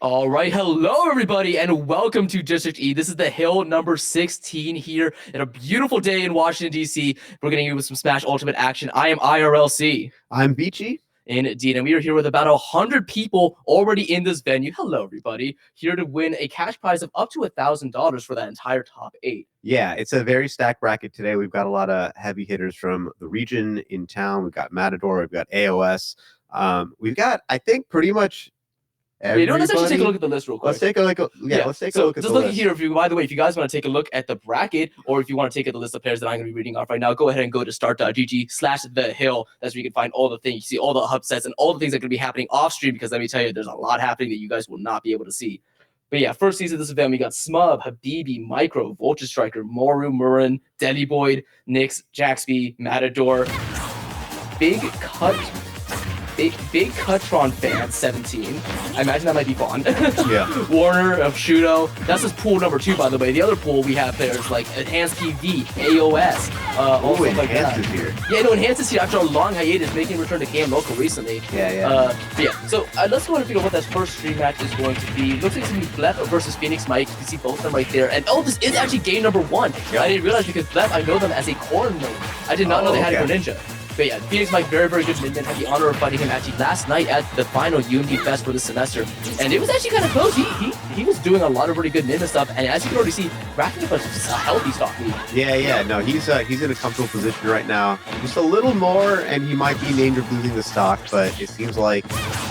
All right, hello everybody, and welcome to District E. This is the Hill number 16 here, and a beautiful day in Washington, D.C. We're getting you with some Smash Ultimate action. I am IRLC. I'm Beachy. Indeed, and we are here with about 100 people already in this venue. Hello, everybody. Here to win a cash prize of up to $1,000 for that entire top 8. Yeah, it's a very stacked bracket today. We've got a lot of heavy hitters from the region in town. We've got Matador. We've got AOS. We've got, I think, pretty much everybody. Let's actually take a look at the list real quick. Let's take a look. Let's take a look at the list. Just looking here, by the way, if you guys want to take a look at the bracket, or if you want to take a list of players that I'm going to be reading off right now, go ahead and go to start.gg/thehill. That's where you can find all the things. You see all the upsets and all the things that are going to be happening off stream, because let me tell you, there's a lot happening that you guys will not be able to see. But yeah, first season of this event, we got Smub, Habibi, Micro, Vulture Striker, Moru, Murin, Deli Boyd, Nyx, Jaxby, Matador, Big Cutron fan 17. I imagine that might be Vaughn. Yeah. Warner of Shudo. That's just pool number 2, by the way. The other pool we have players like Enhanced TV, AOS. Oh, Enhanced is here. Yeah, no, Enhanced is here after a long hiatus, making a return to Game Local recently. Yeah. So let's go ahead and figure out what that first stream match is going to be. Looks like it's going to be Blep versus Phoenix Mike. You can see both of them right there. And this is actually game number 1. Yep. I didn't realize because Blep, I know them as a Corn node. I did not know they had a Greninja. But yeah, Phoenix Mike, very, very good minion. Had the honor of fighting him actually last night at the final Unity Fest for the semester. And it was actually kind of close. He was doing a lot of really good minion stuff. And as you can already see, racking up a healthy stock lead. Yeah. No, he's in a comfortable position right now. Just a little more, and he might be in danger of losing the stock. But it seems like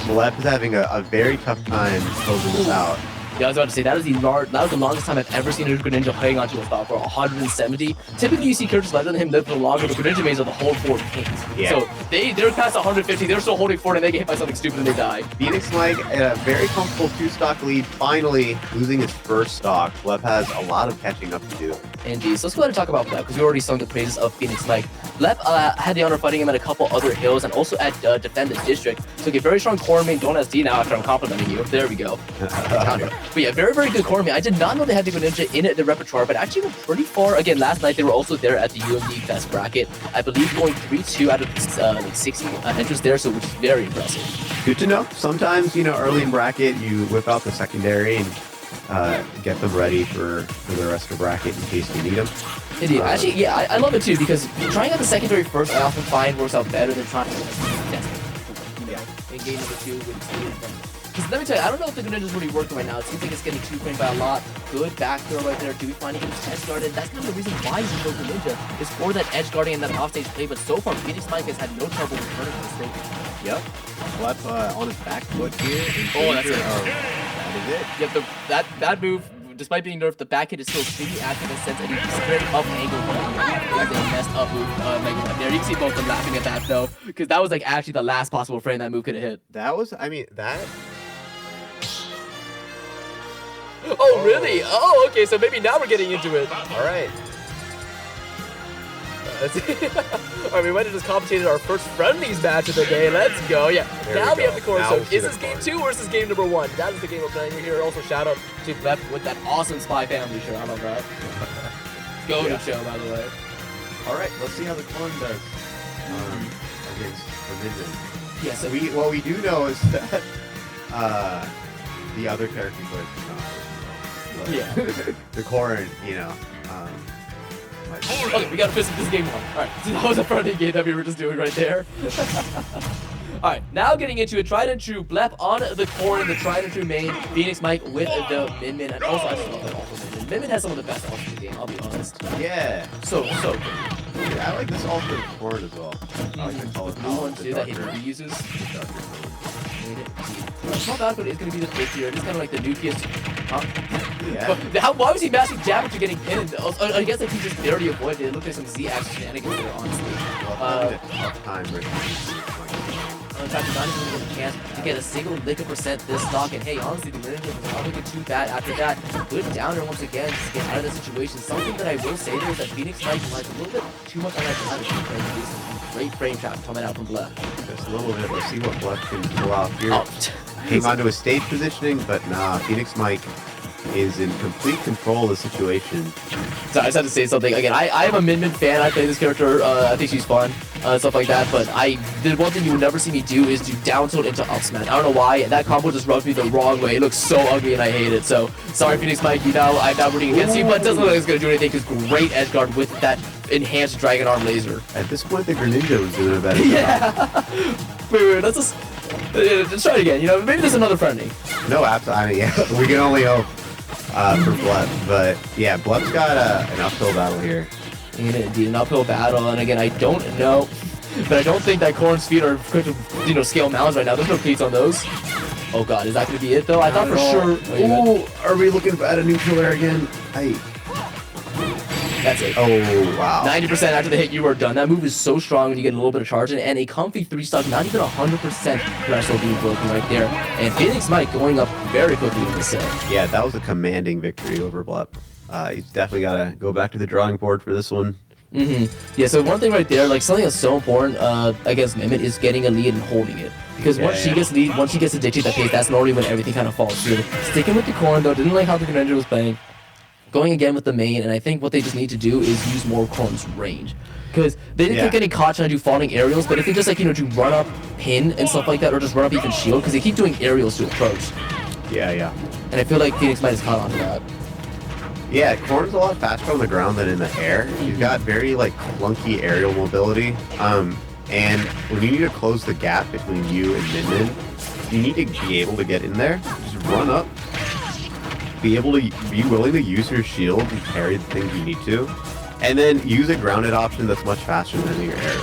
Malep is having a very tough time closing this out. Yeah, I was about to say, that was the longest time I've ever seen a Greninja hang onto a stock for 170. Typically, you see characters better than him live for longer, but Greninja mains are the whole board kings. Yeah. So they're past 150, they're still holding forward, and they get hit by something stupid and they die. Phoenix Mike at a very comfortable 2-stock lead, finally losing his first stock. Blep has a lot of catching up to do. Indeed. So let's go ahead and talk about Blep, because we already sung the praises of Phoenix Mike. Blep had the honor of fighting him at a couple other hills, and also at Defend the District. So get very strong core main, don't SD now after I'm complimenting you. There we go. But yeah, very, very good core main. I did not know they had the Greninja in the repertoire, but actually went pretty far. Again, last night they were also there at the UMD Fest bracket. I believe going 3-2 out of like 60 entrants there, so which is very impressive. Good to know. Sometimes, early in bracket, you whip out the secondary and get them ready for the rest of the bracket in case you need them. Indeed. Actually, yeah, I love it too, because trying out the secondary first, I often find works out better than trying in game number 2 with because let me tell you, I don't know if the Greninja's really working right now. It seems like it's getting 2-framed by a lot. Good back throw right there. Do we find he gets edge guarded? That's kind of the reason why he's no Greninja, is for that edge guarding and that offstage play. But so far, Phoenix Mike has had no trouble returning to the stage. Yep. Blep on his back foot here. That's it. That is it. Yep, that move, despite being nerfed, the back hit is still pretty active in the sense that he's very up angle. That's a messed up move. There, you can see both of them laughing at that though, because that was like actually the last possible frame that move could have hit. That was, that. Oh, really? Oh, okay, so maybe now we're getting into it. All right. Alright, we might have just commentated our first friendlies match of the day. Let's go. Yeah, now we have the core. So is this game 2 or is this game number 1? That is the game we're playing here. Also, shout out to Blep with that awesome Spy Family shirt. I love that. Go to show, by the way. All right, let's see how the corn does against Forbidden. Yeah, so what we do know is that the other character plays yeah. the corn, Okay, we gotta finish this game 1. Alright, so that was a friendly game that we were just doing right there. Alright, now getting into it. Tried and true. Blep on the corn in the tried and true main. Phoenix Mike with the Min. And also, I just love that also Min. Min has some of the best ults in the game, I'll be honest. Yeah. So good. Yeah, I like this ult for corn as well. I like the color one too that he reuses. Small output is going to be the fifth here. It is kind of like the new PS2. Huh? Yeah. Why was he massing jab after getting pinned? I guess like he just barely avoided it. It looked like some Z-action shenanigans there, honestly. Time In fact, not even going to get a chance to get a single lick of percent this stock. And hey, honestly, the Greninja was not looking too bad after that. Good downer once again to get out of the situation. Something that I will say though is that Phoenix Mike relies a little bit too much on that time to do some great frame trap coming out from Blep. Just a little bit. Let's see what Blep can pull out here. Hang on to his stage positioning, but nah, Phoenix Mike is in complete control of the situation. So I just have to say something. Again, I am a Min fan. I play this character. I think she's fun. Stuff like that. But the one thing you would never see me do is do down tilt into up smash. I don't know why. That combo just rubs me the wrong way. It looks so ugly and I hate it. So sorry, Phoenix Mike. You know, I'm not rooting against you, but it doesn't look like it's going to do anything because great edge guard with that enhanced Dragon Arm laser. At this point, the Greninja was doing a better job. Yeah. Wait, let's just try it again. You know, maybe there's another friendly. No, absolutely. I mean, yeah, we can only hope for Blep. But yeah, Blep's got an uphill battle here. Indeed, an uphill battle. And again, I don't know, but I don't think that Corn's feet are quick to, you know, scale mounds right now. There's no cleats on those. Oh god, is that going to be it though? I thought for sure. Ooh, are we looking at a neutral air again? That's it. Oh, wow. 90% after the hit, you are done. That move is so strong when you get a little bit of charge in, and a comfy 3-stock, not even 100% threshold being broken right there. And Phoenix Mike going up very quickly in the set. Yeah, that was a commanding victory over Blep. He's definitely got to go back to the drawing board for this one. Yeah, so one thing right there, like something that's so important against Mimit is getting a lead and holding it. Because once she gets lead, once she gets addicted to that pace, that's normally when everything kind of falls through. Sticking with the Corn though, didn't like how the Greninja was playing. Going again with the main, and I think what they just need to do is use more Corn's range. Because they didn't keep getting caught trying to do falling aerials, but if they just like, you know, do run up pin and stuff like that, or just run up even shield, because they keep doing aerials to approach. Yeah. And I feel like Phoenix might have caught on to that. Yeah, Corn's a lot faster on the ground than in the air. He's got very like clunky aerial mobility. And when you need to close the gap between you and Min, you need to be able to get in there, just run up, be willing to use your shield and carry the things you need to, and then use a grounded option that's much faster than your air.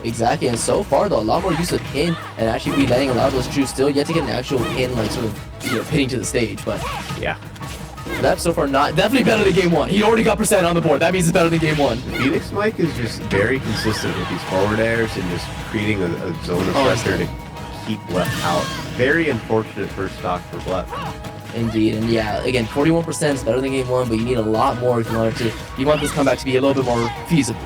Exactly, and so far though, a lot more use of pin and actually be letting a lot of those troops still yet to get an actual pin, like sort of, you know, pinning to the stage. But yeah, that's so far not definitely better than game one. He already got % on the board. That means it's better than game one. Phoenix Mike is just very consistent with these forward airs and just creating a zone of pressure to keep Blep out. Very unfortunate first stock for Blep. Indeed, and yeah, again, 41% is better than game one, but you need a lot more if you want this comeback to be a little bit more feasible.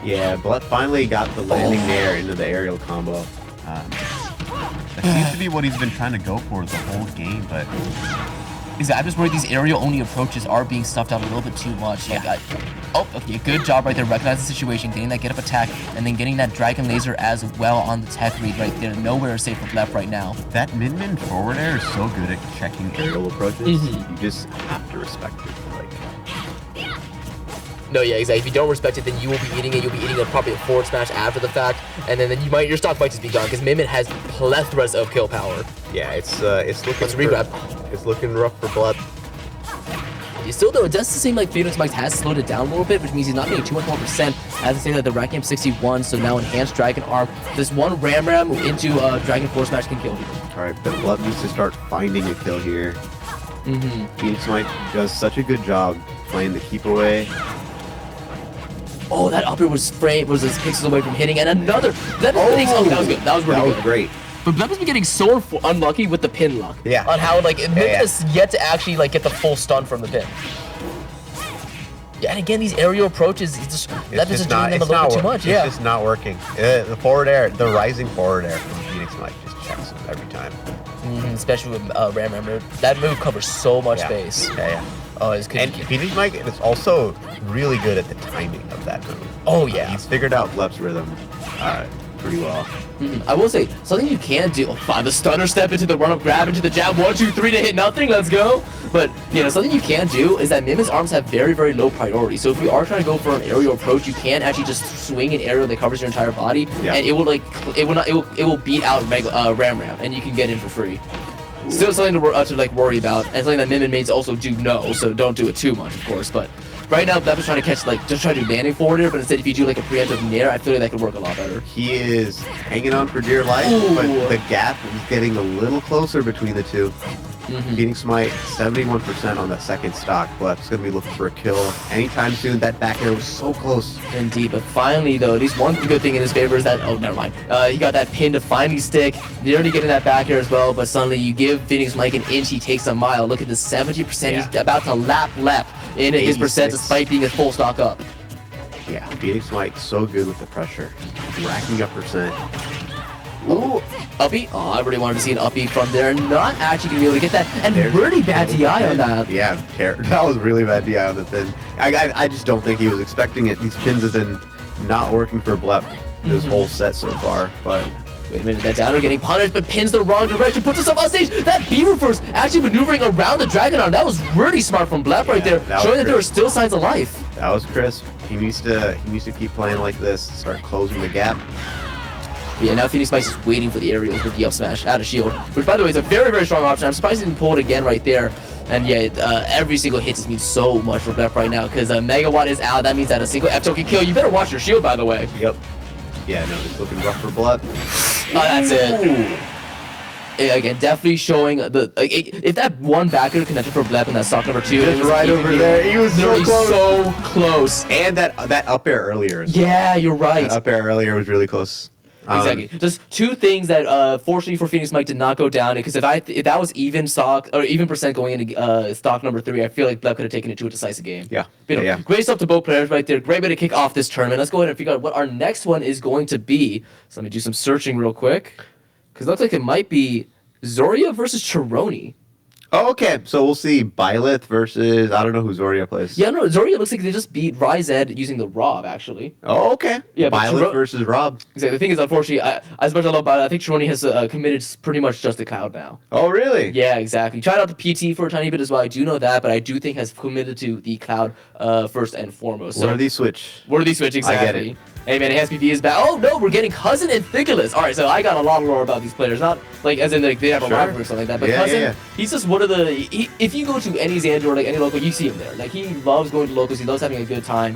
Yeah, Blep finally got the landing there into the aerial combo. That seems to be what he's been trying to go for the whole game, but I'm just worried these aerial-only approaches are being stuffed out a little bit too much. Yeah. Okay, good job right there, recognizing the situation, getting that get-up attack, and then getting that Dragon Laser as well on the tech read right there. Nowhere safe for Blep right now. that Min forward air is so good at checking Aerial approaches, you just have to respect it. Like, No, yeah, exactly. If you don't respect it, then you will be eating it. You'll be eating probably a forward smash after the fact, and then your stock might just be gone because Mimit has plethoras of kill power. yeah, it's looking. Let's regrab. It's looking rough for Blep. Still, though, it does seem like Phoenix Mike has slowed it down a little bit, which means he's not getting too much more percent. As I say that the Rack Camp 61, so now enhanced Dragon Arm. This one Ram into Dragon Force Smash can kill you. All right, but Blep needs to start finding a kill here. Phoenix Mike does such a good job playing the keep away. Oh, that upper was just pixels away from hitting, and another. That was good. That was really good. Great. But Blep has been getting so unlucky with the pin luck. Yeah. On how, like, Mimit is yet to actually, like, get the full stun from the pin. Yeah, and again, these aerial approaches, that is doing them a little bit too much. It's just not working. The forward air, the rising forward air from Phoenix Mike just checks him every time. Especially with Ram move. That move covers so much space. Yeah. Oh, it's good. And Phoenix Mike is also really good at the timing of that move. Oh, yeah. He's figured out Blep's rhythm pretty well. I will say, something you can do, the stunner step into the run-up grab, into the jab, 1, 2, 3 to hit nothing, let's go. But, you know, something you can do is that Mim's arms have very, very low priority. So if you are trying to go for an aerial approach, you can actually just swing an aerial that covers your entire body, and it will beat out Ram, and you can get in for free. Still something to worry about, and something that Mim and mates also do know, so don't do it too much, of course. But right now, Blep is trying to catch, just try to do landing forward here, but instead if you do, a preemptive nair, I feel like that could work a lot better. He is hanging on for dear life, but the gap is getting a little closer between the two. Phoenix Mike, 71% on that second stock. Blep's going to be looking for a kill anytime soon. That back air was so close. Indeed, but finally, though, at least one good thing in his favor is that, oh, never mind. He got that pin to finally stick. You're already getting that back air as well, but suddenly you give Phoenix Mike an inch, he takes a mile. Look at the 70%. He's about to lap in his percent despite being a full stock up. Yeah, Phoenix Mike so good with the pressure. Racking up percent. Ooh, uppy. Oh, I really wanted to see an uppy from there. Not actually going to be able to get that. And There's really bad DI on that. Yeah, that was really bad DI on the pin. I just don't think he was expecting it. These pins have been not working for Blep this whole set so far, but... Wait a minute, that downer getting punished, but pins the wrong direction, puts himself on stage. That B reverse actually maneuvering around the Dragon Arm. That was really smart from Blep right there, showing that there are still signs of life. That was crisp. He needs to keep playing like this, start closing the gap. Yeah, now Phoenix Spice is waiting for the aerials with the up smash out of shield, which by the way is a very, very strong option. I'm surprised he didn't pull it again right there. And yeah, every single hit just means so much for Blep right now, because Megawatt is out. That means that a single F-Token can kill. You better watch your shield, by the way. Yep. Yeah, no, it's looking rough for Blep. Oh, that's it. Yeah, again, definitely showing the if that one back air connected for Blep in that stock number 2, Just right over there. He was so close. And that up air earlier. Yeah, you're right. That up air earlier was really close. Exactly. Just two things that fortunately for Phoenix Mike did not go down, because if that was even stock or even percent going into stock number 3, I feel like Blep could have taken it to a decisive game. Yeah. Yeah. Great stuff to both players right there. Great way to kick off this tournament. Let's go ahead and figure out what our next one is going to be. So let me do some searching real quick, because it looks like it might be Zoria versus Chironi. Oh, okay. So we'll see Byleth versus, I don't know who Zoria plays. Yeah, no, Zoria looks like they just beat Ryzed using the Rob, actually. Oh, okay. Yeah, Byleth versus Rob. Exactly. The thing is, unfortunately, as much as I love Byleth, I think Chironi has committed pretty much just to Cloud now. Oh, really? Yeah, exactly. Tried out the PT for a tiny bit as well. I do know that, but I do think has committed to the Cloud first and foremost. So, where do these switch? Where do these switch, exactly? I get it. Hey man, SPB is back. Oh no, we're getting Cousin and Thiculus. Alright, so I got a lot of lore about these players. Not like as in like they have a rivalry or something like that. But Cousin, he's just one of the if you go to any Xander or like any local, you see him there. Like he loves going to locals, he loves having a good time.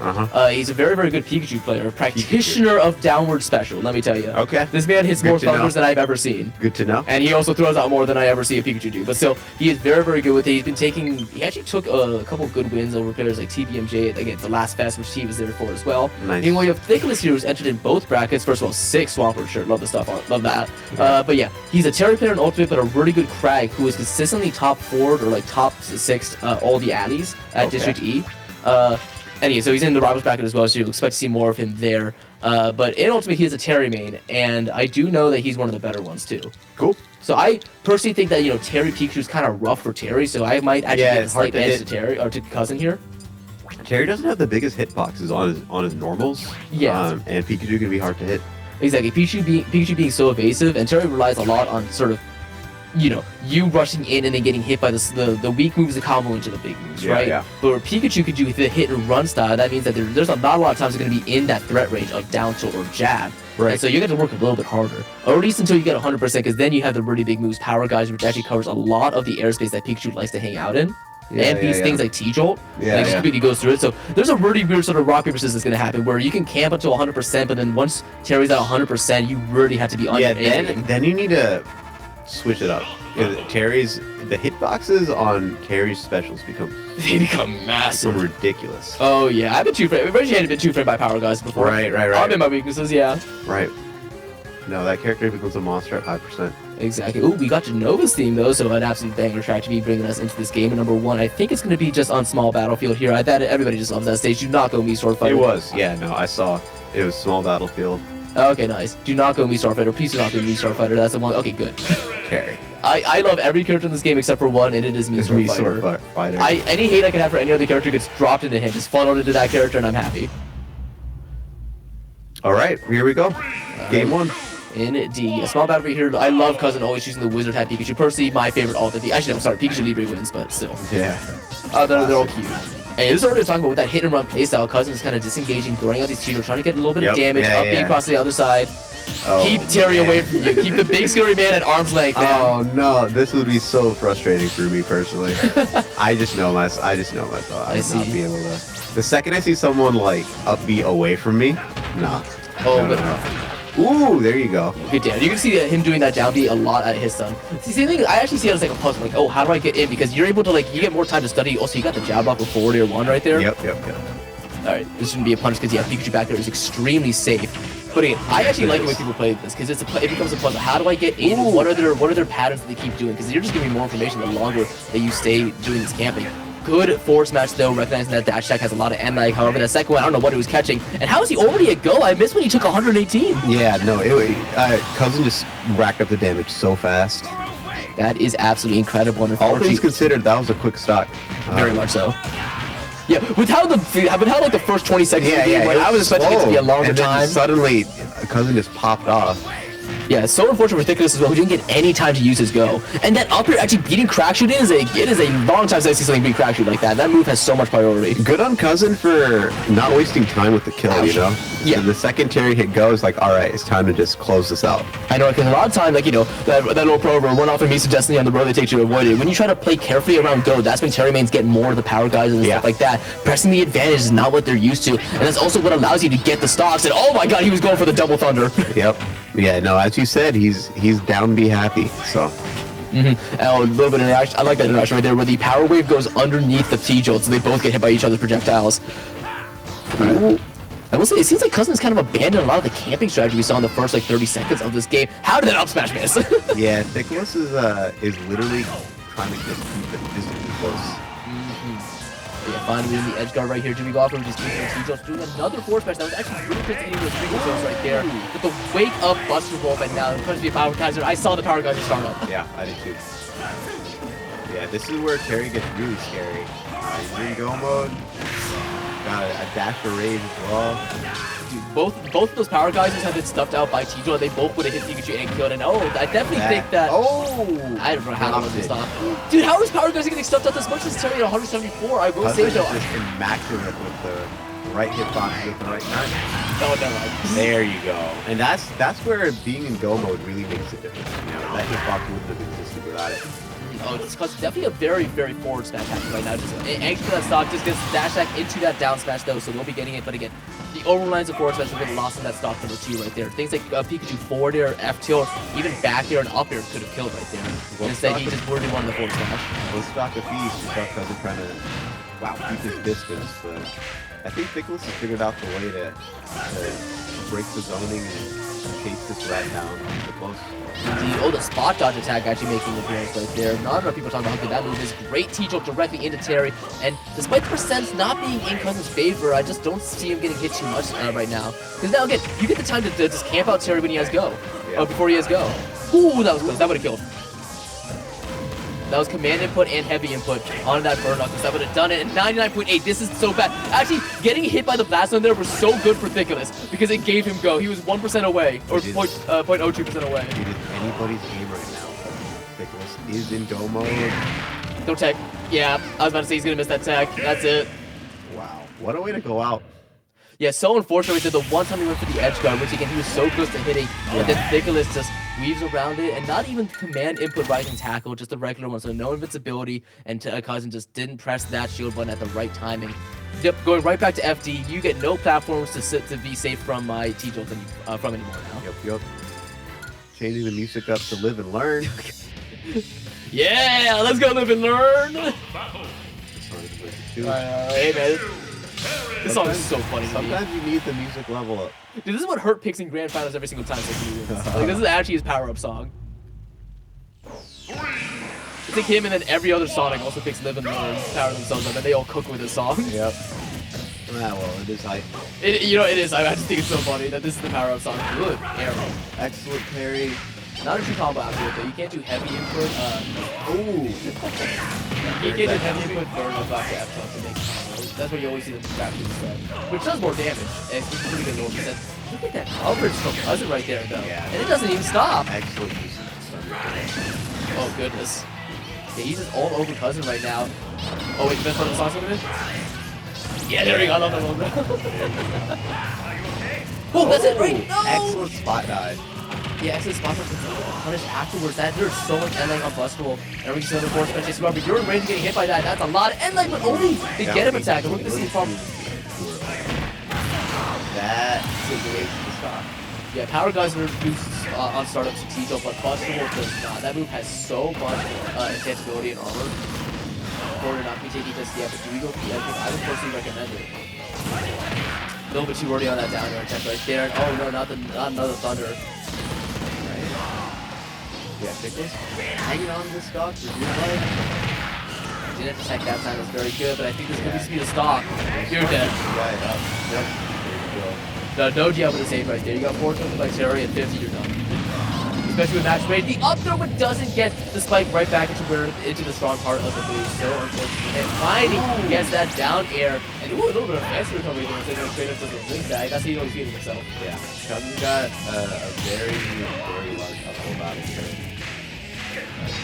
He's a very, very good Pikachu player, practitioner of downward special, let me tell you. Okay. This man hits more thumbers than I've ever seen. Good to know. And he also throws out more than I ever see a Pikachu do. But still, he is very, very good with it. He's been taking he actually took a couple of good wins over players like TBMJ against the last fest, which he was there for as well. Nice. And when you have Thiculus here, who's entered in both brackets. First of all, 6 Swampert shirt. Love the stuff on. Love that. But yeah, he's a Terry player in Ultimate, but a really good Crag who is consistently top 4 or like top 6 all the Addies at District E. Anyway, so he's in the Rivals bracket as well, so you'll expect to see more of him there. But in Ultimate, he is a Terry main, and I do know that he's one of the better ones too. Cool. So I personally think that, you know, Terry Pikachu is kind of rough for Terry, so I might actually get a slight edge to Terry or to Cousin here. Terry doesn't have the biggest hitboxes on his normals. Yeah. And Pikachu can be hard to hit. Exactly. Pikachu being so evasive, and Terry relies a lot on sort of, you know, you rushing in and then getting hit by the weak moves that combo into the big moves, right? Yeah. But where Pikachu could do the hit and run style, that means that there's not a lot of times they're going to be in that threat range of down tilt or jab. Right. And so you got to work a little bit harder, or at least until you get 100%, because then you have the really big moves, Power Guys, which actually covers a lot of the airspace that Pikachu likes to hang out in. And these things like T-Jolt, just completely goes through it. So there's a really weird sort of rock, paper, scissors that's going to happen where you can camp until 100%, but then once Terry's at 100%, you really have to be on your aim. Then you need to switch it up. The hitboxes on Terry's specials become massive. Ridiculous. Oh yeah, I've been two-framed. I've actually been two-framed by Power Guys before. Right. I've been my weaknesses, yeah. Right. No, that character becomes a monster at 5%. Exactly. Ooh, we got Genova's theme though, so an absolute banger track to be bringing us into this game. And number 1, I think it's going to be just on small battlefield here. I bet everybody just loves that stage. Do not go Mii Sword Fighter. It was, yeah. No, I saw. It was small battlefield. Okay, nice. Do not go Mii Sword Fighter. Please do not go Mii Sword Fighter. That's the one. Okay, good. Okay. I love every character in this game except for one, and it is Mii Sword Fighter. Any hate I could have for any other character gets dropped into him. Just funneled into that character, and I'm happy. All right, here we go. Game 1. Indeed. A small battle here. I love Cousin always choosing the Wizard type Pikachu. Personally, my favorite Actually, I'm sorry. Pikachu Libre wins, but still. Yeah. They're all cute. And this is what we're talking about with that hit and run playstyle. Cousin is kind of disengaging, throwing out these cheaters, trying to get a little bit of damage, across the other side. Keep Terry away from you. Keep the big scary man at arm's length, man. Oh no, this would be so frustrating for me personally. I just know myself. I would not be able to. The second I see someone like up B away from me, nah. Oh, no. Ooh, there you go. Good damage. You can see him doing that down B a lot at his son. See, the thing is, I actually see it as like a puzzle. Like, oh, how do I get in? Because you're able to you get more time to study. Also, you got the jab block with forward air 1 right there. Yep. Alright, this shouldn't be a punish because Pikachu back there is extremely safe. But again, I actually like the way people play this because it becomes a puzzle. How do I get in? What are their patterns that they keep doing? Because you're just giving me more information the longer that you stay doing this camping. Good force match though, recognizing that dash attack has a lot of end lag. However, that second one, I don't know what he was catching. And how is he already at go? I missed when he took 118. Yeah, no, Cousin just racked up the damage so fast. That is absolutely incredible. And All things considered, that was a quick stock. Very much so. Yeah, with how like the first 20 seconds of the game, I was expecting it to be a longer time. Suddenly, Cousin just popped off. Yeah, it's so unfortunate for Thickness as well, who didn't get any time to use his go. And that up air actually beating Crackshoot it is a long time since I see something beat Crackshoot like that. That move has so much priority. Good on Cousin for not wasting time with the kill, you know? Yeah. So the second Terry hit go is like, alright, it's time to just close this out. I know, because a lot of times, like, you know, that little pro over one off of Misa Destiny on the road they take you to avoid it. When you try to play carefully around go, that's when Terry mains get more of the power guys and stuff like that. Pressing the advantage is not what they're used to. And that's also what allows you to get the stocks. And oh my god, he was going for the double thunder. Yep. Yeah, no, as you said, he's down to be happy, so. Oh, a little bit of interaction. I like that interaction right there, where the power wave goes underneath the T-jolt, so they both get hit by each other's projectiles. Ooh. I will say, it seems like Cousin has kind of abandoned a lot of the camping strategy we saw in the first, like, 30 seconds of this game. How did that up smash miss? Yeah, Thickness is literally trying to just keep it physically close. Yeah, finally in the edge guard right here, Jimmy Golfer just keeping the T-jolt, doing another force match that was actually really good to hitting those finger zones right there. With the wake up Buster Wolf, and now it's going to be a power Kaiser. I saw the power guys start up. Yeah, I did too. Yeah, this is where Terry gets really scary. He's in go mode. Got a dash for rage as well. Dude, both of those power guys have been stuffed out by T-jolt. They both would have hit Pikachu and killed. And oh, I definitely think that. Oh, I don't know how that was stopped. Dude, how is power guys getting stuffed out this much as Terry at 174? I will say though. Just immaculate with the right hitbox with the right time. Oh, never mind. There you go. And that's where being in go mode really makes a difference. You know, that hitbox wouldn't have existed without it. Oh, it's definitely a very, very forward smash happening right now. Just anxious for that stock, just gets dash back into that down smash though, so they'll be getting it. But again, the overlines of forward smash have been lost in that stock number 2 right there. Things like Pikachu forward air, F tilt, even back air and up air could have killed right there. Instead, he just really wanted the forward smash. Well, stock of fees, you saw Cousin trying to keep his distance, but I think Thickness has figured out the way to break the zoning and chase this rat down the close. Indeed. Oh, the spot dodge attack actually making an appearance right there. Not enough people are talking about how good that move is. Great T-jolt directly into Terry. And despite the percents not being in Cousin's favor, I just don't see him getting hit too much right now. Because now, again, you get the time to just camp out Terry when he has go. Before he has go. Ooh, that was close. That would have killed. That was command input and heavy input on that burn knuckles. That would have done it. And 99.8. This is so bad. Actually, getting hit by the blast on there was so good for Thickness because it gave him go. He was 1% away, or 0.02% away. It is anybody's game right now. Thickness is in go mode. No tech. Yeah, I was about to say he's going to miss that tech. That's it. Wow. What a way to go out. Yeah, so unfortunately, the one time he went for the edge guard, which again, he was so close to hitting, and then Thickness just weaves around it, and not even command input rising tackle, just the regular one, so no invincibility, and Cousin just didn't press that shield button at the right timing. Yep, going right back to FD, you get no platforms to be safe from my T-jolt from anymore now. Yep. Changing the music up to live and learn. Yeah, let's go live and learn! Hey man. This song is so funny. Sometimes you need the music level up. Dude, this is what Hurt picks in grand finals every single time. Like, this is actually his power-up song. It's like him and then every other Sonic also picks Live and Learn, power themselves up, and they all cook with this song. Yep. Ah, well, it is hype. It is. I just think it's so funny that this is the power-up song. Good arrow. Excellent parry. Not a true combo after it, though. You can't do heavy input. Ooh. You can't do heavy input burn up after F tilt to make combos. That's what you always see the trap instead. Which does more damage. And it's pretty good roll. Look at that coverage from Cousin right there, though. Yeah. And it doesn't even stop. Excellent use of the Oh, goodness. Yeah, he's just all over Cousin right now. Oh, wait, the best part of the song's coming in? Yeah, there we go. I love that one. Oh, that's it, right? No! Excellent spot dive. Yeah, excellent spot dive. Punish afterwards. There's so much end lag unbustable. And we see another force punch. But you're in range of getting hit by that. That's a lot of end lag, but only they get him attack. And we're going to see the problem. That's a way to stop. Yeah, Power Geyser boosts on startups to T-jolt, but Bustable does not. That move has so much intangibility and armor. For not PJ defense, yeah, but do we go for the edge? I would personally recommend it. A little bit too early on that down air attempt right there. Oh no, not another Thunder. Yeah, Thickness hanging on this stock for dear life. Didn't protect that time. It's very good, but I think this could be speed of stock. You're dead. Yep. No, no GL with the save right there. You got 4 turns with like Terry at 50, you're done. Especially with match rate. The up throw, but doesn't get the spike right back into the strong part of the boost. So unfortunate. And finally gets that down air. And ooh, a little bit of fancy recovery there. So going straight up to the blink bag. That's how you know he's feeling himself. Yeah. Cousin got a very, very large uphold out of here.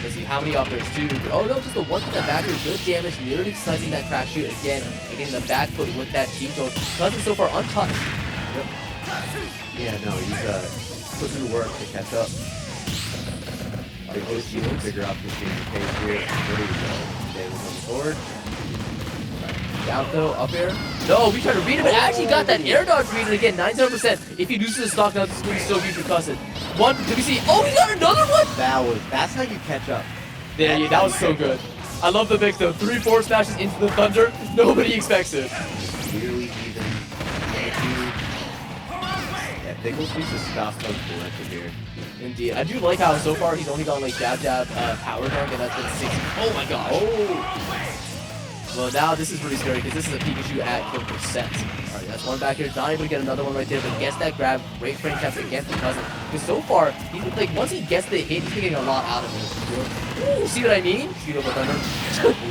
Let's see how many up there's 2. Oh no, just the one to the back here. Good damage. Nearly slicing that crash shoot again. And getting the back foot with that team throw. Cousin so far untouched. Yep. Yeah, no, he's putting in work to catch up. I just need to figure out this game's pace here. There we go. Damage on the board. Down throw, up air. No, we tried to read him, but actually got that air dodge read. And again, 97%. If he loses the stock, now this is going to be so huge for Cousin. One, did we see? Oh, he got another one! That's how you catch up. Yeah, that was so good. I love the mix though. 3 forward smashes into the thunder. Nobody expects it. Clearly even. Yeah, Pickles needs to stop those collected here. Indeed. I do like how so far he's only gone like jab, power dunk, and that's been 60. Oh my gosh. Oh! Well, now this is really scary because this is a Pikachu at kill percent. Alright, that's one back here. Not able to get another one right there, but gets that grab. Great frame traps again from Cousin. Because so far, he's like once he gets the hit, he's been getting a lot out of it. Ooh, see what I mean? Shoot over thunder.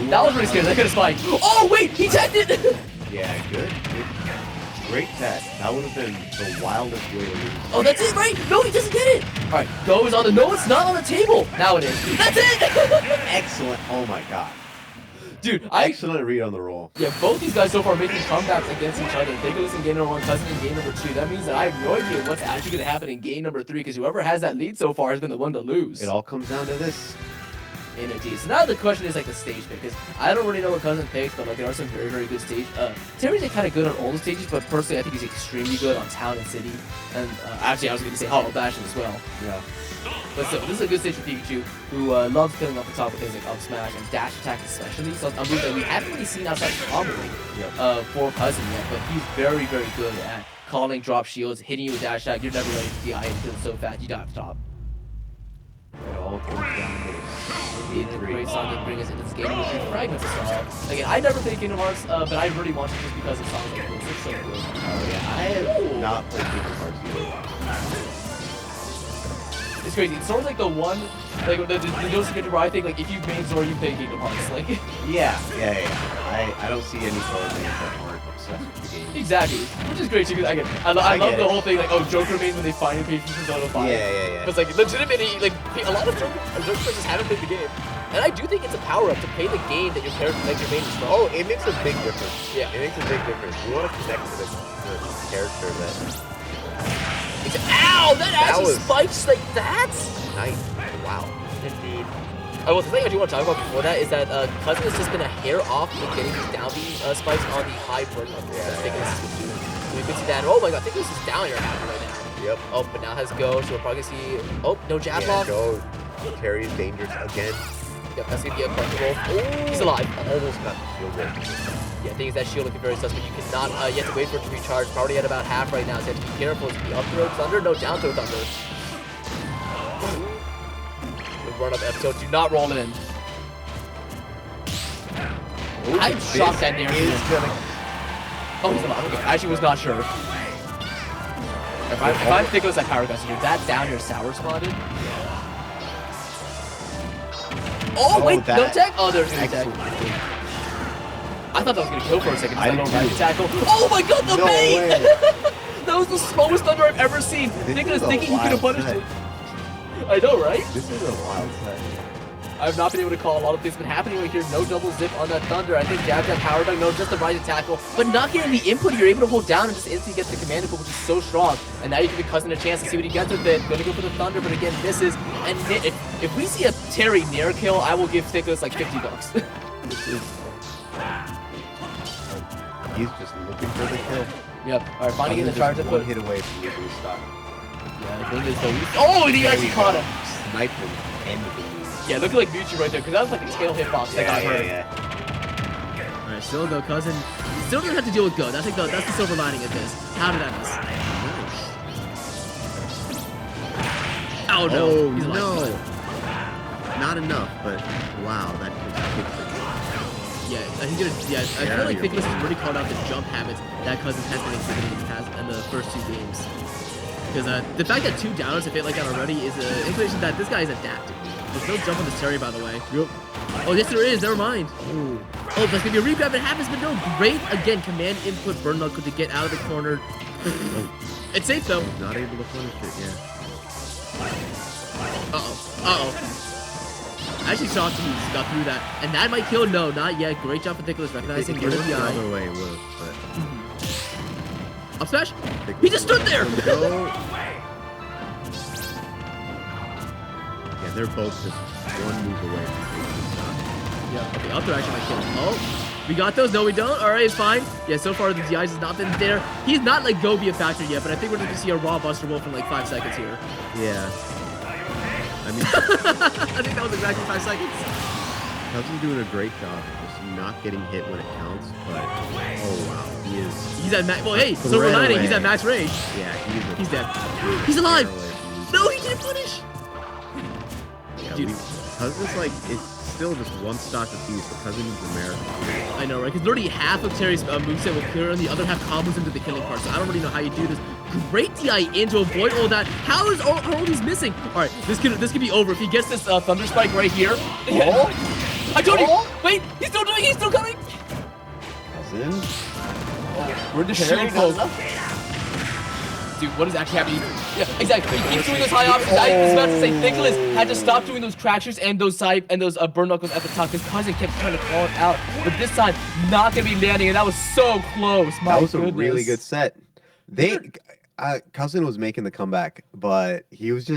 That was really scary. That could have spiked. Oh wait, he tagged it! Yeah, good. Great tag. That would have been the wildest way to lose. Oh, that's it, right? No, he doesn't get it. Alright, goes on the. No, it's not on the table. Now it is. That's it! Excellent. Oh my god. Dude, excellent read on the roll. Yeah, both these guys so far making comebacks against each other. Pickles in game number 1, Cousin in game number 2. That means that I have no idea what's actually going to happen in game number 3, because whoever has that lead so far has been the one to lose. It all comes down to this. Indeed. So now the question is like the stage pick, because I don't really know what Cousin picks, but like there are some very, very good stage. Terry's like kind of good on all the stages, but personally I think he's extremely good on Town and City. And actually I was going to say Hollow Bash as well. Yeah. But still, this is a good stage for Pikachu, who loves killing off the top with things like up smash and dash attack especially. So I'm that we haven't really seen outside comboing for Cousin yet, but he's very, very good at calling drop shields, hitting you with dash attack. You're never ready to DI and kill so fast, you die off top. It all comes down to Indeed, a great song to bring us into this game with 3 fragments of song. Again, I never played Kingdom Hearts, but I really want to just because of songs like this. It's so good. Oh yeah, I have not played Kingdom Hearts either. It's crazy. It's sort of like the one, like the Josie character where I think like if you main Zora, you play Kingdom Hearts. Like. Yeah. I don't see any Zora games that aren't obsessed with the game. Exactly, which is great too. Because I love the whole thing like Joker mains when they finally pay for Persona 5. Yeah. But it's like legitimately like a lot of Joker players just haven't played the game. And I do think it's a power up to play the game that your character like your main is from. Oh, it makes a big difference. Yeah. It makes a big difference. You want to connect to the character that. Ow! That actually was spikes like that? Nice. Wow. Indeed. Oh, well, the thing I do want to talk about before that is that Cousin has just been a hair off with getting these down B spikes on the high burn up there. I think this is doing. So we could see that. Oh my god, I think this is down here happy right now. Yep. Oh, but now has go, so we'll probably see. Oh, no jab block. Go. Terry is dangerous again. Yep, that's gonna be a punchable. Oh, he's alive. Almost got the shield there. Yeah, I think that shield looking very sus, but you cannot, you have to wait for it to recharge. Probably at about half right now, so you have to be careful. It's the up throw thunder, no down throw thunder. Good run up episode, do not roll in. Ooh, I'm shocked that near is gonna. Oh, he's alive. Okay, I actually was not sure. If I'm Pickles at Power Gust, that down here sour spotted. Oh, wait, no tech? Oh, there's gonna be tech. I thought that was gonna kill for a second. I don't right tackle. Oh my god, the bait! That was the slowest thunder I've ever seen. Nicholas thinking he could have punished it. I know, right? This is a wild set. I've not been able to call a lot of things been happening right here. No double zip on that thunder. I think jab power dunk, no, just the rising tackle. But not getting the input, you're able to hold down and just instantly get the command input, which is so strong. And now you give your Cousin a chance to see what he gets with it. Gonna go for the thunder, but again misses. And if we see a Terry near kill, I will give Nicholas like $50. This is. He's just looking for the kill. Yep. All right, finally getting the charge to one put. hit away from losing stock. Yeah, the thing is though. Oh, and he actually caught him. Sniped him. Ended the move. Yeah, looking like Mewtwo right there, because that was like a tail hitbox that got hurt. Yeah. All right, still go, Cousin. Still doesn't have to deal with go. That's like that's the silver lining of this. How did I miss? Oh no! Oh He's alive. no! Not enough, but wow, that kicked it. Yeah, I think I feel like Nicholas has already called out the jump habits that Cousins has been exhibiting in the first 2 games. Because the fact that 2 downers have hit like that already is an indication that this guy is adapting. There's no jump on this Terry, by the way. Yep. Oh, yes, there is. Never mind. Ooh. Oh, that's going to be a regrab. It happens, but no. Great, again, command input burn knuckle to get out of the corner. It's safe, though. Not able to punish it, yeah. I actually saw he got through that. And that might kill. No, not yet. Great job for Nicholas recognizing the other way would, but... Up smash? He just stood there! Yeah, they're both just 1 move away from taking the shot. Yeah, okay, up there actually might kill him. Oh, we got those. No, we don't. All right, it's fine. Yeah, so far the DIs has not been there. He's not like go be a factor yet, but I think we're going to see a raw Buster Wolf in like 5 seconds here. Yeah. I mean... I think that was exactly 5 seconds. Cousins doing a great job just not getting hit when it counts, but oh wow, he's at max. Well, hey, Silver Lining, he's at max rage. Yeah, he's dead. He's alive. No, he didn't punish. Yeah, Cousins like it's still just 1 stock apiece, but Cousins is American. I know, right? Because literally half of Terry's moveset will clear, and the other half combos into the killing part. So I don't really know how you do this. Great DI in to avoid all that. How is all these missing? All right, this could be over if he gets this Thunder Spike right here. Oh. I told you! Wait, he's still coming! Cousins? Where'd the shield poke? Dude, what is actually happening? Yeah, exactly. He keeps doing those high options. I was about to say, Nicholas had to stop doing those crackers and those burn knuckles at the top because Cousin kept trying to call it out. But this time, not gonna be landing, and that was so close. That was a really good set. Cousin was making the comeback, but he was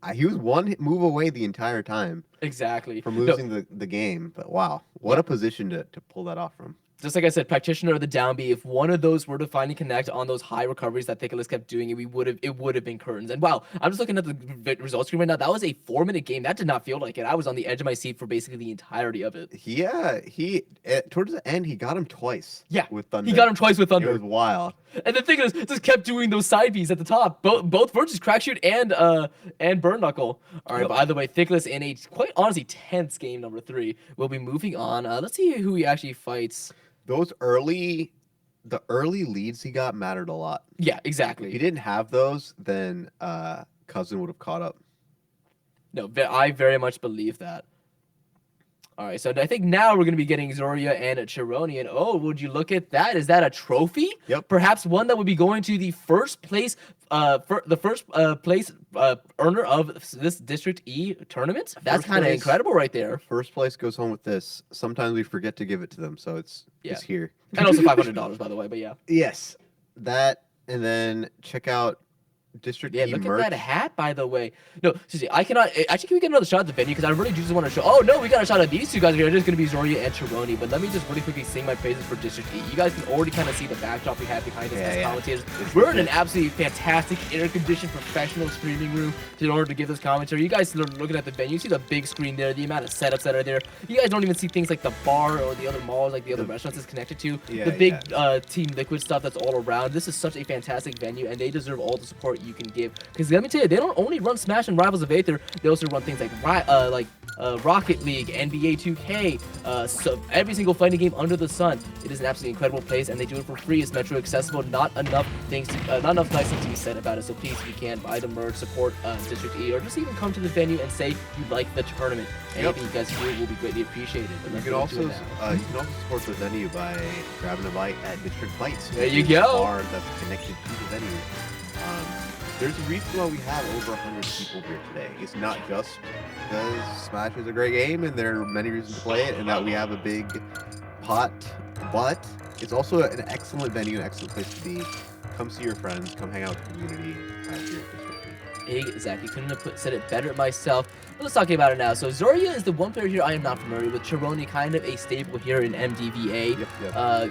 1 move away the entire time. Exactly. From losing the game. But wow, what a position to pull that off from. Just like I said, practitioner of the down B. If one of those were to finally connect on those high recoveries that Nicholas kept doing, it would have been curtains. And wow, I'm just looking at the results screen right now. That was a 4-minute game. That did not feel like it. I was on the edge of my seat for basically the entirety of it. Yeah, towards the end he got him twice. Yeah, with Thunder. He got him twice with Thunder. It was wild. And the thing is, just kept doing those side Bs at the top, both versus crack shoot and burn knuckle. All right. Yep. By the way, Nicholas in a quite honestly tense game number 3. We'll be moving on. Let's see who he actually fights. The early leads he got mattered a lot. Yeah, exactly. If he didn't have those, then Cousin would have caught up. No, I very much believe that. All right, so I think now we're going to be getting Zoria and Chironi. And oh, would you look at that? Is that a trophy? Yep. Perhaps one that would be going to the first place, place earner of this District E tournament. That's kind of incredible right there. First place goes home with this. Sometimes we forget to give it to them, so it's here. And also $500, by the way, but yeah. Yes, that, and then check out District E look merch. at that hat, by the way. No, seriously, I cannot. Actually, can we get another shot at the venue? Because I really do just want to show. Oh no, we got a shot at these 2 guys here. It is going to be Zoria and Chironi. But let me just really quickly sing my praises for District E. You guys can already kind of see the backdrop we have behind us as commentators. We're in an absolutely fantastic, air-conditioned, professional streaming room in order to give this commentary. You guys are looking at the venue. You see the big screen there, the amount of setups that are there. You guys don't even see things like the bar or the other malls, like the other restaurants it's connected to. The big Team Liquid stuff that's all around. This is such a fantastic venue, and they deserve all the support you can give. Because let me tell you, they don't only run Smash and Rivals of Aether, they also run things like Rocket League, NBA 2K, so every single fighting game under the sun. It is an absolutely incredible place, and they do it for free. It's Metro accessible. Not enough nice things to be said about it. So please, if you can, buy the merch, support District E, or just even come to the venue and say you like the tournament. Anything you guys do will be greatly appreciated. You can also support the venue by grabbing a bite at District Bites. There you go. Bar that's connected to the venue. There's a reason why we have over 100 people here today. It's not just because Smash is a great game and there are many reasons to play it and that we have a big pot, but it's also an excellent venue, an excellent place to be. Come see your friends, come hang out with the community here at District E. Exactly. Couldn't have said it better myself. But let's talk about it now. So Zoria is the one player here I am not familiar with. Chironi, kind of a staple here in MDVA. Yep.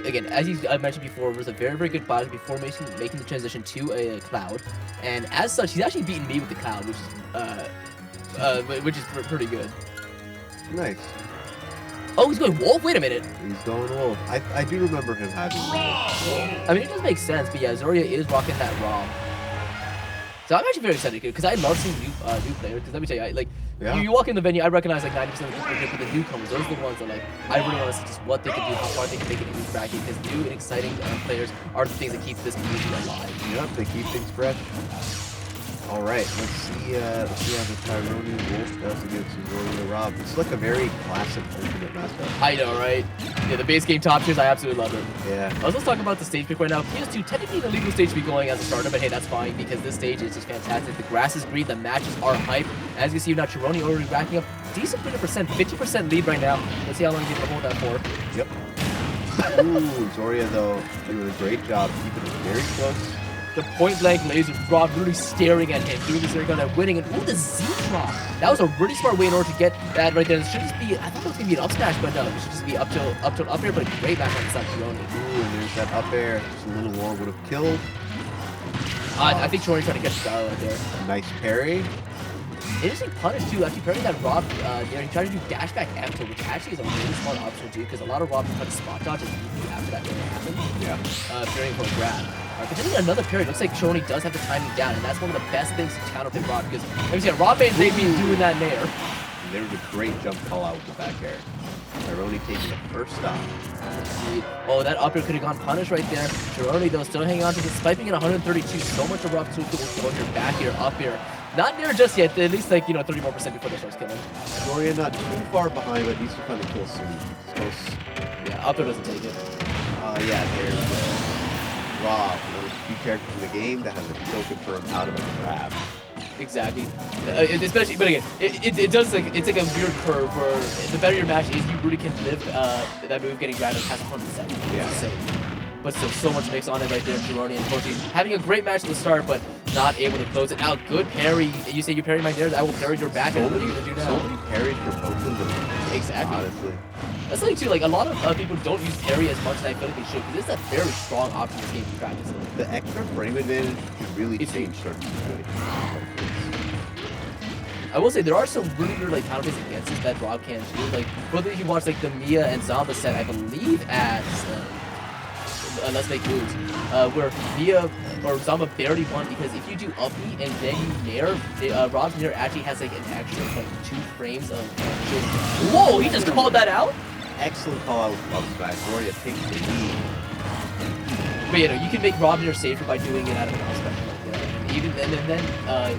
Again, as I mentioned before, was a very, very good body before making the transition to a Cloud. And as such, he's actually beaten me with the Cloud, which is pretty good. Nice. Oh, he's going Wolf? Wait a minute. He's going Wolf. I do remember him having Wolf. I mean, it does make sense, but yeah, Zoria is rocking that ROM. So I'm actually very excited because I love seeing new players. Because let me tell you, Yeah. You walk in the venue, I recognize like 90% of the people here, but the newcomers, those are the ones that like I really want to see just what they can do, how far they can make it in this bracket, because new and exciting players are the things that keep this community alive. Yep, they keep things fresh. All right, let's see how the Tyrone Wolf does against Zoria Rob. It's like a very classic ultimate matchup. I know, right? Yeah, the base game top tiers, I absolutely love it. Yeah. Let's talk about the stage pick right now. PS2, technically the legal stage to be going as a starter, but hey, that's fine because this stage is just fantastic. The grass is green, the matches are hype. As you see now, Chironi already racking up decent 50% lead right now. Let's see how long he's able to hold that for. Yep. Ooh, Zoria though doing a great job keeping it very close. The point blank laser, Rob really staring at him, doing this air gun and winning. And ooh, the Z drop. That was a really smart way in order to get that right there. It should just be, I thought it was going to be an up smash, but no, it should just be up to up air, but a great back on the side of Chironi. Ooh, and there's that up air. Just a little more would have killed. I think Chironi tried to catch the dial right there. Nice parry. Interesting punish too. Actually, parrying that Rob there, he tried to do dash back Amto, which actually is a really smart option to do because a lot of Rob try to spot dodge immediately after that parry happened. Yeah. Parrying for a grab. But then another parry. Looks like Chironi does have the timing down, and that's one of the best things to counter pick Rob because, like you said, Rob Bane's maybe doing that in air. And there was a great jump call out with the back air. Chironi taking the first stop. Oh, that up air could have gone punish right there. Chironi though still hanging on to the spiping at 132. So much of Rob's tools will go here, back here, up here. Not near just yet. At least like 30 more % before they starts killing. Zoria not too far behind, but needs to find the kill soon. It's close. Yeah, up air doesn't take it. Yeah, there's Rob, one of the few characters in the game that has a kill confirm out of a grab. Exactly. Especially, but again, it does like it's like a weird curve where the better your match is, you really can live that move getting grabbed past 100%. Yeah. Insane. But still, so much mix on it right there. Chironi and Forty having a great match at the start, but not able to close it out. Good parry. You say you parry my there, I will parry your back. So What are many, you gonna do now? so many parries for both of them. Exactly. Honestly. That's the thing too. Like a lot of people don't use parry as much as I feel like they should, because this is a very strong option in this game to practice. The extra frame advantage can really It's change certain situations. I will say there are some really weird like counters against this that Rob can do. Like whether you watch like the Mia and Zamba set, I believe at Let's Make Moves, where Mia or Zamba barely won because if you do up B and then you nair, Rob's nair actually has like an extra like 2 frames of action. Whoa, he just called that out? Excellent call out with up smash. Zoria takes the lead. But you know, you can make Rob nair safer by doing it out of an out special like that. And even and then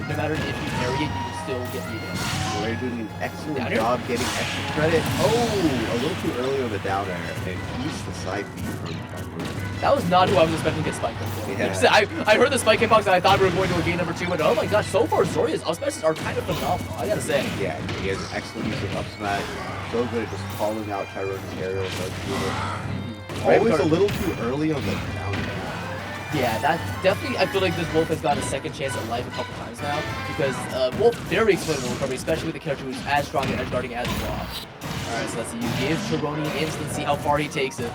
no matter if you parry it, you can still get the advantage. Zoria doing an excellent Down air? job getting extra credit. Oh, a little too early on the down air, and he's the side B from Tyrone. That was not who I was expecting to get spiked up for. Yeah. I heard the spike hitbox and I thought we were going to a game number 2, but oh my gosh, so far Zoria's up smashes are kind of phenomenal, I gotta say. Yeah, he has an excellent use of up smash. So good at just calling out Tyrone's aerial. Always a little too early on the down air. Yeah, that definitely, I feel like this Wolf has got a second chance at life a couple times now, because Wolf very exploitable recovery, especially with a character who's as strong at edge guarding as Rob. Alright, so let's see, you give Chironi an instant, see how far he takes it.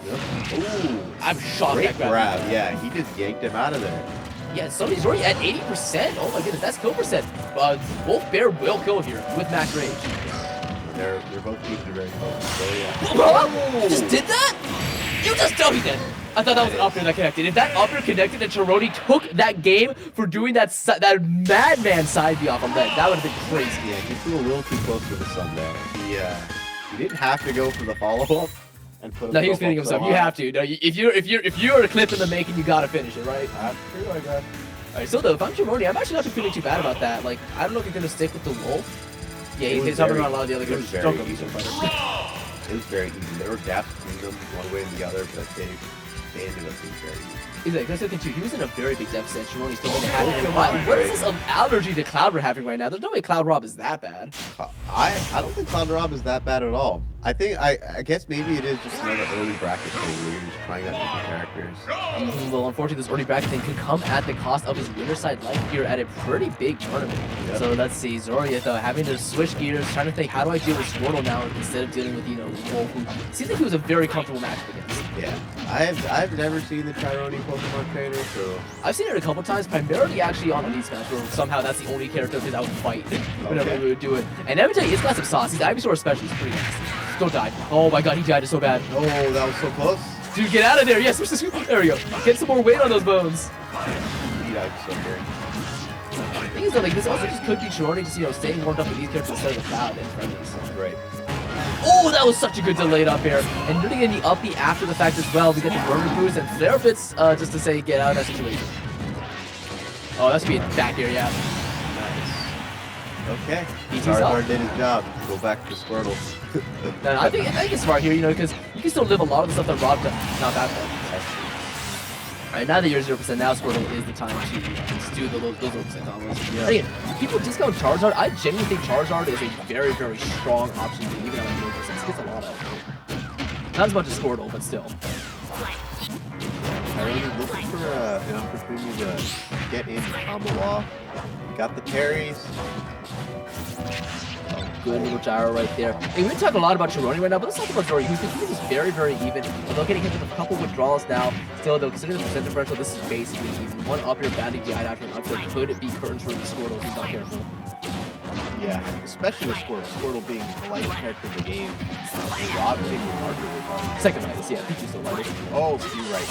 Yep. Ooh, I'm shocked great that grab. grab. Yeah, he just yanked him out of there. Yeah, somebody's already at 80%. Oh my goodness, that's kill percent. Wolf Bear will kill here with max rage. They're both keeping it very close. So yeah. You just did that? You just dummied it. I thought that was an up air that connected. If that up air connected and Chironi took that game for doing that madman side B off on that, that would have been crazy. Yeah, he flew a little too close to the sun there. He didn't have to go for the follow-up and put No, he was himself feeding up himself. so You high. have to. No, if you're a clip in the making, you gotta finish it, right? That's true, I guess. Alright, so though, if I'm Chironi, I'm actually not feeling too bad about that. Like, I don't know if he's gonna stick with the Wolf. Yeah, he's hovering around a lot of the other guys. Don't go easy fighters. It was very easy. There were gaps between them, one way and the other, but they ended up being very easy. He's like, that's the thing too. He was in a very big deficit. Chironi's still gonna have it. What is this allergy to Cloud we're having right now? There's no way Cloud Rob is that bad. I don't think Cloud Rob is that bad at all. I guess maybe it is just another early bracket thing where you're just trying out different characters. Well, unfortunately, this early bracket thing can come at the cost of his winner side life here at a pretty big tournament. Yep. So let's see, Zoria though having to switch gears, trying to think, how do I deal with Squirtle now instead of dealing with Wolf, who seems like he was a very comfortable match against. Yeah, I've never seen the Chironi Pokemon trainer, so I've seen it a couple times, primarily actually on Elite Smash, where somehow that's the only character that I would fight whenever we would do it. And let me tell you, it's got some sauce. His Ivysaur especially is pretty nasty. Don't die. Oh my god, he died so bad. oh, that was so close. Dude, get out of there. Yes, there we go. Get some more weight on those bones. Indeed, I'm so very. The thing is, though, like, this also just could be Chironi just, you know, staying warmed up with these characters instead of the Cloud and friendlies. Right. Oh, that was such a good delayed up air. And really getting the uppy after the fact as well. We get the burner boost and flare bits just to say get out of that situation. Oh, that's being back here, yeah. Nice. Okay. Easy sell. Charizard did his job. Go back to Squirtle. No, I think it's smart here, you know, because you can still live a lot of the stuff that Rob does. Not bad though. Alright, now that you're 0%, now Squirtle is the time to do those 0% combos. Yeah. Again, people discount Charizard. I genuinely think Charizard is a very, very strong option to even on 0%. It gets a lot out. Not as much as Squirtle, but still. Tyrone's looking for an opportunity to get in combo off. Got the parries. Good little gyro right there. Hey, we've been talking a lot about Chironi right now, but let's talk about Zori, who's is very, very even. Although getting hit with a couple withdrawals now, still, though, considering the percent differential, this is basically even. One up here, bounding behind after an up there could be curtains for the Squirtle if he's not careful. Yeah, especially with Squirtle. Squirtle being the lightest character in the game. Rob being the larger one. Second lightest, yeah, I think he's still lightest. Oh, you're right.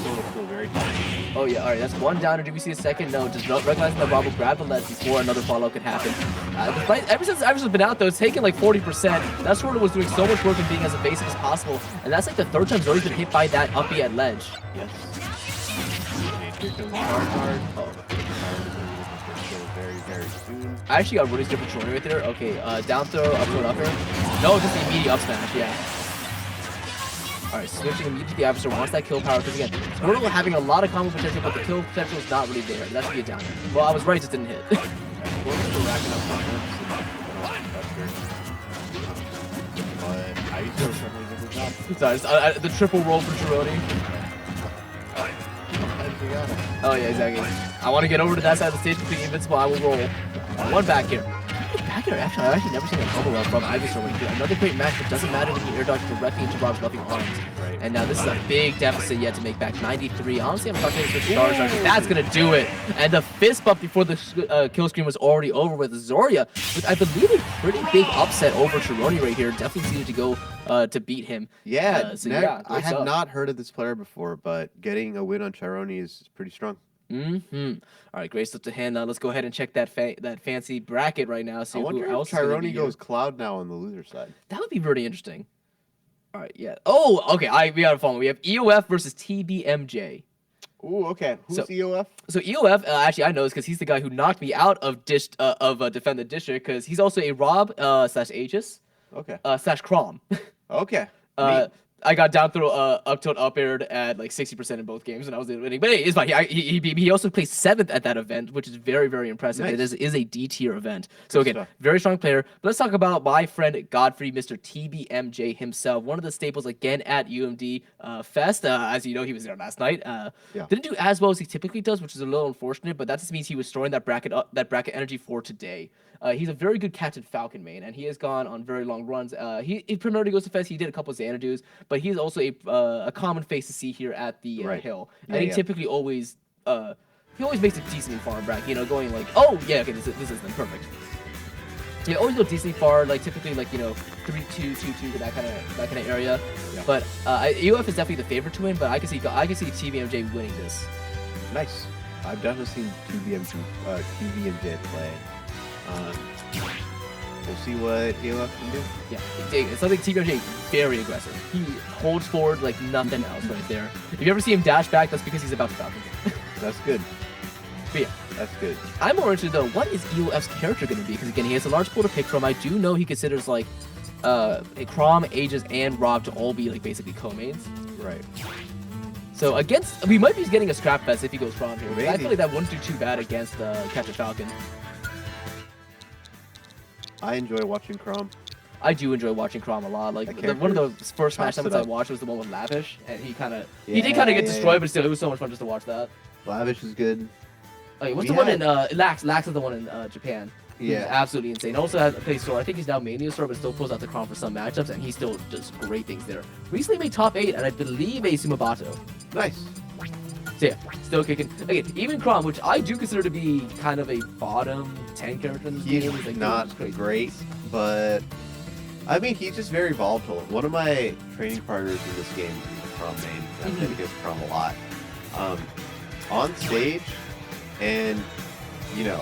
Squirtle still very tiny. Oh yeah, alright, that's one down. Do we see a second? No, just recognizing that Rob will grab the ledge before another follow-up could happen. Ever since the average has been out, though, it's taken like 40%. That Squirtle was doing so much work and being as evasive as possible, and that's like the third time Zori's been hit by that uppy at ledge. Yes. Here comes Charizard. Oh, very soon. I actually got really different Chironi right there. Okay, down throw, up throw, up air. No, just the immediate up smash, yeah. Alright, switching immediately to the adversary wants that kill power, because again, Squirtle having a lot of combo potential, but the kill potential is not really there. That should be a down. Well, I was right, it just didn't hit. Squirtle's still racking up comments. But I used to certainly did the job. Sorry, the triple roll for Chironi. Oh yeah, exactly. I want to get over to that side of the stage between invincible. I will roll. One back here. Back here, actually, I've actually never seen a combo roll from Ivysaur right here. Another great match, but doesn't matter when you air dodge directly into Rob's loving arms. Right. And now this is a big deficit yet to make back. 93. Honestly, I'm talking to Charizard. That's gonna do it. And the fist bump before the kill screen was already over with Zoria, with I believe a pretty big upset over Chironi right here. Definitely needed to go to beat him. Yeah, yeah, I had not heard of this player before, but getting a win on Chironi is pretty strong. All right, great stuff to hand. Now let's go ahead and check that fancy bracket right now. See I wonder who else if Chironi goes Cloud now on the loser side. That would be really interesting. All right, yeah. Oh, okay. We got to follow. We have EOF versus TBMJ. Ooh, okay. Who's EOF? So EOF, actually, I know this because he's the guy who knocked me out of Defend the District, because he's also a Rob slash Aegis. Okay. Slash Crom. Okay. I got down throw up tilt up aired at like 60% in both games, and I was winning. But hey, it's fine. He also placed 7th at that event, which is very, very impressive. Nice. It is a D tier event. So again, very strong player. But let's talk about my friend Godfrey, Mr. TBMJ himself. One of the staples again at UMD Fest. As you know, he was there last night. Didn't do as well as he typically does, which is a little unfortunate. But that just means he was storing that bracket energy for today. He's a very good Captain Falcon main, and he has gone on very long runs. He primarily goes to Fest. He did a couple of Xanadu's, but he's also a common face to see here at the hill. And he typically always makes a decent farm bracket, you know, going like, oh yeah, okay, this is them, perfect. Yeah, always go decently far, like typically like, you know, 3-2, 2-2 to that kind of area. Yeah. But EOF is definitely the favorite to win, but I can see TBMJ winning this. Nice. I've definitely seen TBMJ play. We'll see what EOF can do. Yeah, it's something TBMJ very aggressive. He holds forward like nothing else right there. If you ever see him dash back, that's because he's about to Falcon. That's good. But yeah, that's good. I'm more interested though, what is EOF's character going to be? Because again, he has a large pool to pick from. I do know he considers like Crom, Aegis, and Rob to all be like basically co-mains. Right. So we might be getting a scrap fest if he goes Crom here. I feel like that wouldn't do too bad against Captain Falcon. I enjoy watching Crom. I do enjoy watching Crom a lot. Like one of the first Smash summons I watched was the one with Lavish, and he did kind of get destroyed, but still, it was so much fun just to watch that. Lavish is good. Okay, what's the one in Lax? Lax is the one in Japan. Yeah, he's absolutely insane. Also has a place store. I think he's now Mania store, but still pulls out the Crom for some matchups, and he still does great things there. Recently made top 8, and I believe a Sumabato. Nice. So yeah, still kicking. Again, even Crom, which I do consider to be kind of a bottom 10 character in this game. He's like, not great, but I mean, he's just very volatile. One of my training partners in this game is a Crom main. I've played against Crom a lot. On stage, and you know,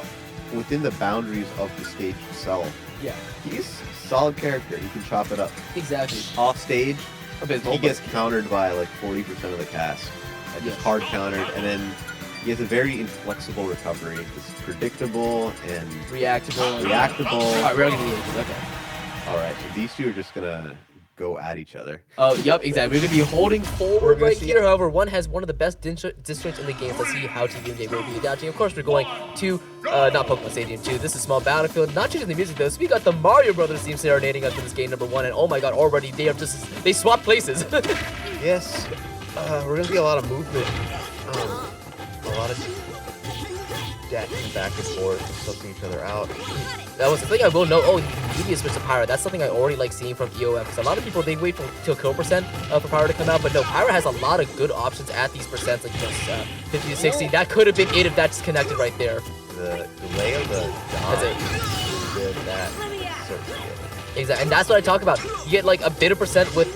within the boundaries of the stage itself, Yeah. he's a solid character. He can chop it up. Exactly. Off stage, Abysmal, he but- gets countered by like 40% of the cast. And just Yes. hard countered, and then he has a very inflexible recovery. It's predictable and reactable. reactable. Alright, we're gonna be okay. All right, so these two are just gonna go at each other. Oh, yep, exactly. We're gonna be holding We're forward gonna right see- here. However, one has one of the best districts in the game. Let's see how TVMJ will be adapting. Of course, we're going to not Pokemon Stadium 2. This is Small Battlefield. Not changing the music though. So we got the Mario Brothers team serenading us for this game number 1. And oh my God, already they swapped places. Yes, we're gonna see a lot of movement. A lot of dashing back and forth, sussing each other out. That was the thing I will know. Oh, he switch to Pyra. That's something I already like seeing from EOF. Because a lot of people, they wait till kill percent for Pyra to come out. But no, Pyra has a lot of good options at these percents, like 50 to 60. That could have been it if that's connected right there. The delay of the That's it. is good. That certainly is. Exactly, and that's what I talk about. You get like a bit of percent with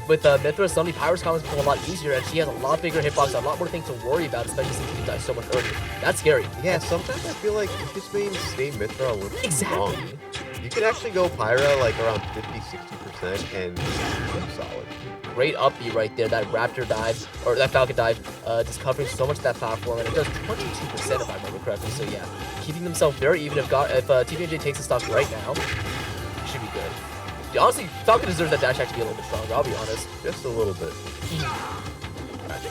Mithra. Suddenly, Pyra's combos become a lot easier, and she has a lot bigger hitbox, a lot more things to worry about, especially since she dies so much earlier. That's scary. Yeah, sometimes I feel like you just may stay Mithra a little too Exactly. long. You can actually go Pyra like around 50-60% and do solid. Great up B right there. That Raptor dive, or that Falcon dive, just covering so much of that platform, and it does 22% if I remember correctly. So yeah, keeping themselves very even. If TVMJ takes the stock right now, should be good. Yeah, honestly, Falcon deserves that dash attack to be a little bit stronger. I'll be honest. Just a little bit.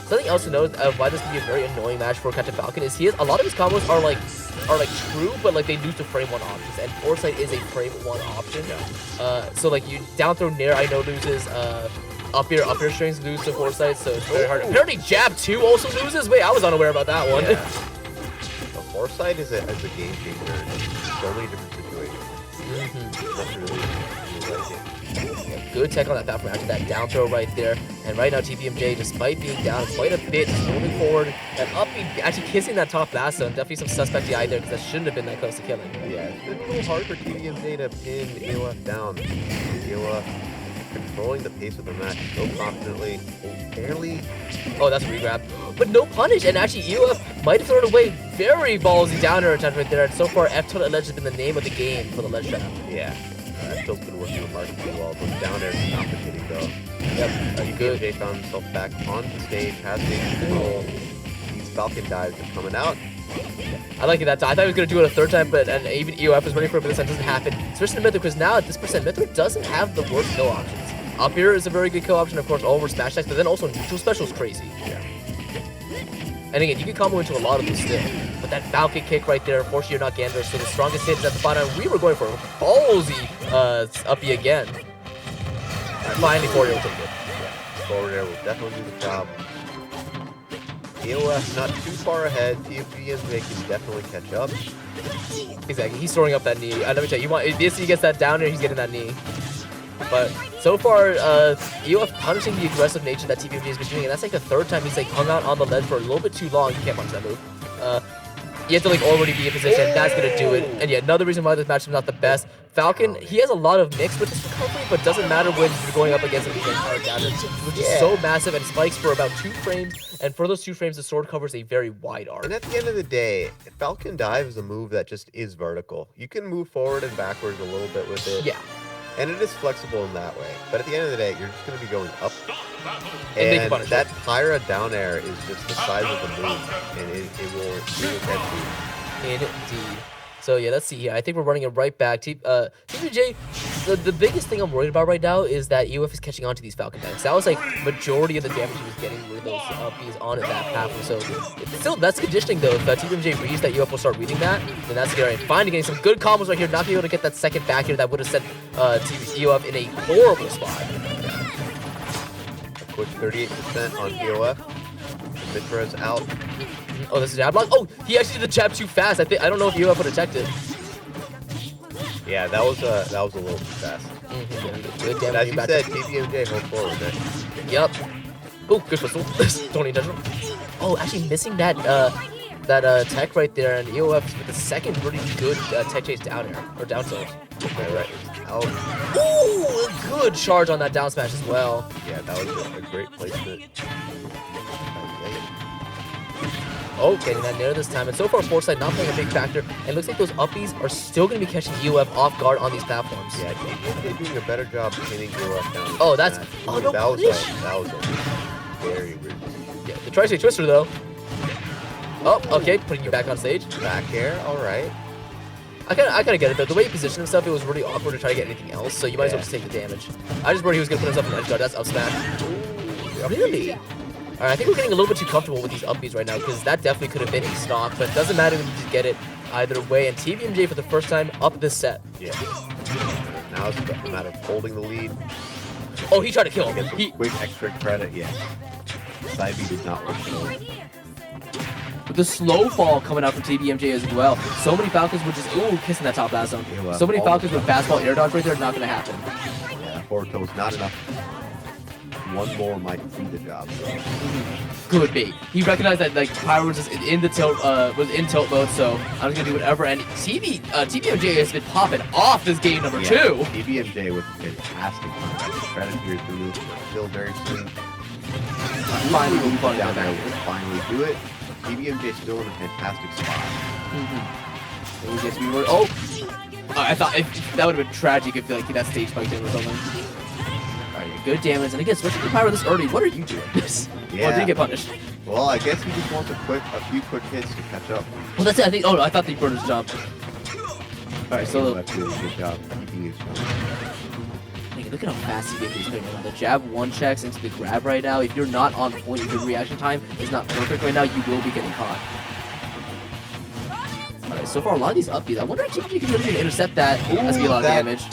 Something else to note why this can be a very annoying match for Captain Falcon is a lot of his combos are like true, but like they lose to frame 1 options, and Foresight is a frame 1 option. So like you down throw Nair, I know loses. Up air strings lose to Foresight, so it's very hard. Apparently Jab 2 also loses. Wait, I was unaware about that one. Yeah. The Foresight is a game changer in so many different situations. That's really like it. Good tech on that platform after that down throw right there. And right now TVMJ, despite being down quite a bit, is moving forward and up, actually kissing that top last zone. Definitely some suspect eye there because that shouldn't have been that close to killing. Yeah, it's been a little hard for TVMJ to pin EOF down. EOF controlling the pace of the match so confidently, barely. Oh, that's a regrab. But no punish, and actually EOF might have thrown away very ballsy downer attempt right there. And so far, F-Tilt Ledge has been the name of the game for the ledge trap. Yeah, F-Tilt's been working remarkably well, but down there is not hitting though. Yep, good. TVMJ found himself back on the stage, has the control. These Falcon dives are coming out. I like that. I thought he was going to do it a third time, but and even EOF was ready for it, but this time doesn't happen. Especially Mithra, because now at this percent, Mithra doesn't have the worst kill options. Up here is a very good kill option, of course, all over smash attacks, but then also neutral special is crazy. Yeah. And again, you can combo into a lot of them still. But that Falcon kick right there, unfortunately you're not Gander, so the strongest hit is at the bottom. We were going for a ballsy uppy again. Finally, 4-year-old took it. Forward air will definitely do the job. EOF not too far ahead. TVMJ can definitely catch up. Exactly, he's storing up that knee. Let me tell you, if he gets that down here, he's getting that knee. But so far, EOF punishing the aggressive nature that TVMJ has been doing, and that's like the 3rd time he's like hung out on the ledge for a little bit too long. You can't punch that move. You have to like already be in position. That's gonna do it. And yeah, another reason why this match is not the best. Falcon, he has a lot of mix with his recovery, but doesn't matter when you're going up against him. He's like hard down, which is so massive and spikes for about 2 frames. And for those 2 frames, the sword covers a very wide arc. And at the end of the day, Falcon Dive is a move that just is vertical. You can move forward and backwards a little bit with it. Yeah. And it is flexible in that way. But at the end of the day, you're just going to be going up. And that Pyra down air is just the size of the move. And it will catch you. Indeed. So yeah, let's see here. I think we're running it right back. TVJ, the biggest thing I'm worried about right now is that EOF is catching on to these Falcon tanks. That was like majority of the damage he was getting with those Bs on at that platform. So still, that's conditioning though. If TVJ reads that EOF will start reading that, then that's scary. Finally getting some good combos right here. Not being able to get that second back here that would have set EOF in a horrible spot. A quick 38% on EOF. Mithra is out. Oh, this is jab block. Oh, he actually did the jab too fast. I don't know if EOF would have checked it. Yeah, that was a little too fast. Good But damage. as you said, TVMJ hold forward. Right? Yep. Oh, good whistle. Don't intentional. Oh, actually missing that tech right there, and EOF with the second really good tech chase down air or down tilt. Right. Out. Ooh, good charge on that down smash as well. Yeah, that was a great placement. Oh, getting that nair this time. And so far, Foresight not playing a big factor. And it looks like those uppies are still going to be catching EOF off guard on these platforms. Yeah, they're doing a better job pinning EOF down. Oh, that's... Oh, no that was punish. a very weird. Yeah, the Tri-State Twister, though. Oh, okay, putting you back on stage. Back air, all right. I kind of get it, though. The way he positioned himself, it was really awkward to try to get anything else, so you might as well just take the damage. I just worried he was going to put himself in edge guard. That's up smash. Really? All right, I think we're getting a little bit too comfortable with these upbeats right now, because that definitely could have been a stock, but it doesn't matter when you just get it either way. And TVMJ for the first time up this set. Yeah. Now it's a matter of holding the lead. Oh, he tried to kill him. Get some quick extra credit, yeah. Side B did not work so. With the slow fall coming out from TBMJ as well. So many Falcons were just, ooh, kissing that top last zone. Yeah, So many Falcons with fastball air dodge right there, not going to happen. Yeah, forward tilt was not enough. One more might do the job. Good bait. He recognized that like Pyro was just in the tilt, was in tilt mode, so I was going to do whatever. And TBMJ has been popping off this game number 2. TBMJ with fantastic credit here through still very soon. Finally, we'll be down down there there. will finally do it. TBMJ still in a fantastic spot. So he gets me oh! I thought that would have been tragic if like that stage spiked in or something. Alright, good damage. And again, switching to Pyro this early. What are you doing? Yeah. Or did he get punished? Well, I guess he just wants a few quick hits to catch up. Well, that's it. I think. Oh, I thought the burners jumped. Alright, so That's doing a good job keeping his jump. look at how fast he is playing right now. The jab one checks into the grab right now. If you're not on point, if your reaction time is not perfect right now, you will be getting caught. Alright, so far a lot of these upbeats. I wonder if TBMJ can really intercept that. That's gonna be a lot of damage.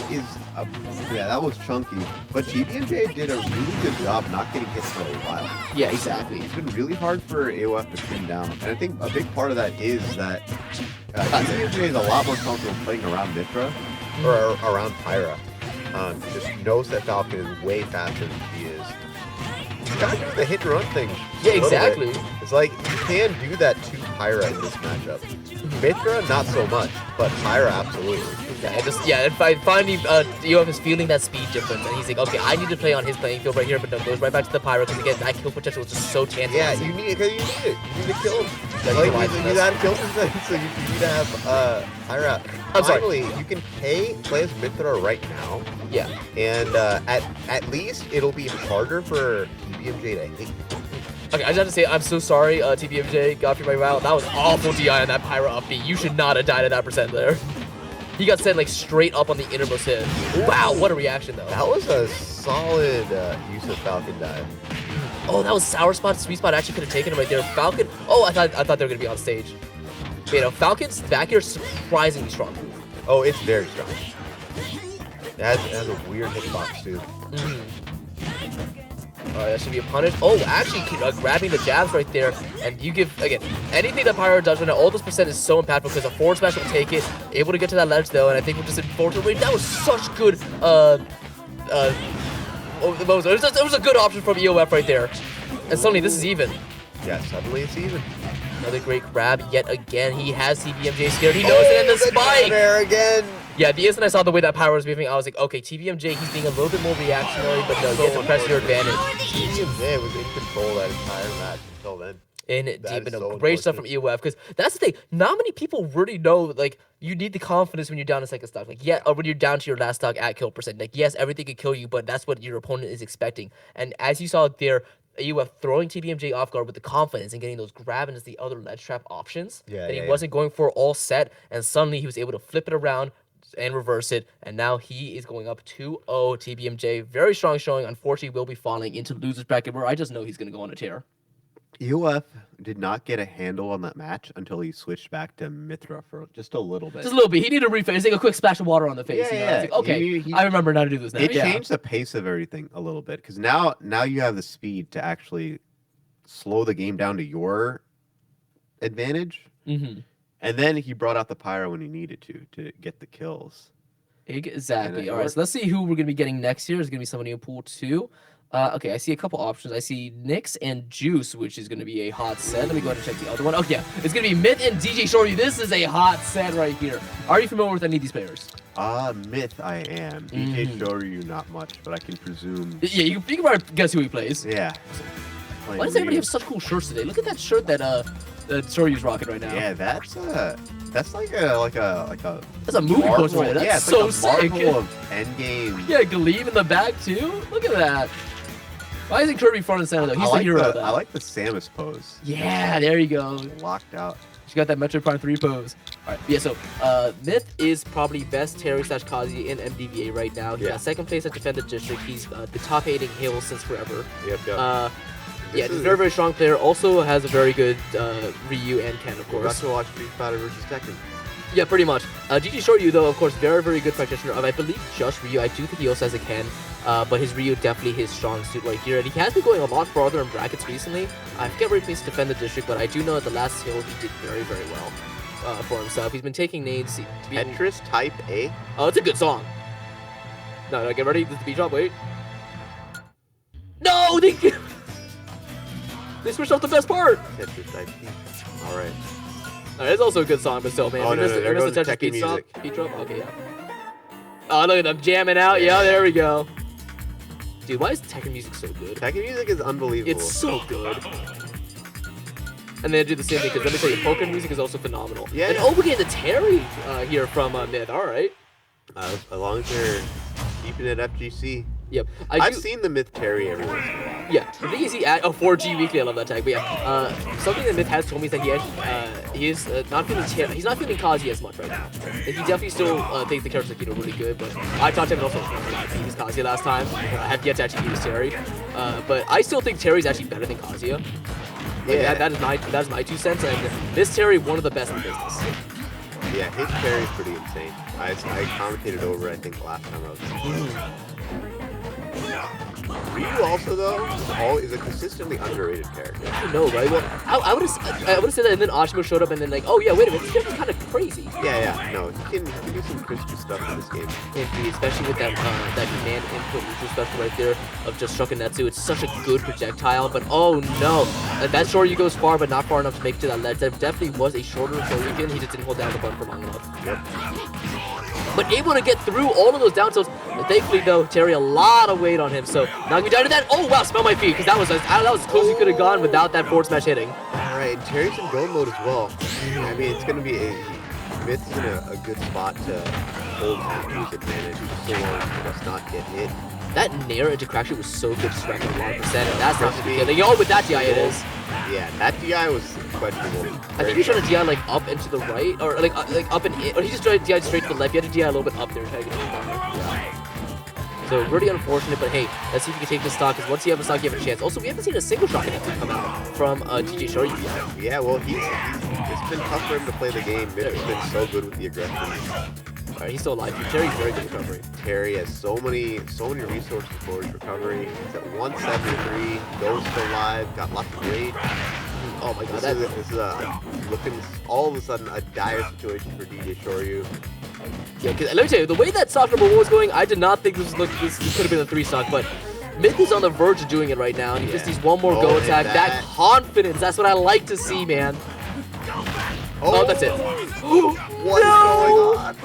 Yeah, that was chunky. But TBMJ did a really good job not getting hit for a while. Yeah, exactly. It's been really hard for AOF to pin down. And I think a big part of that is that TBMJ is a lot more comfortable playing around Mitra. Or around Pyra. He just knows that Falcon is way faster than he is. He's kind of doing the hit and run thing. Yeah, exactly. It's like you can do that to Pyra in this matchup. Mitra, not so much, but Pyra, absolutely. Yeah, and finally, EOF is feeling that speed difference, and he's like, okay, I need to play on his playing field right here, but no, goes right back to the Pyro, because again, that kill potential is just so tantalizing. Yeah, you need it, because you need it. You need to kill him. Yeah, you gotta kill him, so you need to have Pyra. Finally, you can play as Mitra right now. Yeah. And at least it'll be harder for TBMJ to hit you. Okay, I just have to say, I'm so sorry, TBMJ, got through my route. That was awful DI on that Pyro upbeat. You should not have died at that percent there. He got sent like straight up on the innermost hit. Wow, what a reaction though. That was a solid use of Falcon dive. Oh, that was sour spot. Sweet spot actually could have taken him right there. Falcon. Oh, I thought they were gonna be on stage. But, you know, Falcon's back here is surprisingly strong. Oh, it's very strong. It has a weird hitbox too. That should be a punish. Oh, actually grabbing the jabs right there. And you give, again, anything that Pyro does right now, all those percent is so impactful because a forward smash will take it. Able to get to that ledge though, and I think we're just unfortunately, that was such good, it was a good option from EOF right there. And suddenly this is even. Yeah, suddenly it's even. Another great grab yet again. He has TBMJ scared. He knows it, and the spike! There again. Yeah, the instant I saw the way that Pyro was moving, I was like, okay, TBMJ, he's being a little bit more reactionary, but no, you have to press your advantage. TBMJ was in control that entire match until then. Deep, and so great stuff from EOF, because that's the thing. Not many people really know, like, you need the confidence when you're down to second stock. Like, yeah, or when you're down to your last stock at kill percent. Like, yes, everything can kill you, but that's what your opponent is expecting. And as you saw there, EOF throwing TBMJ off guard with the confidence and getting those grab into the other ledge trap options that he wasn't going for all set, and suddenly he was able to flip it around and reverse it, and now he is going up 2-0. TBMJ, very strong showing. Unfortunately, will be falling into loser's bracket, where I just know he's going to go on a tear. EOF did not get a handle on that match until he switched back to Mitra for just a little bit. Just a little bit. He needed a refill. He's like a quick splash of water on the face. Yeah, you know? Like, okay, I remember how to do this now. It changed the pace of everything a little bit, because now you have the speed to actually slow the game down to your advantage. And then he brought out the Pyro when he needed to get the kills. Exactly. All right, so let's see who we're going to be getting next here. It's going to be somebody in pool 2. Okay, I see a couple options. I see Nyx and Juice, which is going to be a hot set. Let me go ahead and check the other one. Oh, yeah. It's going to be Myth and DJ Shoryu. This is a hot set right here. Are you familiar with any of these players? Myth I am. DJ Shoryu not much, but I can presume. Yeah, you can probably guess who he plays. Yeah. Why does everybody have such cool shirts today? Look at that shirt that Shoryu's rocking right now. Yeah, that's like a That's a movie poster right there. yeah, That's it's so like a sick. marvel of Endgame. Yeah, Gleam in the back too. Look at that. Why isn't Kirby front and center though? He's the hero of that. I like the Samus pose. Yeah, there you go. Locked out. She got that Metroid Prime 3 pose. All right, yeah. So Myth is probably best Terry / Kazi in MDVA right now. He's got second place at Defend the District. He's the top 8 in Hail since forever. Yep. Yeah, he's a very strong player. Also has a very good Ryu and Ken, of course. Got to watch Street Fighter versus Tekken. Yeah, pretty much. GG Shoryu, though, of course, very good practitioner of, I believe, just Ryu. I do think he also has a Ken, but his Ryu definitely his strong suit right here. And he has been going a lot farther in brackets recently. I forget where he placed to Defend the District, but I do know at the last hill he did very well for himself. He's been taking nades. Tetris Type A? Oh, it's a good song. No, get ready. This is the beat drop. Wait. No, they switched off the best part. Tetris Type B. All right. It's also a good song, but still, man. Oh, we no, missed there goes the Tetris Tekken beat drop. music. Beat drop. Okay, yeah. Oh, look at them jamming out. Yeah, there we go. Dude, why is Tekken music so good? Tekken music is unbelievable. It's so good. And they do the same thing, because let me tell you, Pokken music is also phenomenal. Yeah. And oh, we're getting the Terry here from Myth. All right. As long as they're keeping it FGC. Yep. I've seen the Myth Terry every once in a while. Yeah, the thing is he at 4G weekly. I love that tag. But yeah, something that Myth has told me is that he's not feeling Kazi as much right now. And he definitely still thinks the character's like really good. But I talked to him and also he was Kazuya last time. I have yet to actually use Terry, but I still think Terry's actually better than Kazuya. Like, Yeah. that is my 2 cents. And this Terry, one of the best in the business. Yeah, his Terry is pretty insane. I commentated over I think last time I was. Ryu also though is a consistently underrated character. I know, right? Well, I would have said that, and then Ashimo showed up, and then like, oh yeah, wait a minute, this character's kind of crazy. Yeah. No, he can do some crispy stuff in this game. Indeed, especially with that command input neutral special right there of just Shokunetsu. It's such a good projectile, but oh no, that Shoryu goes far, but not far enough to make it to that ledge. That definitely was a shorter Shoryuken. He just didn't hold down the button for long enough. Yep. But able to get through all of those down tilts. Thankfully, though, Terry a lot of weight on him. So now we died to that. Oh wow, smell my feet, because that was as close as he could have gone without that forward smash hitting. All right, Terry's in go mode as well. I mean, it's gonna be Myth's in a good spot to hold Andrew's advantage so long as he does not get hit. That Nair into crack shot was so good, just racking 100%, and that's not to be killing. Oh, with that DI it is. Yeah, that DI was questionable. I think he's trying to DI like up and to the right, or like up and in, or he just tried to DI straight to the left. You had to DI a little bit up there, trying to get it down. So really unfortunate, but hey, let's see if we can take this stock, because once you have a stock, you have a chance. Also, we haven't seen a single shot come out from DJ Shoryu yet. Yeah, well, it's been tough for him to play the game. Mitch has been so good with the aggression. Alright, he's still alive. Terry's very good recovery. Terry has so many resources for his recovery. He's at 173, goes still alive, got lots of rage. Oh my god, This is looking all of a sudden a dire situation for DJ Shoryu. Yeah, cause let me tell you, the way that stock number 1 was going, I did not think this could have been a 3 stock, but Myth is on the verge of doing it right now, and he just needs one more go attack. That confidence, that's what I like to see, man. Oh, that's it. What is going on?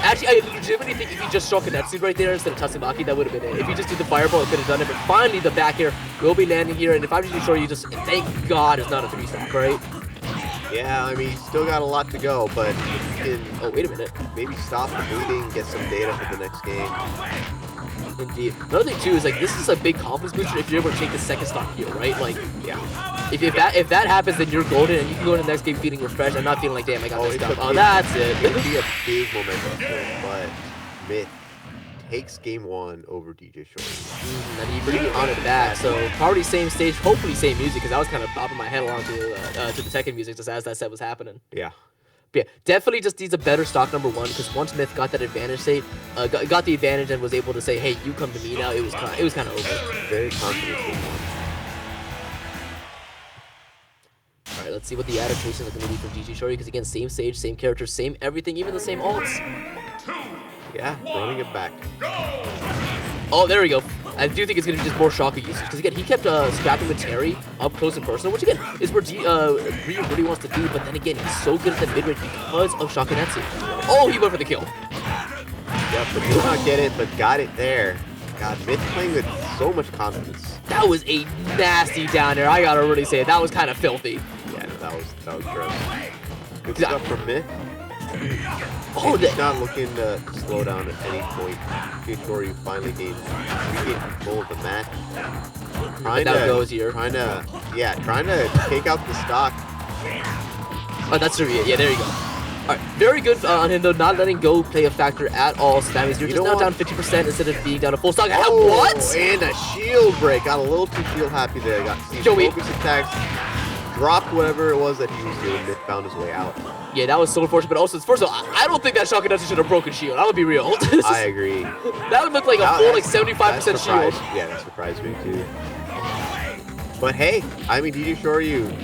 Actually, I legitimately think if he just struck Shokunetsu right there instead of Tatsumaki, that would have been it. If he just did the fireball, it could have done it. But finally, the back air will be landing here. And if I'm just sure you just thank God it's not a 3 stock, right? Yeah, I mean, he's still got a lot to go, but he can. Oh, wait a minute. Maybe stop the bleeding, get some data for the next game. Indeed. Another thing too is like this is a big confidence booster if you're able to take the second stock heal, right? Like, yeah. If that happens, then you're golden and you can go into the next game feeling refreshed and not feeling like, damn, I got this stuff. Oh, that's it. It'll be a big momentum swing, but Myth takes game 1 over DJ Shoryu. And he really honored that. So probably same stage, hopefully same music, because I was kind of bopping my head along to the Tekken music just as that set was happening. Yeah. But yeah, definitely just needs a better stock number 1, because once Myth got that advantage state, got the advantage and was able to say, hey, you come to me now, it was kind of over. Very confident game 1. Alright, let's see what the adaptations are going to be from DJ Shoryu, because again, same stage, same character, same everything, even the same ults. Yeah, running it back. Oh, there we go. I do think it's going to be just more Shaka usage, because again, he kept scrapping with Terry up close and personal, which again, is where Ryu really wants to be, but then again, he's so good at the mid-range because of Shokunetsu. Oh, he went for the kill. Yeah, but did not get it, but got it there. God, Myth playing with so much confidence. That was a nasty down there, I gotta really say it. That was kind of filthy. Yeah, that was gross. Good stuff from Myth. Oh, He's not looking to slow down at any point. Make sure you finally gain control of the match. Trying to take out the stock. Oh, that's true. Yeah, there you go. Alright, very good on him though, not letting go play a factor at all. So that means you're just now down 50% instead of being down to full stock. What? And a shield break. Got a little too shield happy there. Got Joey. focus attacks. Dropped whatever it was that he was doing. Myth found his way out. Yeah, that was so unfortunate. But also, first of all, I don't think that Shotgun Dusty should have broken shield. I would be real. I agree. That would look like a full 75% shield. Yeah, that surprised me too. But hey, I mean, DJ Shoryu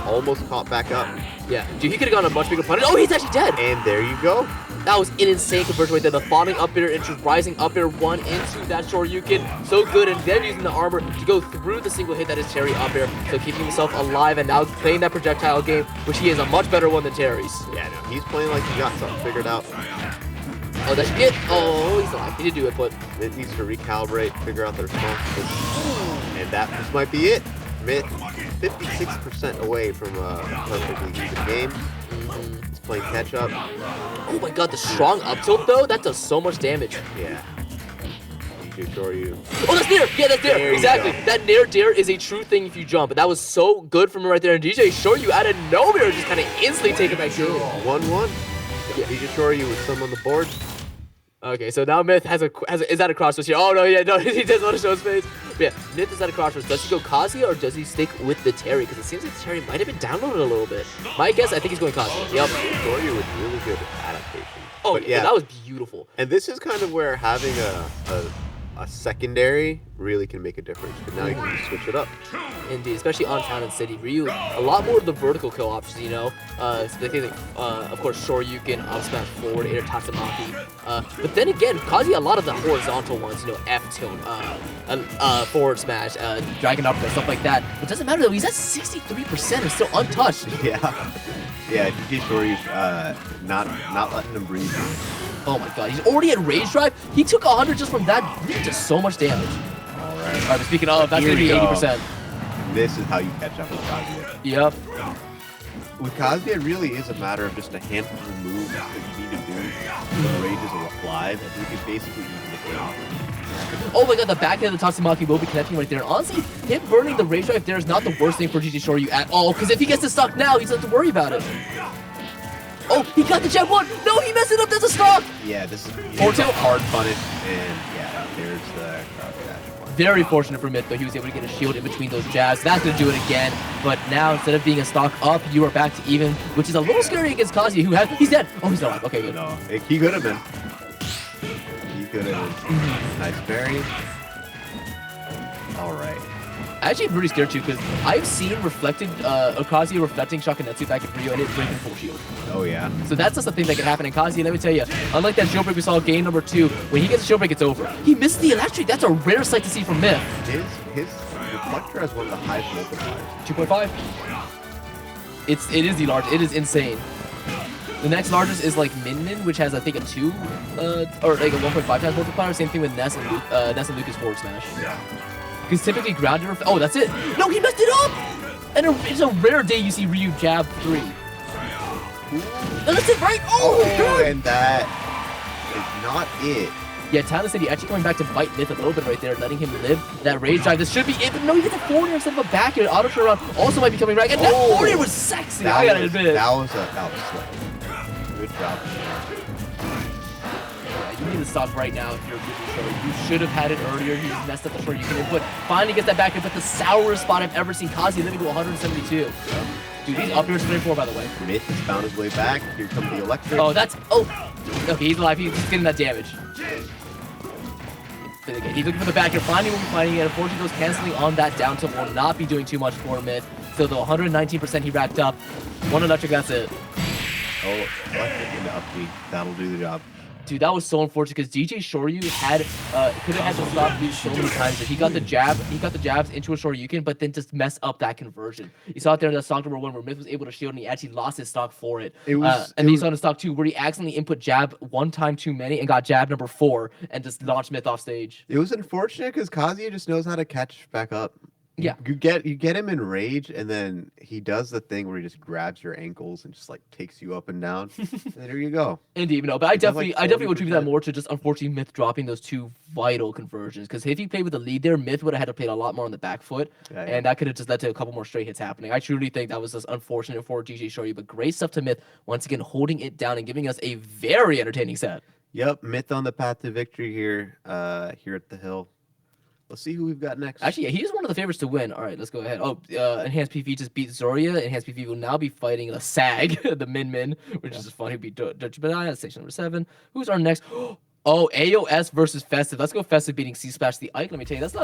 almost caught back up. Yeah, dude, he could have gone a much bigger punish. Oh, he's actually dead. And there you go. That was an insane conversion right there. The falling up air into rising up air 1 into that Shoryuken. So good, and then using the armor to go through the single hit that is Terry up air. So keeping himself alive and now playing that projectile game, which he is a much better one than Terry's. Yeah, no, he's playing like he got something figured out. Oh, that should get. Oh, he's alive. He did do it, but Myth needs to recalibrate, figure out the response. And this might be it. Myth 56% away from a perfectly even game. He's playing catch up. oh my god, the strong up tilt though, that does so much damage. Yeah. DJ Shoryu. Oh, that's Nair! Yeah, that's Nair! There you Exactly. go. That Nair dare is a true thing if you jump, but that was so good from him right there. And DJ Shoryu out of nowhere just kind of instantly taking that game. 1-1. DJ Shoryu with some on the board. Okay, so now Myth is at a crossroads here. Oh no, yeah, no, he doesn't want to show his face. But yeah, Myth is at a crossroads. Does he go Kazuya or does he stick with the Terry? Because it seems like the Terry might have been downloaded a little bit. My guess, I think he's going Kazuya. Yep. Shoryu was really good at adaptation. Oh But yeah, that was beautiful. And this is kind of where having a secondary really can make a difference. But now you can just switch it up. Indeed, especially on Town and City. Ryu, a lot more of the vertical kill options, you know. Specifically, of course, Shoryuken, up smash forward, air Tatsumaki. But then again, Kazuya, a lot of the horizontal ones, you know, F tilt, forward smash, dragon up, stuff like that. It doesn't matter though, he's at 63% and still untouched. Yeah. Yeah, DJ Shoryu's not letting him breathe. Oh my god, he's already at Rage Drive. He took 100 just from that. He did just so much damage. Alright. Alright, but speaking of, that's Here going to be we go. 80%. This is how you catch up with Kazuya. Yep. With Kazuya, it really is a matter of just a handful of moves that you need to do when Rage is alive, and you can basically even the game. Oh my god, the back end of the Tatsumaki will be connecting right there. Honestly, him burning the Rage Drive there is not the worst thing for DJ Shoryu at all, because if he gets the stock now, he doesn't have to worry about it. Oh, he got the jab one! No, he messed it up, that's a stock! Yeah, this is Forward tilt. hard punish, and yeah, there's the crowd dash. Very fortunate for Myth, though. He was able to get a shield in between those jabs. That's going to do it again. But now, instead of being a stock up, you are back to even, which is a little scary against Kazuya, who has... He's dead! Oh, he's not alive. Okay, good. No, he could have been. He could have been. Nice parry. Alright. I'm actually pretty scared, too, because I've seen reflected, Kazuya reflecting Shakunetsu back at Rio, and it's breaking full shield. Oh, yeah. So that's just a thing that can happen in Kazuya. Let me tell you, unlike that shield break we saw in game number 2, when he gets a shield break, it's over. He missed the electric. That's a rare sight to see from Myth. His reflector has one of the highest multipliers. 2.5. It is the large. It is insane. The next largest is like Min Min, which has I think a 2 or like a 1.5 times multiplier. Same thing with Ness and Lucas forward smash. Yeah. Because typically grounded. Oh, that's it. No, he messed it up. And it's a rare day you see Ryu jab 3. No, that's it, right? Oh, my God. And that is not it. Yeah, Town City actually coming back to bite Myth a little bit right there, letting him live that rage drive. This should be it, but no, he gets a forward instead of a back air. Auto turn around also might be coming back, and that forward was sexy. I gotta admit. That was slick. Good job. Yeah, you need to stop right now if you're DJ Shoryu. You should have had it earlier. He just messed up the short you can input. Finally gets that back air, but the sourest spot I've ever seen. Kazuya living to 172. Dude, he's up here to 24, by the way. Myth has found his way back. Here comes the electric. Oh, that's... Oh! Okay, he's alive. He's getting that damage. He's looking for the back air. Finally, we'll be finding it. Unfortunately, those canceling on that down tilt will not be doing too much for Myth. So the 119% he racked up. One electric, that's it. Oh, electric into up B. That'll do the job. Dude, that was so unfortunate because DJ Shoryu could have had to stop these so many times. He got the jabs into a Shoryuken, but then just mess up that conversion. You saw it there in that stock number 1 where Myth was able to shield and he actually lost his stock for it. And then you saw in the stock 2 where he accidentally input jab 1 time too many and got jab number 4 and just launched Myth off stage. It was unfortunate because Kazuya just knows how to catch back up. Yeah. You get him in rage, and then he does the thing where he just grabs your ankles and just like takes you up and down. And there you go. Indeed, no, but I He does, like, definitely would attribute that 40%. more to just unfortunately Myth dropping those two vital conversions. Because if he played with the lead there, Myth would have had to play a lot more on the back foot, Yeah, and that could have just led to a couple more straight hits happening. I truly think that was just unfortunate for GG Shorty, but great stuff to Myth once again holding it down and giving us a very entertaining set. Yep, Myth on the path to victory here. Here at the hill. Let's see who we've got next. Actually, yeah, he is one of the favorites to win. All right, let's go ahead. Oh, Enhanced PV just beat Zoria. Enhanced PV will now be fighting the SAG, the Min, which is fun. He'll beat Dutch Benaya, station number 7. Who's our next? Oh, AOS versus Festive. Let's go Festive beating C-Splash the Ike. Let me tell you, that's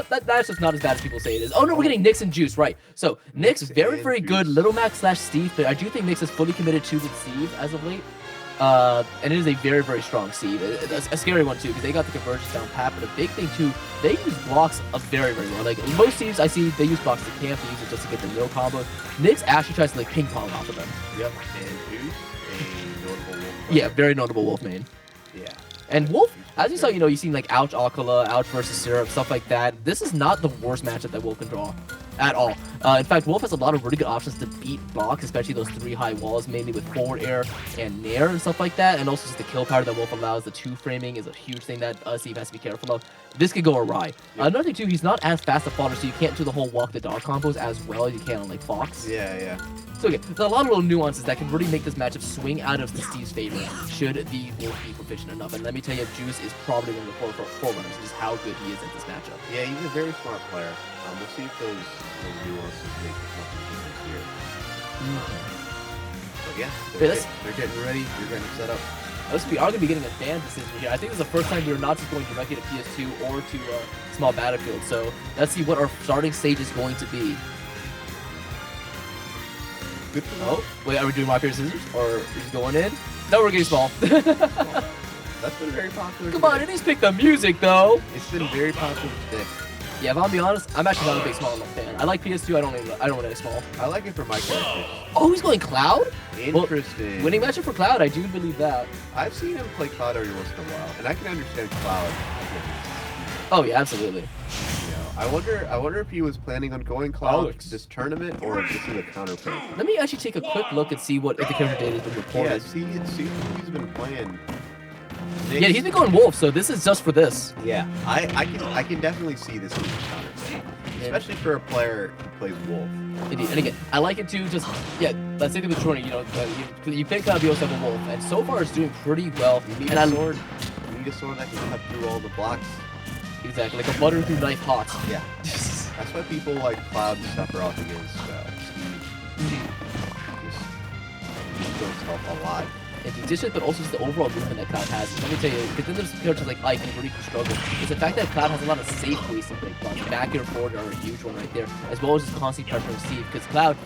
just not as bad as people say it is. Oh no, we're getting Nyx and Juice, right. So Nyx, very, very good. Little Mac / Steve, but I do think Nyx is fully committed to with Steve as of late. And it is a very, very strong Steve. A scary one too, because they got the convergence down pat, but a big thing too, they use blocks very, very well. Like most Steves I see, they use blocks to camp, they use it just to get the no combo. Nyx actually tries to like ping pong off of them. Yep, and Juice, a notable wolf. Yeah, very notable Wolf main. Yeah. And Wolf, as you saw, you've seen like Ouch Akala, Ouch versus Syrup, stuff like that. This is not the worst matchup that Wolf can draw at all. In fact, Wolf has a lot of really good options to beat blocks, especially those 3 high walls, mainly with forward air and nair and stuff like that. And also just the kill power that Wolf allows, the 2 framing is a huge thing that Steve has to be careful of. This could go awry. Another thing too, he's not as fast a fodder, so you can't do the whole walk the dog combos as well as you can on like Fox. Yeah. So okay, there's a lot of little nuances that can really make this matchup swing out of Steve's favor should the Wolf be proficient enough. And let me tell you, Juice is probably one of the forerunners, just how good he is at this matchup. Yeah, he's a very smart player. We'll see if those nuances make as much difference here. But yeah, they're getting ready. They're getting set up. We are going to be getting a fan decision here. I think this is the first time we're not just going directly to PS2 or to Small Battlefield. So let's see what our starting stage is going to be. Good for them. Oh, wait, are we doing rock, paper, scissors? Or is it going in? No, we're getting small. That's been very popular. Come on, at least pick the music, though. It's been very popular today. Yeah, if I'm be honest, I'm actually not a big small enough fan. I like PS2, I don't really small. I like it for my character. Oh, he's going Cloud? Interesting. Well, winning matchup for Cloud, I do believe that. I've seen him play Cloud every once in a while, and I can understand Cloud. Oh yeah, absolutely. I wonder if he was planning on going Cloud this tournament or if this is a counter pick. Let me actually take a quick look and see what if the character data has been reported. Yeah, see who he's been playing. Yeah, he's been going Wolf, so this is just for this. Yeah, I can definitely see this as a counter pick, especially for a player who plays Wolf. Indeed. And again, I like it too. Just let's say with Shorty, you pick up the 07 Wolf, and so far it's doing pretty well. You need and a sword. You need a sword that can cut through all the blocks. Exactly, like a butter through knife hot. Yeah. That's why people like Cloud and suffer off against Steve. Just himself a lot. And the addition, but also just the overall movement that Cloud has. Let me tell you, because then there's characters like Ike and really struggle. It's the fact that Cloud has a lot of safe ways to play blocks. Back and forward are a huge one right there, as well as just constant pressure on Steve. Because Cloud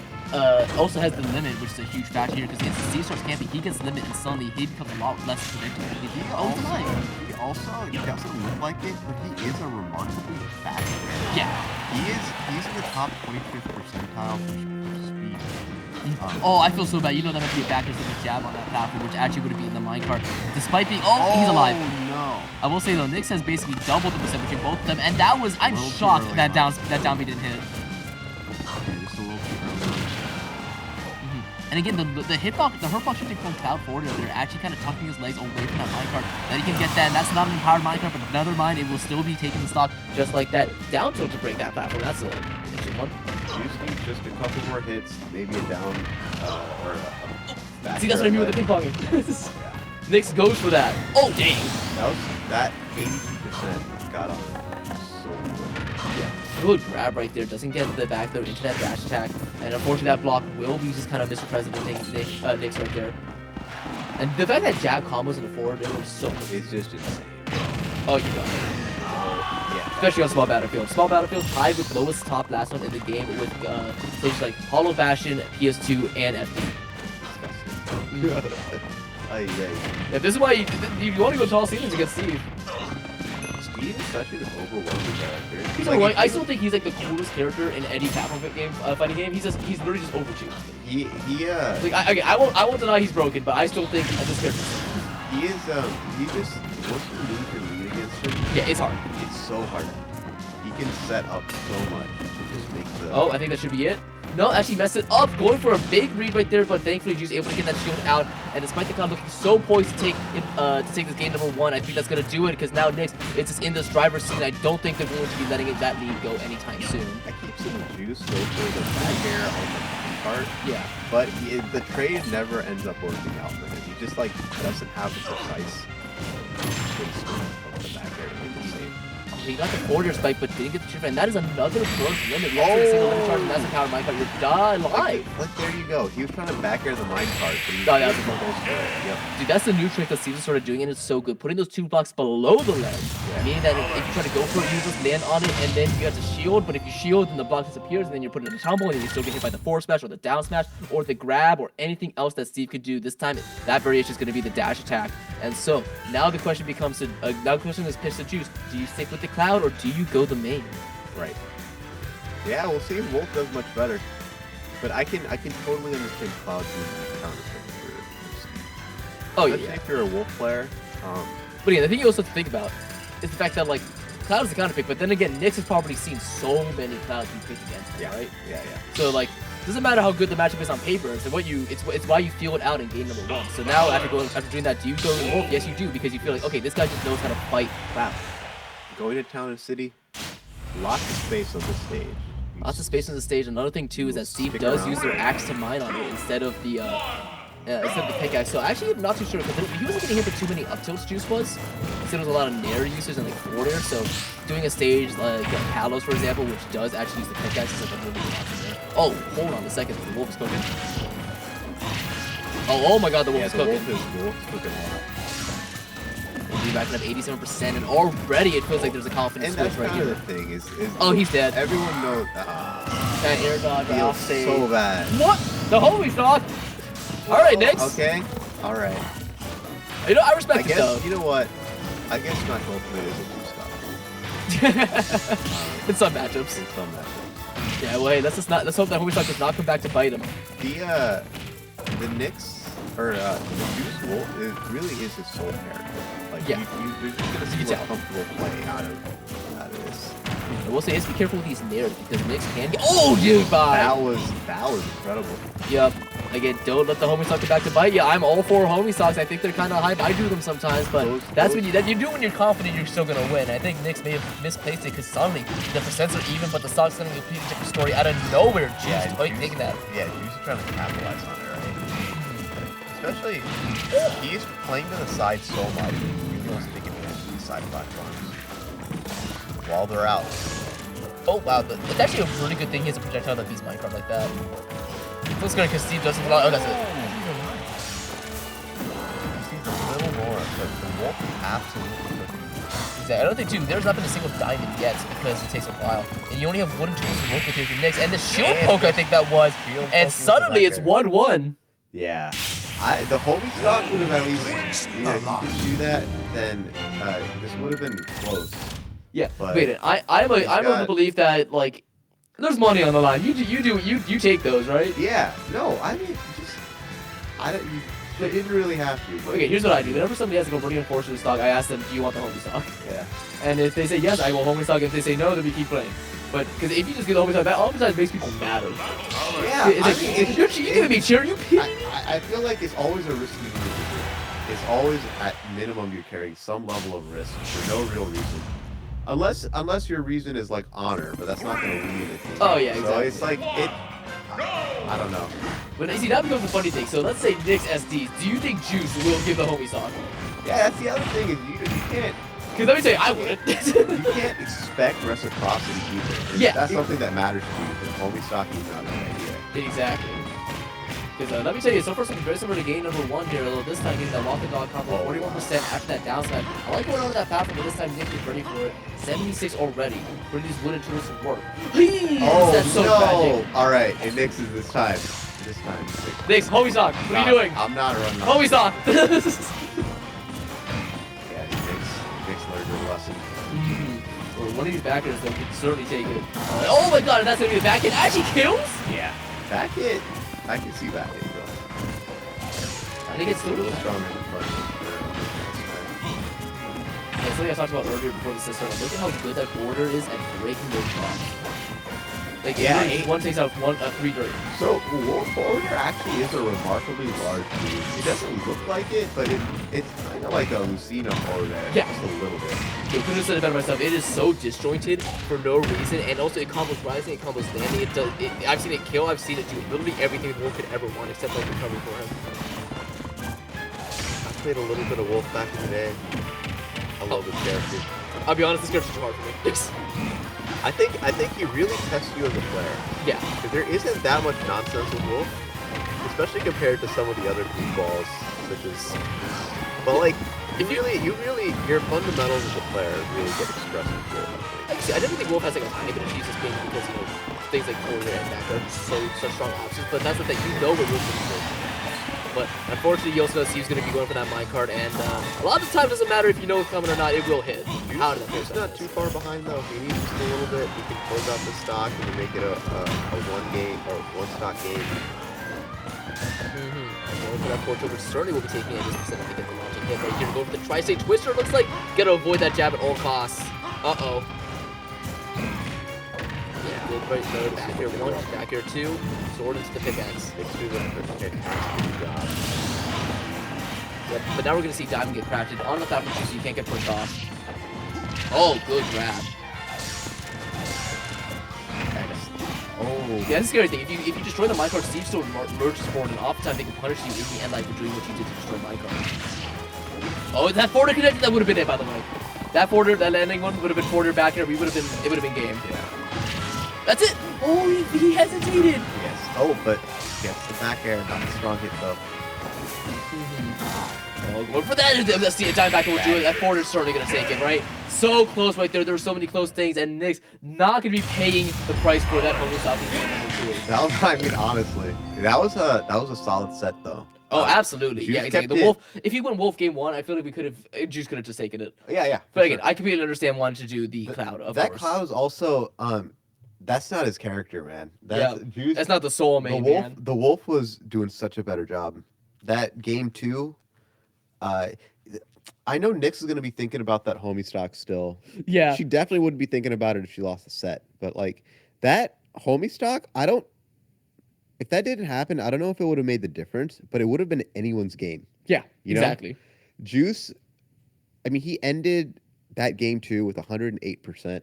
also has the limit, which is a huge factor here. Because against Steve starts camping, he gets limit, and suddenly he becomes a lot less predictable. He doesn't look like it, but he is a remarkably fast player. Yeah. He's in the top 25th percentile for speed. Oh, I feel so bad. You know that might be a backers with a jab on that platform, which actually would have been the minecart. Despite being, he's alive. No. I will say though, Nyx has basically doubled the percent between both of them, and that was, I'm shocked that down B didn't hit. Okay, just a little too early. And again, the hitbox, the hurtbox shooting from Cloud forward, they're actually kind of tucking his legs away from that minecart. Then he can get that, and that's not an empowered minecart, but another mine, it will still be taking the stock just like that. Down tilt to break that platform, that's an interesting one. Usually just a couple more hits, maybe a down or a back. See, that's what I mean with the ping ponging. Nyx goes for that. Oh, dang. That 82% got off so good. Yeah. Good grab right there. Doesn't get the back throw into that dash attack. And unfortunately, that block will be just kind of Mr. President Nyx right there. And the fact that jab combos in the forward, it was so good. It's just insane. Oh, you got it. Yeah. Especially on Small Battlefield. Small Battlefield tied with lowest top last one in the game with stages like Hollow Bastion, PS2, and FD. Yeah, this is why you want to go tall ceilings against Steve. Steve is such an overwhelming character. He's like, I still think he's like the coolest character in any platform fighting game. He's literally just overtuned. Like I won't deny he's broken, but I still think this character. He is he just once you lose your lead against him. Yeah, it's hard. It's so hard. He can set up so much to just make the. Oh, I think that should be it. No, actually messed it up. Going for a big read right there, but thankfully Juice able to get that shield out. And despite the Cloud looking so poised to take this game number 1, I think that's gonna do it because now Nyx it's just in this driver's seat. And I don't think they're going to be letting that lead go anytime soon. I keep seeing Juice go for the back air on the part. Yeah. But the trade never ends up working out for him. He just like doesn't have the precise placement of the back air to make the save. He got the forward spike, but didn't get the trip, and that is another close limit. You actually see the limit charge, and that's a power minecart. You're alive. Like there you go. He was trying to back air the minecart, but he Oh, that was a close to it. Yep. Dude, that's the new trick that Steven started doing, and it's so good. Putting those 2 blocks below the ledge, meaning that if you try to go for it, you just land on it, and then you have to shield. But if you shield, then the block disappears, and then you're putting in a tumble, and then you still get hit by the forward smash, or the down smash, or the grab, or anything else that Steve could do. This time, that variation is going to be the dash attack. And so now the question becomes, now the question is pitched to Juice. Do you stick with the Cloud, or do you go the main? Right. Yeah, we'll see if Wolf does much better. But I can totally understand Cloud doing counter pick for Steve. Oh Especially yeah. if you're a Wolf player. But yeah, the thing you also have to think about is the fact that like Cloud is the counter pick, but then again, Nyx has probably seen so many Clouds be picked against him, right? Yeah. So like, doesn't matter how good the matchup is on paper. It's why you feel it out in game number 1. So now after doing that, do you go to Wolf? Yes, you do, because you feel like, okay, this guy just knows how to fight Cloud. Going to town and city, lots of space on the stage. Lots of space on the stage. Another thing too is that Steve Stick does around. use their axe to mine on it instead of the pickaxe. So actually, I'm not too sure because he wasn't getting hit for too many up tilts. Juice was. Instead, it was a lot of nair users and like forward air. So doing a stage like Kalos, for example, which does actually use the pickaxe, is like a really good option there. Oh, hold on a second. The wolf is cooking. Oh my God, the wolf is cooking. The wolf is cooking a lot. We're backing up 87%, and already it feels like there's a confidence And switch that's right kind here. of the thing is Oh, he's dead. everyone knows. That air dodge off Feels stage. so bad. What? The holy stock. All right, Nyx. Okay. All right. You know, I respect I it guess though. you know what. I guess Smash Ultimate is a blue stuff. In some matchups. In some matchups. Yeah, well, hey, let's hope that Homie Stock does not come back to bite him. The Nyx or the Juice Wolf, it really is his soul character. Like Yeah. you're just gonna see You more tell. comfortable play out of this. I will say, just be careful with these nairs because Nyx can get. Oh, dude, bye. That was incredible. Yep. Again, don't let the Homie Stock come back to bite you. I'm all for Homie Stocks. I think they're kind of hype. I do them sometimes, but that's when you do when you're confident you're still gonna win. I think Nyx may have misplaced it because suddenly the percents are even, but the stock's suddenly a completely different story out of nowhere. Juice, Juice- taking that. Yeah, Juice is trying to capitalize on it, right? Especially, he's playing to the side so much. He really wants to take advantage of these side platforms while they're out. Oh wow, it's actually a really good thing he has a projectile that beats Minecraft like that. Looks good because Steve does a lot. Oh, that's it. Seems a little more, but the wolf is absolutely cooking. Exactly. I don't think too. There's not been a single diamond yet because it takes a while, and you only have wooden tools to work with here for Nyx. And the shield poke, I think that was, and suddenly it's 1-1. Yeah. The homie stock would have at least, you know, if you could do that, then this would have been close. Yeah. But Wait, I'm of the belief that like there's money on the line. You take those, right? Yeah. No, I mean, you didn't really have to. But Okay, here's what I do. Whenever somebody has to go bring Enforcer stock, I ask them, do you want the homie stock? Yeah. And if they say yes, I will homie stock. If they say no, then we keep playing. But because if you just get the homie stock, that homie stock makes people mad. Yeah. It's like, you're giving me cheer. You kidding? I feel like it's always a risky move to do. It's always at minimum you're carrying some level of risk for no real reason. Unless your reason is like honor, but that's not gonna win it. Oh yeah, exactly. So it's like I don't know. But see, that becomes a funny thing. So let's say Nyx SDs. Do you think Juice will give the homie stock? Yeah, that's the other thing is you can't Because let me tell you, I wouldn't. you can't expect reciprocity either. Yeah. That's something that matters to you. Because homie stocking is not an idea. Exactly. Because let me tell you, so far something very similar to game number 1 here. Although this time getting that walk the dog combo, 41% after that downside. I like going over that platform, but this time Nyx is ready for it. 76 already. Putting these wooden tools to work. Please! That's so tragic. All right, it mixes this time. This time. Nyx, homie stock. What are you doing? I'm not running. Homie stock. Yeah, Nyx learned her lesson. Or one of these backers though could certainly take it. Oh my god, and that's gonna be the back hit. Actually kills? Yeah. Back hit. I can see back hit though. I think it's still a little good. stronger than front hit. Yeah, something I talked about earlier before the system. Look at how good that border is at breaking those blocks. Like, Yeah, one takes out 3 dirt. So Wolf Order actually is a remarkably large team. It doesn't look like it, but it's kind of like a Lucina Order. Yeah. Just a little bit. Dude, couldn't have said it better myself. It is so disjointed for no reason, and also it combos rising, it combos landing. I've seen it kill, I've seen it do literally everything Wolf could ever want, except like recovery for him. I played a little bit of Wolf back in the day. I love this character. I'll be honest, this character's too hard for me. I think he really tests you as a player. Yeah. Because there isn't that much nonsense with Wolf, especially compared to some of the other goofballs, such as. But like, your fundamentals as a player really get expressed in Wolf. See, I definitely think Wolf has like a tiny bit of cheese this game because things like Corner and Mac are such strong options. But that's the thing, you know what Wolf is doing. But unfortunately, he also knows he's going to be going for that minecart, and a lot of the time it doesn't matter if you know it's coming or not, it will hit. How did that He's not too far behind though. If he needs just a little bit, he can close out the stock and make it a one stock game. Going for that fortune, which certainly will be taking it just to get the launching hit right here. Going for the tri-state twister, it looks like. Got to avoid that jab at all costs. Uh-oh. Yeah, good right there. Back here 1, back here 2. Sword into the pickaxe. It's doing a fantastic job. Yep, but now we're going to see Diamond get crafted on the top of so you can't get pushed off. Oh, good grab. Oh. Yeah, that's the scary thing. If you destroy the minecart, Steve still merges forward, and oftentimes they can punish you in the end life for doing what you did to destroy minecart. Oh, that forward connected, that would have been it, by the way. That forward, that landing one would have been forward back here. It would have been game. Yeah. That's it. Oh, he hesitated. Yes. Oh, but gets the back air, not a strong hit though. Oh, going for that. Let's see a time back over to it. That forward is certainly going to take it, right? So close right there. There were so many close things, and Nick's not going to be paying the price for that Homo Southeast number 2. That was, I mean, honestly, that was a solid set though. Oh, absolutely. Juice Yeah, exactly. kept The it. Wolf. If he went Wolf game 1, I feel like we could have. Juice could have just taken it. Yeah. But again, I completely understand wanting to do the Cloud. Of that course. Cloud is also that's not his character, man. That's Juice. That's not the soul main, man. The Wolf was doing such a better job. That game 2, I know Nyx is gonna be thinking about that homie stock still. Yeah. She definitely wouldn't be thinking about it if she lost the set. But like that homie stock, if that didn't happen, I don't know if it would have made the difference, but it would have been anyone's game. Yeah, You know? exactly. Juice, I mean, he ended that game 2 with 108%.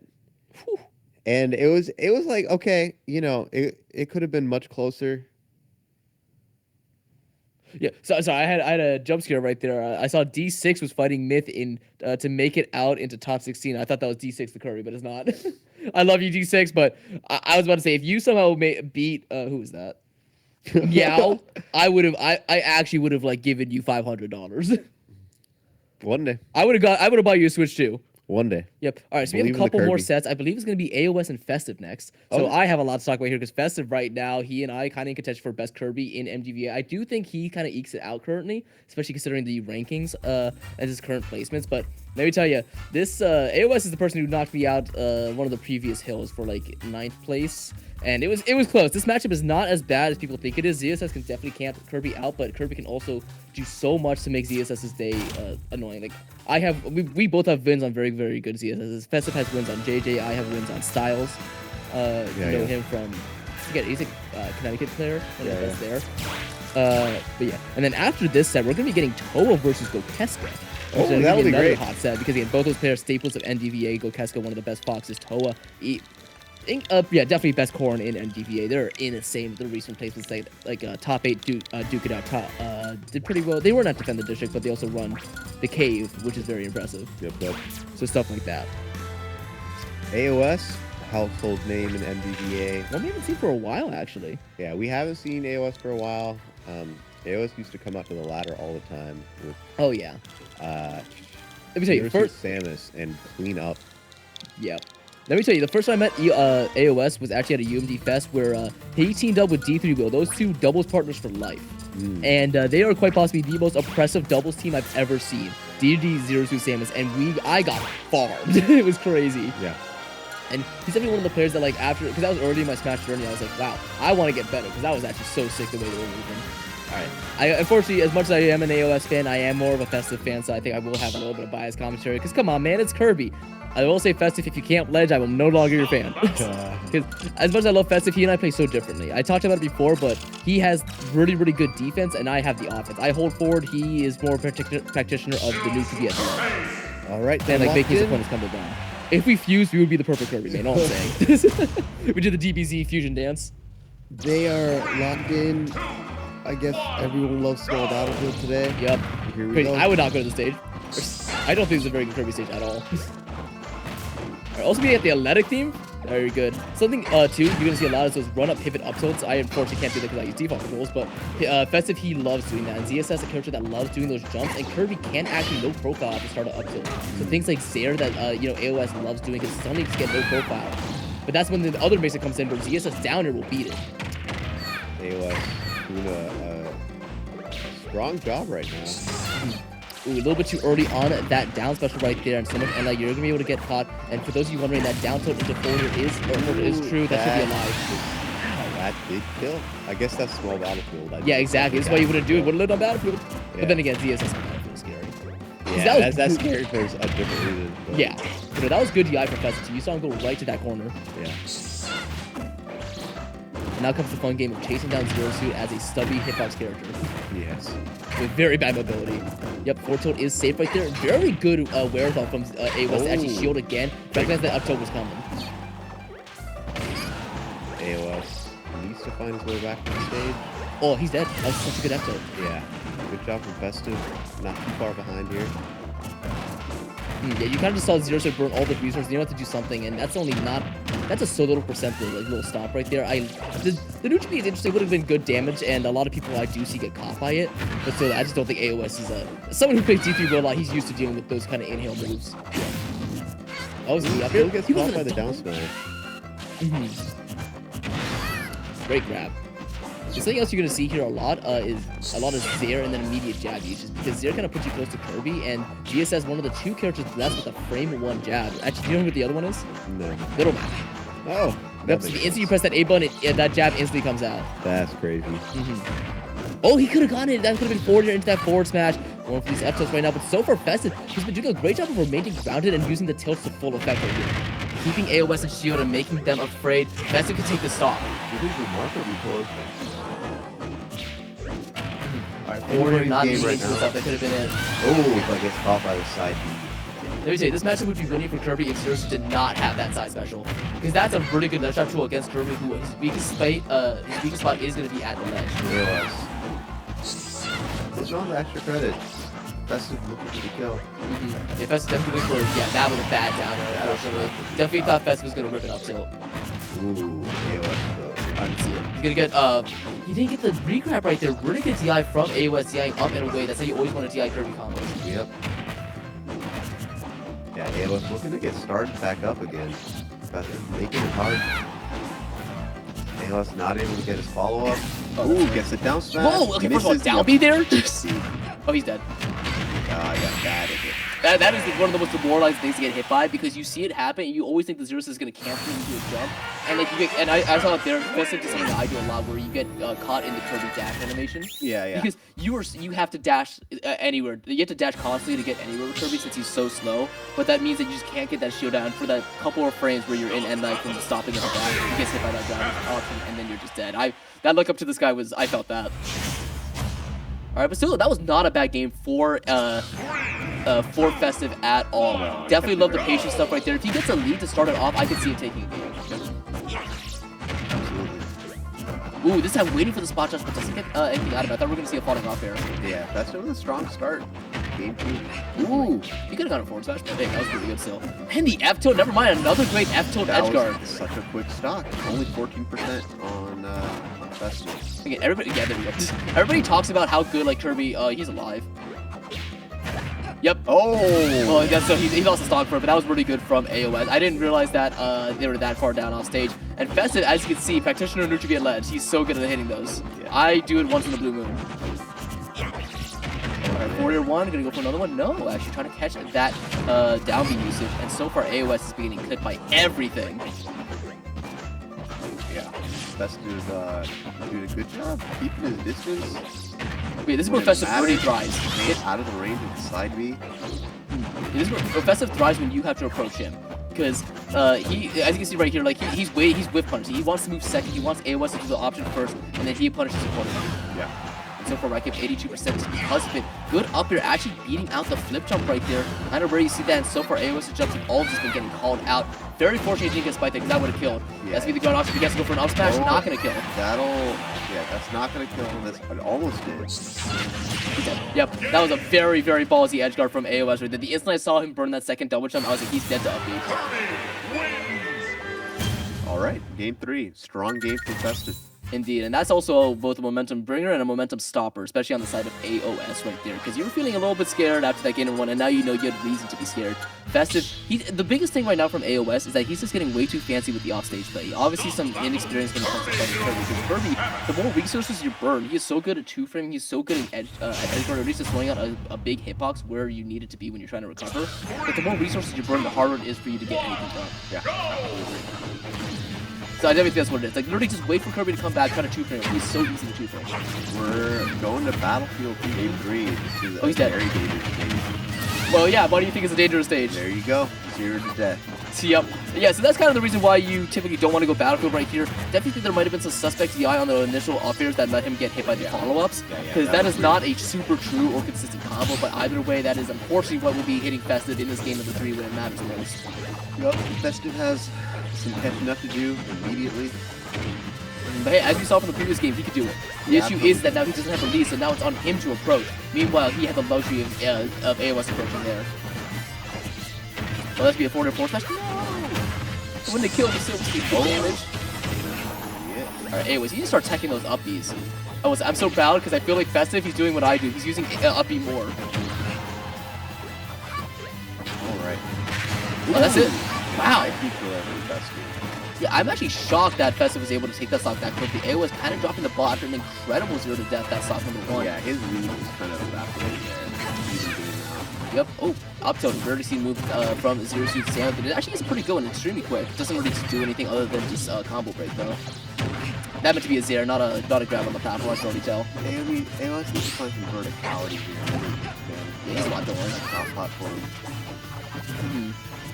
Whew. And it was like, okay, it could have been much closer. Yeah, so I had a jump scare right there. I saw D6 was fighting Myth in to make it out into top 16. I thought that was D6 the Curry, but it's not. I love you, D6, but I was about to say if you somehow beat who was that? Yao, I actually would have like given you $500. One day. I would have bought you a Switch too. One day. Yep. All right, so we have a Believe in the couple more Kirby. sets. I believe it's going to be AOS and Festive next. So I have a lot to talk about here because Festive right now, he and I kind of in contention for best Kirby in MGVA. I do think he kind of ekes it out currently, especially considering the rankings and his current placements. But let me tell you, this AOS is the person who knocked me out one of the previous hills for like 9th place. And it was close. This matchup is not as bad as people think it is. ZSS can definitely camp Kirby out, but Kirby can also do so much to make ZSS's day annoying. Like we both have wins on very, very good ZSSs. Festive has wins on JJ. I have wins on Styles. Him from, I forget, he's a Connecticut player. That's there. But yeah, and then after this set, we're gonna be getting Toa versus Gokeska. Oh, that'll be another great. hot set because again, both those players staples of NDVA. Gokeska, one of the best foxes. Toa. Definitely best corn in MDVA. They're in the recent placements like top 8 Duke it out did pretty well. They were not defend the district, but they also run the cave, which is very impressive. Yep. So stuff like that. AOS, household name in MDVA. One we haven't seen for a while actually. Yeah, we haven't seen AOS for a while. AOS used to come out to the ladder all the time with Oh yeah. let Let me tell you first. Samus and clean up. Yeah. Let me tell you, the first time I met AOS was actually at a UMD Fest where he teamed up with D3 Will. Those two doubles partners for life. And they are quite possibly the most oppressive doubles team I've ever seen. D3 Zero Suit Samus, and I got farmed. It was crazy. Yeah. And he's definitely one of the players that like after, because that was early in my Smash journey, I was like, wow, I want to get better because that was actually so sick the way they were moving. Unfortunately, as much as I am an AOS fan, I am more of a Festive fan, so I think I will have a little bit of biased commentary. Because come on, man, it's Kirby. I will say Festive, if you can't ledge, I will no longer your fan. Because as much as I love Festive, he and I play so differently. I talked about it before, but he has really, really good defense, and I have the offense. I hold forward. He is more practitioner of the new QB at the end. All right, And like making his opponents come down. If we fused, we would be the perfect Kirby, man. All I'm saying. We did the DBZ fusion dance. They are locked in. I guess everyone loves small battlefield today. Yep. Here we Crazy. go. I would not go to the stage. I don't think it's a very good Kirby stage at all. Alright, also being at the athletic theme, very good. Something too, you're gonna see a lot of those run up pivot up tilts. I unfortunately can't do that because I use default controls, but Festive, he loves doing that. And ZSS is a character that loves doing those jumps, and Kirby can actually low profile at the start of up tilt. So things like Zaire that AOS loves doing because Sonic get low profile. But that's when the other basic comes in where ZSS downer will beat it. AOS doing a strong job right now. Ooh, a little bit too early on that down special right there, and so much, and like you're gonna be able to get caught. And for those of you wondering, that down tilt into forward is true. That should be alive. That did kill. I guess that's small battlefield. Yeah, exactly. That's why you wouldn't do it. Would have lived on battlefield. Yeah. But then again, ZSS is battlefield scary. Yeah, that's scary for a different reason. But Yeah, but that was good DI for Festive. You saw him go right to that corner. Yeah. And now comes the fun game of chasing down Zero Suit as a stubby hitbox character Yes. with very bad mobility. Yep, forward tilt is safe right there. Very good wherewithal from AOS to actually shield again. Recognize that up tilt was coming. AOS needs to find his way back to the stage. Oh, he's dead. That was such a good up tilt. Yeah. Good job from Festive. Not too far behind here. Yeah, you kind of just saw Zero Suit burn all the resources. You have to do something, and that's only not. That's a so little percent, like little stop right there. The neutral is interesting. Would have been good damage, and a lot of people I do see get caught by it. But still, I just don't think AOS is someone who plays D3 a lot. He's used to dealing with those kind of inhale moves. That was the up Still tilt. gets He was caught in by a the down double. smash. Great grab. Something else you're gonna see here a lot is Zaire and then immediate jab usage, because Zaire kind of puts you close to Kirby, and GS has one of the two characters blessed with a frame 1 jab. Actually, do you know what the other one is? No. Little Man. Oh. Yep, so the instant you press that A button, that jab instantly comes out. That's crazy. Oh, he could have gotten it. That could have been forward into that forward smash. Going for these F tilts right now, but so far Festive, he's been doing a great job of remaining grounded and using the tilts to full effect right here. Keeping AOS and shield and making them afraid. Festive can take the stock. Or not game being right into now. stuff that could have been it. Oh, but gets caught by the side B. Let me tell you, this matchup would be winning for Kirby if Zero Suit did not have that side special. Because that's a really good ledge trap tool against Kirby, who his weakest spot is going to be at the ledge. Realize. There's no extra credit. Festive looking for the kill. If Festive definitely went for, yeah, that was a bad downer, unfortunately. Definitely thought Festive was going to rip it up tilt. Ooh, AOS though. I can see it. He's gonna get, he didn't get the re-grab right there. Really good DI from AOS, DIing up and away. That's how you always want to DI Kirby combos. Yep. Yeah, AOS looking to get started back up again. Festive making it hard. AOS not able to get his follow-up. Ooh, gets it down smash. Whoa, okay, first of all, Misses. down B there? Oh, he's dead. Ah, yeah, that is it. That is one of the most demoralizing things to get hit by, because you see it happen and you always think the Zero Suit is going to cancel into a jump. And like you get, and I saw it there, Festive is something that I do a lot, where you get caught in the Kirby dash animation. Yeah, yeah. Because you have to dash anywhere. You have to dash constantly to get anywhere with Kirby since he's so slow. But that means that you just can't get that shield down for that couple of frames where you're in end life and stopping at the dash. You get hit by that drive option and then you're just dead. That look up to this guy was, I felt that. All right, but still, that was not a bad game for Festive at all. Definitely love the patience stuff right there. If he gets a lead to start it off, I could see him taking a game. Ooh, this time waiting for the spot jump, but doesn't get anything out of it. I thought we were going to see a falling off there. Yeah, Festive with a strong start. Game 2. Ooh, he could have gone a forward smash, but hey, that was pretty good still. And the F tilt, never mind, another great F tilt edge guard. That was such a quick stock. Only 14% on Festive. Again, everybody, yeah, there we go. Everybody talks about how good, like, Kirby, he's alive. Yep. Oh! Well, yeah, so he lost the stock for it, but that was really good from AOS. I didn't realize that they were that far down off stage. And Festive, as you can see, practitioner neutral at ledge. He's so good at hitting those. Yeah. I do it once in the blue moon. Alright, Warrior 1, gonna go for another one. No, actually trying to catch that down B usage. And so far, AOS is being clipped by everything. Yeah. Festive doing a good job keeping his distance. Wait, this is where When it Festive really matters, thrives. Get out of the range of the side B. This is where Festive thrives when you have to approach him. Because he, as you can see right here, like he's whiff punishing. He wants to move second. He wants AOS to do the option first, and then he punishes accordingly. Yeah. And so far, right kick 82% because of it. Good up here, actually beating out the flip jump right there. Kind of rare you see that, and so far AOS jumps have all just been getting called out. Very fortunate he didn't get spiked there, because that would have killed. Yeah. That's gonna be the ground option. He has to go for an up smash, not gonna kill. That's not gonna kill him. It almost did. He's dead. Yep, that was a very, very ballsy edge guard from AOS right there. The instant I saw him burn that second double jump, I was like, he's dead to up B. All right, game 3. Strong game from Festive. Indeed, and that's also both a momentum bringer and a momentum stopper, especially on the side of AOS right there, because you were feeling a little bit scared after that game number 1, and now you know you had reason to be scared. Festive, the biggest thing right now from AOS is that he's just getting way too fancy with the offstage play. Obviously, some inexperience when it comes to playing Kirby, because Kirby, the more resources you burn, he is so good at two-frame, he's so good at edge guard, or at least just throwing out a big hitbox where you need it to be when you're trying to recover. But the more resources you burn, the harder it is for you to get anything done. Yeah. So I definitely think that's what it is. Like, literally just wait for Kirby to come back, try to two-frame. He's so easy to two-frame. We're going to Battlefield game 3. This is Oh, he's dead. very dangerous stage. Well, yeah, why do you think it's a dangerous stage? There you go. 0 to death. Yep. Yeah, so that's kind of the reason why you typically don't want to go Battlefield right here. Definitely think there might have been some suspect DI on the initial up airs that let him get hit by the follow-ups. Because that is not a super true or consistent combo, but either way, that is unfortunately what will be hitting Festive in this game number 3 when it matters most. Yep. Festive has some catching up to do immediately. But hey, as you saw from the previous game, he could do it. The issue is that now he doesn't have release, so now it's on him to approach. Meanwhile, he had the luxury of AOS approaching there. Well, that's be a forward force smash. No! When they kill the Silver Speed, good damage. Alright, AOS, you need to start teching those up Bs. I'm so proud because I feel like Festive, he's doing what I do. He's using up B more. Alright. Oh, that's it. Wow. I think we're having Festive. Yeah, I'm actually shocked that Festive was able to take that stock that quickly. AOS kind of dropping the ball after an incredible 0 to death that stock number 1. Yeah, his lead was kind of evaporated there. Yep. Oh, up tilt. We've already seen move from 0 to Sam, but it actually is pretty good and extremely quick. Doesn't really do anything other than just combo break though. That meant to be a Zair, not a grab on the platform. I can already tell. AOS needs to find some verticality here. Yeah, he's a lot going. Top platform.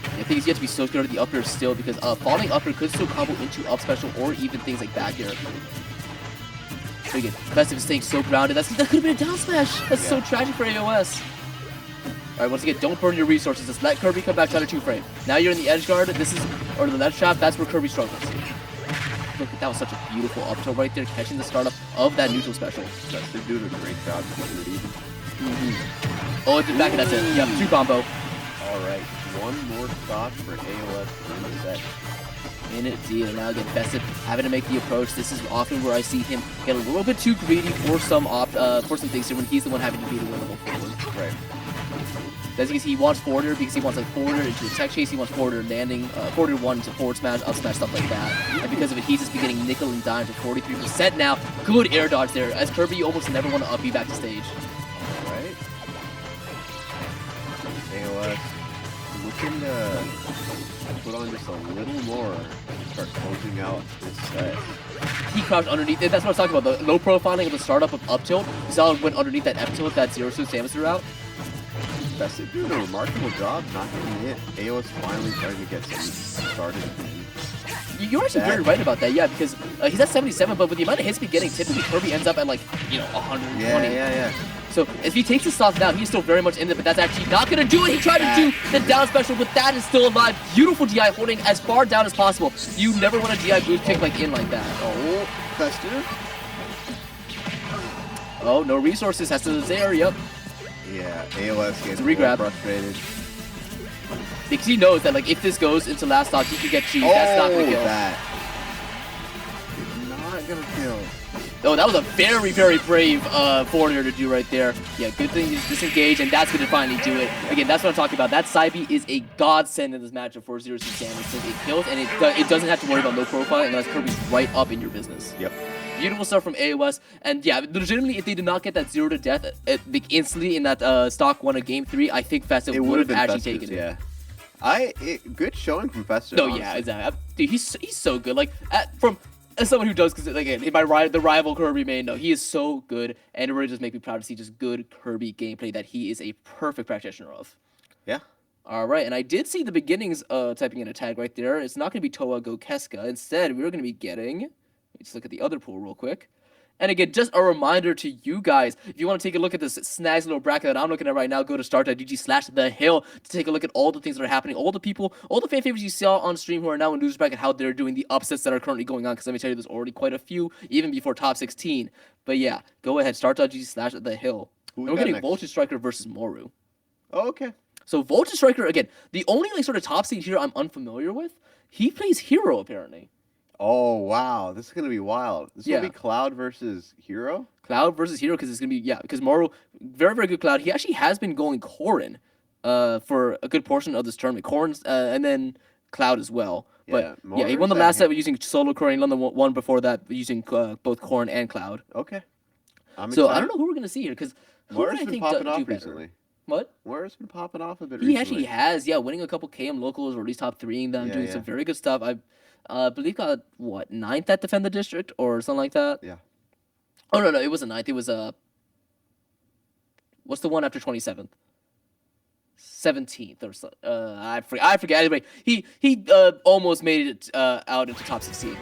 I think he's yet to be so good at the up air still because falling up air could still combo into up special or even things like back air. So again, Festive is staying so grounded. That could have been a down smash. That's so tragic for AOS. Alright, once again, don't burn your resources. Just let Kirby come back, try to two-frame. Now you're in the edge guard. Or the left trap, that's where Kirby struggles. Look, that was such a beautiful up tilt right there, catching the startup of that neutral special. They're doing a great job keeping it even. Oh, it's back and that's it. Yep, 2 combo. Alright, one more stock for AOS in the set. Indeed, and now again, Festive having to make the approach. This is often where I see him get a little bit too greedy for some things here when he's the one having to be the winnable forward. Right. That's because he wants forwarder, because he wants like forwarder into a tech chase, he wants forwarder landing, forwarder 1 to forward smash, up smash, stuff like that. And because of it, he's just beginning nickel and dime to 43% now. Good air dodge there. As Kirby, you almost never want to up B back to stage. Alright. AOS looking to put on just a little more and start closing out this set. He crouched underneath it. That's what I was talking about. The low profiling of the startup of up tilt. You saw it went underneath that F tilt that 0 suit Samus threw out. Festive doing a remarkable job not getting hit. AOS finally starting to get some started. You're actually very right about that, yeah, because he's at 77, but with the amount of hits he's getting, typically Kirby ends up at like, 120. Yeah. So if he takes his stock down, he's still very much in there, but that's actually not going to do it. He tried to do the down special, but that is still alive. Beautiful DI holding as far down as possible. You never want a DI boost kick like in like that. Oh, Festive. Oh, no resources. Has to Zair, yep. Yeah, AOS gets regrab. Frustrated. Because he knows that like if this goes into last stock, he could get cheese. That's not going to kill. That. Not going to kill. Oh, that was a very, very brave forwarder to do right there. Yeah, good thing he's disengaged, and that's going to finally do it. Again, that's what I'm talking about. That side B is a godsend in this matchup for 0 6 damage. So it kills, and it doesn't have to worry about low profile unless Kirby's right up in your business. Yep. Beautiful stuff from AOS, and yeah, legitimately, if they did not get that 0 to death instantly in that stock 1 of Game 3, I think Festive would have actually taken it. Yeah. Good showing from Festive. No, yeah, exactly. Dude, he's so good. Like as someone who does, because again, the rival Kirby main, no, he is so good, and it really just makes me proud to see just good Kirby gameplay that he is a perfect practitioner of. Yeah. All right, and I did see the beginnings typing in a tag right there. It's not going to be Toa Go Keska. Instead, we're going to be getting. Let's look at the other pool real quick. And again, just a reminder to you guys, if you want to take a look at this snazzy little bracket that I'm looking at right now, go to start.gg/thehill to take a look at all the things that are happening, all the people, all the fan favorites you saw on stream who are now in loser bracket, how they're doing, the upsets that are currently going on, because let me tell you, there's already quite a few, even before top 16. But yeah, go ahead, start.gg/thehill. And we're getting Voltage Striker versus Moru. Oh, okay. So Voltage Striker, again, the only sort of top seed here I'm unfamiliar with, he plays Hero apparently. Oh, wow. This is going to be wild. This is going to be Cloud versus Hero? Cloud versus Hero, because it's going to be, because Moru, very, very good Cloud. He actually has been going Corrin for a good portion of this tournament. Corrin, and then Cloud as well. But yeah, he won the last set using solo Corrin, and the one before that using both Corrin and Cloud. Okay. So I don't know who we're going to see here, because Moru's been popping off recently. What? Moru's been popping off a bit He recently. actually has, winning a couple KM locals, or at least top 3ing them, doing some very good stuff. I believe got, 9th at Defend the District, or something like that? Yeah. Oh, no, it wasn't 9th. It was, what's the one after 27th? 17th, or so. I forget. Anyway, he almost made it out into top 16.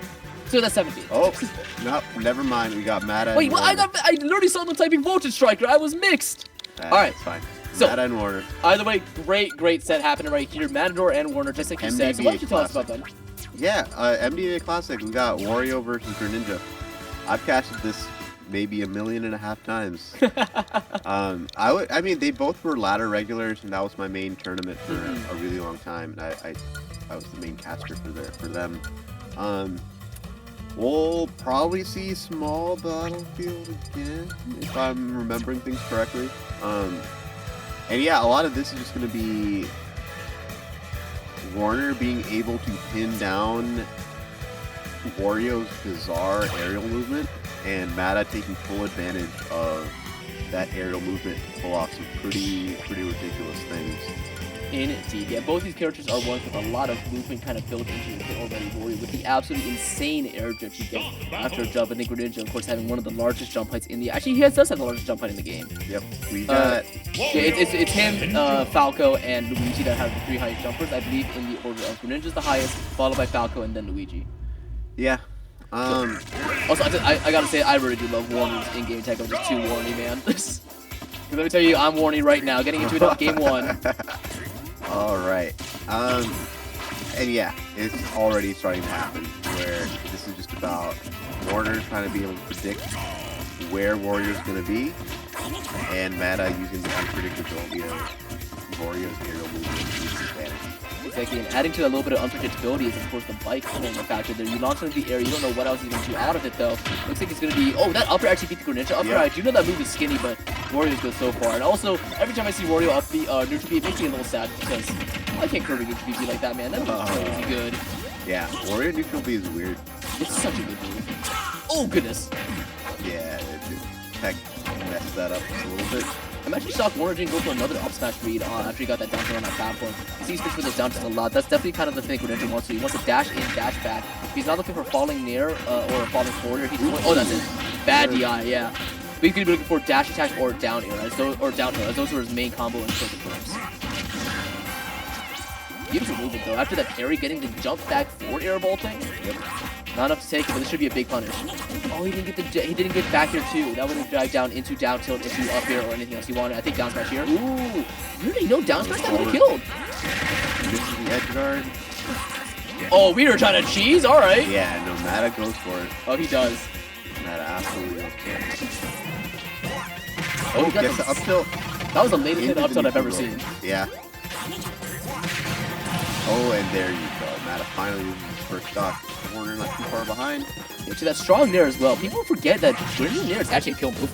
So that's 17th. Oh, no, never mind. We got Mata. Wait, I literally saw them typing Voltage Striker. I was mixed. All right. It's fine. So, Mata and Warner. Either way, great set happening right here. Matador and Warner, just like you said. So why don't you tell us about them? Yeah, MDA Classic. We got Wario versus Greninja. I've casted this maybe 1.5 million times. I mean, they both were ladder regulars, and that was my main tournament for a really long time. And I was the main caster for them. We'll probably see Small Battlefield again, if I'm remembering things correctly. And yeah, a lot of this is just going to be Warner being able to pin down Wario's bizarre aerial movement, and Mata taking full advantage of that aerial movement to pull off some pretty ridiculous things. Indeed, yeah, both these characters are ones with a lot of movement kind of built into it already. Wario with the absolutely insane air drift you get after a jump. I think Greninja, of course, having one of the largest jump heights in the. Actually, he does have the largest jump height in the game. Yep, we got. It's him, Falco, and Luigi that have the 3 highest jumpers. I believe in the order of Greninja's the highest, followed by Falco, and then Luigi. Yeah. Also, I gotta say, I really do love Warner's in-game tech. I'm just too warny, man. Let me tell you, I'm warny right now. Getting into it on game 1. All right. And yeah, it's already starting to happen where this is just about Warner trying to be able to predict where Warrior's going to be, and Mata using the unpredictability of Warrior's aerial movement to his advantage. Exactly, and adding to that little bit of unpredictability is, of course, the bike playing a factor there. You launch into the air, you don't know what else he's going to do out of it, though. Looks like it's going to be... Oh, that upper actually beat the Greninja upper. I do know that move is skinny, but Wario's goes so far. And also, every time I see Wario up the neutral B, it makes me a little sad, because I can't Kirby neutral B like that, man. That move's crazy good. Yeah, Wario neutral B is weird. It's such a good move. Oh, goodness. Yeah, tech messed that up just a little bit. I'm actually shocked Warner didn't go for another up smash read after he got that down throw on that platform. He switched for those down just a lot. That's definitely kind of the thing Greninja wants to do. He wants to dash in, dash back. He's not looking for falling near or falling forward. He's going, oh, that's it. Bad DI, yeah. But he's going to be looking for dash attack or down air, or down air, as those are his main combo and circuit terms. Beautiful movement though. After that parry, getting the jump back forward air vaulting. Yep. Not enough to take it, but this should be a big punish. Oh, he didn't get back here too. That would have dragged down into down tilt, into up air, or anything else he wanted. I think down smash here. Ooh, really? No down smash? That would have killed. Misses the edge guard. Oh, we were trying to cheese? All right. Yeah, no, Mata goes for it. Oh, he does. Mata absolutely goes for it. Oh, gets the up tilt. That was the latest hit up tilt I've ever seen. Yeah. Oh, and there you go. Mata finally uses his first stock. Warner not too far behind. Yeah, to that strong nair as well. People forget that Greninja nair is actually a kill move.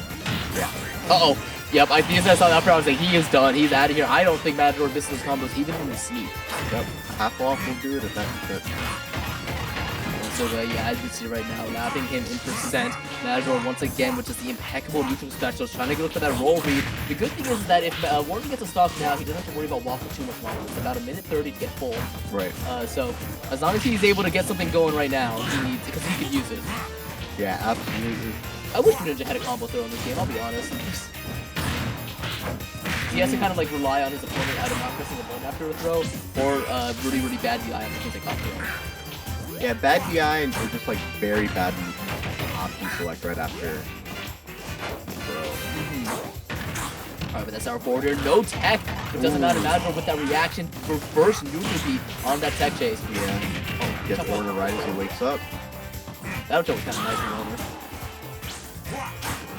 Yeah. Uh-oh. Yep, I think I saw that. I was like, he is done. He's out of here. I don't think Matador misses those combos even from the sneak. Yep. Half off will do it if that's it. So yeah, as you can see right now, lapping him in percent. Matador once again with just the impeccable neutral specials, trying to go for that roll read. The good thing is that if Warner gets a stock now, he doesn't have to worry about walking too much longer. It's about a minute 30 to get full. Right. So as long as he's able to get something going right now, he needs because he could use it. Yeah, absolutely. I wish Ninja had a combo throw in this game, I'll be honest. He has to kind of like rely on his opponent either not pressing the button after a throw or really, really bad DI after things like up throw. Yeah, bad DI and or just like very bad option select right after throw. Alright, but that's our forward here. No tech. It doesn't matter. Matador with that reaction. Reverse neutral beat on that tech chase. Yeah. Oh, Gets Warner right as he wakes up. That was kind of nice for Warner.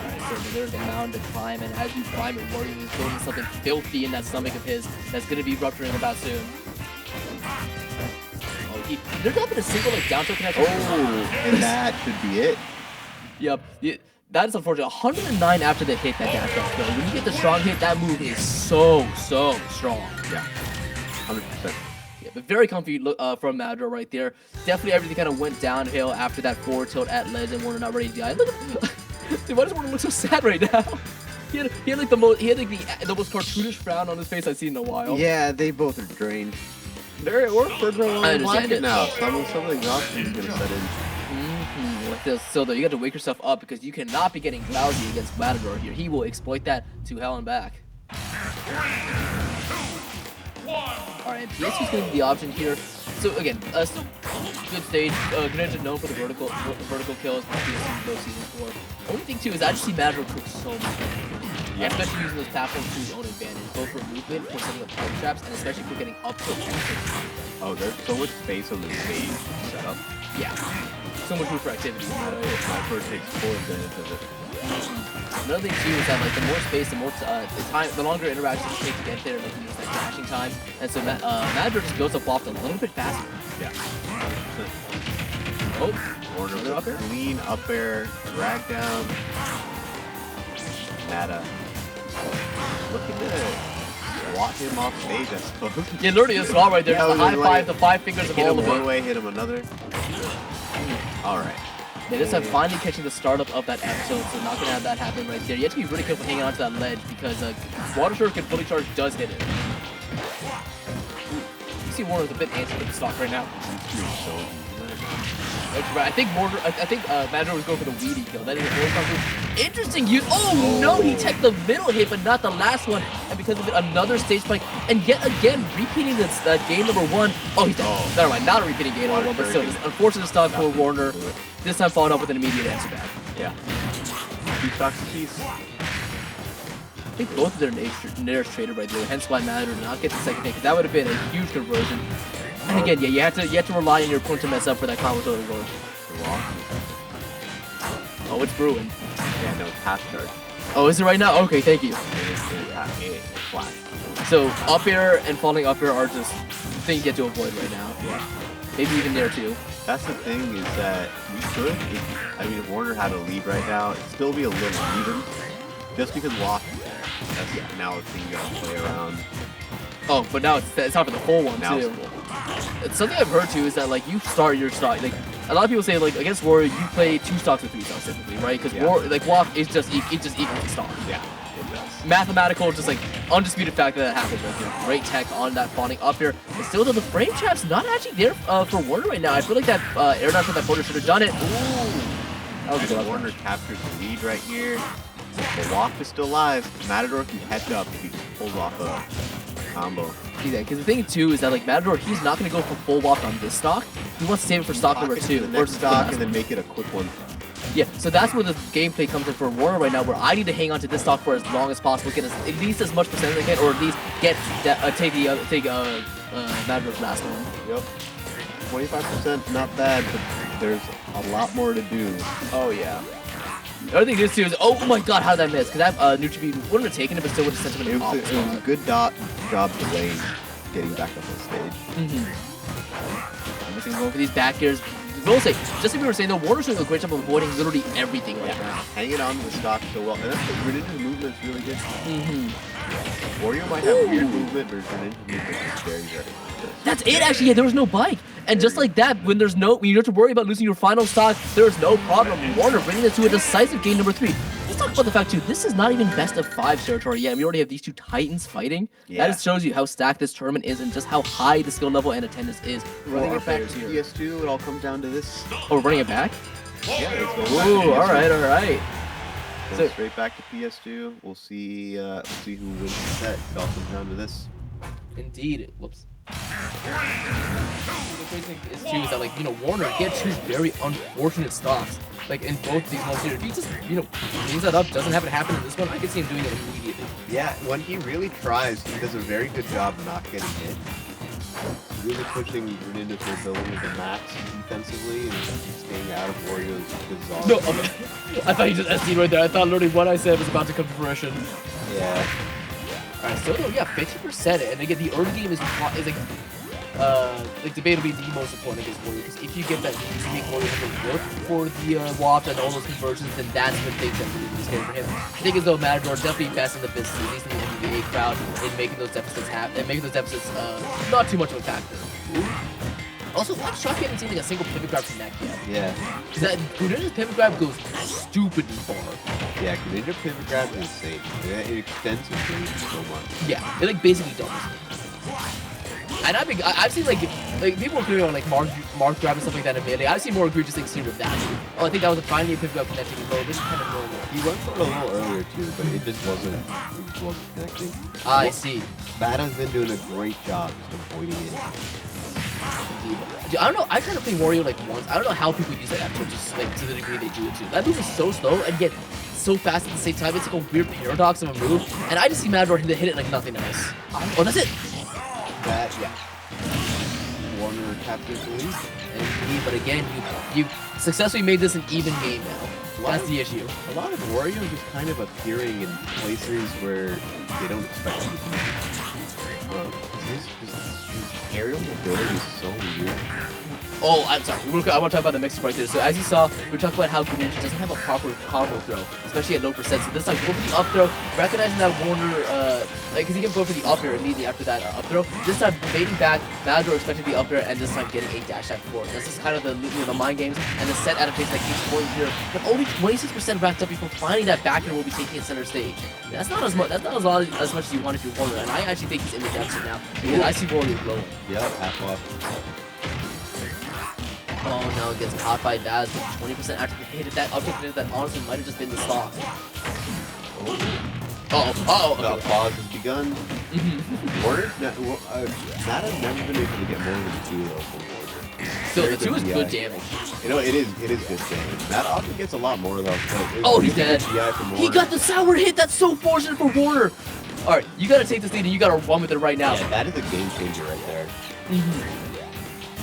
Alright, so there's a mound to climb, and as you climb it, Warrior is building something filthy in that stomach of his that's going to be rupturing about soon. Oh, there's not been a single like down tilt connection. Oh, and that should be it. Yep. That is unfortunate. 109 after the hit that dash does. When you get the strong hit, that move is so strong. Yeah, 100%. Yeah, but very comfy from Matador right there. Definitely everything kind of went downhill after that forward tilt at ledge and Warner not ready to die. Look at dude, why does Warner look so sad right now? He had like the most cartoonish frown on his face I've seen in a while. Yeah, they both are drained. They're at work for the I understand it now. Some of the exhaustion is gonna set in. Still though, you got to wake yourself up because you cannot be getting drowsy against Matador here. He will exploit that to hell and back. Alright, PS2 is going to be the option here. So again, still good stage. Greninja known for the vertical kills from PS2 Go Season 4. Only thing too is I just see Matador cook so much. Yeah. Especially using those platforms to his own advantage, both for movement, for setting up time traps, and especially for getting up to exits. Oh, there's so much space on the stage setup. Yeah. So much room for activity. Sniper takes full advantage of it. Another thing too is that like the more space, the more the longer interactions it takes to get there, like use that dashing time, and so Matador just goes up off a little bit faster. Yeah. Oh, Warner another up air? Clean up air, drag down. Nada. Looking to walk him off stage, I suppose. Yeah, literally a small right there. Yeah, Just the high like, five, the 5 fingers of hit all him of one it. way, hit him another. Alright. They just have finally catching the startup of that F tilt, so not gonna have that happen right there. You have to be really careful hanging on to that ledge because Water Surge can fully charge does hit it. You see Warner's a bit antsy with the stock right now. That's right. I think Matador was going for the weedy kill. That is a very comfy. Interesting use. Oh no, he teched the middle hit, but not the last one. And because of it, another stage spike. And yet again, repeating this game number 1. Oh, he's dead. Never mind, not a repeating game number 1, but still, this unfortunate stock for Warner. This time following up with an immediate answer back. Yeah. 2 stocks apiece. I think both of their nairs traded right there, hence why Matador did not get the second hit, because that would have been a huge conversion. And again, yeah, you have to rely on your opponent to mess up for that combo to work. Oh, it's brewing. Yeah, no, half charge. Oh, is it right now? Okay, thank you. Flash. So up air and falling up air are just things you get to avoid right now. Yeah. Maybe even nair too. That's the thing is that we could, if Warner had a lead right now, it'd still be a little even. Just because Lock is there. That's now a thing you gotta play around. Oh, but now it's not for the full one Now too. it's full. It's something I've heard too is that like you start your stock like a lot of people say like against Warrior you play 2 stocks or 3 stocks typically, right? Because Walk is just equal to stock. Yeah, it does. Mathematical, just like undisputed fact that happens right here. Great tech on that fawning up here. But still though the frame trap's not actually there for Warner right now. I feel like that air dash from that corner should have done it. Ooh. That was good. Warner captures the lead right here. The Walk is still alive. Matador can catch up if he pulls off a combo. Yeah, because the thing too is that like Matador, he's not going to go for full walk on this stock. He wants to save it for stock number 2. The next stock and then make it a quick one. Yeah, so that's where the gameplay comes in for Warner right now, where I need to hang on to this stock for as long as possible, get at least as much percent as I can, or at least get that, take Matador's last one. Yep. 25%, not bad, but there's a lot more to do. Oh yeah. The other thing is too is, oh my god, how did I miss? Because that neutral beam wouldn't have taken it, but still would have sent him in It the was a good job delaying getting back up on stage. I'm just going for these back airs. I will say, just like we were saying though, Warner's doing a great job of avoiding literally everything right now. Hanging on to the stock so well, and that's the Greninja's movement's really good. Wario might have weird movement, but Greninja's movement is very, very good. That's it actually, yeah, there was no bike. And just like that, when you don't have to worry about losing your final stock, there's no problem. Warner bringing this to a decisive game number 3. Let's talk about the fact, too, this is not even best of 5 territory yet. We already have these 2 titans fighting. Yeah. That just shows you how stacked this tournament is and just how high the skill level and attendance is for Running our it back players to here. PS2, it all comes down to this. Oh, we're running it back? Yeah, it's going back to Ooh, PS2. alright. Going So- straight back to PS2. We'll see who wins the set. It all comes down to this. Indeed. Whoops. The crazy thing is too is that Warner gets 2 very unfortunate stocks. Like in both these moments here. If he just cleans that up, doesn't have it happen in this one, I could see him doing it immediately. Yeah, when he really tries, he does a very good job not getting hit. Really pushing Greninja's mobility to max defensively and staying out of Wario's bizarre. No, I thought you just SD'd right there. I thought literally what I said was about to come to fruition. Yeah. Alright, so yeah, 50%, and again, the early game is debatably the most important against Warrior, because if you get that to make Warrior work for the Waft and all those conversions, then that's when things that really is scary for him. I think as though Matador definitely best in the business, at least in the NBA crowd, in making those deficits happen, and making those deficits not too much of a factor. Also, I'm shocked we haven't seen like a single pivot grab connect yet. Yeah. Because that Greninja's pivot grab goes stupidly far. Yeah, Greninja pivot grab is insane. Yeah, it extends his range so much. Yeah, it like basically doubles. And I've seen like people agree on like Mark grab and stuff like that in melee. I've seen more egregious things here with that. Oh, I think that was finally a pivot grab connecting as well. This is kind of normal. He went for it a little earlier too, but it just wasn't connecting. I see. Bad has been doing a great job just avoiding it. Dude, I don't know. I tried to play Wario like once. I don't know how people use that app just like to the degree they do it too. That move is so slow and yet so fast at the same time. It's like a weird paradox of a move. And I just see Matador hit it like nothing else. Oh, that's it. That, yeah. Warner captures the lead. Indeed, but again, you successfully made this an even game now. That's the issue. A lot of Wario just kind of appearing in places where they don't expect him to be. His aerial mobility is so weird. Oh, I'm sorry. I want to talk about the mix right there. So as you saw, we talked about how Greninja doesn't have a proper combo throw, especially at low percent. So this time, go for the up throw, recognizing that Warner, because he can go for the up air immediately after that up throw. This time, fading back, Matador expected the up air, and this time getting a dash attack forward. This is kind of the mind games and the set adaptation that keeps going here. But only 26% wrapped up before finding that back air will be taking it center stage. That's not as much. That's not as much as you want if you're Warner, and I actually think he's in the deficit now because I see Warrior blowing. Yeah, half off. Oh no, gets caught by Daz with 20% actually hit it. That object hit that honestly might have just been the stock. The pause has begun. Warner's Nada's never been able to get more than 2 though from Warner. So the 2 is good damage. You know, it is good damage. Nada often gets a lot more though. Oh, he's dead. He got the sour hit. That's so fortunate for Warner. All right, you gotta take this lead and you gotta run with it right now. Yeah, that is a game changer right there.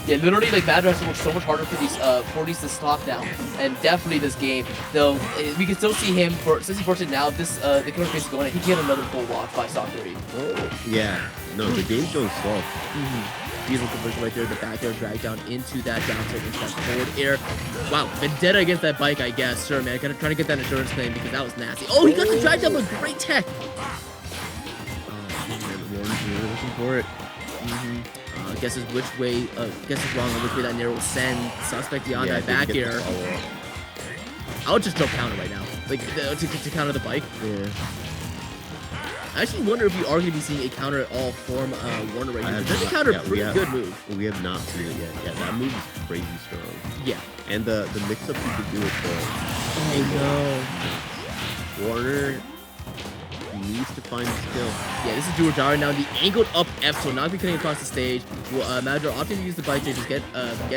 Yeah, literally, like, Matador has to work so much harder for these to stop now, and definitely this game, though, we can still see him, since he's fortunate now, if the killer phase is going, he can get another full walk by stock 3. Yeah, no, the game's going slow. Beautiful conversion right there, the back air drag down into that down tilt, into that forward air. Wow, Vendetta against that bike, I guess. Sure, man, trying to get that insurance claim because that was nasty. Oh, he got the drag down with great tech. Warner's really looking for it. Guesses which way, guesses wrong on which way that narrow will send. Suspect beyond that back air. I would just jump counter right now, like to counter the bike. Yeah. I actually wonder if we are going to be seeing a counter at all from Warner right now. That's a counter, pretty good move. We have not seen it yet. Yeah, that move is crazy strong. Yeah. And the mix-up you could do it for. Oh no. Warner needs to find the skill. Yeah, this is do or die right now. The angled up F, so not be cutting across the stage. Matador opting to use the bike to just get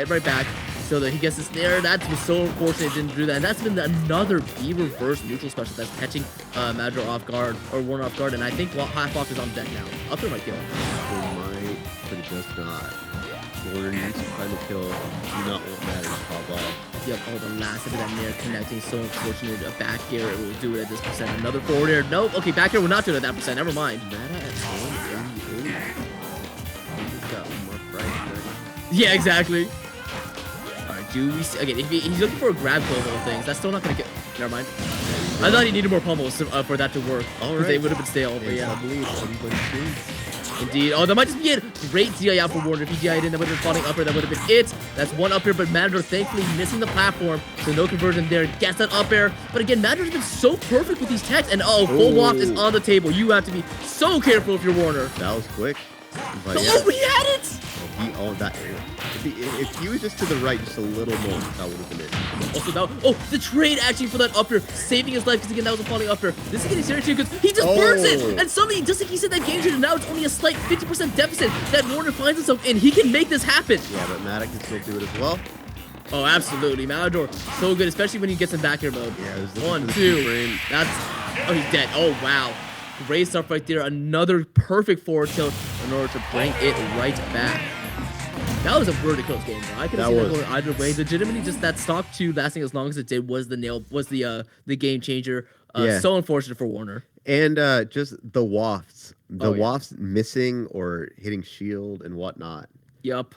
right back so that he gets the snare. That was so unfortunate it didn't do that. And that's been another B reverse neutral special that's catching Matador off guard, or Warner off guard. And I think half off is on deck now. Up there might kill. It might, but it does not. Warner needs to find the kill. Do not want Matador to pop off. Yep, oh, the last of that nair connecting. So unfortunate. A back air, it will do it at this percent. Another forward air. Nope. Okay, back air will not do it at that percent. Never mind. Nada at 188. He's got more price. Yeah, exactly. Alright, do we see, again, if he's looking for a grab kill of all things, that's still not gonna get. Never mind. I thought he needed more pummels for that to work. Because they would have been stale, but yeah. I believe everybody too. Indeed. Oh, that might just be it. Great DI out for Warner. If he DI'd in, that would have been falling up air. That would have been it. That's one up air, but Matador thankfully missing the platform. So no conversion there. Gets that up air. But again, Matador's been so perfect with these techs. And full waft is on the table. You have to be so careful if you're Warner. That was quick. But Oh, he had it! he owned that area. If he was just to the right just a little more, that would have been it. Also now, the trade actually for that up air, saving his life because again that was a falling up air. This is getting serious here because he just burns it, and suddenly just like he said that game changer, now it's only a slight 50% deficit that Warner finds himself in. He can make this happen. Yeah, but Matic can still do it as well. Oh, absolutely, Matador, so good, especially when he gets in back air mode. Yeah, it was 1, 2, that's he's dead. Oh wow, great stuff right there. Another perfect forward tilt in order to bring it right back. That was a really close game, bro. I could have seen that going either way. Legitimately, just that stock 2 lasting as long as it did was the game changer. Yeah. So unfortunate for Warner. And just the wafts. Wafts missing or hitting shield and whatnot. Yup.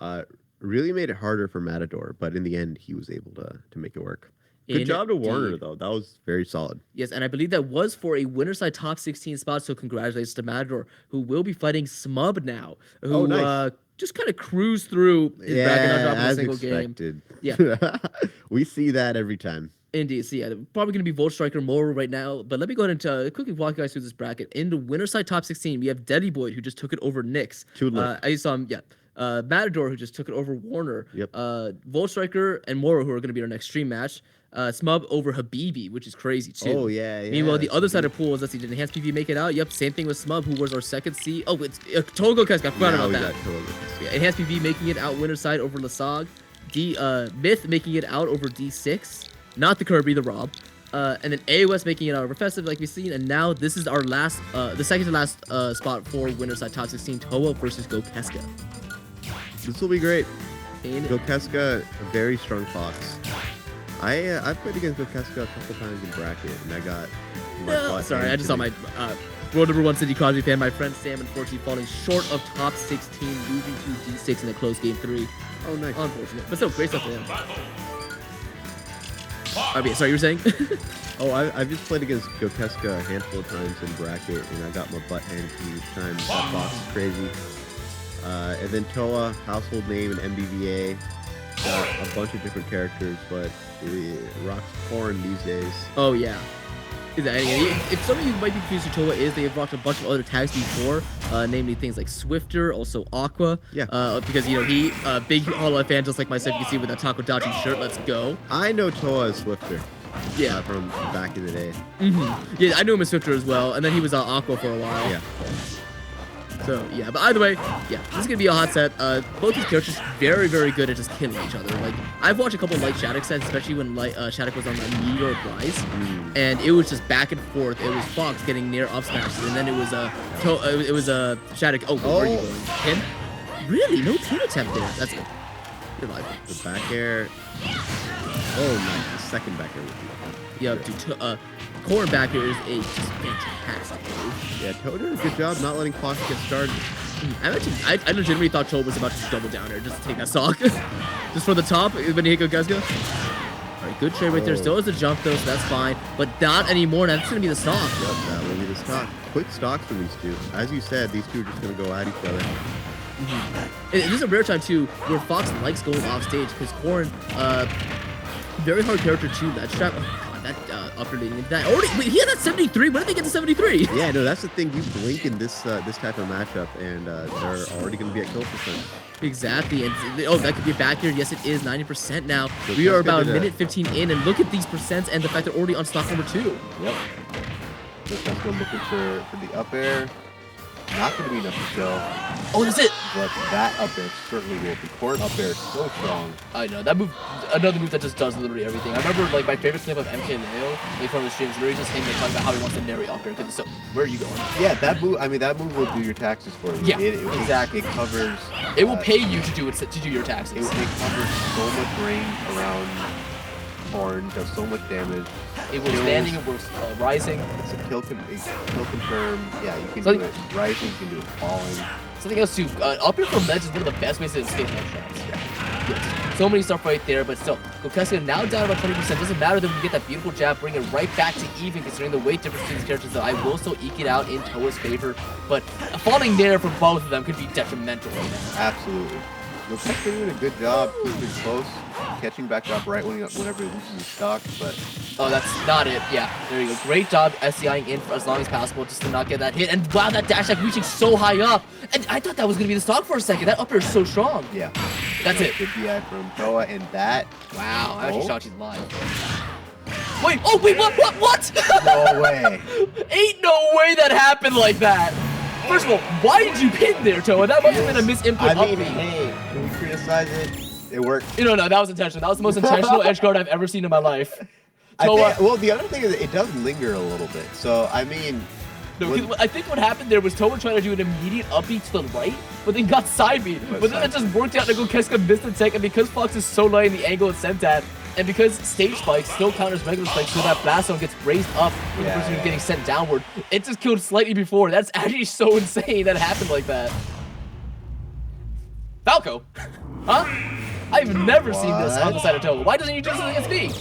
Really made it harder for Matador, but in the end, he was able to make it work. Good job to Warner, though. That was very solid. Yes, and I believe that was for a winner side top 16 spot, so congratulations to Matador, who will be fighting Smub now, who nice. Just kind of cruised through his bracket, not dropping a single expected. game. Yeah. We see that every time. Indeed, so yeah, probably going to be Volt Striker more right now, but let me go ahead and quickly walk you guys through this bracket. In the winner side top 16, we have Deddy Boyd, who just took it over Nyx. I saw him, Matador, who just took it over Warner. Yep. Volt Striker and Moro, who are going to be our next stream match. Smub over Habibi, which is crazy too. Oh, yeah. Meanwhile, the other side of pools, let's see, did Enhanced PV make it out? Yep, same thing with Smub, who was our second seed. Oh, it's Togo Keska, I forgot about that. Yeah, Enhanced PV making it out winner side over Lasag. Myth making it out over D6. Not the Kirby, the Rob. And then AOS making it out over Festive, like we've seen. And now this is our last, the second to last spot for winner side top 16, Toa versus Go Keska. This will be great. Go Keska, a very strong fox. I've played against Gokeska a couple times in bracket, and I got sorry, I just saw my world number 1 City Crosby fan, my friend Sam, unfortunately falling short of top 16, losing to D6 in a close game 3. Oh, nice. Unfortunate, but still great stuff for him. Sorry, you were saying? I've just played against Gokeska a handful of times in bracket, and I got my butt handed to me each time. That box is crazy. And then Toa, household name, and MBVA. Got a bunch of different characters, but it rocks corn these days. Oh, yeah. Exactly. If some of you might be confused with Toa is, they have rocked a bunch of other tags before, namely things like Swifter, also Aqua. Yeah. Because, you know, he, big Hollow fan just like myself, you can see with that Takodachi shirt, let's go. I know Toa as Swifter. Yeah. From back in the day. Yeah, I knew him as Swifter as well, and then he was Aqua for a while. Yeah. So, yeah, but either way, yeah, this is going to be a hot set. Both these characters very, very good at just killing each other. Like, I've watched a couple of Light Shattuck sets, especially when Shattuck was on the Meteor Rise, and it was just back and forth. It was Fox getting near up smashes, and then it was Shattuck. Oh, where are you going? Pin? Really? No pin attempt there. That's it. You're live. The back air. Oh, nice. The second back air would be yeah, dude. Corn back here is a just fantastic move. Yeah, Toad did a good job not letting Fox get started. I legitimately thought Toad was about to just double down there, just to take that stock. Just for the top, when he hit Gokeska. Alright, good trade right there. Still has a jump though, so that's fine. But not anymore, that's gonna be the stock. Yep, that will be the stock. Quick stocks from these two. As you said, these two are just gonna go at each other. And this is a rare time too, where Fox likes going off stage, because Corn, very hard character to that strap. That upper leading into that. Already, wait, he had that 73. When did they get to 73? Yeah, no, that's the thing. You blink in this this type of matchup, and they're already going to be at kill percent. Exactly. And that could be back here. Yes, it is 90% now. We are about a minute 15 in, and look at these percents and the fact they're already on stock number 2. Yep. Just looking for the up air. Not going to be enough to kill. Oh, that's it. But that up air certainly will be. Corn up air is so strong. I know that move. Another move that just does literally everything. I remember like my favorite clip of MK Leo, like from the streams, literally just him talking about how he wants to narrate up air. So where are you going? Yeah, that move. I mean, that move will do your taxes for you. Yeah, exactly. It covers. It will pay you to do it to do your taxes. It covers so much range around Corn. Does so much damage. It was standing, it was rising. It's a kill confirm. Yeah, you can do it rising, you can do it falling. Something else too. Up air from ledge is one of the best ways to escape ledge traps. Yeah. Yes. So many stuff right there, but still, Gokeska now down about 20%. Doesn't matter that we get that beautiful jab, bring it right back to even, considering the weight difference between these characters, though I will still eke it out in Toa's favor. But falling there for both of them could be detrimental right now. Absolutely. Gokeska doing a good job keeping close, catching back up right whenever he loses his stock, but... Oh, that's not it. Yeah, there you go. Great job SCIing in for as long as possible just to not get that hit. And wow, that dash attack reaching so high up. And I thought that was going to be the stock for a second. That up air is so strong. Yeah. That's it. Good DI from Toa, and that... Wow, I'm actually shocked she's live. Wait, oh, wait, what? No way. Ain't no way that happened like that. First of all, why did you pin there, Toa? That must have been a misinput. I mean, hey, when we criticize it, it worked. No, that was intentional. That was the most intentional edge guard I've ever seen in my life. Well, the other thing is it does linger a little bit. So, I mean... No, I think what happened there was Toa trying to do an immediate upbeat to the right, but then got side beat. But then it just worked out to Gokeska missed the tech, and because Fox is so light in the angle it's sent at, and because stage spikes still counters regular spikes, so that blast zone gets raised up when the person is getting sent downward, it just killed slightly before. That's actually so insane that happened like that. Falco? Huh? I've never seen this on the side of Toa. Why doesn't he do something against me?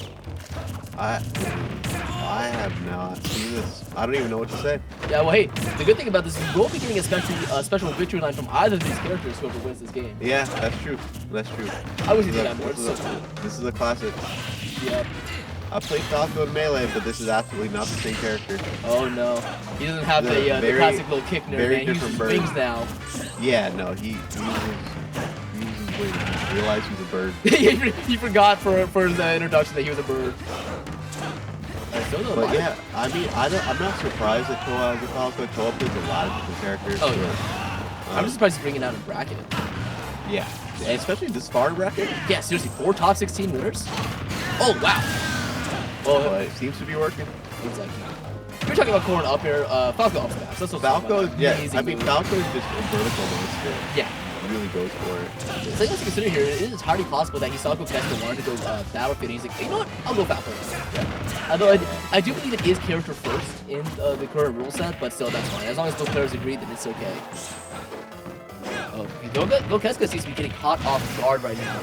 I have not seen this. I don't even know what to say. Yeah, well, hey, the good thing about this is we will be getting a special victory line from either of these characters, whoever wins this game. Yeah, that's true. That's true. I wish he did that more. This is a classic. Yep. I played Falco in Melee, but this is absolutely not the same character. Oh no, he doesn't have the classic little kick nerve, man. He uses wings now. Yeah, no, he uses wings. He realized he's a bird. He forgot for the introduction that he was a bird. But yeah, I mean, I'm not surprised that Toa has a Falco. Toa plays a lot of different characters. Oh yeah. I'm just surprised he's bringing it out in bracket. Yeah, and especially this far bracket. Yeah, seriously, 4 top 16 winners. Oh wow. Well, it seems to be working. Exactly. We're talking about corn up here. Falco up smash. That's what Falco. Yeah, amazing I mean, Falco is just a vertical monster. Yeah. Really goes for it. So you have to consider here, it is entirely possible that he saw Gokeska wanted to go Battlefield, and he's like, you know what, I'll go Falco. Yeah. Although I do believe it is character first in the current rule set, but still, that's fine. As long as both players agree, then it's okay. Oh, Gokeska seems to be getting hot off guard right now.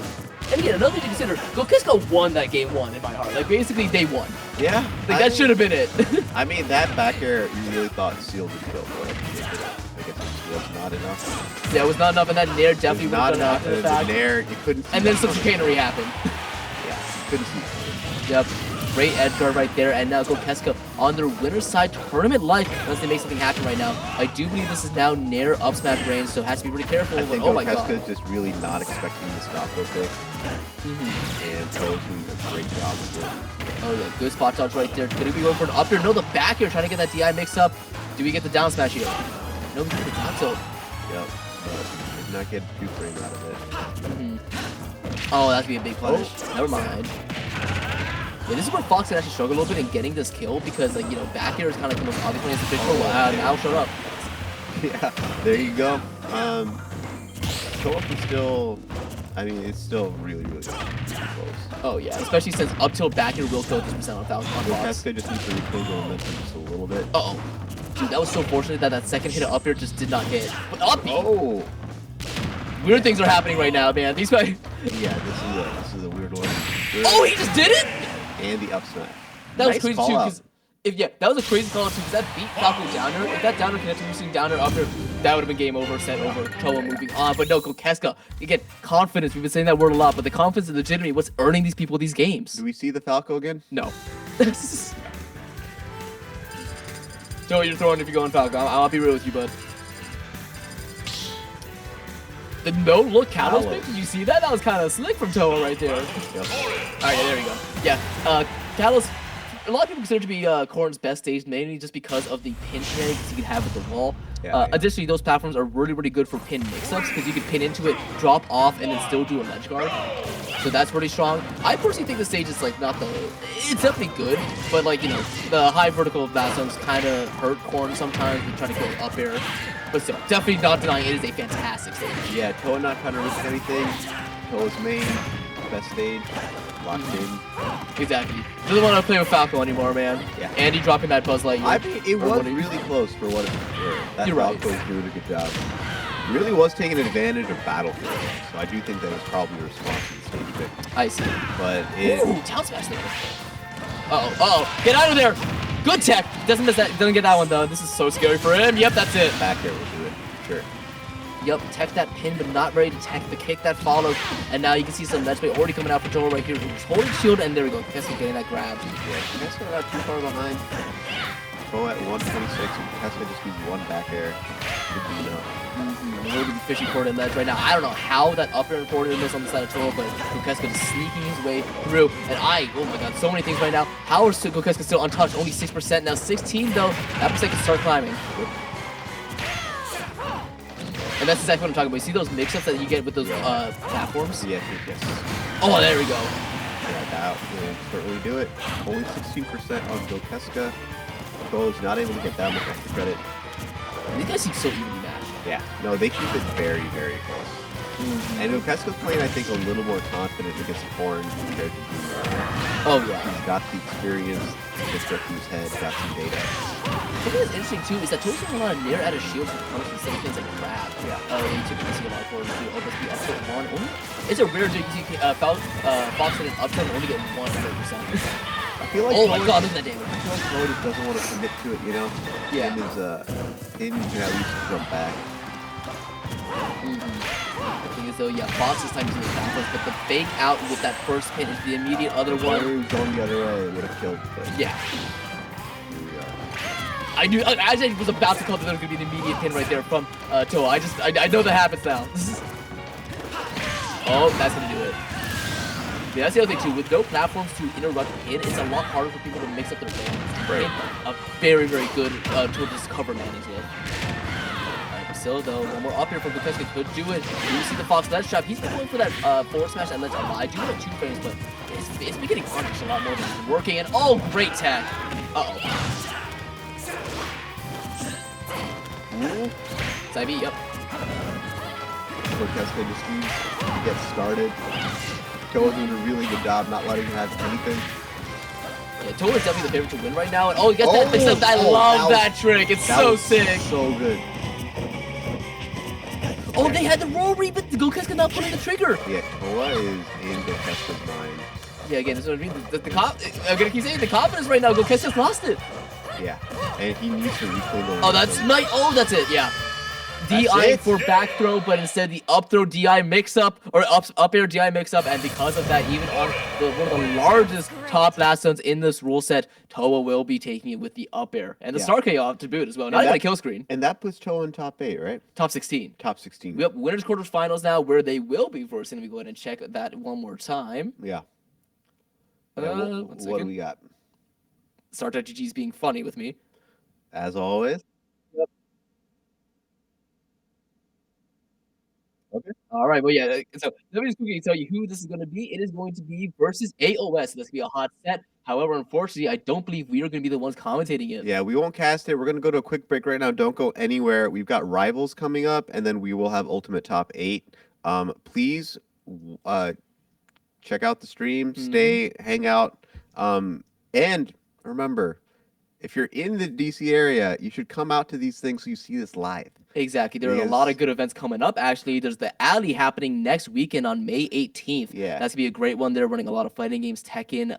And again, another thing to consider, Gokeska won that game 1 in my heart. Like, basically, they won. Yeah. Like, that should have been it. I mean, that back air, you really thought sealed would kill for it. I guess it was not enough. Yeah, it was not enough, and that Nair definitely was not enough. It was a Nair, you couldn't see. And then some chicanery happened. Yeah, you couldn't see. Yep. Great edge guard right there, and now Gokeska on their winner's side tournament life unless they make something happen right now. I do believe this is now Nair up smash range, so has to be really careful. I think oh my god. Gokeska is just really not expecting the stop okay. And Toa's doing a great job with it. Oh yeah, good spot dodge right there. Gonna be going for an up here. No, the back here, trying to get that DI mix up. Do we get the down smash here? No, we get the down tilt. Yep, but did not get 2 frame out of it. Oh, that'd be a big punish. Never mind. Yeah, this is where Fox can actually struggle a little bit in getting this kill because, like, you know, back here is kind of like the most obvious way to fish for. Wow, now shut up. Yeah, there you go. Toa can still, I mean, it's still really, really close. Oh yeah, especially since up till back here will kill this percent on Fox. Gokeska just needs to reclaim the momentum just a little bit. Uh-oh. Dude, that was so fortunate that that second hit up here just did not hit. But up B! Oh! Weird things are happening right now, man. These guys... Yeah, this is a weird one. Good. Oh, he just did it?! And the up smash. That nice was crazy too, because that was a crazy call too, because that beat Falco downer. If that downer connected using downer up here, that would have been game over, set over, Toa moving on. But no, Gokeska, again, confidence. We've been saying that word a lot, but the confidence is legitimately what's earning these people these games. Do we see the Falco again? No. Toa, you're throwing if you're going Falco. I'll be real with you, bud. The no-look Kalos pick, did you see that? That was kind of slick from Toa right there. Yep. Alright, there we go. Yeah, Kalos, a lot of people consider to be Corn's best stage, mainly just because of the pin shenanigans he can have with the wall. Yeah, Additionally, those platforms are really, really good for pin mix-ups, because you can pin into it, drop off, and then still do a ledge guard. So that's pretty strong. I personally think the stage is, like, not the... It's definitely good, but, like, you know, the high vertical blast zones kind of hurt Corn sometimes when trying to go up air. But still, definitely not denying it is a fantastic stage. Yeah, Toa not trying to risk anything. Toa's main, best stage, locked in. Exactly. Doesn't want to play with Falco anymore, man. Yeah. Andy dropping that Buzz Lightyear. I mean, it was really close for what it's worth. That You're right. Falco's doing a good job. really was taking advantage of Battlefield, so I do think that was probably a response to the stage pick. I see. But it... Ooh, down smash there. Uh-oh. Get out of there. Good tech. Doesn't miss that. Doesn't get that one, though. This is so scary for him. Yep, that's it. Back there will do it. Sure. Yep, tech that pin, but not ready to tech the kick that followed. And now you can see some match play already coming out for Joel right here. He's holding shield, and there we go. Kesska getting that grab. Yeah, Kesska not too far behind. Go at 126, and Kesska just needs one back air. A little bit fishy forward ledge right now. I don't know how that up air and forward miss on the side of Toa, but Gokeska is sneaking his way through. And oh my god, so many things right now. How is Gokeska still untouched? Only 6%, now 16 though. That looks like can start climbing. And that's exactly what I'm talking about. You see those mix-ups that you get with those platforms? Yes. Oh, there we go. Yeah, that will certainly do it. Only 16% on Gokeska. Go's not able to get that much extra credit. These guys seem so evenly matched. Yeah, no, they keep it very, very close. And Gokeska's playing, I think, a little more confident against Corn compared to Junior. Oh, yeah. He's got the experience, just up to his head, got some data. Something that's interesting, too, is that Toa's doing a lot of near out of shields with punish and same things like grab. Yeah. You typically see a lot of forward to almost be up to one. It's a rare thing you see Fox in an upturn only get 100%. I feel like oh my god, look at that damage. I feel like Chloe just doesn't want to commit to it, you know? Yeah. Him can at least jump back. The thing is though, yeah, Fox is time to do the backwards, but the fake out with that first hit is the immediate other one. Going the other way would have killed, but yeah. Here we are. I was about to call that there was gonna be an immediate pin right there from Toa. I know that happens now. Oh, that's gonna do it. Yeah, that's the other thing too. With no platforms to interrupt pin, it's a lot harder for people to mix up their bands. Right. A very, very good tool to just cover manage with. Alright, but still though, one more up here from Gokeska could do it. You see the Fox ledge trap. He's been going for that forward smash and ledge a lot. I do have 2 frames, but it's been getting punished a lot more than it's working. And oh, great tag. Side B, yep. Gokeska just needs to get started. Toa's doing a really good job not letting him have anything. Yeah, Toa is definitely the favorite to win right now. And oh, he gets that mix up. I love that trick. It's so sick. So good. Oh, they had the roll read, but Gokeska not pulling the trigger. Yeah, Toa is in Gokeska's mind. Yeah, again, that's what I mean. I'm gonna keep saying the confidence right now. Gokeska's lost it. Yeah, and he needs to reclaim the Oh, that's nice. Oh, that's it. Yeah. DI for back throw, but instead the up throw DI mix up, or up air DI mix up, and because of that, even on one of the largest top blast zones in this rule set, Toa will be taking it with the up air and the star KO to boot as well. Not even a kill screen. And that puts Toa in top 8, right? Top 16. Top 16. We have winners quarterfinals now, where they will be first. Let me go ahead and check that one more time. Yeah. One second. What do we got? Start.gg's being funny with me. As always. Okay. All right. Well, yeah. So let me just quickly tell you who this is going to be. It is going to be versus AOS. So this is going to be a hot set. However, unfortunately, I don't believe we are going to be the ones commentating it. Yeah, we won't cast it. We're going to go to a quick break right now. Don't go anywhere. We've got Rivals coming up, and then we will have Ultimate Top 8. Please check out the stream. Stay, hang out. And remember, if you're in the DC area, you should come out to these things so you see this live. Exactly. There are a lot of good events coming up, actually. There's the Alley happening next weekend on May 18th. Yeah. That's going to be a great one. They're running a lot of fighting games, Tekken,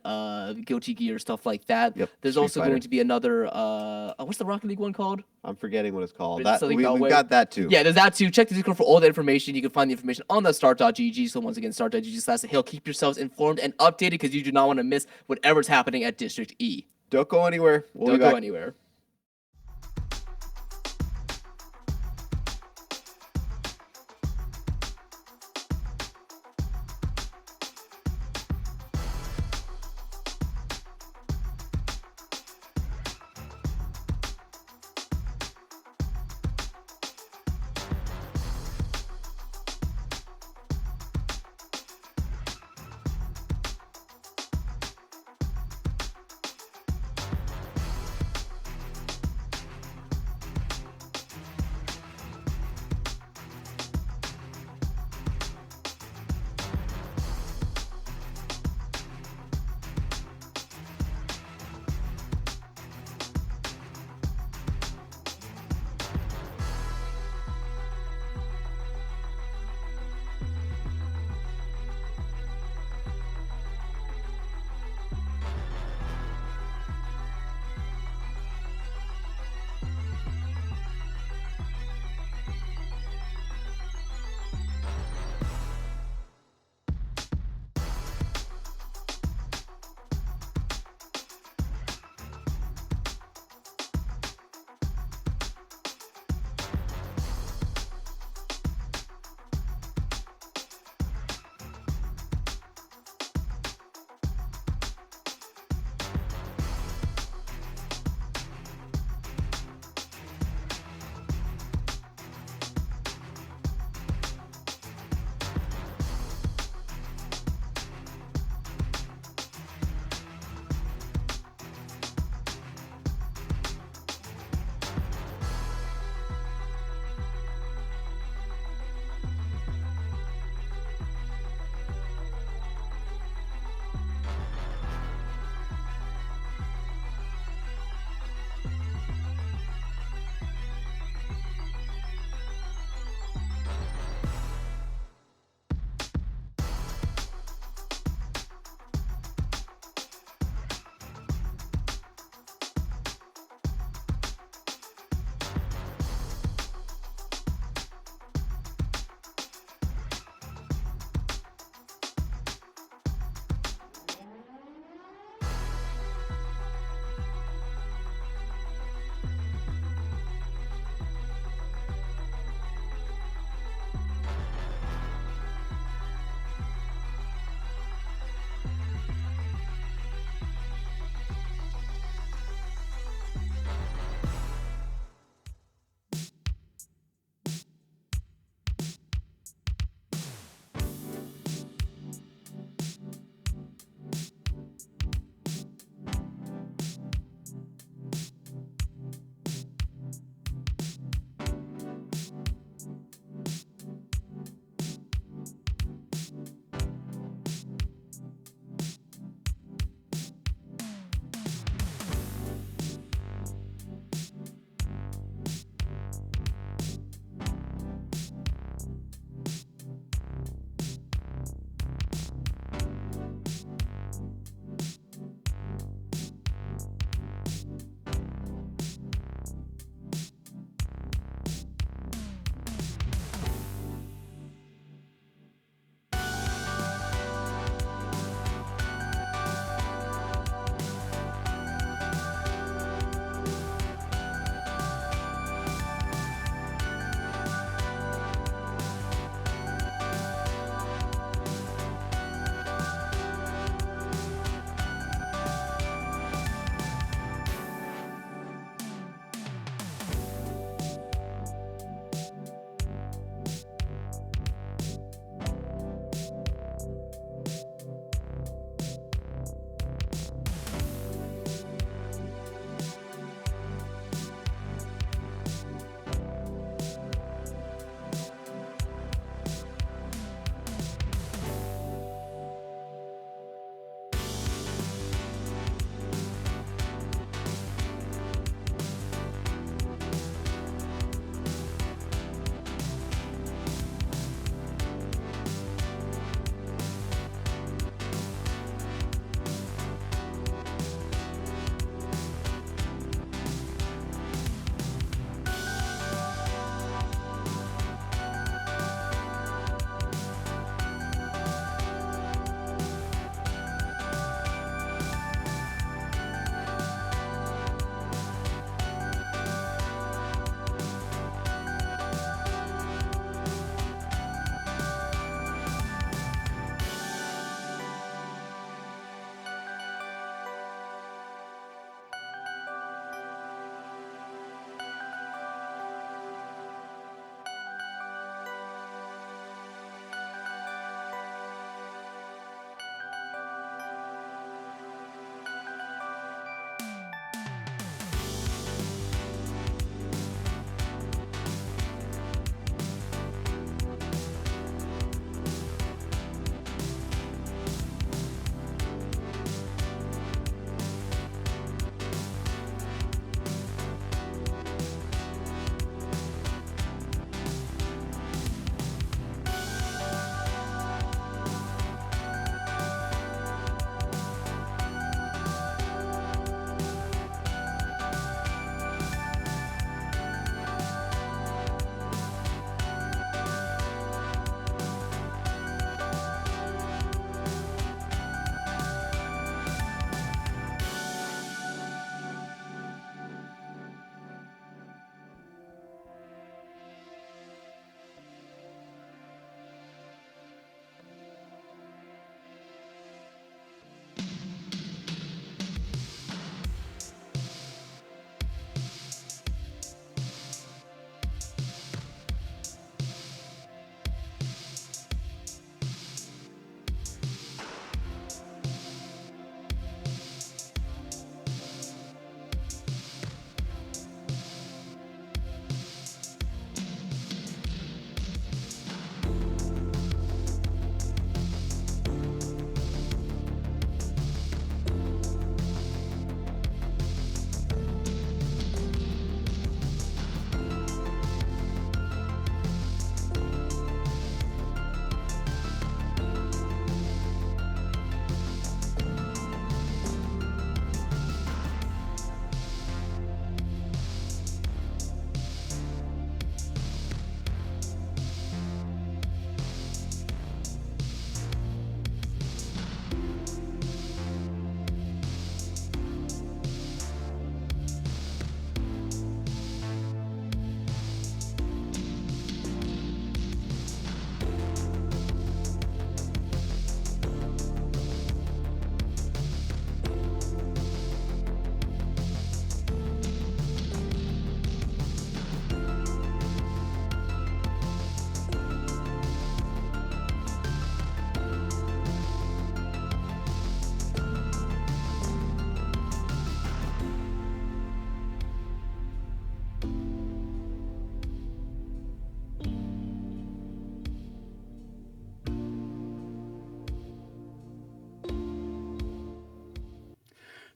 Guilty Gear, stuff like that. Yep. There's Street also Fighter. going to be another, what's the Rocket League one called? I'm forgetting what it's called. Something We've got that too. Yeah, there's that too. Check the Discord for all the information. You can find the information on the start.gg. So once again, start.gg/thehill. Keep yourselves informed and updated because you do not want to miss whatever's happening at District E. Don't go anywhere. Don't go anywhere.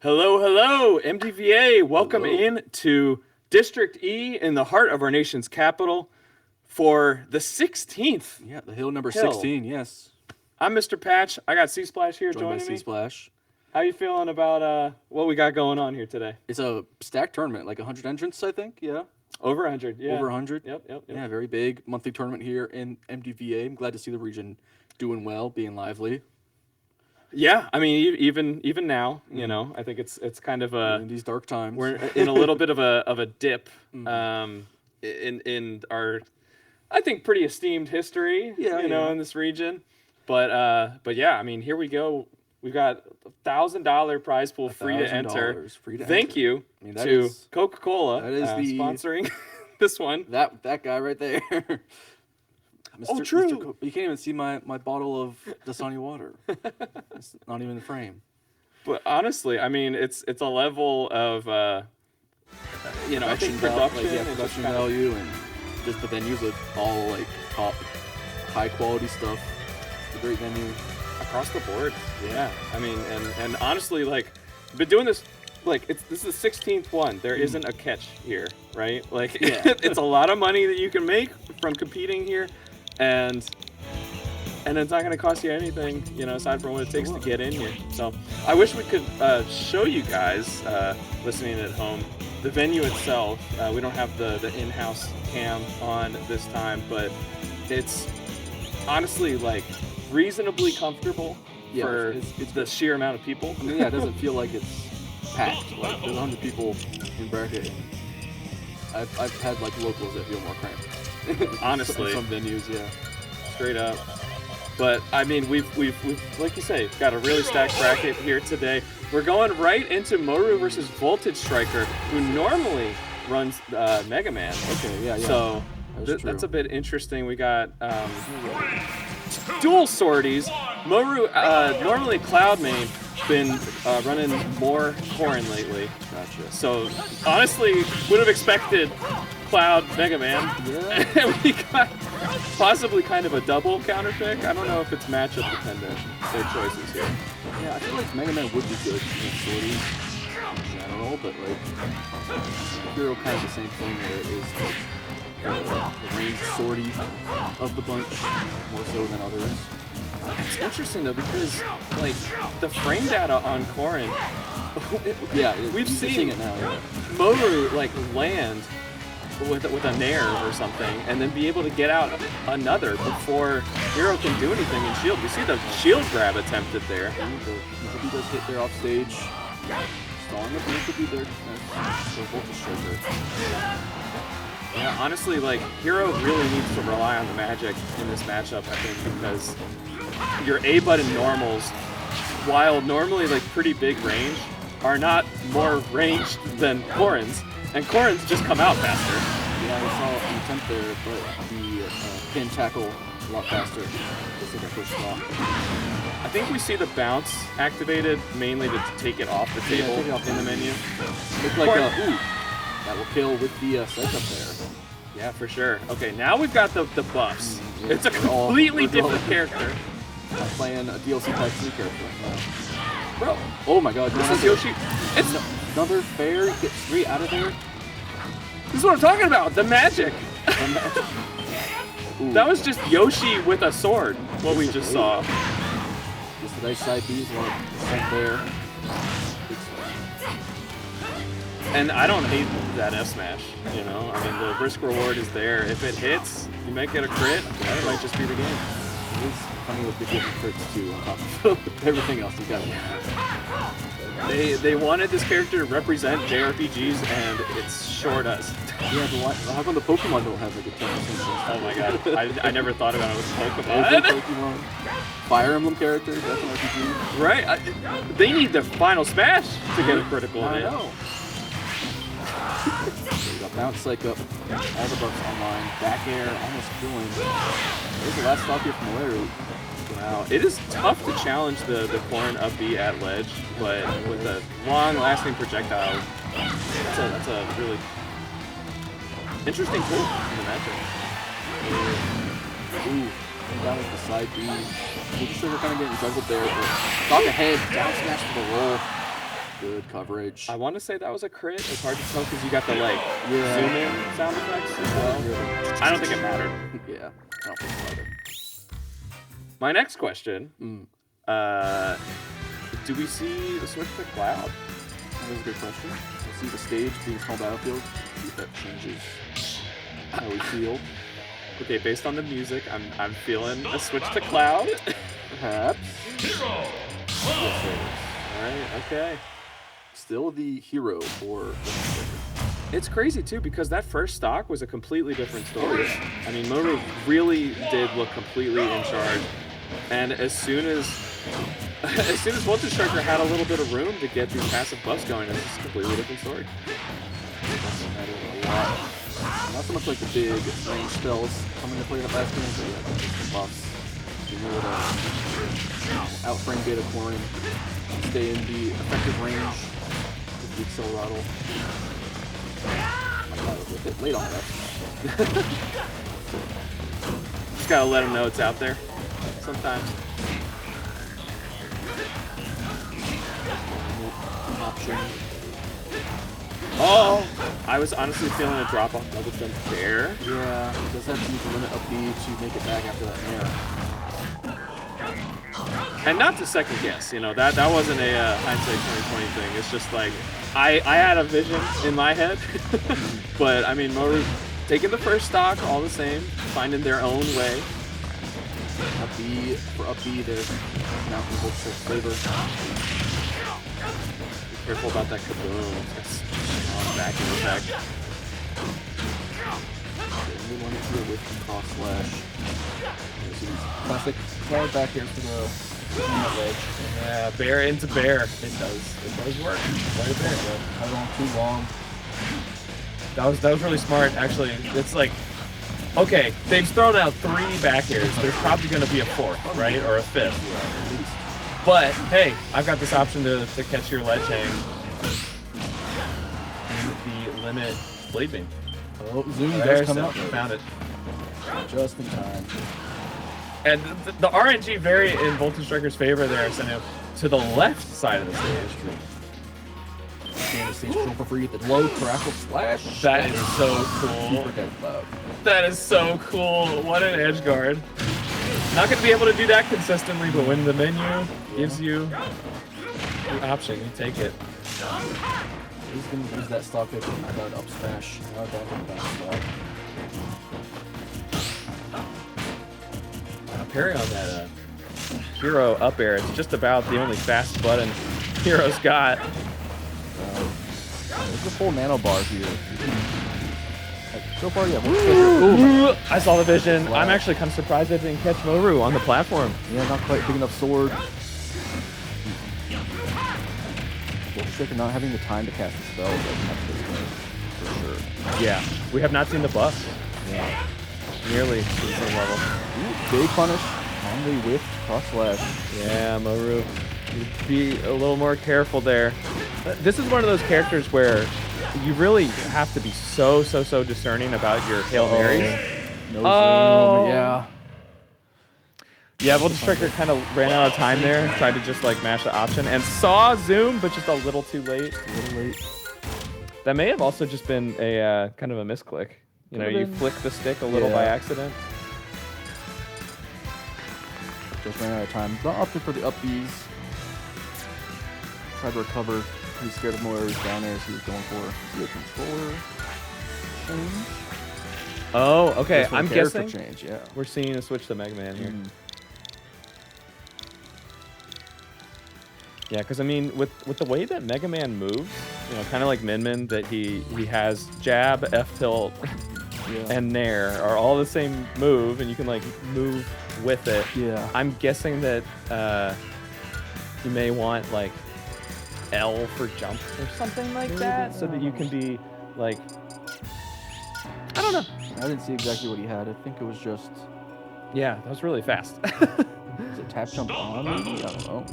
Hello, hello, MDVA. Welcome in to District E in the heart of our nation's capital for the 16th. Yeah, the hill number Hill. 16, yes. I'm Mr. Patch. I got C-Splash here Joined by joining me. C-Splash. How you feeling about what we got going on here today? It's a stacked tournament, like 100 entrants, I think. Yeah. Over 100, yeah. Over 100. Yep. Yeah, very big monthly tournament here in MDVA. I'm glad to see the region doing well, being lively. Yeah, I mean, even now, you know, I think it's kind of in these dark times. We're in a little bit of a dip in our, I think, pretty esteemed history, you know, in this region. But yeah, I mean, here we go. We've got $1,000 prize pool free to enter. Thank you to Coca-Cola sponsoring this one. That guy right there. Oh, true. You can't even see my bottle of Dasani water. It's not even in the frame. But honestly, I mean, it's a level of, you know, I think production value, and just the venues of all like top, high quality stuff. It's a great venue across the board. Yeah, I mean, and honestly, like, I've been doing this. Like, this is the 16th one. There isn't a catch here, right? Like, it's a lot of money that you can make from competing here. And it's not going to cost you anything, you know, aside from what it takes to get in here. So I wish we could show you guys listening at home the venue itself. We don't have the in-house cam on this time, but it's honestly like reasonably comfortable for it's the sheer amount of people. I mean, yeah, it doesn't feel like it's packed. Like there's 100 people in bracket. I've had like locals that feel more cramped. Honestly, some venues, yeah, straight up. But I mean, we've like you say, got a really stacked bracket here today. We're going right into Moru versus Voltage Striker, who normally runs Mega Man. Okay, yeah. So that's a bit interesting. We got dual sorties. Moru normally Cloud main, been running more Corrin lately. Gotcha. So honestly, would have expected Cloud Mega Man. Yeah. And we got possibly kind of a double counter pick. I don't know if it's matchup dependent, their choices here. Yeah, I feel like Mega Man would be good in sorties in general, but like Hero kind of the same thing where it is like the ranged sortie of the bunch more so than others. It's interesting though because like the frame data on Corrin, we've seen it now. Yeah. Moru like land with a nair or something, and then be able to get out another before Hero can do anything in shield. We see the shield grab attempted there. He does hit there off stage. Stalling up, and it could be there. So Voltage Striker. Yeah, honestly, like Hero really needs to rely on the magic in this matchup, I think, because your A button normals, while normally like pretty big range, are not more ranged than Corrin's. And Corrin's just come out faster. Yeah, I saw an attempt there, but the pin tackle a lot faster. Just like a first spot. I think we see the bounce activated mainly to take it off the table in the menu. Looks like that will kill with the setup there. Yeah, for sure. Okay, now we've got the buffs. It's a completely different character. I'm playing a DLC Type 3 character right now. Bro. Oh my god. This is Yoshi. It's another fair, get straight out of there. This is what I'm talking about, the magic. That was just Yoshi with a sword, what we just saw. Just the nice side B's, one there. And I don't hate that F smash, you know? I mean, the risk reward is there. If it hits, you might get a crit. That might just be the game. It is funny with the different crits too, on top of everything else you got. They wanted this character to represent JRPGs, and it sure does. Yeah, but how come the Pokemon don't have like a 10% chance? Oh my god, I never thought about it with Pokemon. Fire Emblem characters, that's an RPG. Right, they need the final smash to get a critical hit. I know. You got bounce psych up, all the buffs online, back air, almost killing. There's the last stop here from Larry. Wow, it is tough to challenge the Corrin up B at ledge, but with a long-lasting projectile, that's a really interesting tool in the matchup. Ooh, down with the side B. Voltage Striker kind of getting juggled there, but stock ahead, down smash for the roll. good coverage. I want to say that was a crit. It's hard to tell because you got the like Yeah. zoom in sound effects as well. I don't think it mattered. Yeah, I don't think so either. My next question. Mm. Do we see the switch to cloud? That is a good question. I see the stage being a small battlefield. See if that changes how we feel. Okay, based on the music, I'm feeling a switch to cloud. Perhaps. Yes, there is. Alright, okay. Still the hero for the It's crazy too because that first stock was a completely different story. I mean, Moru really did look completely in charge, and as soon as Voltage Striker had a little bit of room to get these passive buffs going, it's just a completely different story. a lot. Not so much like the big range spells come into play in the last game, but yeah, just the buffs. Being able to outframe Beta Corin, stay in the effective range with the Acceleratle. With it late on that. Just gotta let them know it's out there sometimes. Option. Oh, I was honestly feeling a drop off double jump there. Yeah, it does have to use the limit up B to make it back after that nair. And not to second guess, you know, that wasn't a hindsight 2020 thing. It's just like I had a vision in my head, but I mean, Moru taking the first stock all the same, finding their own way. Up B for up B, there's Mountain Voltage flavor. Be careful about that kaboom. That's on back in effect. We want to deal with cross slash. Classic cloud back here for the ledge. Yeah, bear into bear. It does work. Quite a bit. Not going too long. That was really smart, actually. It's like, okay, they've thrown out 3 back airs. There's probably going to be a 4th, right, or a 5th. But hey, I've got this option to catch your ledge hang. The limit blade beam. Oh, Zoom There's does come it. out. Found it. Just in time. And the RNG very in Voltage Striker's favor there, sending him to the left side of the stage. Gain the stage control for free. The low crackle slash. That is so cool. Super dead cloud. That is so cool. What an edge guard. Not going to be able to do that consistently, but when the menu gives you the option, you take it. He's going to use that stock pick and that up smash. Down to the back spot. Parry on that hero up air. It's just about the only fast button Hero's got. There's a full nano bar here. So far, yeah. Ooh, I saw the vision. Wow. I'm actually kind of surprised I didn't catch Moru on the platform. Yeah, not quite big enough sword. Striker not having the time to cast the spell for sure. Yeah, we have not seen the buff. Yeah. Nearly to the same level. Ooh, big punish on the whiff cross slash. Yeah, Moru. Be a little more careful there. This is one of those characters where you really have to be so discerning about your Hail Marys. No zoom, yeah. Yeah, Voltage Striker kind of ran out of time there. Tried to just like mash the option and saw zoom, but just a little too late. A little late. That may have also just been a kind of a misclick. You know, you flick the stick a little by accident. Just ran out of time. Not opting for the up Bs. Tried to recover. Pretty scared of more areas down there, so he was going for the controller change. Oh, okay. I'm guessing change, yeah. We're seeing a switch to Mega Man here. Yeah, because I mean, with the way that Mega Man moves, you know, kind of like Min, that he has jab, F tilt, and nair are all the same move, and you can like move with it. Yeah. I'm guessing that you may want like L for jump or something like that, so that you can be like, I don't know. I didn't see exactly what he had. I think it was just. Yeah, that was really fast. Is it tap jump on? Maybe? I don't know.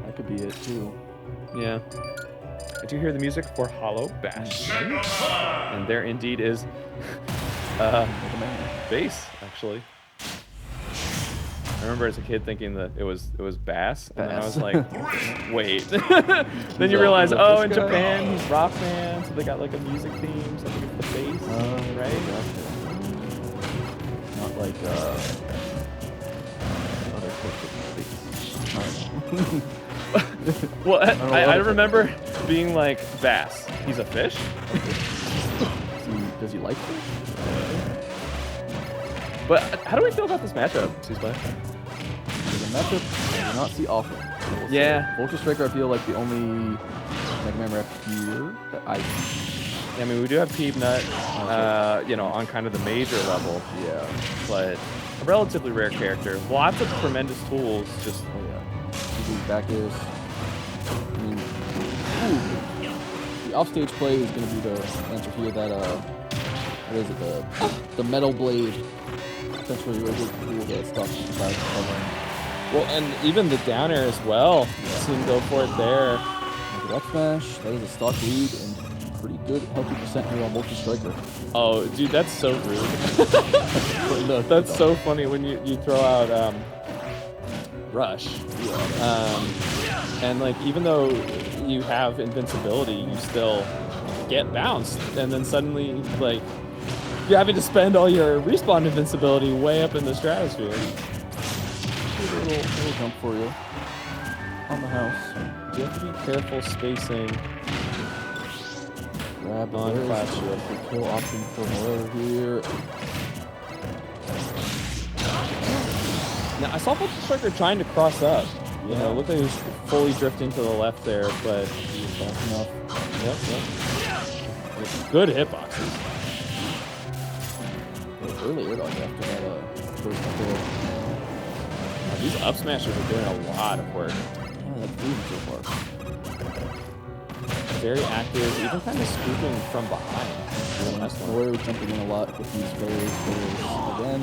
That could be it too. Yeah. I do hear the music for Hollow Bash. And there indeed is bass, actually. remember as a kid thinking that it was Bass, and then I was Bass. like, wait. Then He's you a- realize, he's a oh, fish in guy? Japan he's Rockman, so they got like a music theme, so I think it's the bass, right? Not like other cookies. Well, don't know I what- remember being like, Bass, he's a fish? Does he like fish? But how do we feel about this matchup, Seasplay? The matchup I do not see often. I will say. Yeah. Vulture Striker, I feel like the only Mega Man rep here that I Yeah, I mean, we do have Peanut, you know, on kind of the major level. yeah. But a relatively rare character. Lots of tremendous tools. Just Oh yeah. Easy back airs. I mean, ooh. The offstage play is gonna be the answer here. That what is it? The metal blade. That's where you're able to get stuck by covering. well, and even the down air as well. Seem to go for it there. Like the up smash. That is a stock lead and pretty good healthy percent here on Vulture Striker. Oh, dude, that's so rude. That's so funny when you throw out Rush. And like even though you have invincibility, you still get bounced, and then suddenly like you're having to spend all your respawn invincibility way up in the stratosphere. A little jump for you on the house. You have to be careful spacing. Grab the On flash shield. The kill option for Moreau here. Now I saw Vulture Striker trying to cross up. You know, it looked like he was fully drifting to the left there, but He was fast enough. yep. Good hitboxes. Early air dodge after that first up there. Now, these up smashers are doing a lot of work. Yeah, that's moving so far. Very active, even kind of scooping from behind. The last one. Moreau jumping in a lot with these various players again.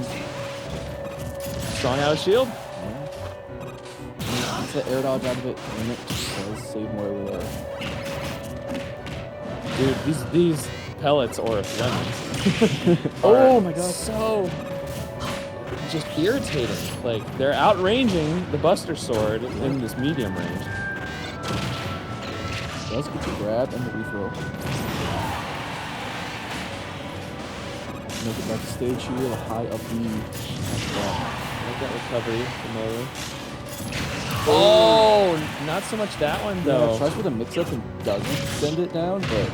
Strong out of shield. Gets that air dodge out of it, and it does save Moreau there. Dude, these pellets or lemons. Oh my god. So just irritating. Like they're outranging the Buster Sword in this medium range. Does get the grab and the reflow. Make it back to stage here, the high up B. Like that recovery from Moru. Oh, not so much that one though. Yeah, tries for the mix up and doesn't send it down, but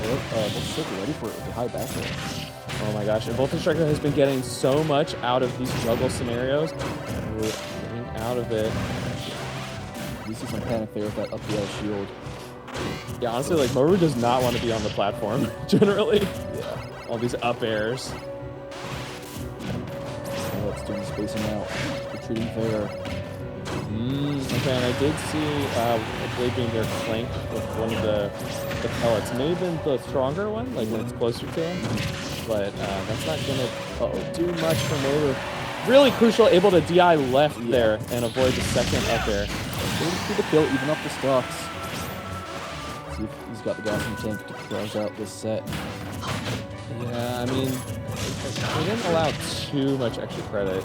Vulture Striker ready for it with the high back there. Oh my gosh, and Vulture Striker has been getting so much out of these juggle scenarios. We're getting out of it. You see some panic there with that up the shield. Yeah, honestly, like Moru does not want to be on the platform generally. Yeah. All these up airs. Oh, it's doing the spacing out. Retreating fair. Okay, and I did see Blade being there flank with one of the pellets. Maybe the stronger one, like when it's closer to him. But that's not gonna do much for Moru. Really crucial, able to DI left there and avoid the second up there. Going through the kill, even up the stocks. See if he's got the gas in the tank to close out this set. Yeah, I mean, they didn't allow too much extra credit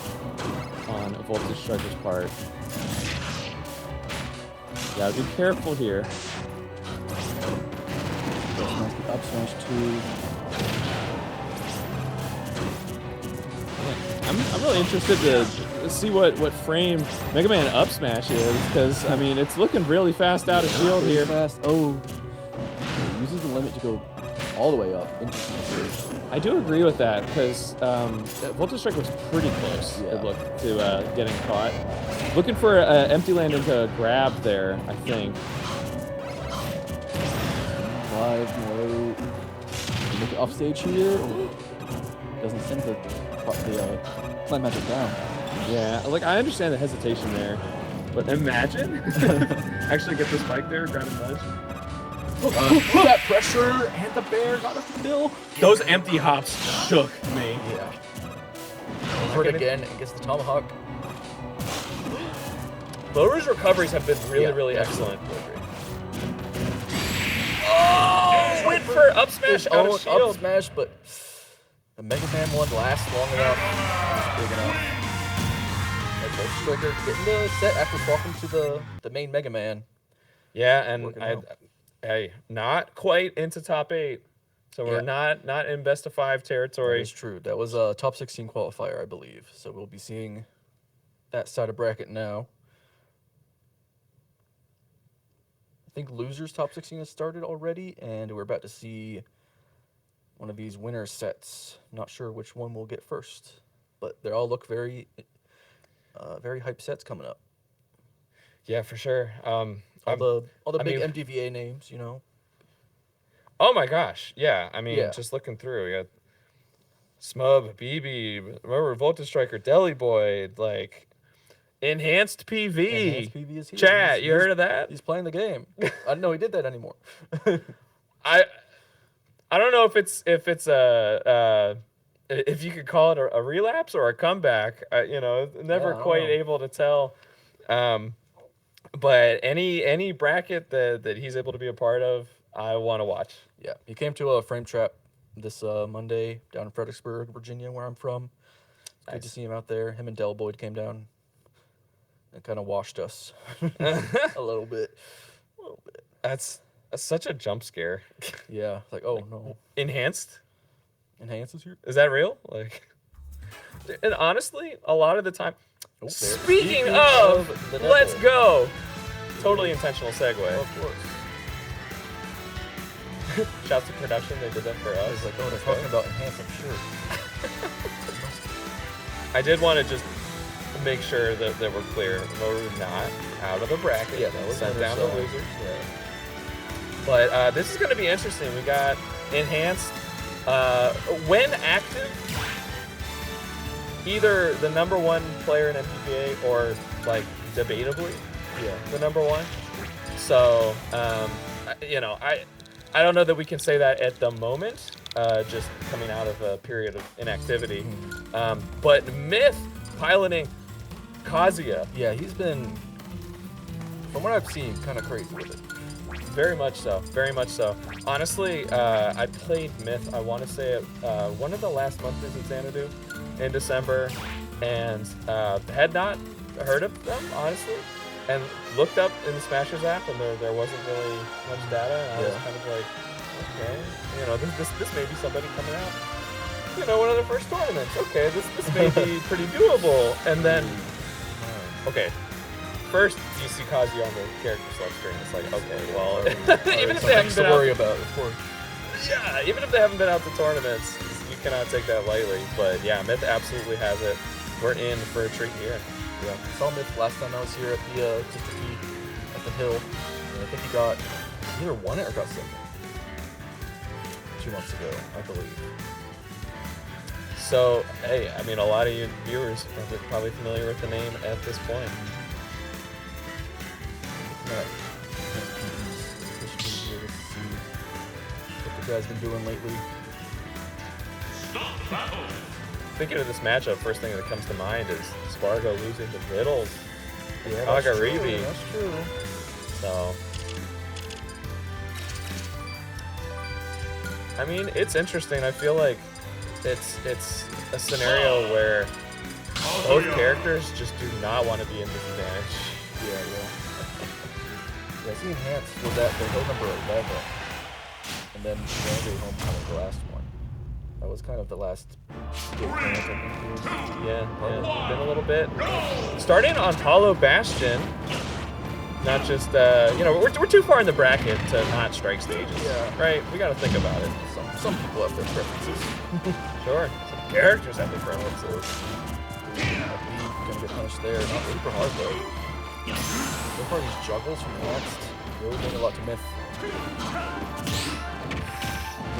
on Vulture Striker's part. Gotta be careful here. Smash the up smash too. I'm really interested to see what frame Mega Man up smash is, because I mean it's looking really fast out of shield Pretty here. fast. Oh, it uses the limit to go all the way up. Interesting. I do agree with that, because Vulture Striker was pretty close. Yeah. It looked to getting caught. Looking for an empty land into a grab there, I think. Live Moreau. Make it off stage here. Doesn't send the Climb Magic down. Yeah, like I understand the hesitation there, but imagine actually get the spike there, grab a ledge. That pressure and the bear got us the kill. Those empty hops shook me. Yeah. Over it again and gets the tomahawk. Moru's recoveries have been really excellent. Oh, went for up smash out of shield. Up smash, but the Mega Man one lasts long enough. It's big enough. Volt Striker getting the set after swapping to the main Mega Man. Yeah, and Working I, out. hey, not quite into top 8, so we're not in best of 5 That territory. is true. That was a top 16 qualifier, I believe. So we'll be seeing that side of bracket now. I think losers top 16 has started already, and we're about to see one of these winner sets. Not sure which one we'll get first, but they all look very hype sets coming up. Yeah, for sure. All the big mean, MDVA names, you know. Oh my gosh, yeah. I mean, Yeah. just looking through, we got Smub, BB, remember Voltage Striker, Deli Boy, like Enhanced PV. Enhanced PV is here. Chat, you heard of that? He's playing the game. I didn't know he did that anymore. I don't know if you could call it a relapse or a comeback. Never quite able to tell. But any bracket that he's able to be a part of, I want to watch. Yeah, he came to a Frame Trap this Monday down in Fredericksburg, Virginia, where I'm from. It's good to see him out there. Him and Del Boyd came down and kind of washed us a little bit. That's such a jump scare. Yeah, like, oh no. Enhanced is here. Is that real? Like, and honestly, a lot of the time. Oh, Speaking of, let's go. Totally intentional segue. Of course. Shouts to production, they did that for us. It's like, oh, they're talking about Enhanced, I'm sure. I did want to just make sure that we're clear. We're not out of the bracket. Yeah, that was sent down to losers. Yeah. But this is going to be interesting. We got Enhanced. When active, either the #1 player in MPBA or, like, debatably, the #1. So, I don't know that we can say that at the moment, just coming out of a period of inactivity. But Myth piloting Kazuya. Yeah, he's been, from what I've seen, kind of crazy with it. Very much so. Very much so. Honestly, I played Myth, I want to say, at one of the last months in Xanadu in December, and had not heard of them, honestly, and looked up in the Smashers app, and there wasn't really much data, and I was kind of like, okay, this may be somebody coming out. One of their first tournaments. Okay, this may be pretty doable. And then, okay, first you see Kazuya on the character select screen. It's like, okay, well, even if they haven't been worry about, of course. Yeah, even if they haven't been out to tournaments, you cannot take that lightly. But yeah, Myth absolutely has it. We're in for a treat here. Yeah, I saw Myth last time I was here at the at the Hill, and I think he got either won it or got second 2 months ago, I believe. So, hey, I mean, a lot of you viewers are probably familiar with the name at this point. Right. What the guy's been doing lately. Thinking of this matchup, first thing that comes to mind is Spargo losing to Riddles. Yeah, Kagaribi. That's true. So, I mean, it's interesting. I feel like it's a scenario where both characters just do not want to be in disadvantage. Yeah. Yeah, see Enhanced was at the hill number 11, and then Xanadu Homecoming the last one. That was kind of the last big camp, I think it was. Yeah, been a little bit. Starting on Hollow Bastion, not just, we're too far in the bracket to not strike stages. Yeah. Right? We got to think about it. Some people have their preferences. Sure. Some characters have their preferences. Gonna get punished there. Not super hard though. So far these juggles from Next really doing a lot to Myth.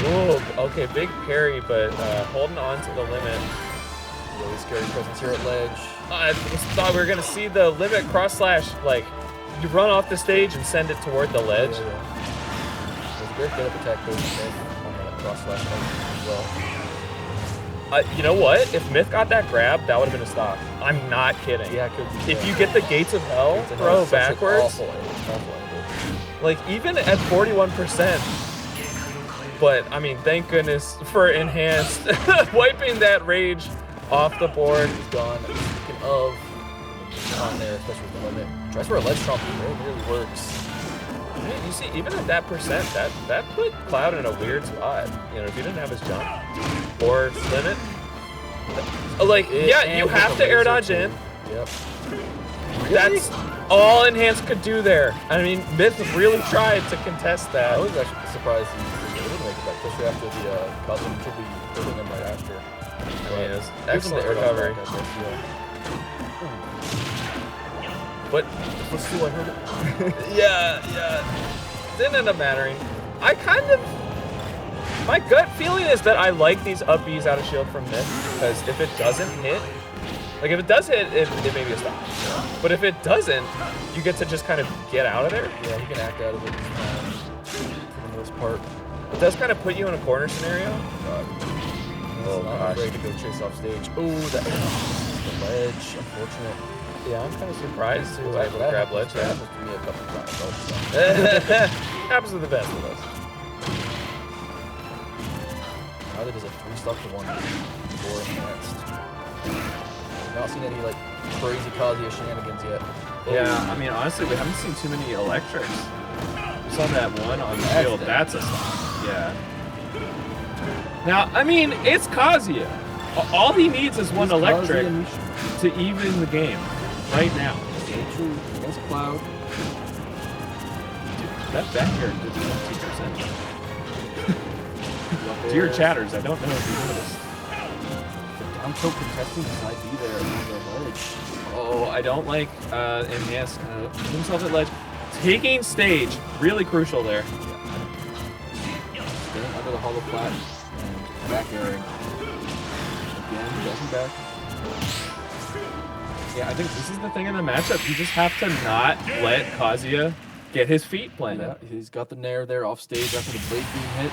Whoa, okay, big parry, but holding on to the limit. Really scary presence here at ledge. I thought we were gonna see the limit cross slash, like, you run off the stage and send it toward the ledge. Yeah. There's a great get up attack there from Myth on that cross slash as well. You know what? If Myth got that grab, that would have been a stop. I'm not kidding. Yeah, it could be. If you get the Gates of Hell throw backwards, Awful angle. like even at 41%. But I mean, thank goodness for Enhanced wiping that rage off the board. He's gone. Speaking of, on there, especially with the limit. Tries for a ledge trump, it really works. Yeah, you see, even at that percent, that put Cloud in a weird spot. You know, if he didn't have his jump or limit, like, yeah, you have to air dodge in. Yep. That's all Enhance could do there. I mean, Myth really tried to contest that. I was actually surprised he was able to make it back, especially after the Cosmo should be hitting him right after. I mean, it's excellent recovery. But let's see what hurt it. yeah. Didn't end up mattering. My gut feeling is that I like these up Bs out of shield from Myth, because if it doesn't hit, like if it does hit, it may be a stop. But if it doesn't, you get to just kind of get out of there. Yeah, you can act out of it for the most part. It does kind of put you in a corner scenario. Oh, not afraid to go chase off stage. Ooh, the ledge, unfortunate. Yeah, I'm kind of surprised he was able to That grab ledge there. happens to me a couple times also. Happens to the best of us. Either does a 3-stock to 1 or next. I've not seen any like crazy Kazuya shenanigans yet. Yeah, I mean, honestly, we haven't seen too many electrics. We saw that one on the field. That's a stop. Yeah. Now, I mean, it's Kazuya. All he needs is one electric to even the game right now. True. Against Cloud. That back air did 20%. Dear chatters, I don't know if you noticed. I'm so contesting the side B there on the ledge. Oh, I don't like Enhance kind of put himself at ledge. Taking stage, really crucial there. Getting under the hollow flat and back airing. Again, doesn't back. Yeah, I think this is the thing in the matchup. You just have to not let Kazuya get his feet planted. Yeah, he's got the nair there off stage after the blade beam hit.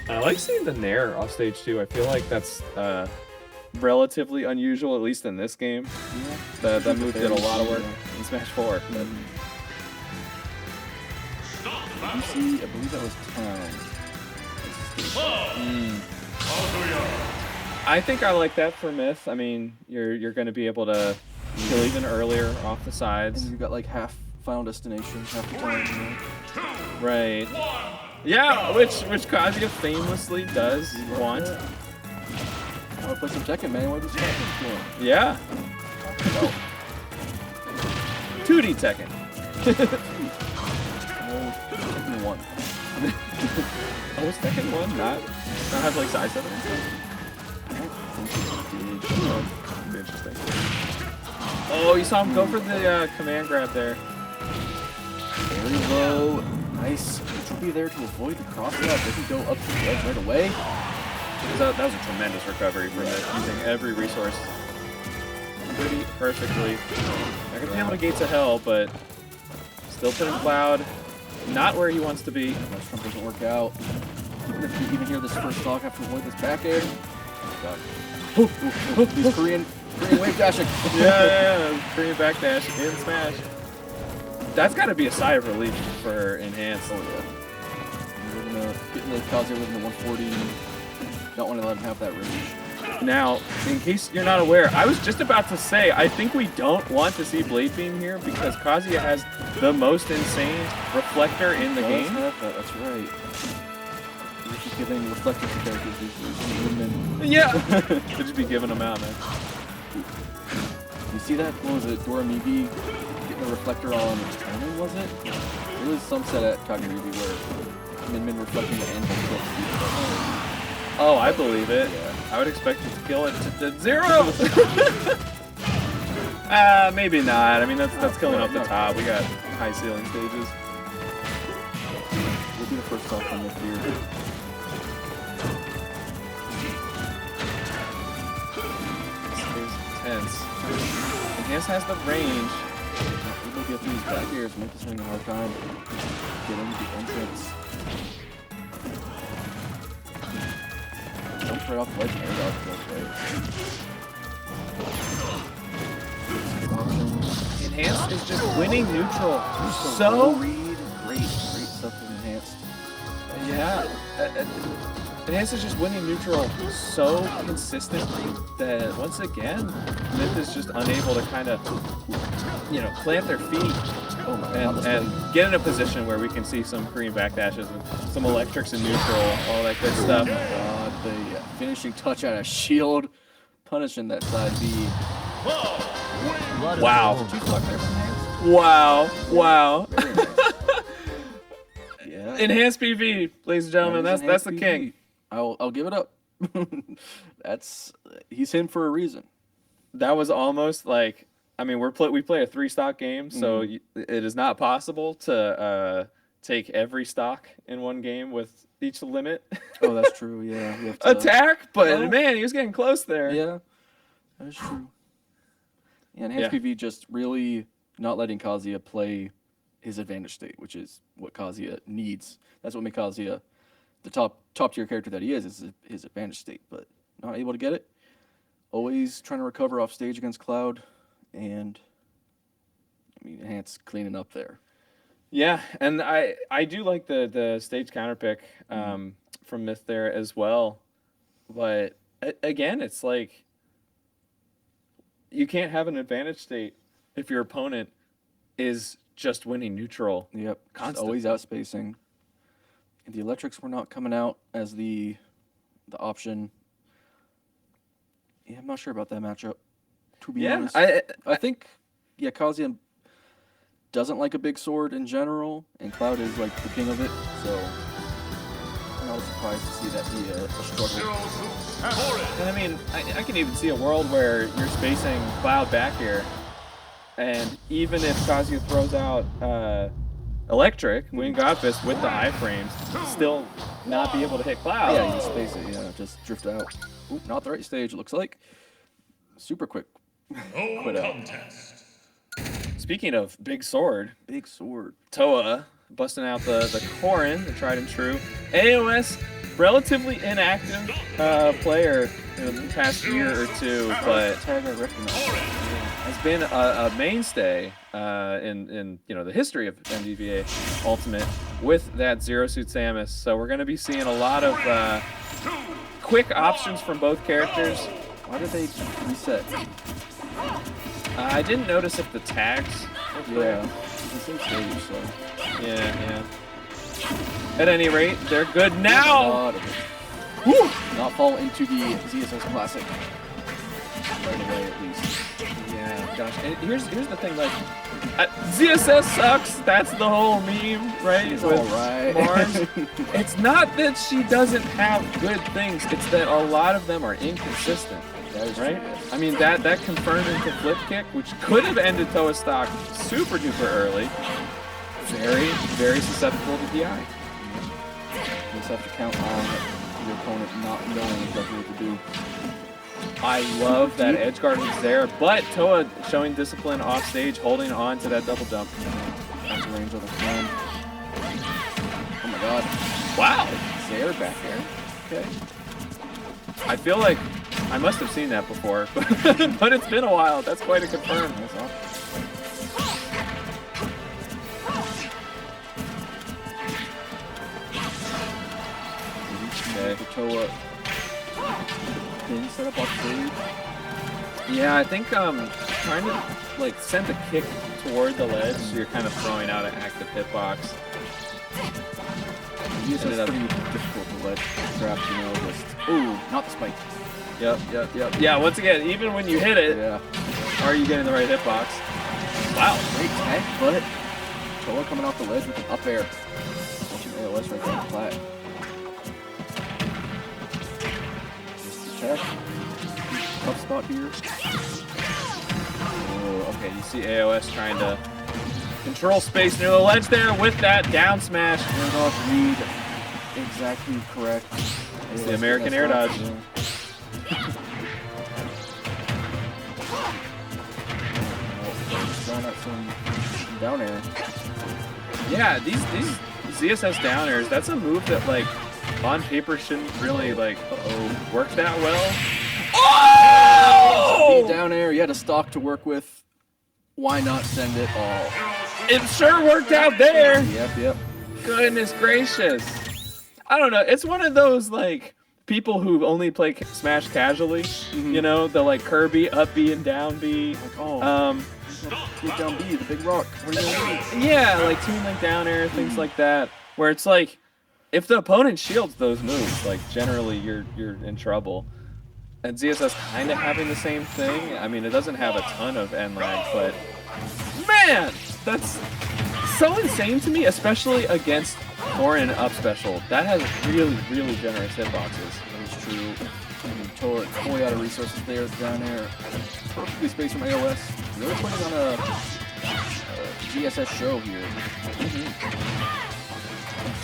I like seeing the nair off stage too. I feel like that's relatively unusual, at least in this game. Yeah. That move did a lot of work in Smash 4. But... You see, I believe that was Town. I think I like that for Myth. I mean, you're going to be able to kill even earlier off the sides. And you've got like half Final Destination, half the time. You know? Right. Yeah, which Kazuya famously does want. I want to play some Tekken, man. What are these Tekken doing? Yeah. 2D Tekken. Tekken 1. Oh, was Tekken 1 not have like side step and stuff? That'd be interesting. Oh, you saw him go for the command grab there. Very low. Nice. Should be there to avoid the cross grab. Doesn't go up to the ledge right away. That was a tremendous recovery from it, using every resource pretty perfectly. Not gonna be able to Gates of Hell, but still putting Cloud not where he wants to be. That trump doesn't work out. Even if you even hear this first stock, have to avoid this back air. He's Korean wave dashing. Yeah, Korean back dash in Smash. That's got to be a sigh of relief for Enhance. Oh yeah. We're gonna get into Kazuya within the 140. And don't want to let him have that range. Now, in case you're not aware, I was just about to say, I think we don't want to see Blade Beam here because Kazuya has the most insane reflector in the game. That's right. We're just giving reflectors to characters these Yeah! Should just be giving them out, man. You see that? What was it? Dora Mibi getting a reflector on Tournament, was it? There was some set at Kaguribi where Min reflecting the anvil killed the Oh, I believe it. Yeah. I would expect it to kill it to 0! Maybe not. I mean, that's killing off the top. We got high ceiling stages. We'll be the first stop on this year. This is tense. Enhance has the range. We'll get through these back airs, make this having a hard time. Get into the entrance. Jump right off the ledge and air dodge goes right. Enhance is just winning neutral. So read, great stuff with Enhanced. Yeah. Enhance is just winning neutral so consistently that once again, Myth is just unable to kind of, you know, plant their feet and get in a position where we can see some Korean backdashes and some electrics in neutral, all that good stuff. The finishing touch out of shield, punishing that side B. Wow. Wow. Wow. Yeah. Enhanced PV, ladies and gentlemen. That's the king. I'll give it up. He's him for a reason. That was almost like, I mean, we play a 3-stock game, so it is not possible to take every stock in one game with each limit. Oh, that's true. Yeah. You have to, attack, but man, he was getting close there. Yeah, that's true. Yeah, Enhanced PV just really not letting Kazuya play his advantage state, which is what Kazuya needs. That's what makes Kazuya the top tier character that he is his advantage state, but not able to get it. Always trying to recover off stage against Cloud, and I mean, Enhance cleaning up there. Yeah, and I do like the stage counter pick from Myth there as well, but again, it's like you can't have an advantage state if your opponent is just winning neutral. Yep, always outspacing. And the electrics were not coming out as the option. Yeah, I'm not sure about that matchup, to be honest. I think, Kazuya doesn't like a big sword in general, and Cloud is like the king of it, so I'm not surprised to see that be a struggle. And I mean, I can even see a world where you're spacing Cloud back here, and even if Kazuya throws out Electric, Wing Godfist with the iframes, still not be able to hit Cloud. Yeah, you just space it, just drift out. Oop, not the right stage, it looks like. Super quick. Quit out. Speaking of big sword. Big sword. Toa busting out the Korin, the tried and true. AOS, relatively inactive player in the past year or two, but has been a mainstay in the history of MDVA Ultimate with that Zero Suit Samus. So we're going to be seeing a lot of quick options from both characters. Why did they reset? I didn't notice if the tags were clear. It's the same stage, so. Yeah. At any rate, they're good now. Woo! Not fall into the ZSS Classic right away, at least. Yeah, gosh. And here's the thing, like, ZSS sucks. That's the whole meme, right? It's alright. Mars. It's not that she doesn't have good things. It's that a lot of them are inconsistent. That is right? True. I mean, that confirmed into flip kick, which could have ended Toa's stock super duper early. Very, very susceptible to DI. You just have to count on your opponent not knowing exactly what to do. I love that edge guard was there, but Toa showing discipline off stage, holding on to that double jump. That's the range of the climb. Oh my god. Wow! Zaire back there. Okay. I feel like I must have seen that before, but it's been a while. That's quite a confirm. That's awesome. Okay. Toa pin set up off stage. Yeah, I think trying to like send the kick toward the ledge, so you're kind of throwing out an active hitbox. It's pretty difficult to let grab, just ooh, not the spike. Yep. Yeah, once again, even when you hit it, are you getting the right hitbox? Wow. Great tech, but Toa coming off the ledge with an up air. Watching AOS right there on the flat. Just the check. Tough spot here. Oh, okay, you see AOS trying to control space near the ledge there with that down smash. Air dodge read. Exactly correct. It's the American air dodge. Trying out some down air. Yeah, these ZSS down airs, that's a move that like on paper shouldn't really like work that well. Oh! Down air, you had a stock to work with. Why not send it all? It sure worked out there. Yep. Goodness gracious. I don't know. It's one of those like people who only play Smash casually, you know, the like Kirby up B and down B. Like, get down B, the big rock. What are you gonna do? Yeah, like Team Link down air, things like that. Where it's like, if the opponent shields those moves, like generally you're in trouble. And ZSS kind of having the same thing. I mean, it doesn't have a ton of end lag, but man, that's so insane to me, especially against Thorin up special. That has really, really generous hitboxes. That is true. I mean, totally out of resources there, down there. Perfectly spaced from AOS. Really putting on a GSS show here.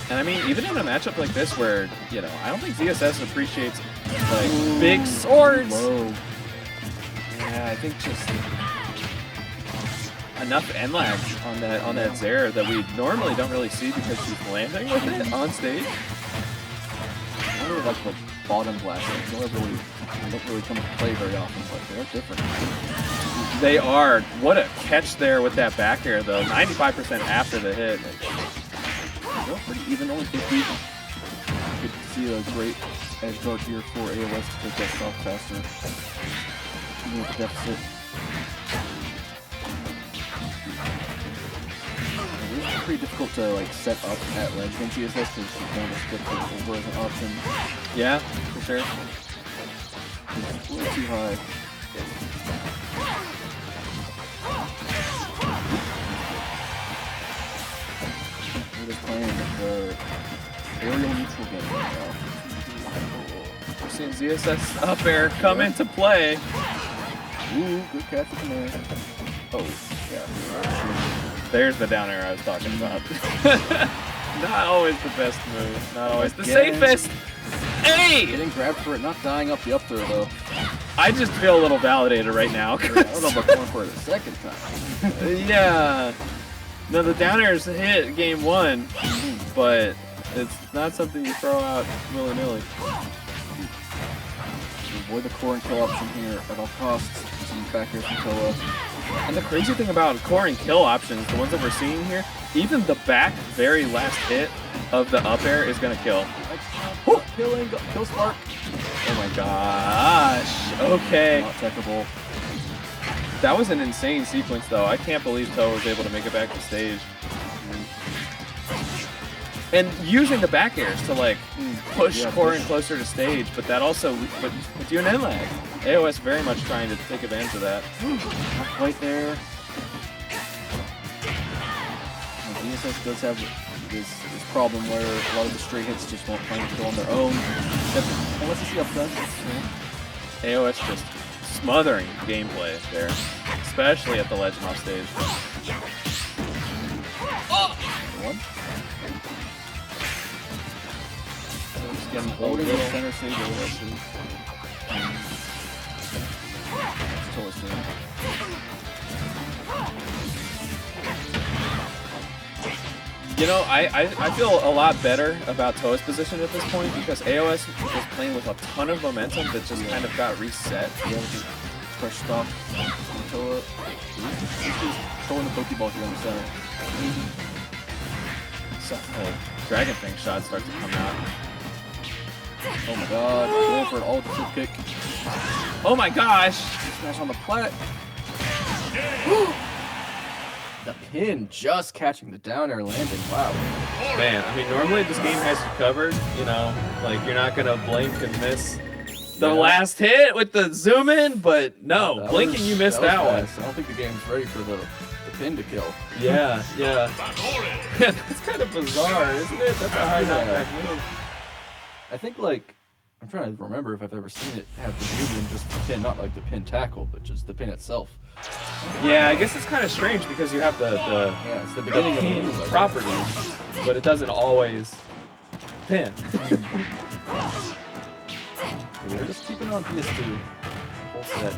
And I mean, even in a matchup like this where, you know, I don't think ZSS appreciates like big swords. Whoa. Yeah, I think just enough end lag on that Zare that we normally don't really see because she's landing with it on stage. I really like the bottom blasters. They don't really come into play very often, but they're different. They are. What a catch there with that back air though. 95% after the hit. Well, pretty even, only 50. Good to see a great edge guard here for AOS to take that stock faster. Even with the deficit. It is pretty difficult to like set up at ledge against CSS because you can't just get it over as an option. Yeah, for sure. It's a little too high. Just playing the aerial neutral game right now. We're seeing ZSS up air come into play. Ooh, good catch with the man. Oh, yeah. There's the down air I was talking about. Not always the best move. Not always the Again. safest. Hey! Getting grabbed for it, not dying up the up throw though. I just feel a little validated right now. I don't know about going for it a second time. Yeah. No, the down air's hit game one, but it's not something you throw out willy-nilly. Avoid the core and kill option here at all costs. Some back air from Toa. And the crazy thing about core and kill options, the ones that we're seeing here, even the back very last hit of the up air is gonna kill. Killing, kill spark. Oh my gosh. Okay. Not techable. That was an insane sequence though. I can't believe Toe was able to make it back to stage. And using the back airs to like push Corin closer to stage, but that also puts you in end lag. AOS very much trying to take advantage of that. Not quite there. DSS does have this problem where a lot of the straight hits just won't find the kill on their own. Unless you see up front. AOS just smothering gameplay there, especially at the ledge off stage. One. So just getting older little center stage AOS. Toa's doing. You know, I feel a lot better about Toa's position at this point because AOS was playing with a ton of momentum that just kind of got reset. Yeah, with the fresh stock from Toa. He's throwing the Pokeball here on the center. So, Dragon Fang shots start to come out. Oh my god, going for an all-flip kick. Oh my gosh! Smash on the plat. The pin just catching the down air landing. Wow. Man, I mean, normally this game has you covered, you know, like you're not gonna blink and miss the last hit with the zoom in, but no, blinking you missed that one. I don't think the game's ready for the pin to kill. Yeah, yeah. That's kind of bizarre, isn't it? That's a high knockback move. I think, like, I'm trying to remember if I've ever seen it have the zoom in just the pin, not like the pin tackle, but just the pin itself. Yeah, I guess it's kind of strange because you have the it's the beginning of the pin move, properties, but it doesn't always pin. They're just keeping on PS2. Full set.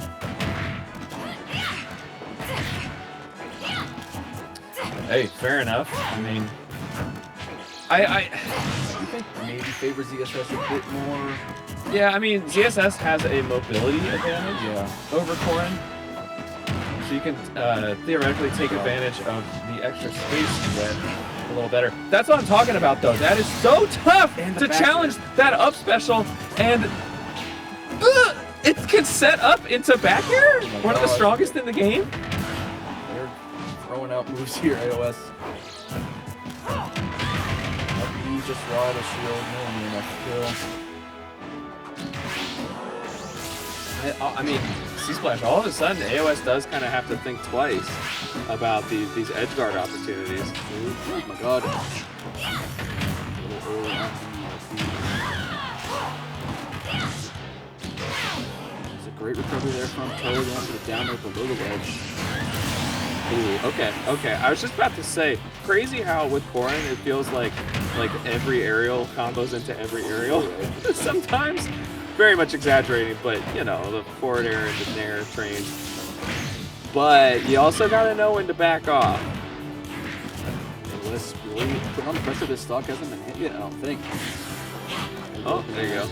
Hey, fair enough. I mean, I You think maybe favors ZSS a bit more? yeah, I mean, ZSS has a mobility advantage over Corin. So you can theoretically take advantage of the extra space you get a little better. That's what I'm talking about, though. That is so tough to challenge that up special, and it can set up into back air. One of the strongest in the game. They're throwing out moves here, AOS. LP just ride a shield, no enough kill. I mean, C-Splash, all of a sudden, AOS does kind of have to think twice about these edge guard opportunities. Oh my god. A little early on. There's a great recovery there from Toad onto the down air below the ledge. Ooh, okay. I was just about to say, crazy how with Corrin it feels like every aerial combos into every aerial sometimes. Very much exaggerating, but you know, the forward air and the nair train. But you also gotta know when to back off. Let's really put on the pressure. This stock hasn't been hit yet, I don't think. Oh, there you go.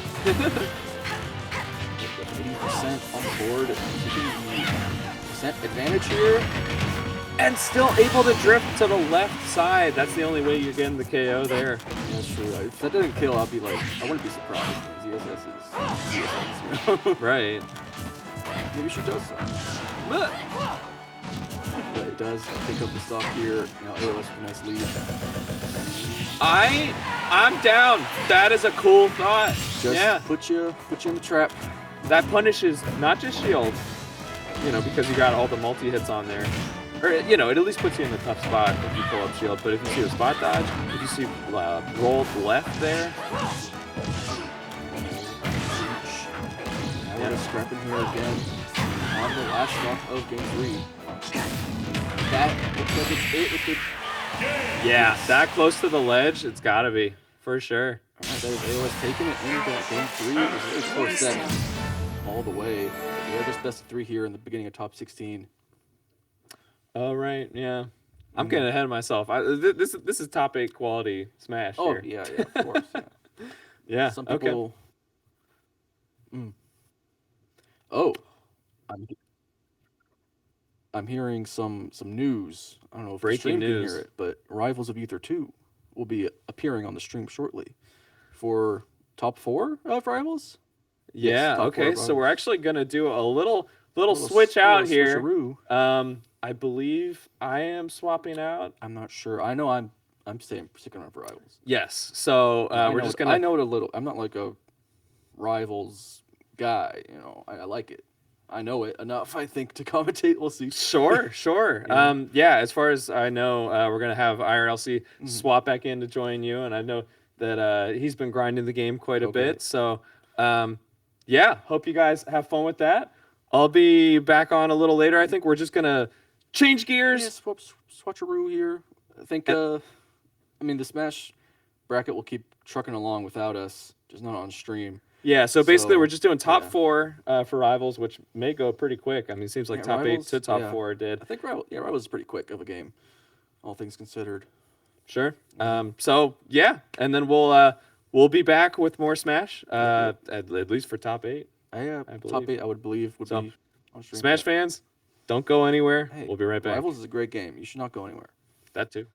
80% on the board. Percent advantage here. And still able to drift to the left side. That's the only way you're getting the KO there. That's true. If that doesn't kill, I'll be like, I wouldn't be surprised. ZSS is ZSS, you know? Right. Maybe she does so. But it does pick up the stock here. You know, AOS with a nice lead. I'm down. That is a cool thought. Just put you in the trap. That punishes not just shield, you know, because you got all the multi-hits on there. Or, you know, it at least puts you in the tough spot if you pull up shield. But if you see a spot dodge, if you see rolled left there. Now we're scrapping here again on the last stock of game 3. That looks like it's it with the... Yeah, that close to the ledge, it's gotta be, for sure. Alright, that is AOS taking it into that game 3. It's 4 seconds all the way. They're just best of 3 here in the beginning of top 16. Oh, right, yeah. I'm getting ahead of myself. This is top 8 quality Smash here. Oh, yeah, of course. Yeah. Yeah, Some people... Okay. Oh, I'm hearing some news. I don't know if the Breaking stream can news. hear it, but Rivals of Ether 2 will be appearing on the stream shortly for top 4 of Rivals. Yeah, Yes, top 4 okay, of so we're Rivals. actually going to do a little switch out here. Switcheroo. I believe I am swapping out. I'm not sure. I know I'm sticking around for Rivals. Yes, so we're just going to... I know it a little. I'm not like a Rivals guy, you know. I like it. I know it enough, I think, to commentate. We'll see. Sure. Yeah. Yeah, as far as I know, we're going to have IRLC swap back in to join you, and I know that he's been grinding the game quite a bit. So, yeah, hope you guys have fun with that. I'll be back on a little later. I think we're just going to change gears. Yeah, swatcheroo here. I think, I mean, the Smash bracket will keep trucking along without us, just not on stream. Yeah, so basically we're just doing top 4 for Rivals, which may go pretty quick. I mean, it seems like top Rivals, 8 to top 4 did. I think Rivals is pretty quick of a game, all things considered. Sure. So yeah, and then we'll be back with more Smash, at least for top 8. I believe. Top 8, I would believe, would be on stream. Smash fans, don't go anywhere. Hey, we'll be right back. Rivals is a great game. You should not go anywhere. That too.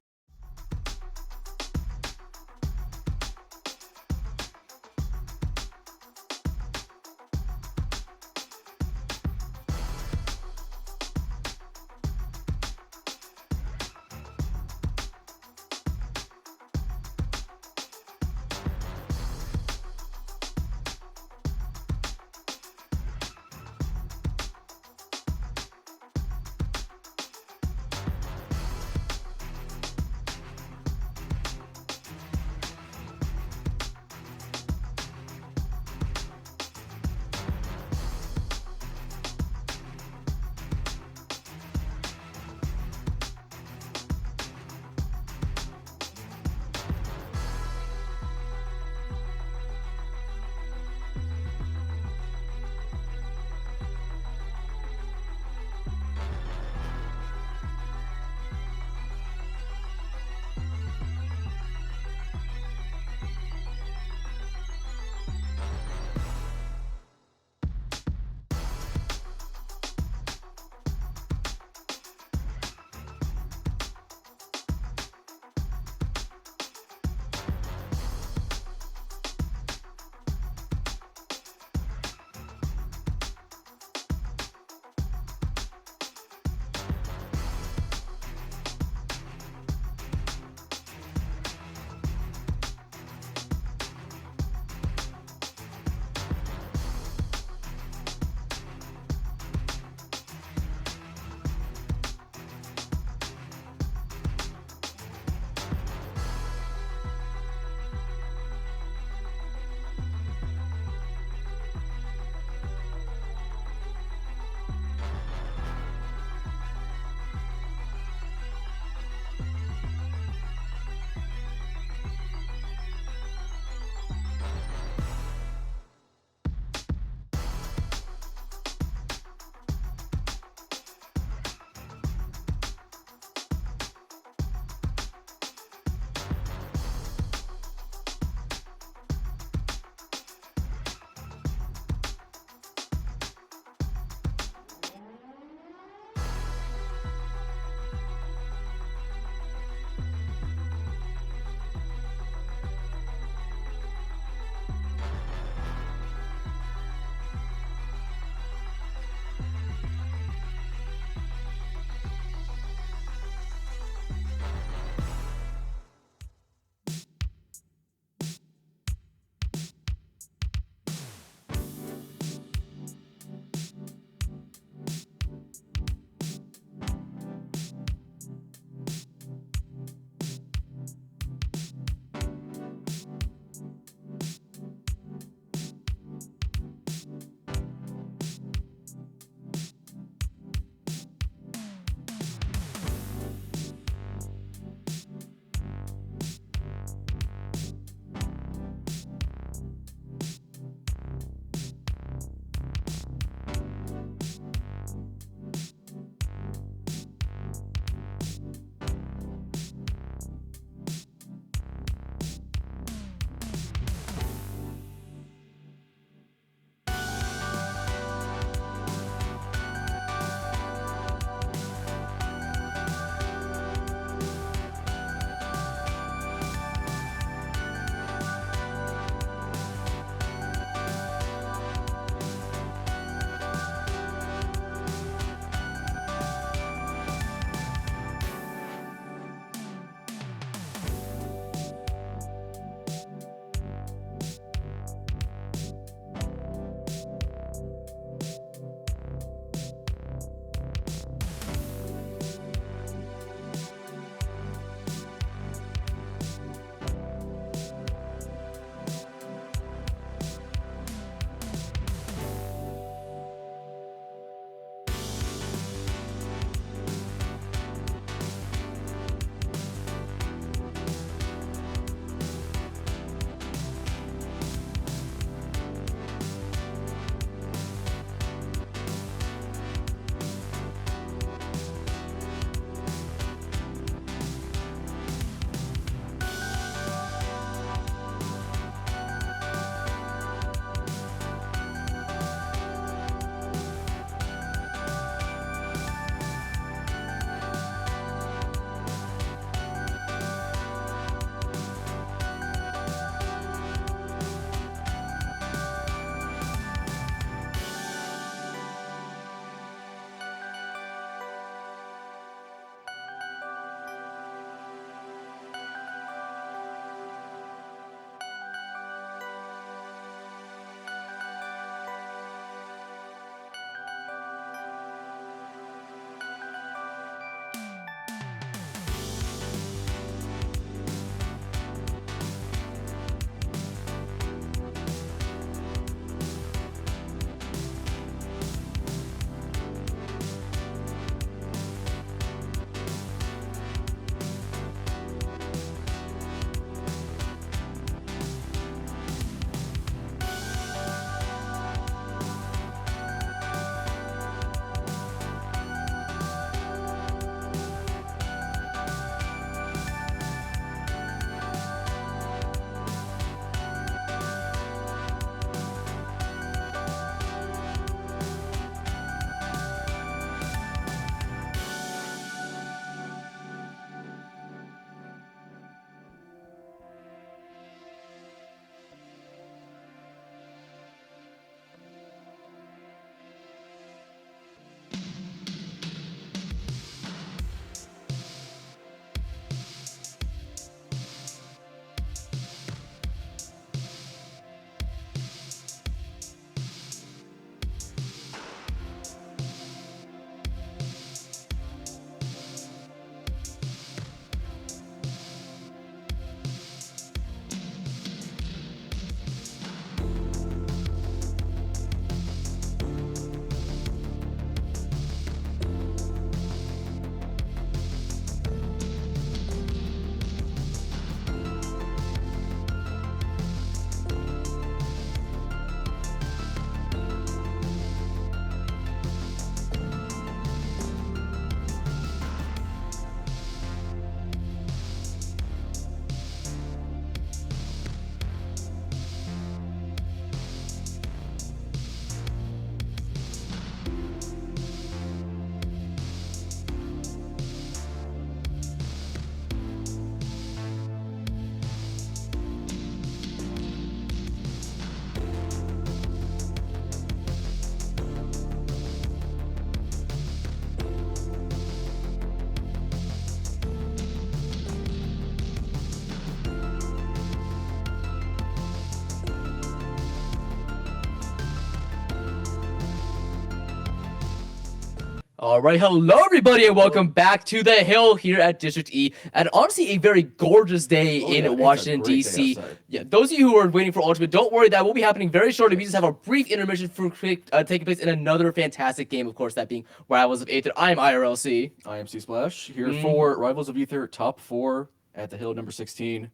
All right, hello everybody, and welcome back to the Hill here at District E. And honestly, a very gorgeous day in Washington, D.C. Yeah, those of you who are waiting for Ultimate, don't worry, that will be happening very shortly. We just have a brief intermission for taking place in another fantastic game, of course, that being Rivals of Aether. I'm IRLC. I am C Splash here for Rivals of Aether top 4 at the Hill number 16,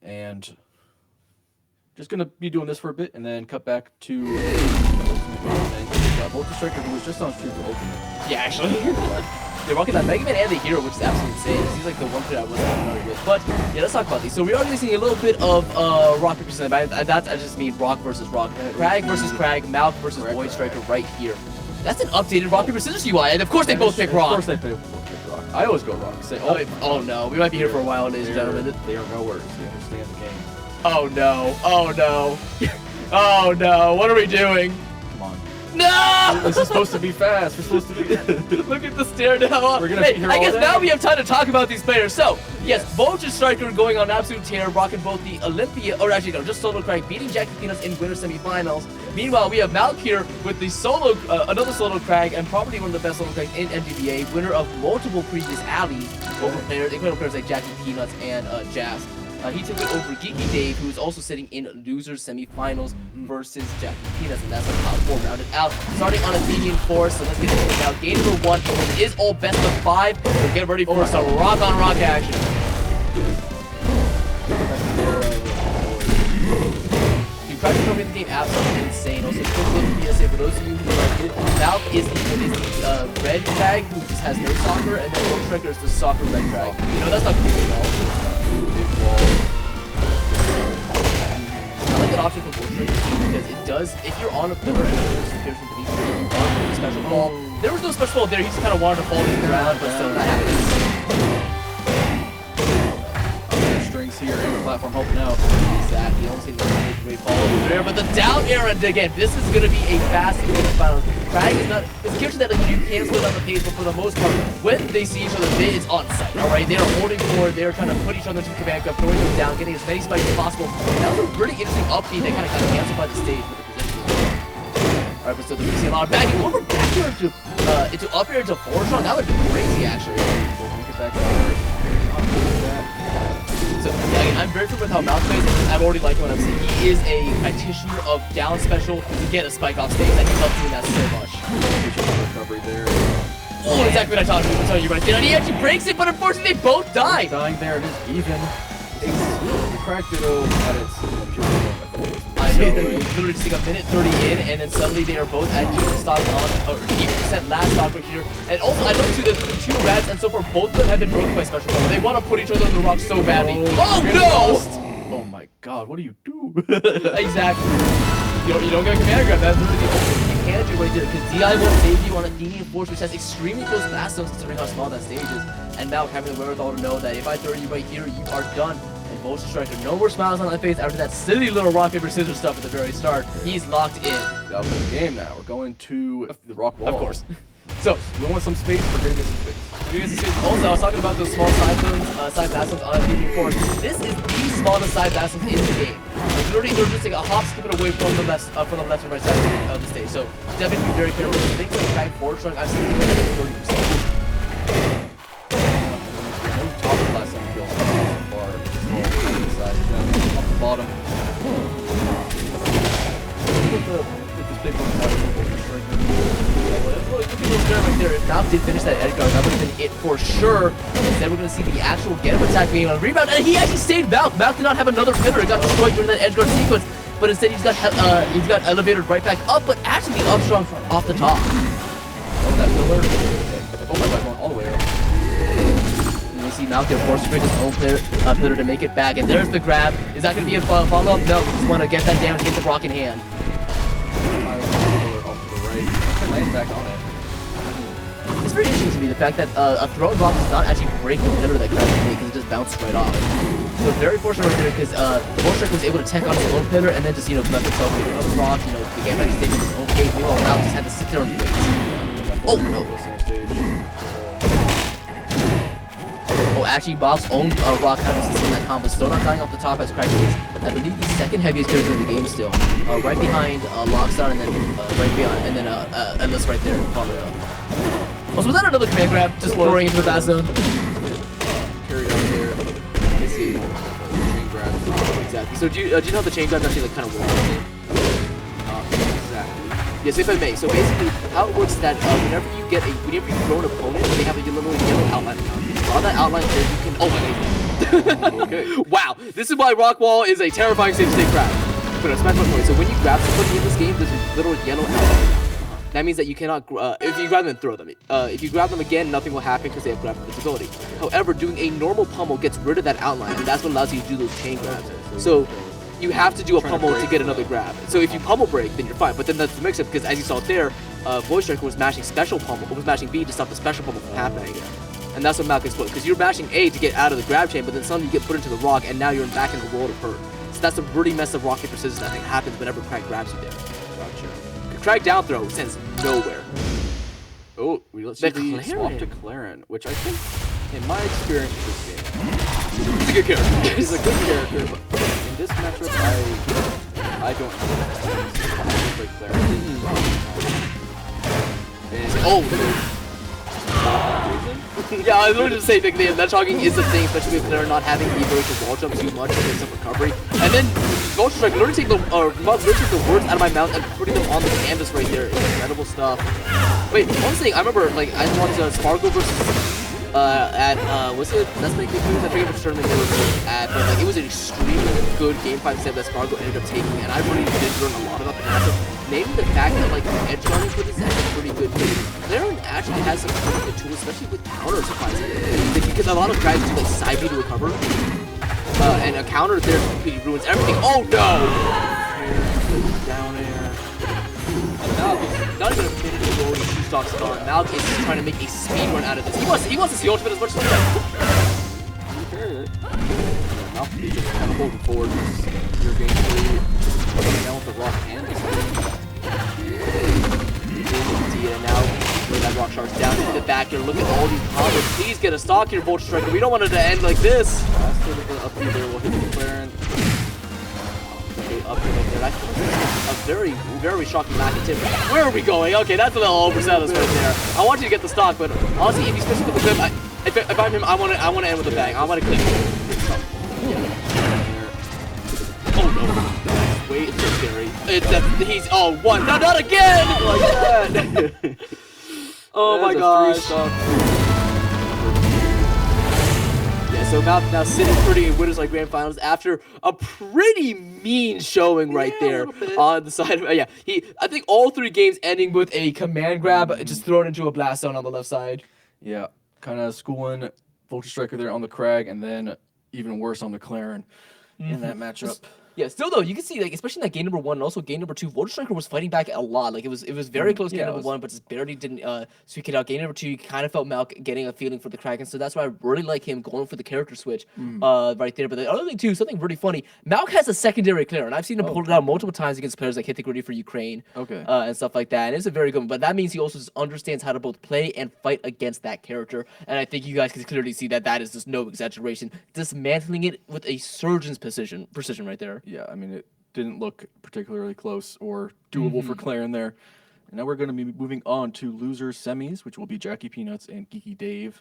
and just gonna be doing this for a bit and then cut back to Volta Striker, who was just on stream for Ultimate. Yeah, actually. They're rocking that Mega Man and the Hero, which is absolutely insane. He's like the one player I wasn't familiar with. But yeah, let's talk about these. So we are going to be seeing a little bit of rock paper scissors. I just mean rock versus rock. Crag versus Crag, Malk versus Void Striker right here. That's an updated rock paper scissors UI, and of course they both pick rock. Of course they both pick rock. I always go rock. Say, oh no, we might be here for a while, ladies and gentlemen. They are no words. They understand the game. Oh no! Oh no! Oh no! What are we doing? No! This is supposed to be fast. We're supposed to be. Look at the stare now. We're gonna hey, here I all guess day. now we have time to talk about these players. So, yes, Vulture Striker going on an absolute tear, rocking both the Olympia, or actually no, just Solo Crag, beating Jackie Peanuts in winter semifinals. Meanwhile, we have Malk here with the solo, another Solo Crag, and probably one of the best Solo Crags in MDBA, winner of multiple previous alleys over players, incredible players like Jackie Peanuts and Jazz. He took it over Geeky Dave, who is also sitting in losers semifinals versus Jackie Peanuts, and that's the top 4 rounded out. Starting on Athenian 4, so let's get into it now. Game number 1, it is all best of 5, so get ready for some rock-on-rock action. You tried to cover the game absolutely insane. Also, quick little PSA for those of you who like it. Malk is the red tag, who just has no soccer, and then Vulture Striker is the soccer red tag. You know, that's not cool at all. I like that option for Vulture because it does, if you're on a pillar and there's a person beneath you, you are doing a special ball. There was no special ball there, he just kind of wanted to fall to the ground, but still that happens. Strings here in the platform helping out. Exactly, almost hitting the great ball over there, but the down air, and again, this is going to be a fast final. Crag is not, it's a character that you can slow down the pace, but for the most part, when they see each other, it's on sight, alright? They are holding forward, they are trying to put each other into command grab, throwing them down, getting as many spikes as possible. That was a pretty interesting upbeat that kind of got canceled by the stage with the position. Alright, but still, we see a lot of backing over back here into up air into 4 strong. That would be crazy, actually. Get back there. So, yeah, again, I'm very familiar with how Malk plays, and I'm already liking what I'm seeing. He is a practitioner of down special to get a spike off stage. I can help doing that so much. Recovery there. Oh, exactly what I thought you were going to say. And he actually breaks it, but unfortunately they both die. Dying there, it is even. The crack ditto at its I know, right? Literally just like a minute 30 in, and then suddenly they are both at even stock on, or 80% last stock right here. And also, I noticed too that the 2 rats, and so far both of them have been broken by special power. They want to put each other on the rock so badly. Oh no! Oh my god, what do you do? Exactly. You don't get a commander grab. That's literally the only thing you can do right there, because DI won't save you on Athenian Force, which has extremely close blast zones considering how small that stage is. And Malk having the wherewithal to know that if I throw you right here, you are done. And Vulture Striker, no more smiles on that face after that silly little rock, paper, scissors stuff at the very start. He's locked in. Up in the game now. We're going to the rock wall. Of course. So, we want some space, we're gonna get some space. Also, I was talking about those small side zones, side blast zones on Athenian Force. This is the smallest side blast zones in the game. Like, literally, they're just like a hop skip away from the left and right side of the stage. So, definitely be very careful. Things like Crag Forward Strong, I've seen like 30%. Top of blast zone kills so far. Off the bottom. Get this big one out. Look at those there right there. If Malk did finish that edge guard, that would have been it for sure. Instead, we're going to see the actual get up attack being on rebound, and he actually saved Malk. Malk did not have another pillar. It got destroyed during that edge guard sequence, but instead he's got elevated right back up, but actually the up strong off the top. Oh, that pillar. Oh my god, going all the way up. And we see Malk there force straight his own pillar to make it back, and there's the grab. Is that going to be a follow-up? No, we just want to get that down and get the rock in hand. Back on it. It's very interesting to me, the fact that a thrown rock does not actually break the pillar that Crag made because it just bounced right off. So very fortunate right there because Vulture Striker was able to tech on his own pillar and then just, left himself with a rock, the game back stage with his own cage. Meanwhile, Malk just had to sit there and wait. Oh no! Oh, actually, Bob's own rock kind of sits in that combo. Still not dying off the top as Crag is, I believe, the second heaviest character in the game still. Right behind Lockstar and then right beyond, and then Endless right there. Also, was that another command grab? Just lowering into the fast zone? Carry down there. I see. Chain grab. Exactly. So do you know how the chain grab actually like kind of works? Exactly. Yes, if I may. So basically, how it works is that whenever you throw an opponent, they have a little yellow outline around you. So on that outline there, you can. Oh my god. Okay. Wow. This is why Rock Wall is a terrifying stage to take grab. But a smash point. So when you grab somebody in this game, there's a little yellow outline. That means that you cannot, if you grab them and throw them. If you grab them again, nothing will happen because they have grab invincibility. However, doing a normal pummel gets rid of that outline, and that's what allows you to do those chain grabs. So you have to do a pummel to get another grab. So if you pummel break, then you're fine. But then that's the mix-up because as you saw there, Voice Striker was mashing special pummel, was mashing B to stop the special pummel from happening. And that's what Malk explodes. Because you're mashing A to get out of the grab chain, but then suddenly you get put into the rock, and now you're back in the world of hurt. So that's a really messed up rock paper scissors that thing happens whenever Craig grabs you there. Gotcha. Craig down throw sends nowhere. Oh, Let's see the swap to Claren, which I think, in my experience with this game, he's a good character. He's a good character, but in this matchup, I don't know. I play Claren. Oh, yeah, I was going to say that that talking is the thing, especially if they're not having the ability to wall jump too much to get some recovery. And then Vulture Strike literally take the words out of my mouth and putting them on the canvas right there. Incredible stuff. Wait, one thing I remember, like I wanted Spargo versus what's it? That's like I forget which tournament they were at, but like it was an extremely good game 5 set that Spargo ended up taking, and I really did learn a lot about the matchup. Namely the fact that like edge running with is actually pretty good. Claren actually has some pretty good tools, especially with counter surprisingly. Because a lot of guys do like side B to recover, and a counter there completely ruins everything. Oh no! Down air. Malk is not even a minute to go to two stocks gone. Malk is just trying to make a speed run out of this. He wants to see ultimate as much as he can. Malk is just kind of holding forward. Your game 3. Down with the rock and the And now that rock shark's down into the back here. Look at all these combos. Please get a stock here, Vulture Striker. We don't want it to end like this. Last little bit up here will hit the Claren. Okay, up here right there. That's a very, very shocking lack of tip. Where are we going? Okay, that's a little overzealous right there. I want you to get the stock, but honestly, if you switch with the clip, if I'm him, I want to end with a bang. I want to clip. Oh no. Wait, it's so scary. He's one. No, not again! Like that. Oh my gosh. Yeah, so Malk now sitting pretty in Winners like Grand Finals after a pretty mean showing right there on the side of I think all 3 games ending with a command grab just thrown into a blast zone on the left side. Yeah, kind of schooling Vulture Striker there on the Crag, and then even worse on the Claren in that matchup. Yeah, still though, you can see like especially in that game number 1 and also game number 2, Vulture Striker was fighting back a lot. Like it was very close game number 1, but just barely didn't squeak it out. Game number 2, you kind of felt Malk getting a feeling for the Kraken, so that's why I really like him going for the character switch right there. But the other thing too, something really funny, Malk has a secondary clear, and I've seen him pull it out multiple times against players like Hit the Gritty for Ukraine, and stuff like that. And it's a very good one, but that means he also just understands how to both play and fight against that character. And I think you guys can clearly see that is just no exaggeration, dismantling it with a surgeon's precision right there. Yeah, I mean it didn't look particularly close or doable for Claren there. And now we're going to be moving on to losers semis, which will be Jackie Peanuts and Geeky Dave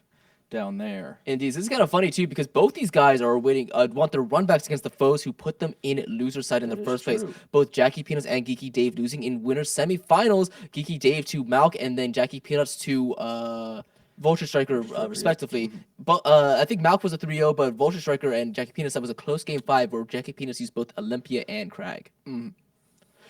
down there. Indeed, this is kind of funny too because both these guys are waiting, want their runbacks against the foes who put them in loser side in the first place. Both Jackie Peanuts and Geeky Dave losing in winners semifinals. Geeky Dave to Malk and then Jackie Peanuts to Vulture Striker, respectively. But I think Malk was a 3-0, but Vulture Striker and Jackie Peanuts, that was a close game 5 where Jackie Peanuts used both Olympia and Crag.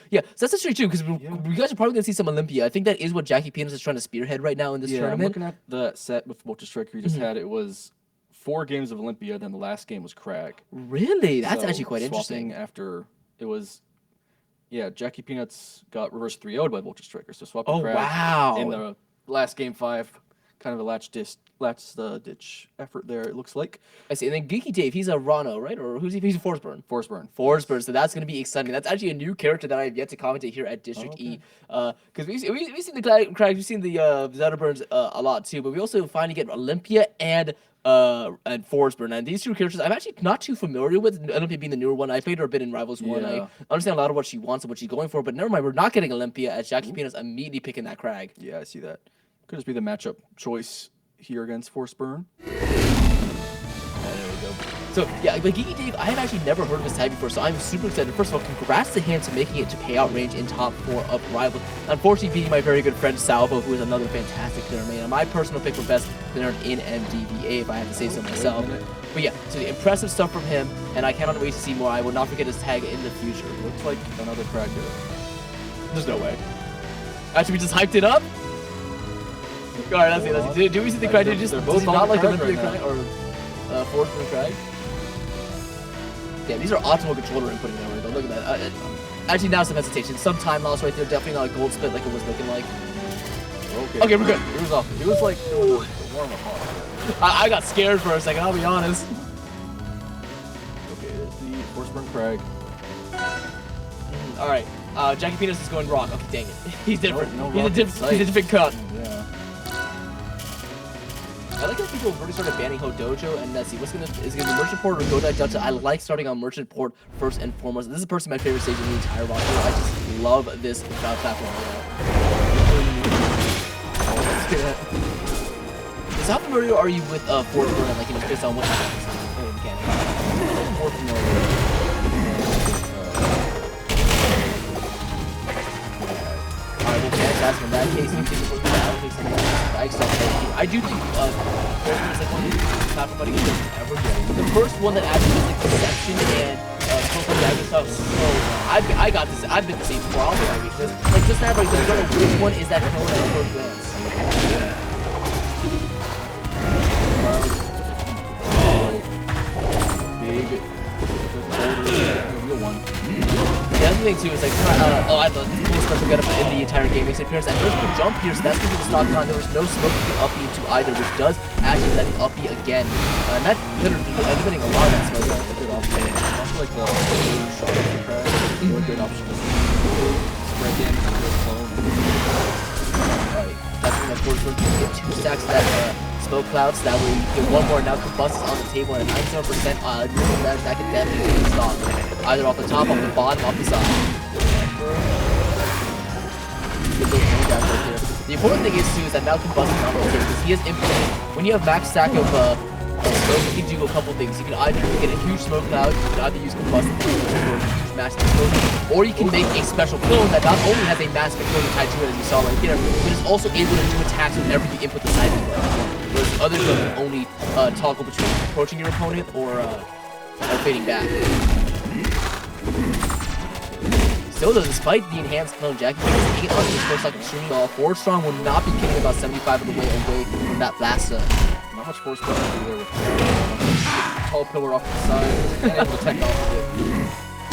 Yeah, so that's actually true because you guys are probably going to see some Olympia. I think that is what Jackie Peanuts is trying to spearhead right now in this tournament. I'm looking at the set with Vulture Striker you just had. It was 4 games of Olympia, then the last game was Crag. Really? That's actually quite interesting. After it was, Jackie Peanuts got reverse 3-0'd by Vulture Striker, so swapping Crag in the last game 5. Kind of a latch ditch effort there, it looks like. I see. And then Geeky Dave, he's a Rano, right? Or who's he? He's a Forceburn. Forceburn. So that's going to be exciting. That's actually a new character that I have yet to commentate here at District E. Because we've seen the Crags, we've seen the Zetterburns a lot too, but we also finally get Olympia and Forceburn. And these two characters I'm actually not too familiar with. Olympia being the newer one. I played her a bit in Rivals 1. I understand a lot of what she wants and what she's going for, but never mind, we're not getting Olympia as Jackie Peanuts immediately picking that Crag. Yeah, I see that. Could just be the matchup choice here against Force Burn. So yeah, like Geeky Dave, I have actually never heard of his tag before, so I'm super excited. First of all, congrats to him to making it to payout range in top 4 of Rivals. Unfortunately, beating my very good friend Salvo, who is another fantastic player, man. My personal pick for best player in MDVA, if I have to say so myself. But yeah, so the impressive stuff from him, and I cannot wait to see more. I will not forget his tag in the future. Looks like another cracker. There's no way. Actually, we just hyped it up. All right, let's see. Let's see. Do we see the crack? They're both not like the right Olympic crack or Force Burn crack? Yeah, these are optimal controller inputting now, right? Look at that. Actually, now some hesitation. Some time loss right there. Definitely not a gold split like it was looking like. Okay, we're good. It was off. It was like warm up. I got scared for a second, I'll be honest. Okay, there's the Force Burn Crag. Alright, Jackie Penis is going rock. Okay, dang it. He's different. No he's a different cut. Yeah. I like how people already started banning Ho Dojo, and let's see, is gonna be Merchant Port or Godai Delta? I like starting on Merchant Port first and foremost. This is personally my favorite stage in the entire roster. I just love this platform. So how familiar are you with Force Burn, like, based on what mechanics? More familiar. Alright, well, fantastic. In that case, you can look at I do think Force Burn is like one of the top fighting games ever. The first one that actually was like Deception and Coco Dagger stuff. So I got this. I've been the same before. I'll be like this. Like just now, like, I don't know which one is that code at first glance. Big real one. The other thing too is like, I love the coolest special getup in the entire gaming experience. And there's no jump here, so that's because the stock con. There was no smoke you can uppy into either, which does actually let it uppy again. And that eliminating a lot of that smoke. That's a good option. Also like the shot crash. Really good option. Spread damage into a clone. Right. That's when that Force Burn can get 2 stacks of that smoke clouds. That way you get one more now combust is on the table and a 97% damage that can definitely be stopped. Either off the top, off the bottom, off the side. The important thing is too is that now combust is not okay because he has infinite. When you have max stack of smoke, you can do a couple things. You can either get a huge smoke cloud, you can either use combust for a huge massive explosion, or you can make a special clone that not only has a massive explosion tied to it as you saw right here, but is also able to do attacks whenever you input the side button. Whereas other clones can only toggle between approaching your opponent or fading back. Still though, despite the enhanced clone, Jackie is 8 on his first like extremely well. 4 strong will not be kidding about 75 of the way away from that blast. Not much force burn to do there with tall pillar off to the side and able to tech off of it.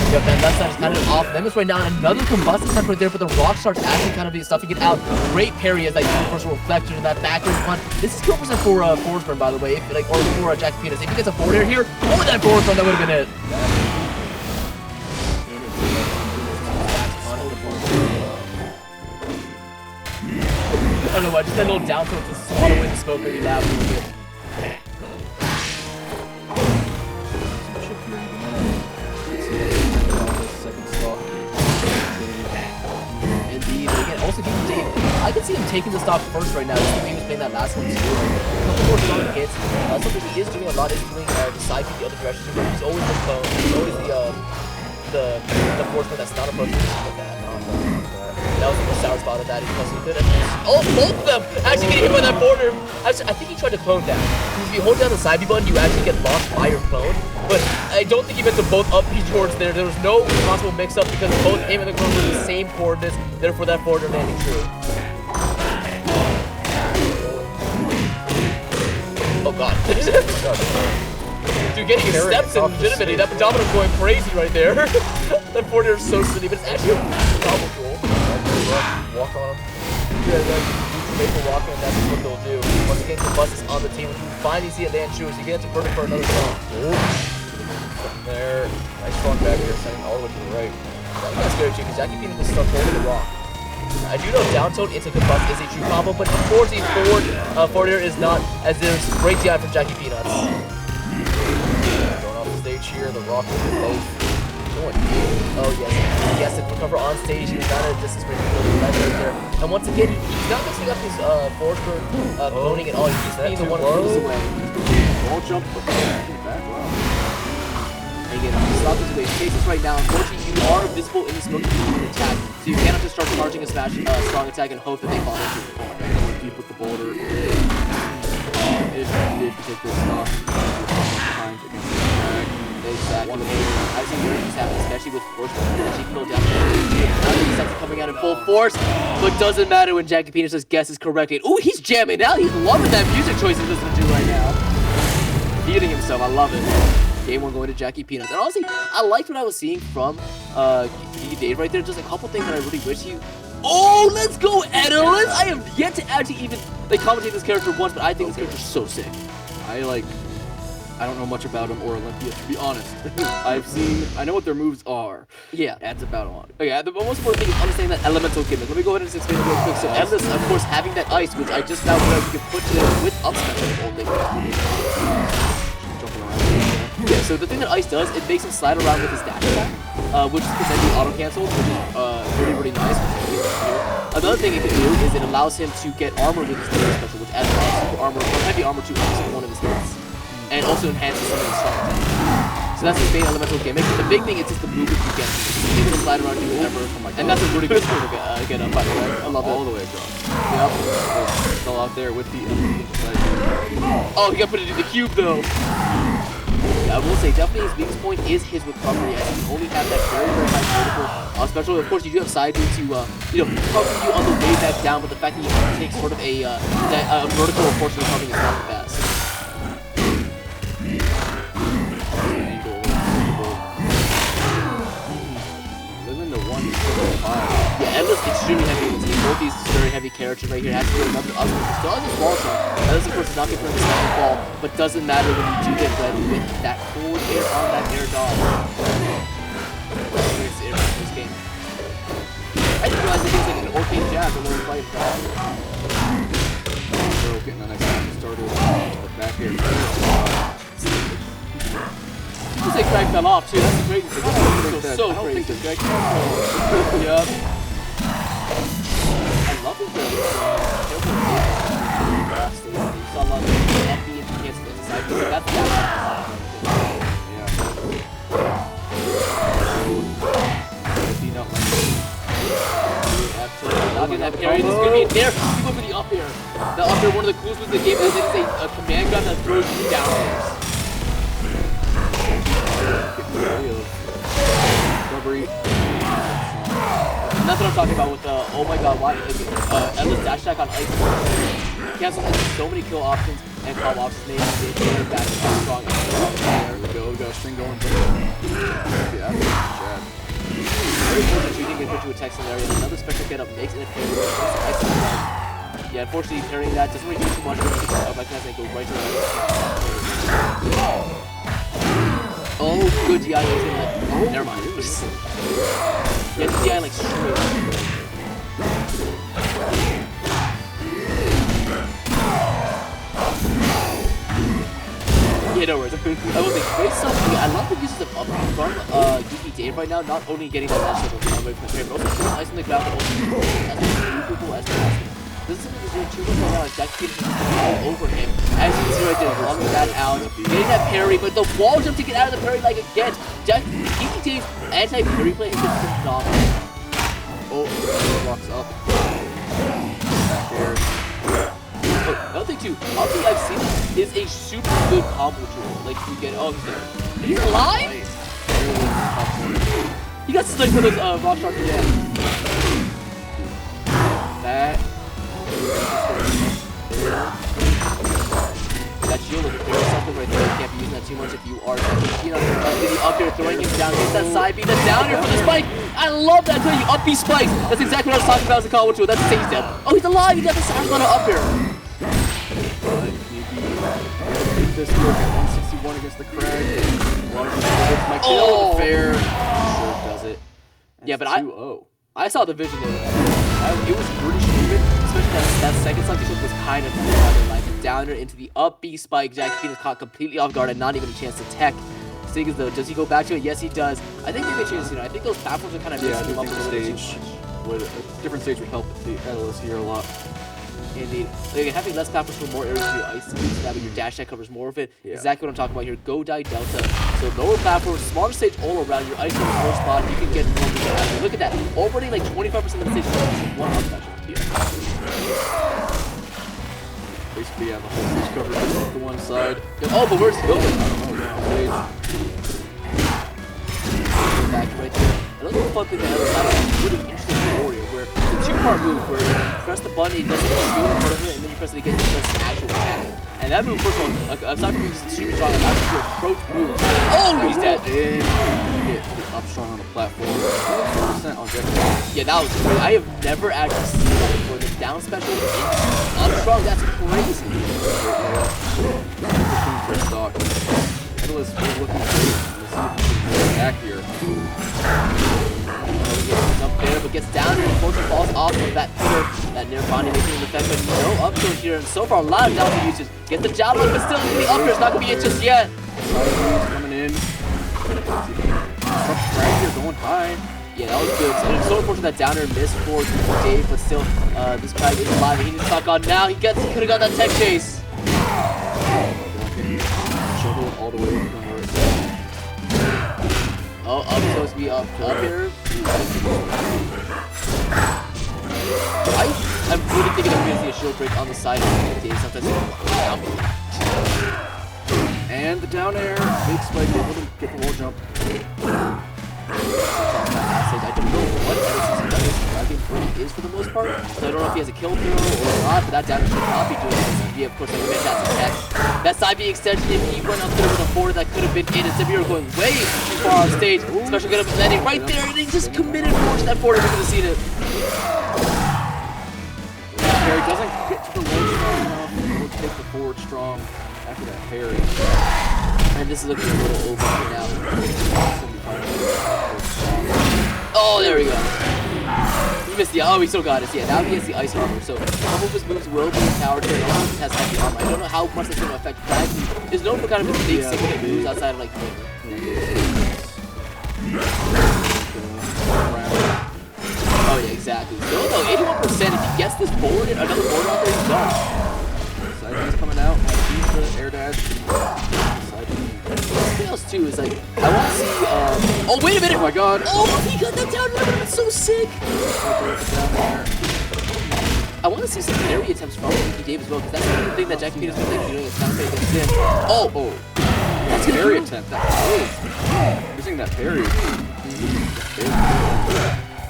Yep, that left side is kind of off limits right now. Another combustion attempt right there, but the rock star's actually kind of be stuffing it out. Great parry as that universal reflector and that backward punch. This is 2% for Force Burn, by the way, or for Jackie Penis. If he gets a forward air here, oh, that Force Burn, that would have been it. I don't know why, just that little down tilt to swallow in the smoke really loud a little bit. Indeed, again, also Geeky Dave, I can see him taking the stock first right now, just the way he was playing that last one too. A couple more strong hits. Something he is doing a lot is doing the side feed the other direction, but he's always the clone, he's always the Force Burn that's not approaching like that. That was the most sour spot of that. He could have. Oh, both of them! Actually getting hit by that border. Actually, I think he tried to clone that. Because if you hold down the side B button, you actually get lost by your clone. But I don't think he meant to both up P towards there. There was no possible mix-up because both him and the clone were the same coordinates. Therefore, that border landing true. Oh god. Dude, getting his steps in legitimately. That pedometer's going crazy right there. That border is so silly, but it's actually a double cool. Walk on him. Yeah, maple walking, and that's what they'll do. Once again, the bus is on the table. You finally see it land true, so you get to verdict for another shot. There. Nice strong back here, sending all the way to the right. That's scary too, because Jackie Penis is stuck holding the rock. I do know down tilt into combust is a true combo, but unfortunately forward air is not, as there's great DI from Jackie Peanuts. Going off the stage here, the rock will be both. Oh yes, yes, cover on stage. He was not at a distance where he could really right there. And once again, he's not mixing up his forward for cloning at all. He's just being the one who moves away. Wall jump, but back. Wow. And again, stop this away. Cases right now. Unfortunately, you are visible in the smoke to an attack, so you cannot just start charging a smash, strong attack and hope that they fall into it. Going deep with the boulder. If you take this off, times against the attack. Exactly. I've seen where this happen, especially with force. She killed down. Now he's coming out in full force, but doesn't matter when Jackie Peanuts' guess is corrected. Ooh, he's jamming now. He's loving that music choice he's listening to right now. Feeding himself. I love it. Game 1 going to Jackie Peanuts. And honestly, I liked what I was seeing from Dave right there. Just a couple things that I really wish he... Oh, let's go, Edalus! I have yet to actually even commentate this character once, but I think this character's so sick. I don't know much about him or Olympia, to be honest. I know what their moves are. Yeah. That's about all. Okay, the most important thing is understanding that elemental gimmick. Let me go ahead and explain it real quick. So Endless, of course, having that ice, which I just found out you can put together with up special the whole thing. Jumping around. Yeah, so the thing that ice does, it makes him slide around with his dash attack, which is preventing auto-cancel, which is really, really nice. Another thing it can do is it allows him to get armor with his special, which adds super armor or heavy armor to every single one of his hits. And also enhances some of the strong attacks. So that's his main elemental gimmick. The big thing is just the movement you get. He's able to slide around, do whatever. And that's a really good skill to get up, by the way. I love it. All the way across. Yep. Still out there with the... Oh, he got put into the cube, though. Yeah, I will say, definitely his weakest point is his recovery. I think you only have that very, very high vertical special. Of course, you do have side B to, cover you on the way back down, but the fact that you have to take sort of a vertical approach to recovering is not the best. Yeah, Endless extremely heavy in the team. Both these very heavy characters right here. Has to do another other. Still has his wall shot. Endless, of course, is not going to put the second ball, but doesn't matter when you do get ready with that forward air on that air dog. This game. I didn't realize it was like an arcade jab when we were playing that. Getting a nice action started. But back here. You say Craig fell off too. That's the crazy thing. So crazy. Yep. I love it though. You saw a lot of FB and against the inside. That's the not gonna have carry. This is gonna be in there. You go for the up air. The up air, one of the coolest moves in the game, is it is a command gun that throws you downstairs. Recovery. That's what I'm talking about with the, oh my god, why Endless dash attack on ice. Cancel has so many kill options and combo options. Maybe they're back so strong. There we go. We got a string going. Yeah, jab. Very fortunate shooting and put to a tech scenario. Another special get up makes it a parry. Yeah, unfortunately parrying that doesn't really do too much. But can I go right to the Oh, good DI. Oh, never mind. Yeah, the DI like straight. Yeah, no worries. I will say, great stuff. I love the uses of up from Yuki Dave right now. Not only getting that dash level away from the frame, but also putting ice on the ground, but also as beautiful as possible. This is something he's doing too much right now. Like Jack Peanuts is all over him. As you can see right there, blocking that out, getting that parry, but the wall jump to get out of the parry like again. Jack Yuki Dave's anti-parry play is just phenomenal. Oh, blocks up. Back air. Another thing too, one thing I've seen is a super good combo tool. Like you get, oh, he's alive? He got stuck with his rock shark again. That shield is very something right there. You can't be using that too much if you are up here throwing him down. Gets that side B, the down here for the spike. I love that throwing up B spikes. That's exactly what I was talking about as a combo tool. That's the same step. Oh, he's alive. He got the Sash Ladder up here. This work at 161 against the Crag. My kill fair. Sure does it. That's Yeah, but 2-0. I saw the vision there. It was pretty stupid, especially that second select was kind of like a downer into the up B spike. Jack Peanuts caught completely off guard and not even a chance to tech. thing is though, does he go back to it? Yes, he does. I think they may change this. I think those platforms are kind of Yeah, I mixing do him up think a the little bit. stage would a different stage would help the Atlas here a lot. Indeed. Again, having less platforms for more areas for your ice to use, that way your dash deck covers more of it. Yeah. Exactly what I'm talking about here. Go die delta. So lower platforms, smaller stage all around. Your ice covers more spot. You can get more of it. Look at that. Already like 25% of the stage is one up special here. Basically, yeah, the whole stage covered off the one side. Oh, but where's he going? Back right there. Another fun thing that Atlas has is really interesting warrior where it's a two-part move where you press the button, it does a shield in front of it, and then you press it again to press the actual attack. And that move, first of all, like, aside from being just super strong, that's your approach move. Oh, he's dead. And hit up strong on the platform. 4% on Jeff. Yeah, that was great. I have never actually seen that before. The down special on strong, that's crazy. First stock. Atlas is looking great. Let's see if we can get back here. Up there, but gets down here. Unfortunately, falls off of that hitter. That near body making an effect, but no up tilt here. And so far, a lot of down tilt usage. Get the jab up, but still the up tilt is not going to be it just yet. Sideways coming in. Right here, going high. Yeah, that was good. So it's so unfortunate that downer missed for Dave, but still, this guy is alive. He needs to suck on now. He could have got that tech chase. Shovel all the way. Oh, up supposed to be up here. I'm really thinking I'm gonna see a shield break on the side of Dave. Sometimes and the down air, big spike, able to get the wall jump. I don't know what Edison's is for the most part, so I don't know if he has a kill throw or not, but that down air should not be doing this. He, of course, like a fantastic tech. That side B extension, if he went up there with a forward, that could have been it. Instead, we were going way too far on stage. Special good up landing right there, and he just committed force that forward. We could have seen it. Parry doesn't get to the low strong enough. We'll take the forward strong after that parry. And this is looking a little over here now. Oh, there we go. He missed the. Oh, he still got it. Yeah, now he has the ice armor. So some of his moves will be power to, and all of his has heavy armor. I don't know how much that's going to affect Draggy. Is known for kind of his big single moves outside of like flavor. Oh yeah, exactly. So no, 81%. If he gets this forward and another forward out there, he's done. Side B's coming out. He's the air dash. Something else too is like I want to see. Oh wait a minute! Oh my God! Oh, he got that down. That's so sick. I want to see some parry attempts from Ricky Dave as well, because that's the thing that Jackie Peters was like doing is not against him. Oh, that's a parry attempt. That's missing that parry.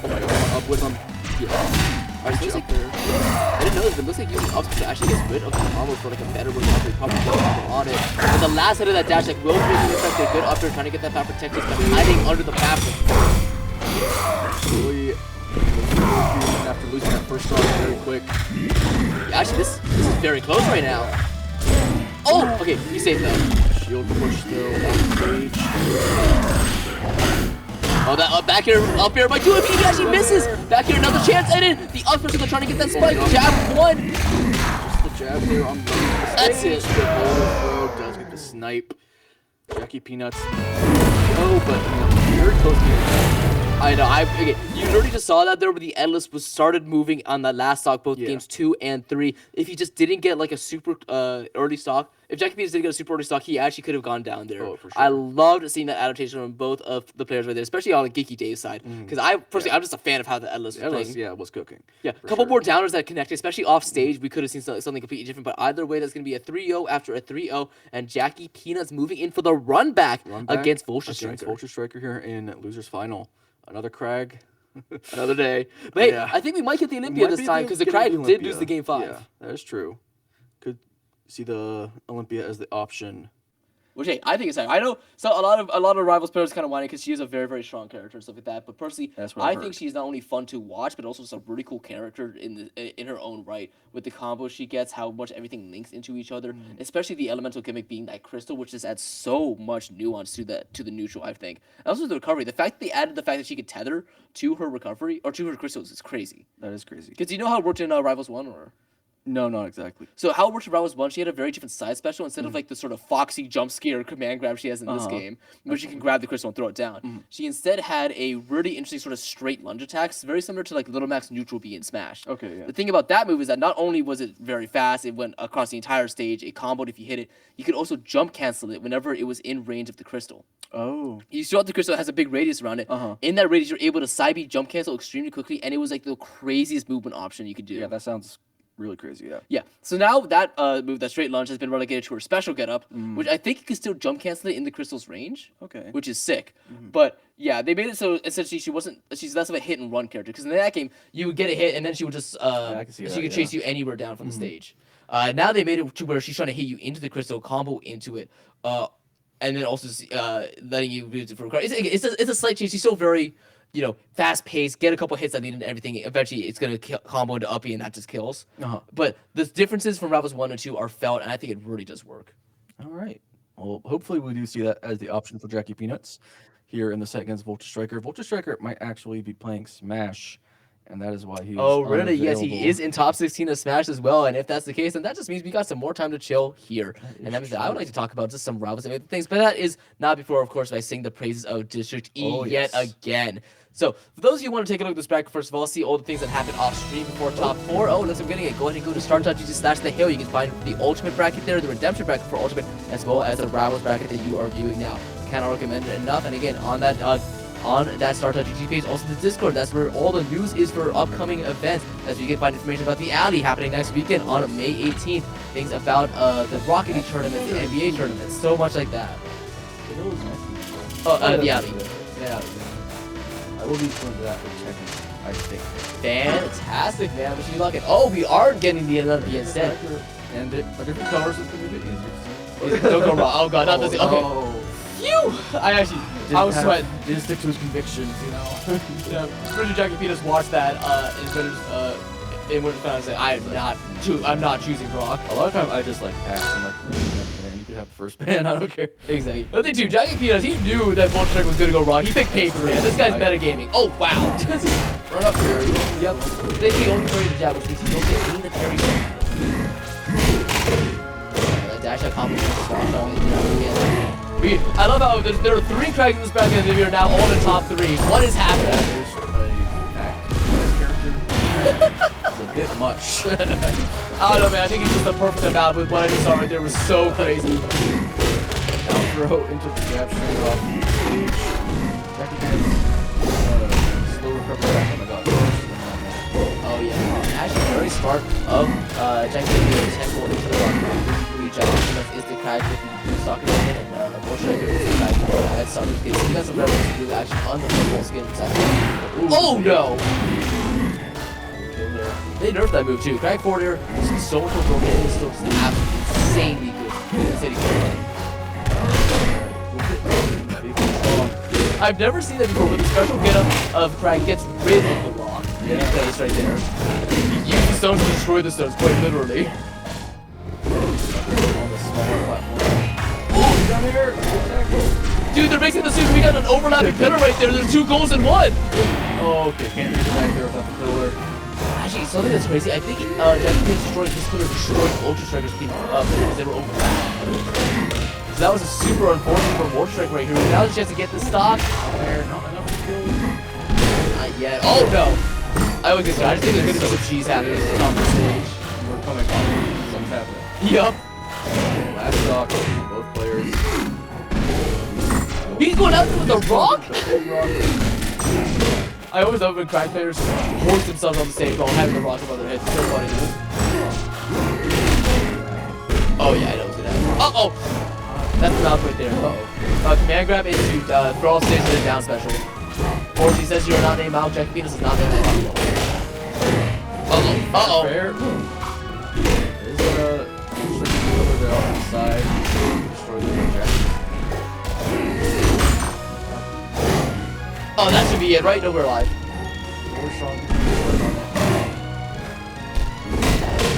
Oh my God! Up with him. Yeah. I didn't know this, but it looks like using up to actually gets rid of the armor for like a better recovery, probably get armor on it. But the last hit of that dash like will be affect a good up there, trying to get that power protected, but hiding under the platform. Really, after losing that first stock very quick. Yeah, actually, this is very close right now. Oh, okay, he's safe though. Shield push still on stage. Oh, that back here, up here by 2 if he actually misses. Back here, another chance, and in the up person trying to get that spike. Jab 1. Just the jab there on the That's it. The overthrow does get the snipe. Jackie Peanuts. Oh, but very close to I know. Okay, you already just saw that there, where the Endless was started moving on that last stock, both games 2 and 3. If he just didn't get like a super early stock, if Jackie Peters didn't get a super early stock, he actually could have gone down there. Oh, for sure. I loved seeing that adaptation from both of the players right there, especially on the Geeky Dave's side, because I personally I'm just a fan of how the Endless was playing. Yeah, was cooking. Yeah, a couple more downers that connected, especially off stage. We could have seen something completely different, but either way, that's going to be a 3-0 after a 3-0, and Jackie Peanuts moving in for the run back against Vulture Striker. Vulture Striker here in losers final. Another Crag. Another day. But hey, I think we might get the Olympia this time, because the Crag did lose the game 5. Yeah, that is true. Could see the Olympia as the option. Which, hey, I think it's I know so a lot of Rivals players kind of whining because she is a very, very strong character and stuff like that. But personally, I think she's not only fun to watch, but also just a really cool character in her own right. With the combos she gets, how much everything links into each other, especially the elemental gimmick being that crystal, which just adds so much nuance to the neutral. I think. And also the recovery, the fact that they added the fact that she could tether to her recovery or to her crystals is crazy. That is crazy. Because you know how it worked in Rivals 1 or. No, not exactly. So how it works for Round was 1, she had a very different side special instead of like the sort of foxy jump scare command grab she has in this game, where she can grab the crystal and throw it down. She instead had a really interesting sort of straight lunge attacks, very similar to like Little Mac's neutral B in Smash. Okay, yeah. The thing about that move is that not only was it very fast, it went across the entire stage, it comboed if you hit it, you could also jump cancel it whenever it was in range of the crystal. Oh. You saw the crystal has a big radius around it. In that radius, you're able to side B jump cancel extremely quickly, and it was like the craziest movement option you could do. Yeah, that sounds really crazy, yeah. Yeah. So now that move, that straight lunge, has been relegated to her special getup, which I think you can still jump cancel it in the crystal's range. Okay. Which is sick. But yeah, they made it so essentially she's less of a hit and run character. Because in that game, you would get a hit and then she would just she could chase you anywhere down from the stage. Now they made it to where she's trying to hit you into the crystal, combo into it, and then also letting you use it for it's a slight change. She's still very, you know, fast paced, get a couple hits at the end and everything. Eventually, it's going to combo into uppy and that just kills. But the differences from Ravels 1 and 2 are felt, and I think it really does work. All right. Well, hopefully we do see that as the option for Jackie Peanuts here in the set against Voltage Striker. Voltage Striker might actually be playing Smash, and that is why he's really? Yes, he unavailable. is in top 16 of Smash as well. And if that's the case, then that just means we got some more time to chill here. And that means that I would like to talk about just some Ravels and things. But that is not before, of course, I sing the praises of District E yet again. So, for those of you who want to take a look at this bracket, first of all, see all the things that happened off stream before top 4. Oh, let's getting it. Go ahead and go to start.gg/thehill. You can find the Ultimate bracket there, the Redemption bracket for Ultimate, as well as the Ravels bracket that you are viewing now. Cannot recommend it enough. And again, on that start.gg page, also the Discord. That's where all the news is for upcoming events. That's where you can find information about the Alley happening next weekend on May 18th. Things about the Rocket League tournament, the NBA tournament, so much like that. The Alley. Yeah. I will be going to that for checking, I think. Fantastic, man. Wish you luck. Oh, we are getting the Olympian instead. And a different color is going to be a bit easier. Don't go wrong. Oh, God, not this. Okay. Phew! I was sweating. Didn't stick to his convictions, you know. Yeah, Richard Jackie Peters watched that in Winter Found and said, I'm not choosing Brock. A lot of times I just like pass and like, man, you could have the first ban, I don't care. Exactly. But they do. Jackie Peters, he knew that Voltage Striker was going to go wrong. He picked paper, man. This guy's metagaming. Oh, wow. Run up here. Yep. They can only carry the jab, which means you don't get any of the carry. That dash out combo swapped on it. I love how there are 3 cracks in this bracket and we are now all in top 3. What is happening? It's a bit much. I don't know, man. I think it's just the perfect amount with what I just saw right there was so crazy. Down throw into the jab straight off. Jackie has slow recovery back on the god. Oh yeah, actually very smart of Jackie to do a tempo into the rock. Reach out is the crack with the socket and Voltage is the crack with the socket. He got some reference to do action on the full skin. Oh no! They nerfed that move too. Crack forward air is so much more broken. It is still absolutely insanely good. I've never seen that before, but the special getup of Crack gets rid of the rock. Yeah, that's right there. He used the stones to destroy the stones, quite literally. On the smaller platform. Oh, down here! Dude, they're making the suit. We got an overlapping pillar right there. There's 2 goals in 1. Oh, okay. Can't reach back there without the pillar. Actually, something that's crazy. I think Jackie Page destroyed this pillar, destroyed Ultra Striker's team because they were overlapped. So that was a super unfortunate for Voltage Striker right here. Now there's a chance to get the stock. There, not enough to kill. Not yet. Oh no! I always get scared. I just think there's gonna be some cheese happening at the top of the stage. We're coming on. Something's happening. Yup. Last stock, both players. He's going out there with a rock? I always love when Crack players hoist themselves on the stage while having the rock above their heads. It's so funny. Oh yeah, I know what's gonna happen. Uh-oh! That's the mouth right there. Uh-oh. Command grab into throw off stage with a down special. Or she says you're not named Mount. Jackie Penis is not named Mount. Uh-oh. Uh-oh. Fair. There's over there on the side. Destroy the Jackie. Oh, that should be it, right? No, we're alive. We're strong.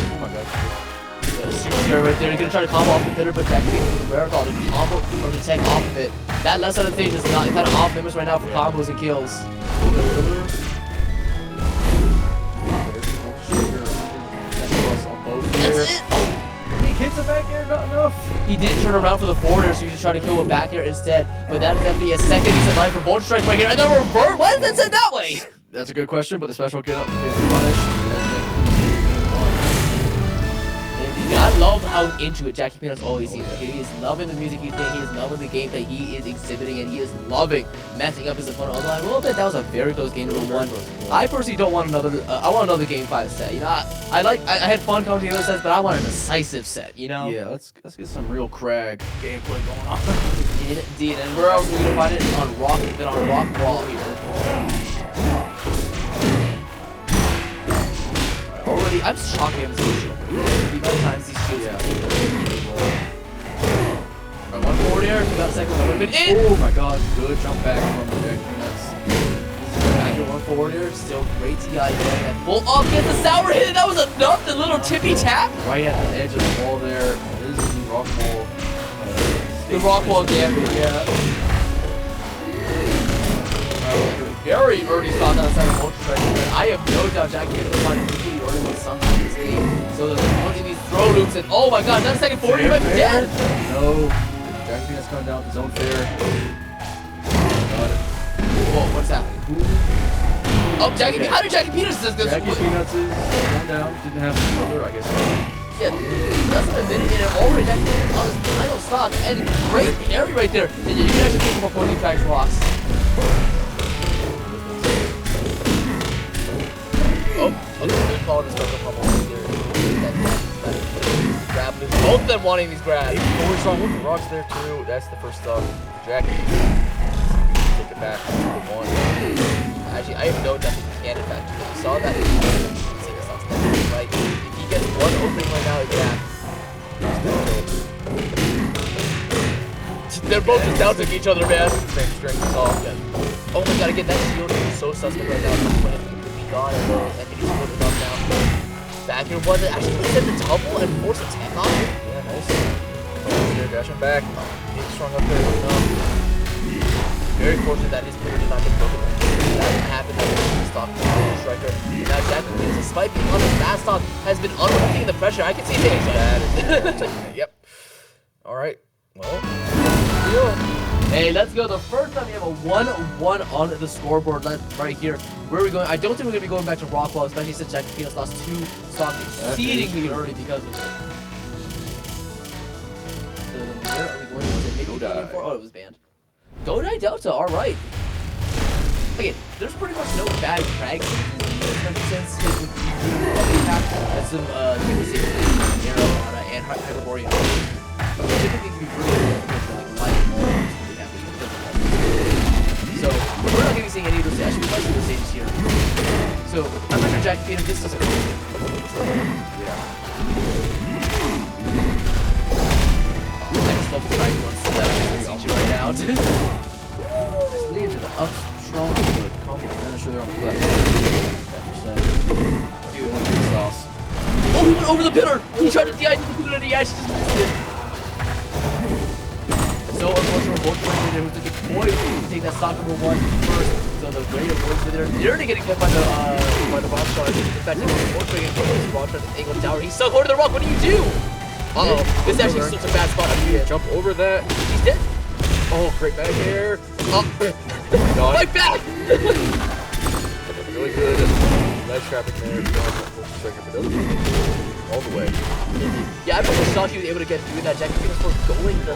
Oh my god. Super scare right there. You're gonna try to combo off the hitter, but Jackie Penis with the wherewithal to combo or to take off of it. That left side of the stage is not kind of off limits right now for combos and kills. On both. He did turn around for the forwarder, so he just tried to kill him back here instead. But that is definitely a second decent line for Bolt Strike right here. And then revert. Why is that said that way? That's a good question, but the special get punished. I love how into it Jackie Peanut's always seems. He is loving the music he's playing, he is loving the gameplay he is exhibiting, and he is loving messing up his opponent. Although I will admit that was a very close game number 1. I personally don't want another. I want another game 5 set. You know, I had fun coming to the other sets, but I want a decisive set. You know. Yeah, let's get some real Crag gameplay going on. Indeed, and where else are we gonna find it? On Rock Wall here. Already, I'm shocked we haven't seen shield. Times these shields. Right, one forward air, we got a second one. Been in! Oh my god, good jump back from the Jack Peanuts. Back here, one forward air, still great TI going at full up, gets the sour hit, that was enough, the little tippy tap. Right at the edge of the wall there. This is the rock wall. The rock wall gambit, yeah. Very early stock on the second Ultra Strike, but I have no doubt Jack Peanut will find it completely early with something in this game. So they're putting these throw loops and oh my god, that second 40 might be dead! No. Jack Peanut's coming down with his own fair. Whoa, what's happening? Oh, Jackie, how did Jackie Peanut assist this? Jackie Peanuts is going down. Didn't have the other, I guess. Yeah, less than a minute in and already Jackie Peanut on his final stock. And great parry right there. And you can actually pick him up on these back rocks. Oh, good call on the special pummel right there. Grab loop. Both of them wanting these grabs. Forward strong with the rocks there too. That's the first stock. Jackie. Take it back to the 1. Actually, I have no doubt he can in fact do it. We saw that in the stock right? If he gets one opening right now, yeah. They're both just down to each other, man. Same strength as all. Yeah. Oh my god, again, that shield is so suspect right now. God, and he's put it up now. Back here was it actually set the double and force a tech on it? Yeah, nice. Here, dashing back. He's strong up there. Very fortunate that his player did not get broken. That happened that was stock striker. Now Jackie Peanut, despite being on his fast stock, has been unwinding the pressure. I can see things like that. Yep. Alright. Well, hey, let's go. The first time we have a 1-1 on the scoreboard right here. Where are we going? I don't think we're going to be going back to Rockwall, especially since Jackie Peanut lost 2 stocks exceedingly early because of it. Where are we going to maybe going for? Oh, it was banned. Godai Delta, alright. Again, there's pretty much no bad Crag since his impact. That's some Arrow and Hyperborean. Typically can be really so we're not going to be seeing any of those. Actually, we might see the stages here. So I'm not sure Jackie Peanut this doesn't. Yeah. I just love the triangle on that right now. just lead to the up strong, but combo finisher there on the left. Dude, sauce. Oh, he went over the pillar! He tried to DI the pillar and he actually just missed it. So unfortunate, both players there who took a point to take that stock number 1 first. So the great avoids there. They're already getting hit by the rock charge. In fact, unfortunately, the rock charge angled tower. He's stuck over the rock. What do you do? Uh-oh. This is actually such a bad spot. Jump over that. He's dead. Oh, great back air. Oh, my back! Really good. Nice traffic there. All the way. Yeah, I'm just shocked he was able to get through that. Jackie Peanut for going the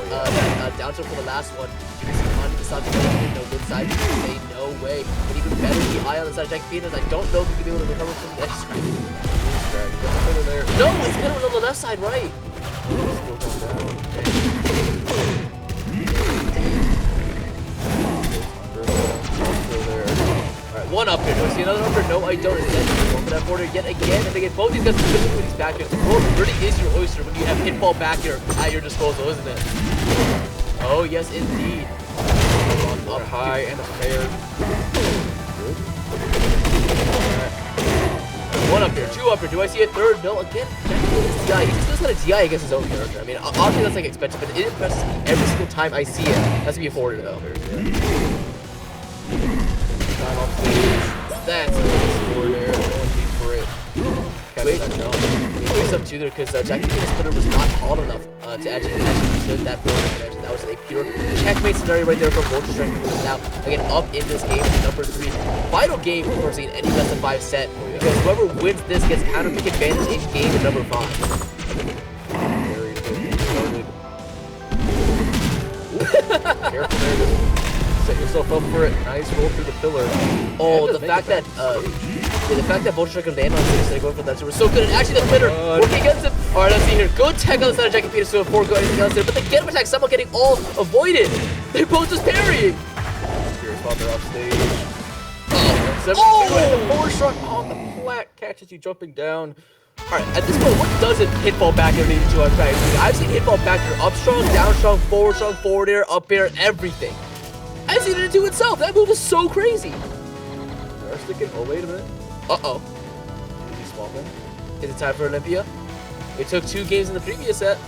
down tilt for the last one. You can see Monty decided to go no good side. You can say no way. But even better, the eye on the side of Jackie Peanut. I don't know if he can be able to recover from this. No, it's better on the left side, right? Alright, one up here. Do I see another up here? No, I don't. Go for that border yet again. And they get both these guys with these back here. The world really is your oyster when you have pinfall back here at your disposal, isn't it? Oh, yes, indeed. Up high and a fair. One up here, 2 up here. Do I see a third? No, again. DI. He's just gonna DI against his own character. I mean, obviously that's like expected, but it impresses me every single time I see it. Has to be a forwarder though. Time off stage. That's a good score there. Going deep for it. Wait, up 2 there because Jackie Peanut's putter was not tall enough to actually took that forward connection. That was a pure checkmate scenario right there from Vulture Striker, who is now again up in this game, number 3. Final game, of course, in any best of 5 set, because whoever wins this gets counter pick advantage in game number 5. Very good started. Careful there, just set yourself up for it. Nice roll through the pillar. Oh, the fact that the fact that Vulture Striker landed on 6 instead of going for that was so good. And actually, the flitter working against him. All right, let's see here. Good tech on the side of Jackie Peters before going anything else there, but the get up attack somehow getting all avoided. They're both just parrying. Curious while they're off stage. Oh! The forward shot on the flat catches you jumping down. Alright, at this point, what doesn't hitball back air need to do? I've seen hitball back air up strong, down strong, forward air, up air, everything. I've seen it do itself. That move is so crazy. They're sticking. Oh, wait a minute. Uh-oh. Swapping. Is it time for Olympia? It took 2 games in the previous set.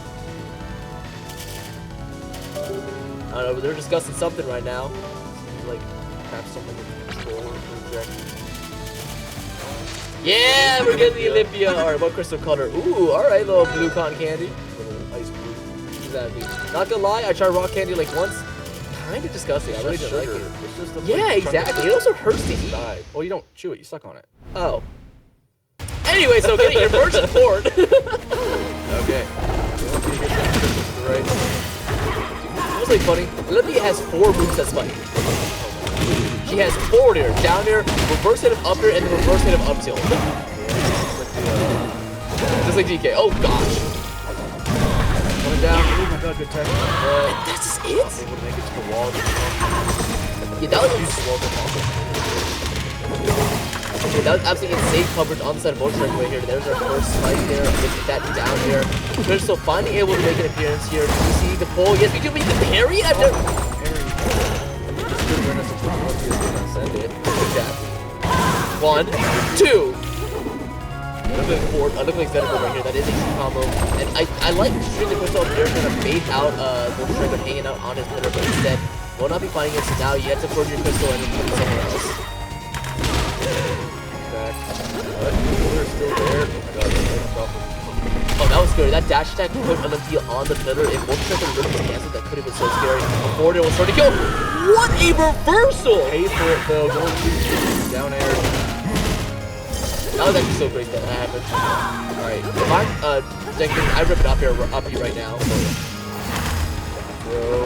I don't know, but they're discussing something right now. Seems like perhaps something with control or Jackie. Yeah, we're getting the Olympia. Alright, what crystal color? Ooh, alright, little blue cotton candy. Little ice blue. Exactly. Not gonna lie, I tried rock candy like once. Kind of disgusting. I really didn't like it. It's just a Yeah, exactly. It also hurts to eat. Die. Well, you don't chew it. You suck on it. Oh. Anyway, so getting your merchant port. Okay. Right. It's like funny. Olympia has 4 moves that spike. She has forward air, down air, reverse hit of up air, and the reverse hit of up tilt. Just like DK. Oh gosh. Coming down. Oh my god, good tech. That's just it? Able to make it to the wall. Yeah, that was that was absolutely insane coverage on the side of Vulture Striker right here. There's our first spike there. Look at that down here. Crystal finally able to make an appearance here. Do you see the pull? Yes, we do. We can parry. I've never. Exactly. 1, 2. Looking forward, looking extendable right here. That is a true combo. And I like shooting the crystal up there, trying to bait out Vulture Striker hanging out on his pillar, but instead will not be finding it. So now you have to forge your crystal and then put it somewhere else. Back. Pillar still there. Oh, that was scary. That dash attack put Olympia on the pillar. If Vulture Striker would have canceled, that could have been so scary. Forward air was starting to kill. What a reversal! Pay for it though. Going to down air. That was actually so great that happened. Alright, if I'm thinking, I rip it up here right now. Throw.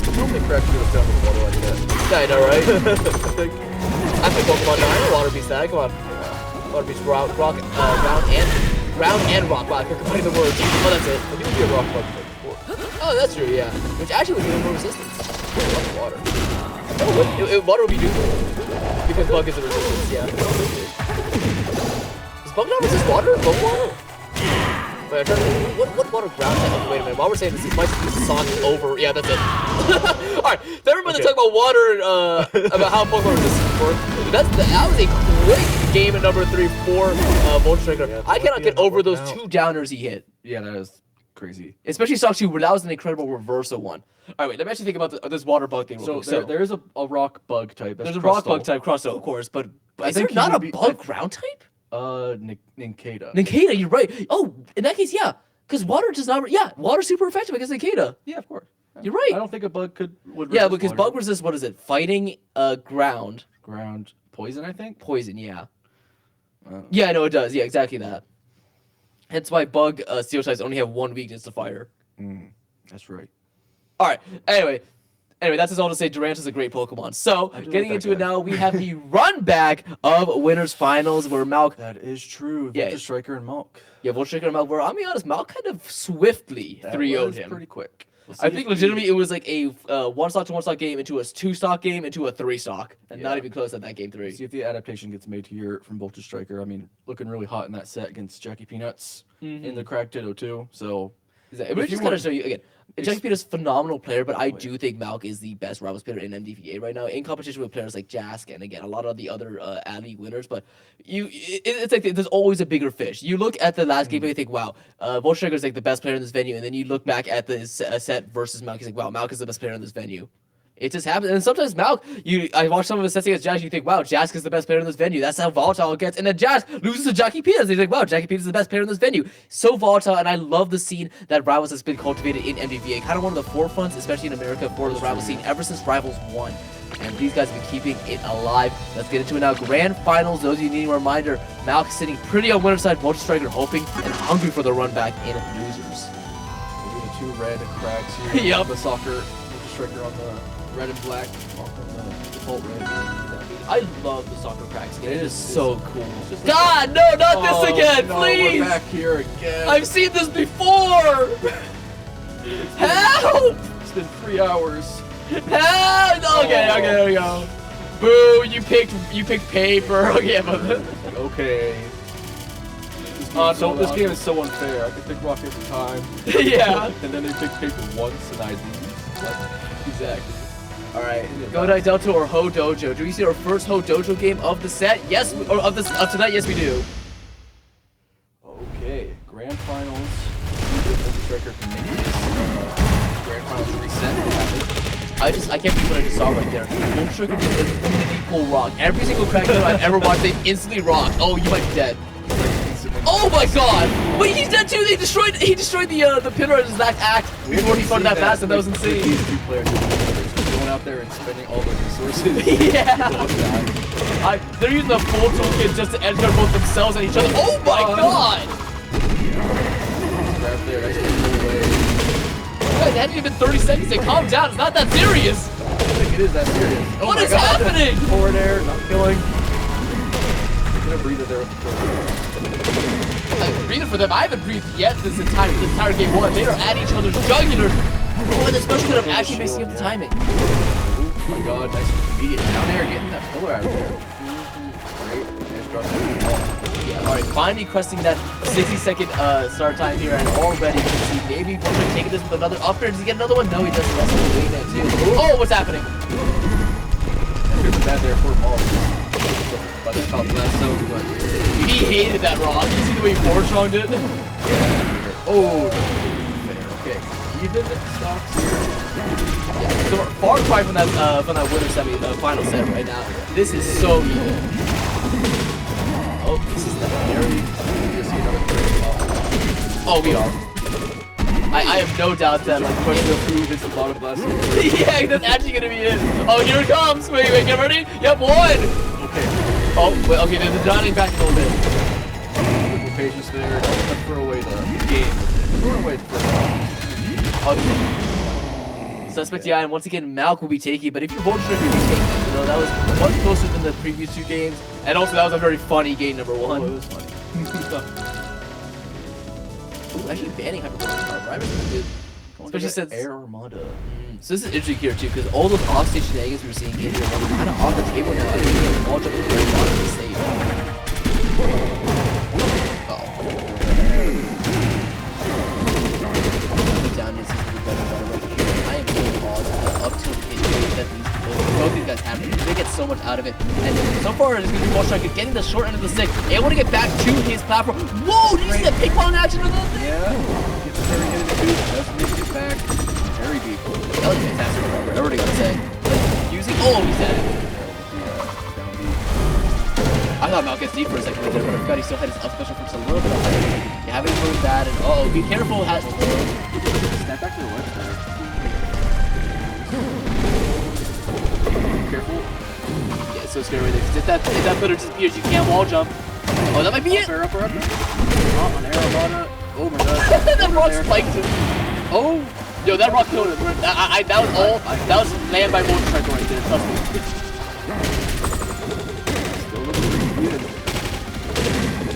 I don't think Crash could have done with water like that. Yeah, I know, right? I think Pokemon 9 Water Beast that. Come on. Water Beast round and rock. Wow, I can't combine the words. Oh, that's it. I think it would be a rock bug type before. Oh, that's true, yeah. Which actually would give him more resistance. Water. Oh, water would be neutral. Because Bug is a resistance, yeah. Does Bug not resist water? Pokemon? Wait, I'm trying to think, what water ground type? Okay, wait a minute. While we're saying this might be Sonic over. Yeah, that's it. Alright, never mind to talk about water and about how Pokemon resistance work. That was a quick game at number 3 for Vulture Striker. Yeah, I cannot get over those 2 downers he hit. Yeah, that is crazy. Especially Stock 2, where that was an incredible reversal one. Alright, wait, let me actually think about this water bug thing real quick. There is a rock bug type. There's a rock bug type crossover, of course, but is there not a bug ground type? Nincada. Nincada, you're right. Oh, in that case, yeah. Because water does not... Yeah, water's super effective against Nincada. Yeah, of course. You're right. I don't think a bug would Yeah, resist because water. bug resists, what is it? Fighting, ground. Ground poison, I think? Poison, yeah. Yeah, no, it does. Yeah, exactly that. Hence why bug steel types only have 1 weakness to fire. That's right. Alright, anyway, that's just all to say Durant is a great Pokemon. So, getting into it now, we have the run back of Winners Finals where Malk... That is true. Yeah. Vulture Striker and Malk. Yeah, Vulture Striker and Malk, where I'll be honest, Malk kind of swiftly 3-0'd him. Pretty quick. I think legitimately it was like a 1-stock to 1-stock game into a 2-stock game into a 3-stock. And not even close at that game 3. See if the adaptation gets made here from Vulture Striker. I mean, looking really hot in that set against Jackie Peanuts in the Cracked Ditto too. So it really just kind of show you again. Jackie Peanuts is a phenomenal player, but I do think Malk is the best Rivals player in MDVA right now, in competition with players like Jask and again a lot of the other Ali winners. But it's like there's always a bigger fish. You look at the last game and you think, wow, Vulture Striker is like the best player in this venue, and then you look back at the set versus Malk, you think, wow, Malk is the best player in this venue. It just happens. And sometimes Malk, I watch some of his sets against Jazz, you think, wow, Jazz is the best player in this venue. That's how volatile it gets. And then Jazz loses to Jackie Pitas. They think, wow, Jackie Pitas is the best player in this venue. So volatile, and I love the scene that Rivals has been cultivated in MVVA. Kind of one of the forefronts, especially in America, for the Rivals scene ever since Rivals 1. And these guys have been keeping it alive. Let's get into it now. Grand Finals, those of you needing a reminder, Malk sitting pretty on winner's side, Vulture Striker hoping and hungry for the run back in losers. The 2 red cracks here. Yep. The soccer, Vulture Striker on the red and black, on the default red. I love the soccer cracks. It is so cool. Just God, no, not this again, no, please! We're back here again. I've seen this before! Help! It's been 3 hours. Help! Okay, there we go. Boo, you picked paper. Okay, but okay. This game is so unfair. I can pick rock every time. Yeah. And then they pick paper once and I lose. Exactly. Alright, Go Night Delta or Ho Dojo. Do we see our first Ho Dojo game of the set? Yes, or of tonight? Yes, we do. Okay, Grand Finals. Striker can make this Grand Finals reset. I can't believe what I just saw right there. Vulture Striker did an infinity pull rock. Every single crack game I've ever watched, they instantly rocked. Oh, you might be dead. Oh my god! Wait, he's dead too! He destroyed the pillar of his last act before he funded that fast, and that was insane. These 2 players going out there and spending all their resources. Yeah! They're using the full toolkit just to edge guard both themselves and each other. Oh my god! Grab there, nice pull away. Guys, it hadn't even been 30 seconds. They calm down. It's not that serious. I don't think it is that serious. Oh what is happening? Forward air, not killing. They're gonna breathe it there with the forward. I'm breathing for them. I haven't breathed yet this entire game 1. They are at each other's jugular. Oh, and especially that I'm actually mixing up the timing. Oh my god, nice immediate down air, getting that pillar out of there. Great. Yeah, alright, finally cresting that 60-second start time here, and already we can see maybe Vulture taking this with another up air. Does he get another one? No, he doesn't. That's the way that too. Oh, what's happening? Here's the bad there for ball. But it's called last so good. He hated that rock. You see the way Fortron did? Oh, fair. Okay. Even stocks here. Yeah, so we're far cry from that winner semi final set right now. This is so even. Oh, this is not very. Oh, we are. I have no doubt that like pushing the food is the bottom blast. Yeah, that's actually gonna be it. Oh, here it comes. Wait, get ready. Yep, 1. Okay. Oh, wait, okay, they're drawing back a little bit. Little patience there. Don't throw away the game. Throw away the Okay. Suspect yeah, and once again, Malk will be taking, but if you're Vulture, you'll be taking. You know, that was much closer than the previous 2 games, and also that was a very funny game number 1. Oh, it was funny. Ooh, actually banning Hyperbola Rivals is good. Especially since Air Armada. So this is interesting here too, because all those offstage shenanigans we were seeing in here are kind of off the table now. I think all jump very bottom of the stage. Down is right here. I am getting paused up till the game that both these guys have. They get so much out of it. And so far it's going to be Vulture Striker getting the short end of the stick. Able to get back to his platform. Whoa! Did you see that ping pong action of that thing? Yeah. Gets very good in the boot. Doesn't make it back. Very deep. That was fantastic. I already gotta say. Like, using. Oh, he's dead. I thought Malk gets deep for a second right there, but I forgot he still had his up special for just a little bit of height. You haven't moved that, and be careful. Snap back to the left there. Careful. Yeah, it's so scary right there. If that better disappears, you can't wall jump. Oh, that might be it. Upper. Oh, an arrow bottom. Oh my god. That rock spiked him. Oh. Yo, that rock killed him. That was all. That was land by Vulture Striker right there. Trust me.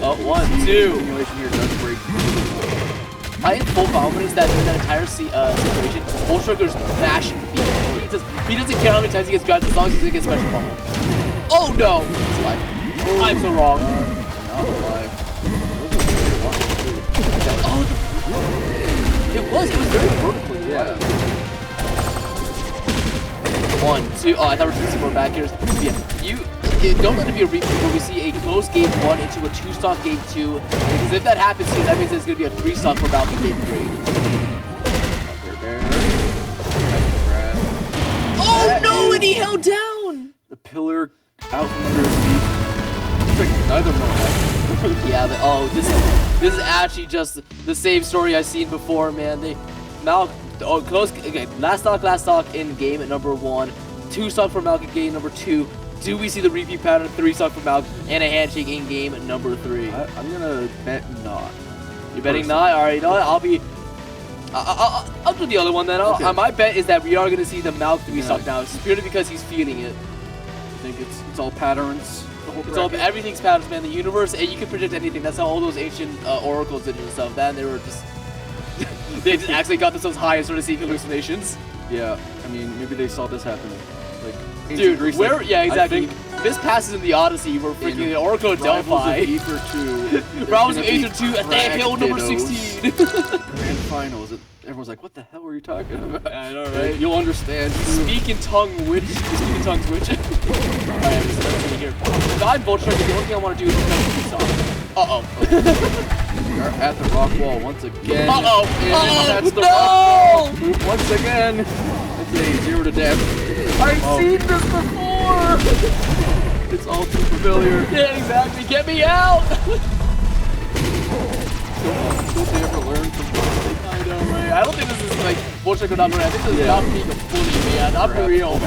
Oh, 1, 2. Simulation here does break. I have full confidence that in that entire situation, Vulture Striker's mashing people. He doesn't care how many times he gets guns as long as he doesn't get special ball. Oh no! It's alive. I'm so wrong. Not alive. It was very vertically. Yeah. 1, 2. Oh, I thought we were 2 more back here. Yeah, don't let it be a repeat where we see a close game 1 into a 2-stock game 2. Because if that happens here, that means it's going to be a 3-stock for Malk in game 3. Oh! and he held down. The pillar out from under his feet. It's like neither one happened. Yeah, but this is actually just the same story I've seen before, man. Last stock in game number 1, 2 stock for Malk in game number 2. Do we see the repeat pattern? 3 stock for Malk and a handshake in game number 3. I'm gonna bet not. You're betting not? All right, you know what? I'll do the other one then. My bet is that we are gonna see the Malk 3 stock now. It's purely because he's feeling it. I think it's all patterns. Everything's patterns, man. The universe, and you can predict anything. That's how all those ancient oracles did and stuff. Then they were just they just actually got themselves high and started seeing hallucinations. Yeah, I mean maybe they saw this happen. Like dude, Greece, where? like, Yeah, exactly. This passes in the Odyssey. We're freaking the Oracle of Delphi. Aether 2. Rivals of Aether 2 at the hill number 16. Grand finals. Everyone's like, what the hell were you talking about? I know, right? You'll understand. Speaking tongues which? Alright, I'm just looking here. God, Voltron, the only thing I want to do is protect the song. Uh-oh. We are at the rock wall once again. Uh-oh. That's the No! rock wall. Once again. It's a 0 to death. I've seen this before! It's all too familiar. Yeah, exactly. Get me out! Don't they ever learn from I know, right? I don't think this is like Voltron not right. I think this is not being a bully, man. Not for real.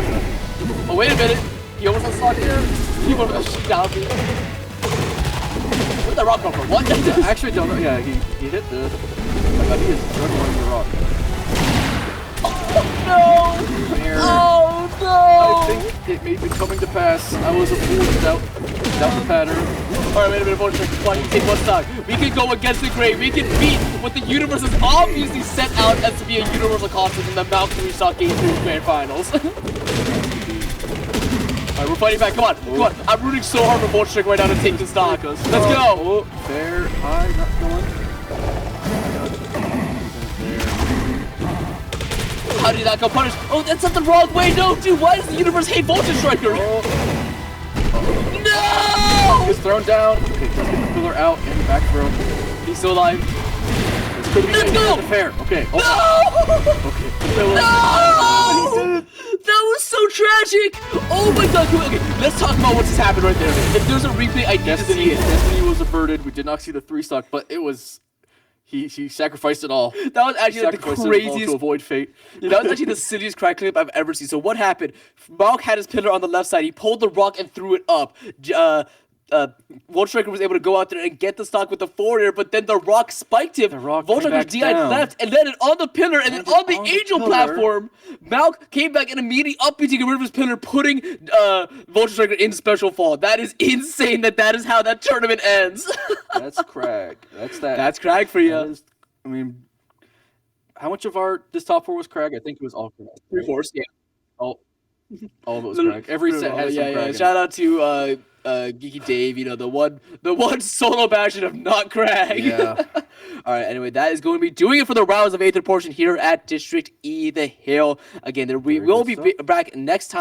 Oh, wait a minute. He almost has slot here. He went with a sheet down me. Where'd that rock come from? What? I actually don't know. Yeah, he hit the. I got he is juggling the rock. No! Oh no! I think it may be coming to pass. I was a fool to doubt the pattern. Alright, wait a minute, Voltron. Come on, you take one stock. We can go against the grain. We can beat what the universe has obviously set out as to be a universal concept in the Mount 3 stock game 3 grand finals. Alright, we're fighting back. Come on, come on. I'm rooting so hard for Voltron right now to take the stock. Let's go! Oh, fair. High, not going. How did that go punish? Oh, that's not the wrong way. No, dude, why does the universe hate Voltron Striker? No! He's thrown down. Okay, let's get the pillar out and back throw. He's still alive. Let's go! Fair. Okay. No! Okay. No! That was so tragic! Oh my god, okay, let's talk about what just happened right there. If there's a replay, I need to see it. Destiny was averted. We did not see the 3 stock, but it was... He sacrificed it all. That was actually like the craziest... to avoid fate. Yeah, that was actually the silliest crack clip I've ever seen. So what happened? Malk had his pillar on the left side. He pulled the rock and threw it up. Voltron was able to go out there and get the stock with the forward air, but then the rock spiked him. Voltron was DI'd left and landed on the pillar and then on the Angel platform. Malk came back and immediately up to get rid of his pillar, putting Voltron in special fall. That is insane that is how that tournament ends. That's crag. That's crag for you. I mean, how much of this top 4 was crag? I think it was all crag. 3/4, yeah. All of it was crag. Every set had some crag. Shout out to Geeky Dave, you know, the one solo bastion of not crag. Yeah. All right, anyway, that is going to be doing it for the rounds of Aether portion here at District E, the Hill. Again, we will be back next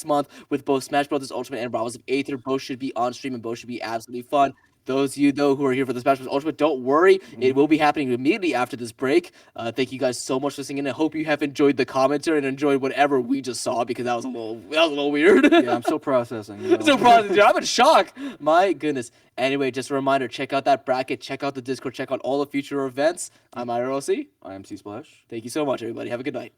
month with both Smash Bros. Ultimate and rounds of Aether. Both should be on stream and both should be absolutely fun. Those of you, though, who are here for the Smash Bros. Ultimate, don't worry. It will be happening immediately after this break. Thank you guys so much for listening in. I hope you have enjoyed the commentary and enjoyed whatever we just saw, because that was a little weird. Yeah, I'm still processing. You know? Still processing. I'm in shock. My goodness. Anyway, just a reminder, check out that bracket, check out the Discord, check out all the future events. I'm IRLC. I am C-Splash. Thank you so much, everybody. Have a good night.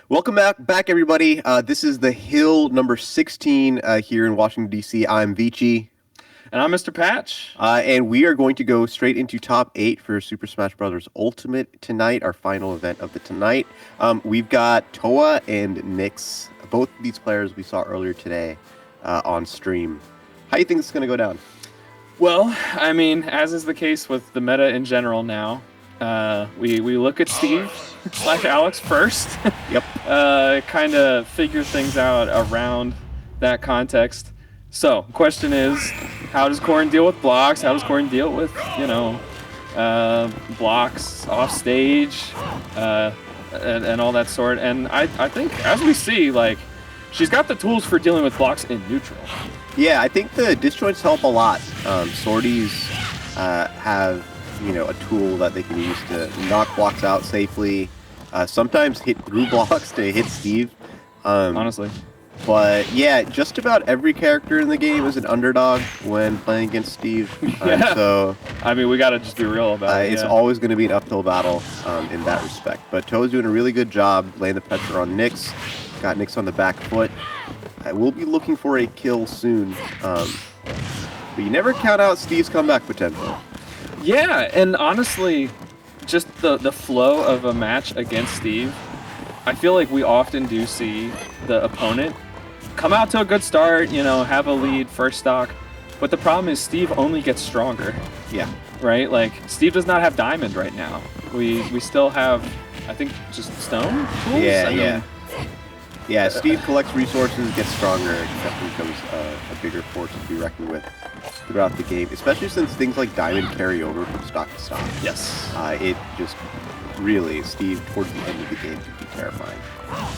Welcome back, everybody. This is the Hill number 16 here in Washington, D.C. I'm Vici. And I'm Mr. Patch. And we are going to go straight into top 8 for Super Smash Bros. Ultimate tonight, our final event of the tonight. We've got Toa and Nyx, both these players we saw earlier today on stream. How do you think this is going to go down? Well, I mean, as is the case with the meta in general now, we look at Steve / Alex first. Yep. Kind of figure things out around that context. So, question is, how does Corrin deal with blocks? How does Corrin deal with, blocks off stage, and all that sort? And I think, as we see, like, she's got the tools for dealing with blocks in neutral. Yeah, I think the disjoints help a lot. Swordies have, a tool that they can use to knock blocks out safely. Sometimes hit through blocks to hit Steve. Honestly. But yeah, just about every character in the game is an underdog when playing against Steve. Yeah. So I mean, we gotta just be real about it. It's always going to be an uphill battle in that respect. But Toa's doing a really good job laying the pressure on Nyx. Got Nyx on the back foot. I will be looking for a kill soon. But you never count out Steve's comeback potential. Yeah, and honestly, just the flow of a match against Steve, I feel like we often do see the opponent come out to a good start, have a lead first stock, but the problem is Steve only gets stronger. Yeah. Right? Like, Steve does not have Diamond right now. We still have, I think, just Stone tools? Yeah, Steve collects resources, gets stronger, and definitely becomes a bigger force to be reckoned with throughout the game, especially since things like Diamond carry over from stock to stock. Yes. It just really, Steve, towards the end of the game, can be terrifying.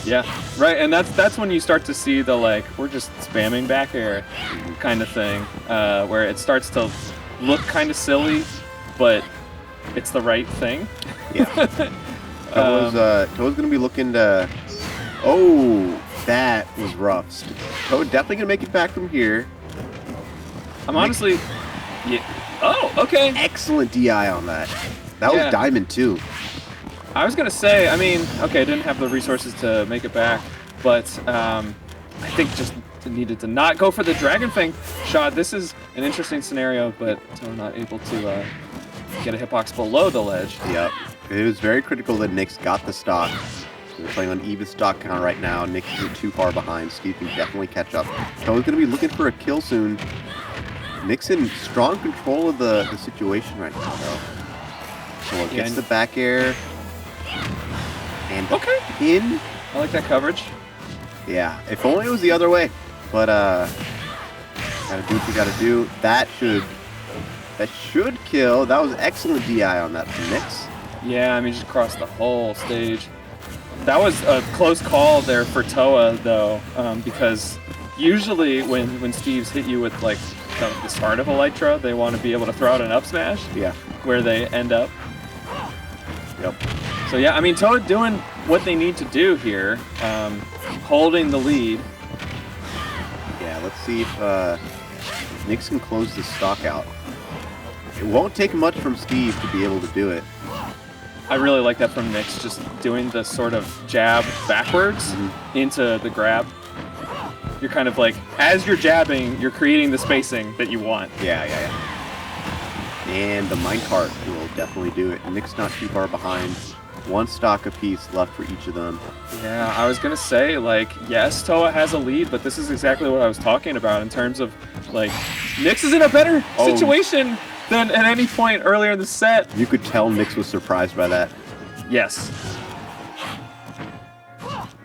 Yeah, right, and that's when you start to see the, like, we're just spamming back air kind of thing, where it starts to look kind of silly, but it's the right thing. Yeah. Toa's going to be looking to... Oh, that was rough. Toad definitely going to make it back from here. I'm honestly... Yeah. Oh, okay. Excellent DI on that. That was Diamond, too. I was going to say, I mean, okay, I didn't have the resources to make it back, but I think just needed to not go for the Dragon Fang shot. This is an interesting scenario, but Toad not able to get a hitbox below the ledge. Yep. It was very critical that Nyx got the stock. We're playing on even stock count right now. Nyx isn't too far behind. Steve can definitely catch up. Toad's going to be looking for a kill soon. Nyx in strong control of the situation right now, though. So it gets the back air. And pin. I like that coverage. Yeah, if only it was the other way. But, gotta do what you gotta do. That should kill. That was excellent DI on that from Nyx. Yeah, I mean, just across the whole stage. That was a close call there for Toa, though, because usually when Steve's hit you with, like, the start of Elytra, they want to be able to throw out an up smash. Yeah. Where they end up. Yep. So yeah, I mean, Toa doing what they need to do here, holding the lead. Yeah, let's see if Nyx can close the stock out. It won't take much from Steve to be able to do it. I really like that from Nyx, just doing the sort of jab backwards into the grab. You're kind of like, as you're jabbing, you're creating the spacing that you want. Yeah. And the minecart will definitely do it. Nyx not too far behind. One stock apiece left for each of them. Yeah, I was going to say, like, yes, Toa has a lead, but this is exactly what I was talking about in terms of, like, Nyx is in a better situation than at any point earlier in the set. You could tell Nyx was surprised by that. Yes.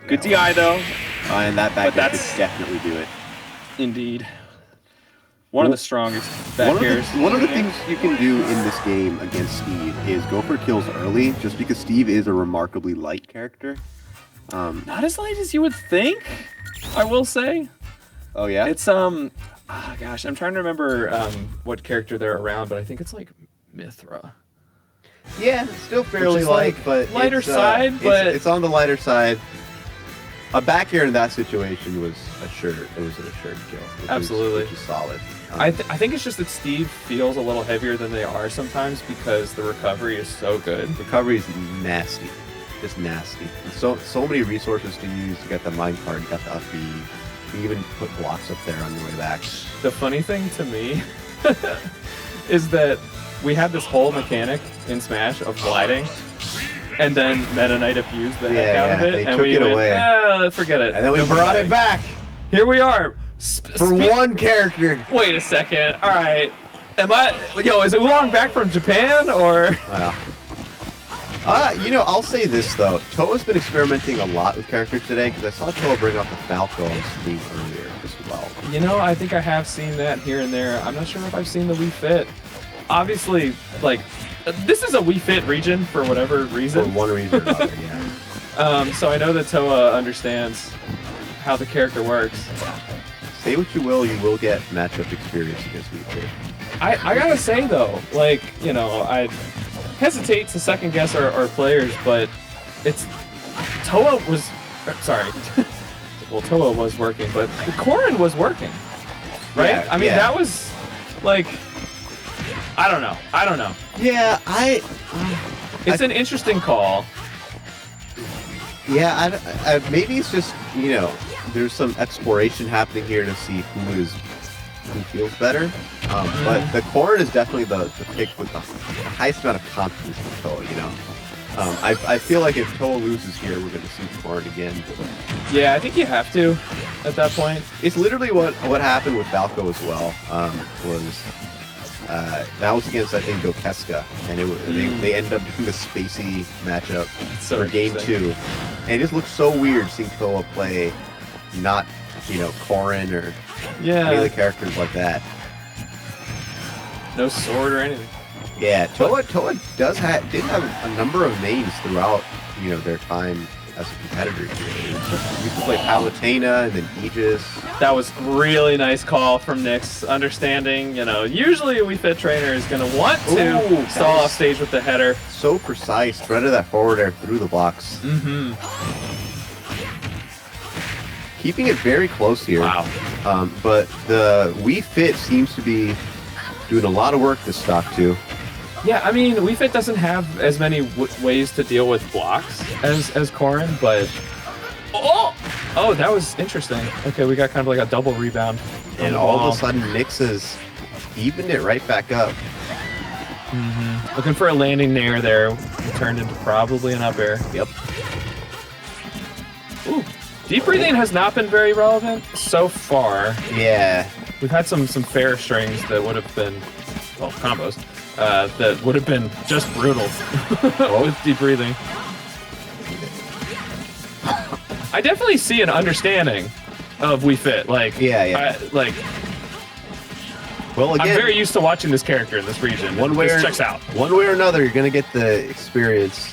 Good DI, though. And that back air could definitely do it. Indeed. One of the strongest back airs. One of the things you can do in this game against Steve is go for kills early, just because Steve is a remarkably light character. Not as light as you would think, I will say. Oh, yeah? It's, gosh, I'm trying to remember what character they're around, but I think it's like Mithra. Yeah, it's still fairly light, but lighter side, but it's on the lighter side. A back air in that situation was assured. It was an assured kill. Which is solid. I think it's just that Steve feels a little heavier than they are sometimes because the recovery is so good. Recovery is nasty. just nasty. So many resources to use. You got the minecart, you got the upbeat. You can even put blocks up there on your way back. The funny thing to me is that we had this whole mechanic in Smash of gliding, and then Meta Knight abused the heck out of it, they and took we it went, away. Forget it. And then we brought it back Here we are. for one character. Wait a second. All right. Is it long back from Japan or? Wow. I'll say this though. Toa's been experimenting a lot with characters today because I saw Toa bring out the Falco on stream earlier as well. I think I have seen that here and there. I'm not sure if I've seen the Wii Fit. Obviously, this is a Wii Fit region for whatever reason. For one reason or another, yeah. So I know that Toa understands how the character works. Say what you will get matchup experience against Wii Fit. I gotta say though, I hesitate to second guess our players, but Toa was well, Toa was working, but Corrin was working, right? Yeah, I mean, that was I don't know. Yeah, it's an interesting call. Yeah, maybe it's just there's some exploration happening here to see who feels better. But the Corrin is definitely the pick with the highest amount of confidence with Toa. I feel like if Toa loses here, we're going to see Corrin again. Yeah, I think you have to at that point. It's literally what happened with Falco as well. That was against, I think, Gokeska, and they ended up doing the spacey matchup for game 2. And it just looks so weird seeing Toa play not, Corrin or any of the characters like that. No sword or anything. Yeah, Toa did have a number of names throughout, their time as a competitor here. You could play Palutena and then Aegis. That was really nice call from Nyx, understanding, usually a Wii Fit trainer is going to want to stall off stage with the header. So precise, threaded that forward air through the blocks. Mm-hmm. Keeping it very close here. Wow. But the Wii Fit seems to be doing a lot of work this stock too. Yeah, I mean, Wii Fit doesn't have as many ways to deal with blocks as Corrin, but... Oh, that was interesting. Okay, we got kind of like a double rebound. And all of a sudden, Nyx has evened it right back up. Mm-hmm. Looking for a landing nair there. Turned into probably an up air. Yep. Ooh. Deep breathing has not been very relevant so far. Yeah. We've had some fair strings that would have been, combos, that would have been just brutal with deep breathing. I definitely see an understanding of Wii Fit. Well, again, I'm very used to watching this character in this region. This checks out. One way or another, you're going to get the experience.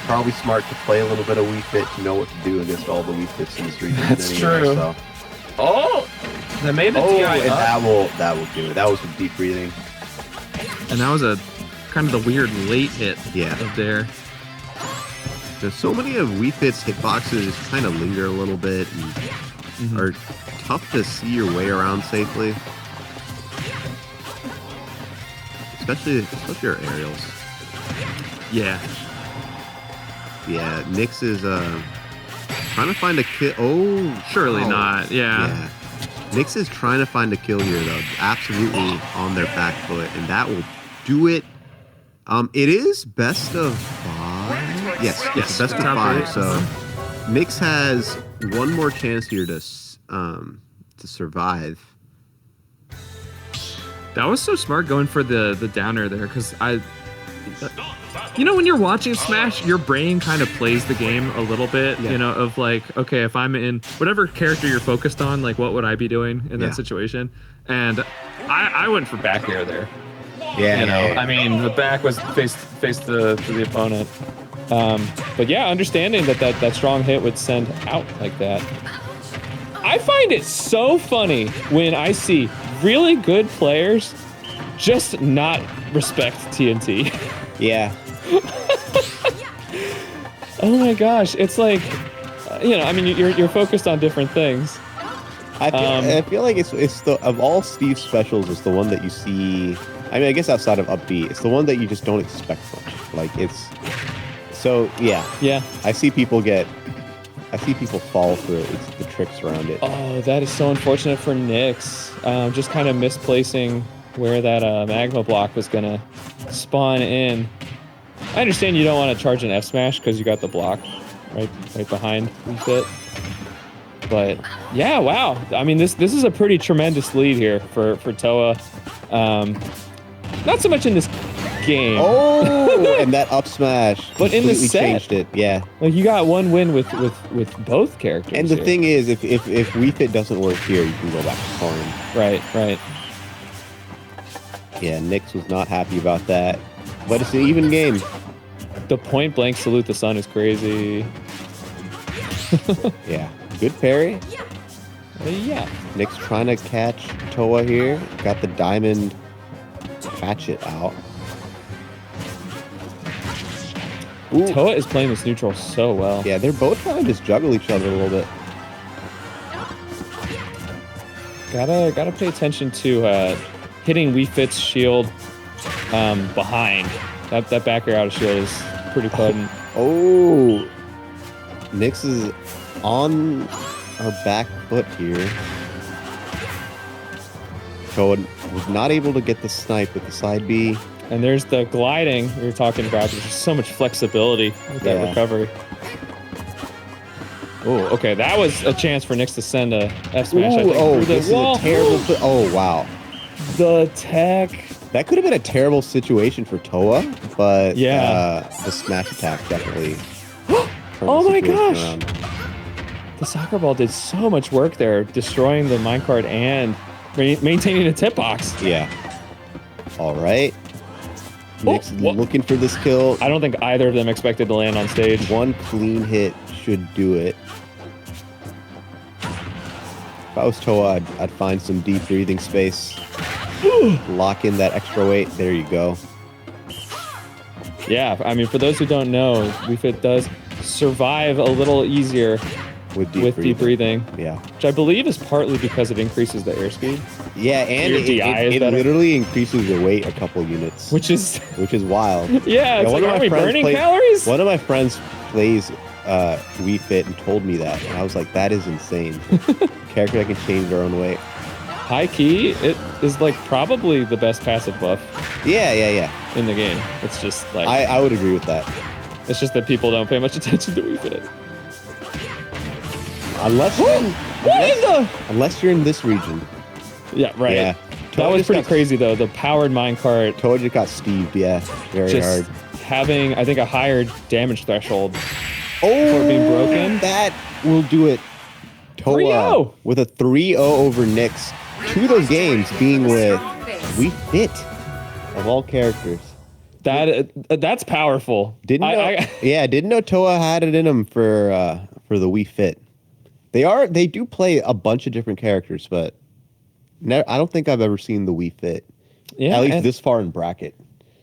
Probably smart to play a little bit of Wii Fit to know what to do against all the Wii Fits in this region. That's true. So. Oh, that made the DI and up. that will do it. That was some deep breathing. And that was a kind of the weird late hit of there. There's so many of Wii Fit's hitboxes kind of linger a little bit and are tough to see your way around safely. Especially your aerials. Yeah. Yeah, Nyx is trying to find a kill. Oh, surely not. Yeah. Nyx is trying to find a kill here, though. Absolutely on their back foot, and that will do it. It is best of 5. Yes, best of 5. So Nyx has one more chance here to survive. That was so smart going for the downer there, because when you're watching Smash, your brain kind of plays the game a little bit, of like, okay, if I'm in whatever character you're focused on, like what would I be doing in that situation? And I went for back air there. I mean, the back was faced to the opponent. But yeah, understanding that strong hit would send out like that. I find it so funny when I see really good players just not respect TNT. Yeah. Oh my gosh, it's like, I mean, you're focused on different things. I feel like it's the of all Steve's specials, it's the one that you see. I mean, I guess outside of upbeat, it's the one that you just don't expect much. Like So yeah, Yeah. I see people fall for it. It's the tricks around it. Oh, that is so unfortunate for Nyx. Just kind of misplacing where that magma block was gonna spawn in. I understand you don't want to charge an F smash because you got the block right behind it. But yeah, wow. I mean, this is a pretty tremendous lead here for Toa. Not so much in this game. Oh, and that up smash. But in the completely set, changed it. Yeah. Like you got one win with both characters. And the here. thing is, if Wii Fit doesn't work here, you can go back to Corn. Right. Yeah, Nyx was not happy about that. But it's an even game. The point blank salute the sun is crazy. Yeah. Good parry. Yeah. Nyx trying to catch Toa here. Got the diamond hatchet out. Ooh. Toa is playing this neutral so well. Yeah, they're both trying to just juggle each other a little bit. Gotta pay attention to hitting Wii Fit's shield behind. That back air out of shield is pretty potent. Oh, Nyx is on our back foot here. Toa was not able to get the snipe with the side B. And there's the gliding we were talking about. There's just so much flexibility with that recovery. Oh, okay. That was a chance for Nyx to send a F smash. I think. Oh, this is a terrible. Oh, wow. The tech. That could have been a terrible situation for Toa, but yeah, the smash attack definitely. Oh my gosh! Around. The soccer ball did so much work there, destroying the minecart and maintaining a tip box. Yeah. All right. Nyx looking for this kill. I don't think either of them expected to land on stage. One clean hit should do it. If I was Toa, I'd find some deep breathing space. Lock in that extra weight. There you go. Yeah, I mean, for those who don't know, Wii Fit does survive a little easier with deep breathing. Yeah. Which I believe is partly because it increases the airspeed. Yeah, and it literally increases your weight a couple units. Which is wild. Yeah, it's like, are we burning calories? One of my friends plays Wii Fit and told me that, and I was like, that is insane. Character that can change their own weight. High key, it is like probably the best passive buff. Yeah. In the game. It's just like I would agree with that. It's just that people don't pay much attention to Wii Fit. Unless you're in this region. Yeah, right. Yeah. That was pretty crazy though. The powered minecart. Toa just got Steved, yeah. Very hard. Having, I think, a higher damage threshold for being broken. That will do it. Toa 3-0. With a 3-0 over Nyx. Two of those games being with Wii Fit of all characters. That's powerful. Didn't know Toa had it in him for the Wii Fit. They do play a bunch of different characters, but I don't think I've ever seen the Wii Fit. Yeah, at least this far in bracket.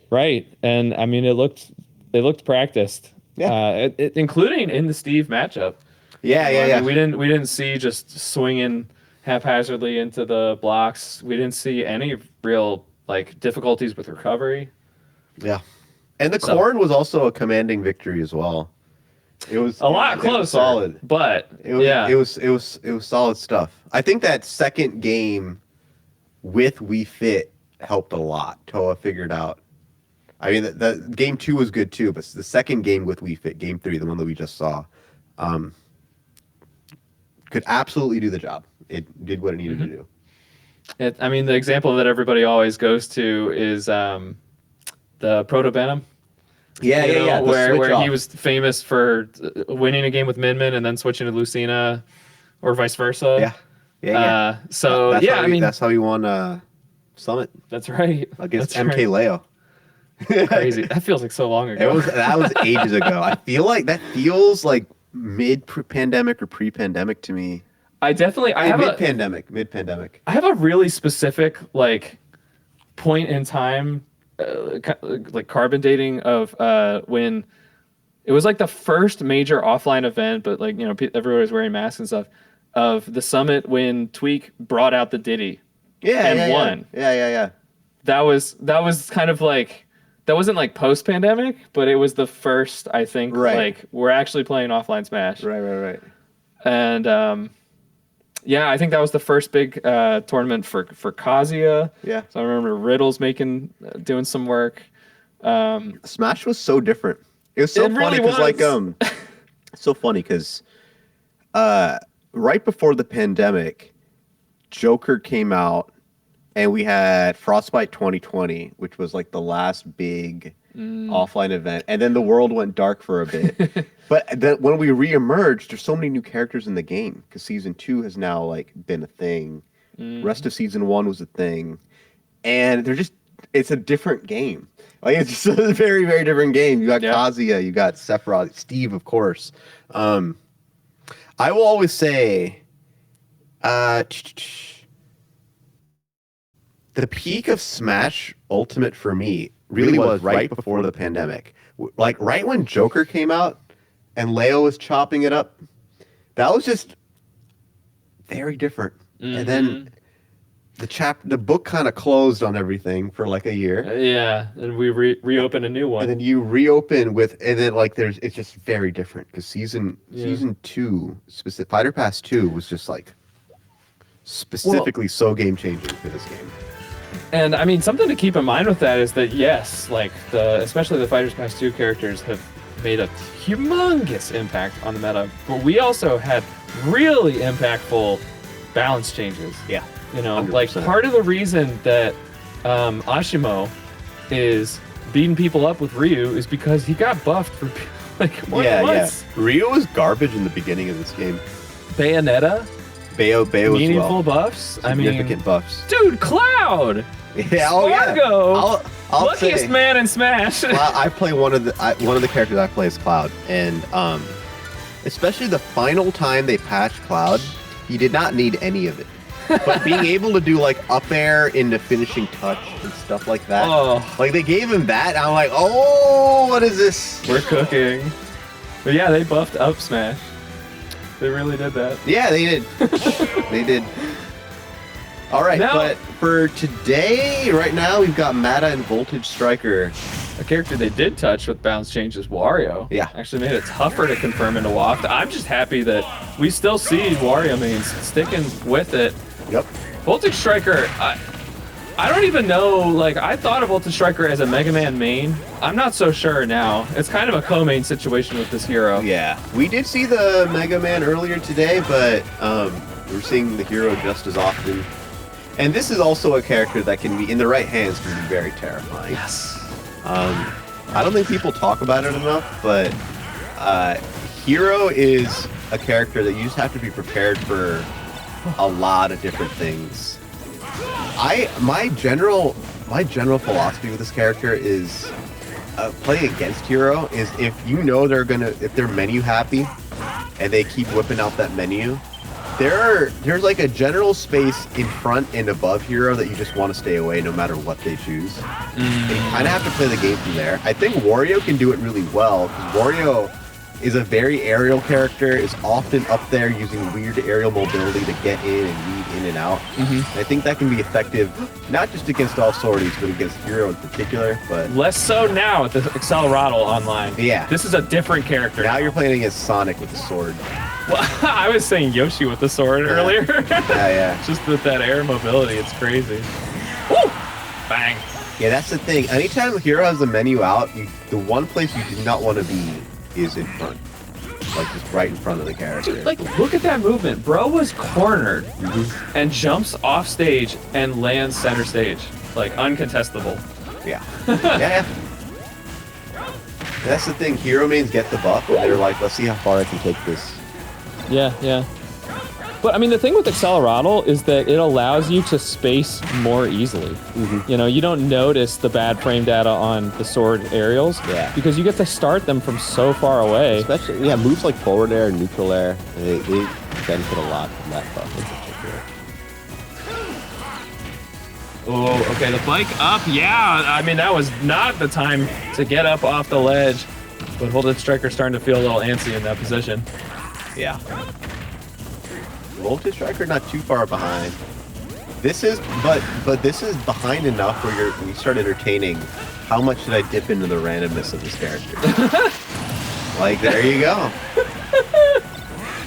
Right, and I mean it looked practiced. Yeah, including in the Steve matchup. Yeah. We didn't see just swinging haphazardly into the blocks. We didn't see any real difficulties with recovery. Yeah, and the Corn was also a commanding victory as well. It was a lot closer, solid, but it was solid stuff. I think that second game with Wii Fit helped a lot. Toa figured out. I mean, the game 2 was good too, but the second game with Wii Fit, game 3, the one that we just saw, could absolutely do the job. It did what it needed to do. I mean, the example that everybody always goes to is the Proto Venom. Yeah. Where he was famous for winning a game with Min and then switching to Lucina, or vice versa. Yeah. That's how he won Summit. That's right. Against MK Leo. Crazy. That feels like so long ago. That was ages ago. I feel like that feels like mid-pandemic or pre-pandemic to me. I have mid-pandemic. I have a really specific point in time, carbon dating of when it was the first major offline event, but everybody was wearing masks and stuff, of the Summit when Tweak brought out the Diddy. Won. Yeah. That was kind of that wasn't like post-pandemic, but it was the first, I think, like we're actually playing offline Smash. Right. And yeah, I think that was the first big tournament for Kazuya. Yeah. So I remember Riddle's doing some work. Smash was so different. It was so funny because so funny because right before the pandemic, Joker came out, and we had Frostbite 2020, which was like the last big offline event, and then the world went dark for a bit. But then when we reemerged, there's so many new characters in the game because season 2 has now like been a thing. Rest of season 1 was a thing, and it's a different game. Like it's just a very, very different game. You got Kazuya, you got Sephiroth, Steve, of course. I will always say, the peak of Smash Ultimate for me really was right before the pandemic. Like right when Joker came out and Leo was chopping it up, that was just very different. And then the book kind of closed on everything for like a year. Yeah, and we reopened a new one. And then you reopen and then like it's just very different because season 2, Fighter Pass 2 was just like specifically so game changing for this game. And I mean, something to keep in mind with that is that yes, like especially the Fighters Pass 2 characters have made a humongous impact on the meta, but we also had really impactful balance changes. Yeah. You know, 100%. like part of the reason that Ashimo is beating people up with Ryu is because he got buffed for like more than once. Yeah. Ryu was garbage in the beginning of this game. Bayonetta, Bayo meaningful as well. Buffs. Significant buffs. Dude, Cloud. Yeah, Spargo, I'll luckiest say, man in Smash. I play one of the characters I play is Cloud, and especially the final time they patched Cloud, he did not need any of it. But being able to do like up air into finishing touch and stuff like that, like they gave him that, and I'm like, oh, what is this? We're cooking. But yeah, they buffed up Smash. They really did that. Yeah, they did. They did. All right, but for today, right now, we've got Mata and Voltage Striker. A character they did touch with bounce change is Wario. Yeah. Actually made it tougher to confirm into Waft. I'm just happy that we still see Wario mains sticking with it. Yep. Voltage Striker, I don't even know, like, I thought of Voltage Striker as a Mega Man main. I'm not so sure now. It's kind of a co-main situation with this hero. Yeah. We did see the Mega Man earlier today, but we're seeing the hero just as often. And this is also a character that can be, in the right hands, can be very terrifying. Yes. I don't think people talk about it enough, but Hero is a character that you just have to be prepared for a lot of different things. My general philosophy with this character is playing against Hero is if you know if they're menu happy and they keep whipping out that menu, there's like a general space in front and above Hero that you just want to stay away no matter what they choose. And you kind of have to play the game from there. I think Wario can do it really well because Wario is a very aerial character, is often up there using weird aerial mobility to get in and weave in and out. And I think that can be effective, not just against all sorties, but against Hero in particular. But less so now with the Accelerado online. Yeah. This is a different character. Now you're playing against Sonic with the sword. Well, I was saying Yoshi with the sword earlier. Yeah. Just with that air mobility, it's crazy. Woo! Bang. Yeah, that's the thing. Anytime a hero has the menu out, the one place you do not want to be is in front. Like, just right in front of the character. Dude, like, look at that movement. Bro was cornered and jumps off stage and lands center stage. Like, uncontestable. Yeah. Yeah. That's the thing. Hero mains get the buff, and they're like, let's see how far I can take this. Yeah, yeah. But I mean, the thing with Accelerado is that it allows you to space more easily. You know, you don't notice the bad frame data on the sword aerials because you get to start them from so far away. Especially, moves like forward air and neutral air, they benefit a lot from that buff in particular. Oh, okay, the bike up, yeah. I mean, that was not the time to get up off the ledge. But Voltage Striker's starting to feel a little antsy in that position. Yeah. Voltage Striker not too far behind. This is, but this is behind enough where you start entertaining how much should I dip into the randomness of this character? Like, there you go.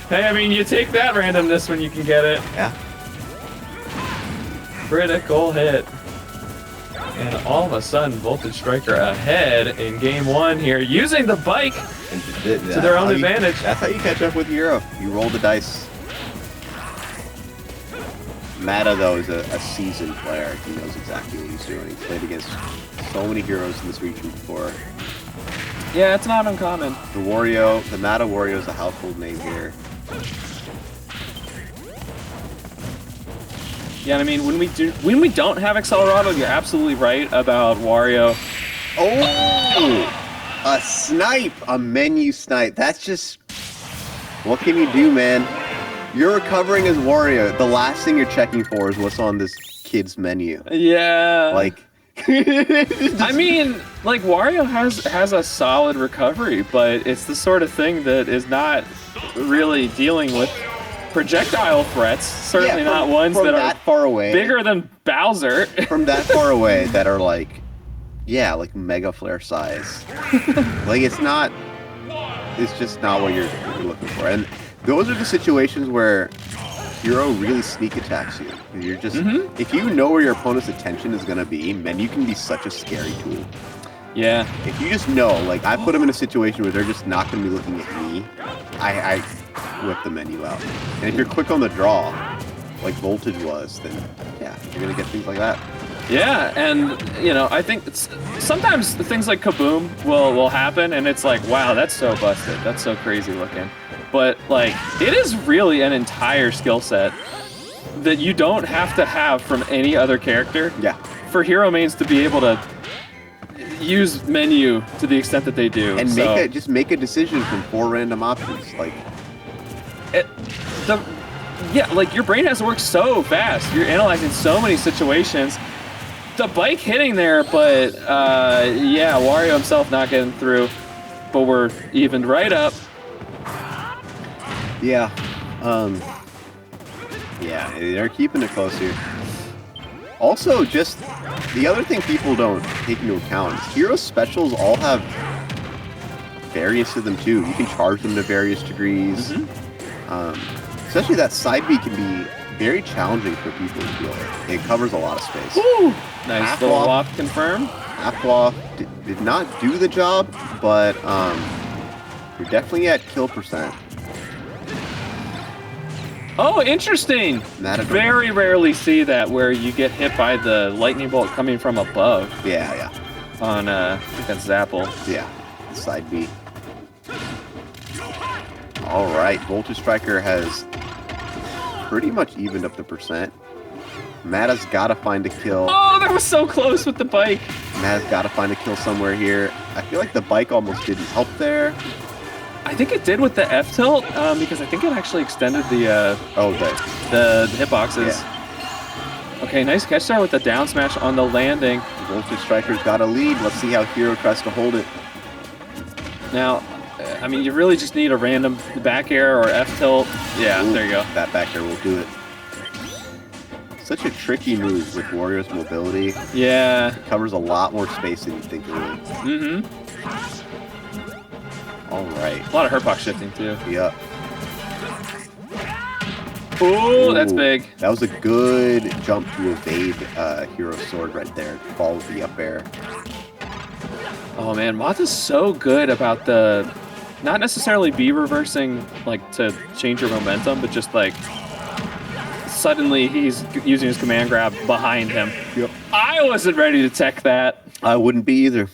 Hey, I mean, you take that randomness when you can get it. Yeah. Critical hit. And all of a sudden, Voltage Striker ahead in game 1 here, using the bike to their own advantage. That's how you catch up with Euro. You roll the dice. Mata, though, is a seasoned player. He knows exactly what he's doing. He's played against so many heroes in this region before. Yeah, it's not uncommon. The Mata Wario is a household name here. Yeah, I mean, when we don't have Accelerado, you're absolutely right about Wario. Oh! A snipe! A menu snipe. That's just... What can you do, man? You're recovering as Wario. The last thing you're checking for is what's on this kid's menu. Yeah. Like... I mean, like, Wario has a solid recovery, but it's the sort of thing that is not really dealing with projectile threats. Certainly not ones that are far away, bigger than Bowser. From that far away, that are like, yeah, like Mega Flare size. Like, it's just not what you're looking for. And those are the situations where Hero really sneak attacks you. You're just, if you know where your opponent's attention is gonna be, then you can be such a scary tool. Yeah. If you just know, like, I put them in a situation where they're just not gonna be looking at me, I whip the menu out. And if you're quick on the draw, like Voltage was, then yeah, you're gonna get things like that. Yeah, and you know, I think sometimes things like Kaboom will happen, and it's like, wow, that's so busted, that's so crazy looking. But like, it is really an entire skill set that you don't have to have from any other character. Yeah. For hero mains to be able to use menu to the extent that they do, and so, just make a decision from 4 random options, like. Yeah, like your brain has to work so fast. You're analyzing so many situations. The bike hitting there, but yeah, Wario himself not getting through. But we're evened right up. Yeah. Yeah, they're keeping it close here. Also, just the other thing people don't take into account is hero specials all have various of them too. You can charge them to various degrees. Especially that side B can be very challenging for people to deal with. It covers a lot of space. Woo! Nice little walk confirmed. Half-Law did not do the job, but you're definitely at kill percent. Oh, interesting. Very rarely see that where you get hit by the lightning bolt coming from above. Yeah, yeah. On, I think that's Zapple. Yeah, side B. All right, Voltage Striker has pretty much evened up the percent. Mata's got to find a kill. Oh, that was so close with the bike. Mata's got to find a kill somewhere here. I feel like the bike almost didn't help there. I think it did with the F tilt because I think it actually extended the the hitboxes. Yeah. Okay, nice catch there with the down smash on the landing. Voltage Striker's got a lead. Let's see how Hero tries to hold it. Now, I mean, you really just need a random back air or F tilt. Yeah, there you go. That back air will do it. Such a tricky move with Wario's mobility. Yeah. It covers a lot more space than you think it would. All right. A lot of hurtbox shifting too. Yep. Ooh, that's big. That was a good jump to evade Hero's sword right there. Fall with the up air. Oh man, Mata's so good about the, not necessarily B reversing like to change your momentum, but just like suddenly he's using his command grab behind him. Yep. I wasn't ready to tech that. I wouldn't be either.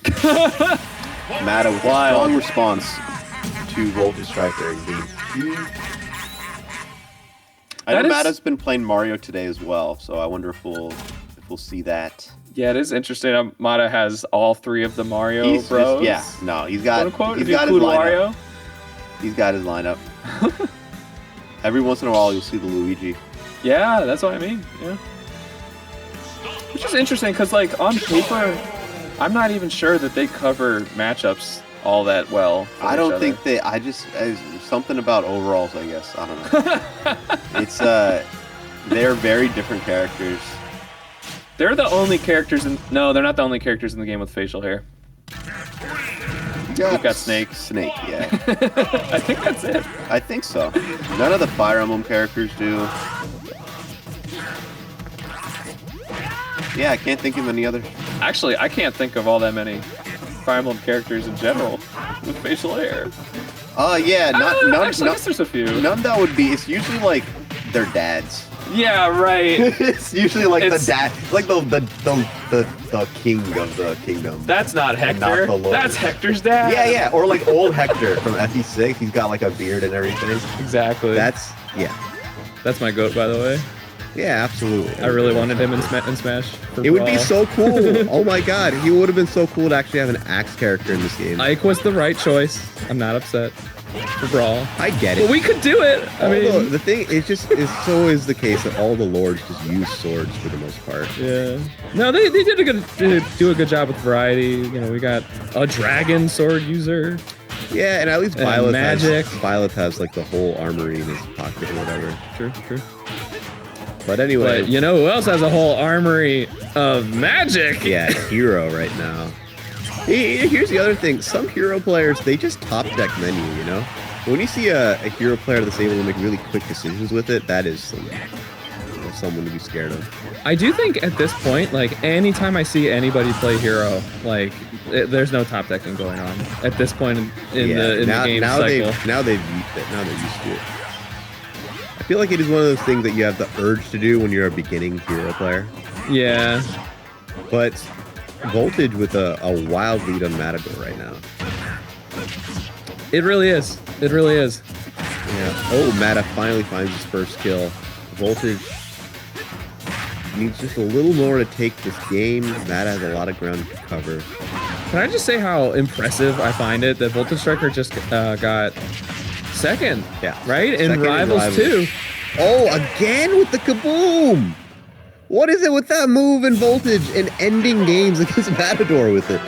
Mata with a strong response to Voltage Striker indeed. I know Mata's been playing Mario today as well, so I wonder if we'll see that. Yeah, it is interesting. Mata has all 3 of the Mario bros. Yeah, no, he's got quote, he's got his lineup. Wario. He's got his lineup. Every once in a while, you'll see the Luigi. Yeah, that's what I mean. Yeah. Which is interesting because, like, on paper, I'm not even sure that they cover matchups all that well. I don't think they. Something about overalls, I guess. I don't know. It's they're very different characters. They're the only characters in. No, they're not the only characters in the game with facial hair. We've got Snake. Snake, yeah. I think that's it. I think so. None of the Fire Emblem characters do. Yeah, I can't think of any other. Actually, I can't think of all that many Fire Emblem characters in general with facial hair. Yeah, none. Actually, I guess there's a few. None that would be. It's usually like their dads. Yeah, right. It's usually like the dad, like the king of the kingdom. That's not Hector. Not the Lord. That's Hector's dad. Yeah, or like old Hector from FE6. He's got like a beard and everything. Exactly. That's That's my goat, by the way. Yeah, absolutely. I really wanted him in Smash. It would be so cool. Oh my god, he would have been so cool to actually have an axe character in this game. Ike was the right choice. I'm not upset for Brawl. I get it. But we could do it. I mean, the thing it's always the case that all the lords just use swords for the most part. Yeah. No, they did do a good job with variety. You know, we got a dragon sword user. Yeah, and at least And Violet magic. has like the whole armory in his pocket or whatever. True. But anyway, But you know who else has a whole armory of magic? yeah, hero right now. Here's the other thing. Some hero players, they just top deck menu, you know? When you see a hero player that's able to make really quick decisions with it, that is someone to be scared of. I do think at this point, like, anytime I see anybody play hero, like, there's no top decking going on at this point in the game cycle. Now they're used to it. I feel like it is one of those things that you have the urge to do when you're a beginning hero player. Yeah. But Voltage with a wild lead on Matador right now. It really is. It really is. Yeah. Oh, Mata finally finds his first kill. Voltage needs just a little more to take this game. Mata has a lot of ground to cover. Can I just say how impressive I find it that Voltage Striker just got second? Yeah. Right? Second In Rivals 2. Oh, again with the kaboom! What is it with that move and Voltage and ending games against Matador with it?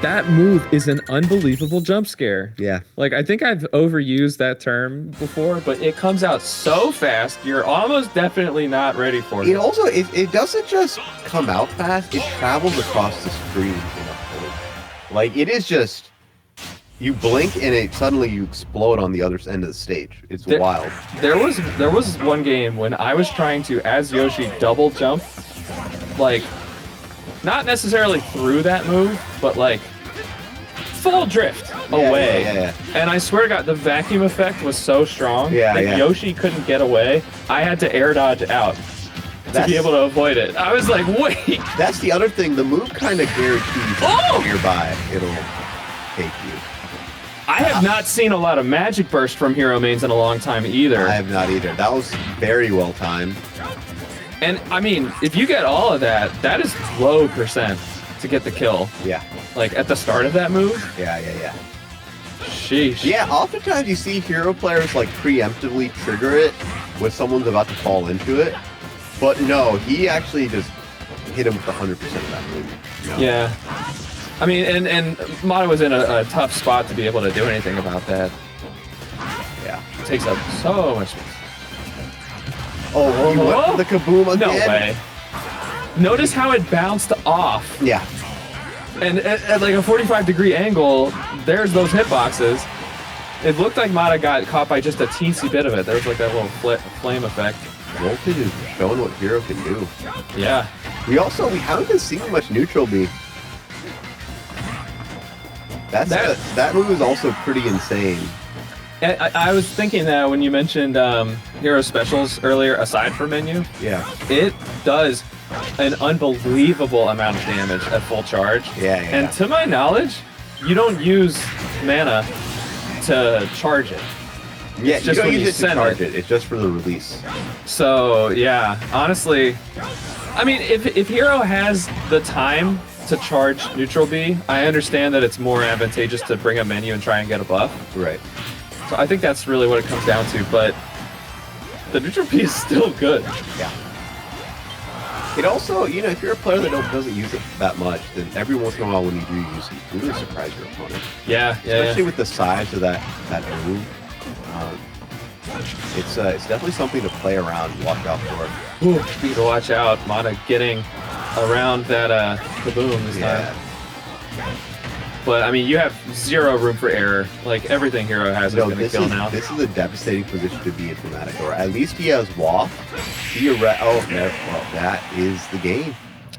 That move is an unbelievable jump scare. Yeah. Like, I think I've overused that term before, but it comes out so fast, you're almost definitely not ready for it. It also, it doesn't just come out fast, it travels across the screen in a blink. Like, it is just, you blink and suddenly you explode on the other end of the stage. It's wild. There was one game when I was trying to, as Yoshi, double jump, like, not necessarily through that move, but like full drift away. Yeah. And I swear to God, the vacuum effect was so strong that Yoshi couldn't get away. I had to air dodge out to be able to avoid it. I was like, wait. That's the other thing. The move kind of guarantees nearby it'll take you. I have not seen a lot of magic burst from hero mains in a long time either. I have not either. That was very well timed. And I mean, if you get all of that, that is low percent to get the kill. Yeah. Like at the start of that move. Yeah. Sheesh. Yeah, oftentimes you see hero players like preemptively trigger it when someone's about to fall into it. But no, he actually just hit him with 100% of that move. You know? Yeah. I mean, and Mata was in a tough spot to be able to do anything about that. Yeah. It takes up so much space. Oh, you went for the kaboom again? No way. Notice how it bounced off. Yeah. And at like a 45-degree angle, there's those hitboxes. It looked like Mata got caught by just a teensy bit of it. There was like that little flame effect. Voltage is showing what hero can do. Yeah. We haven't been seeing much neutral B. That move is also pretty insane. I was thinking that when you mentioned hero specials earlier, aside from menu, it does an unbelievable amount of damage at full charge. Yeah. And to my knowledge, you don't use mana to charge it. Yeah, it's just you don't when use it to charge it. It's just for the release. So yeah, honestly, I mean, if hero has the time to charge neutral B, I understand that it's more advantageous to bring a menu and try and get a buff. Right. So I think that's really what it comes down to, but the neutral B is still good. Yeah. It also, you know, if you're a player that doesn't use it that much, then every once in a while when you do use it, you really surprise your opponent. Yeah. Especially with the size of that move. It's definitely something to play around and watch out for. Ooh, need to watch out. Mana getting around that kaboom this time. But I mean, you have zero room for error. Like everything Hero has is going to kill now. This is a devastating position to be in for Matador. At least he has Waff. Oh, no, well, that is the game.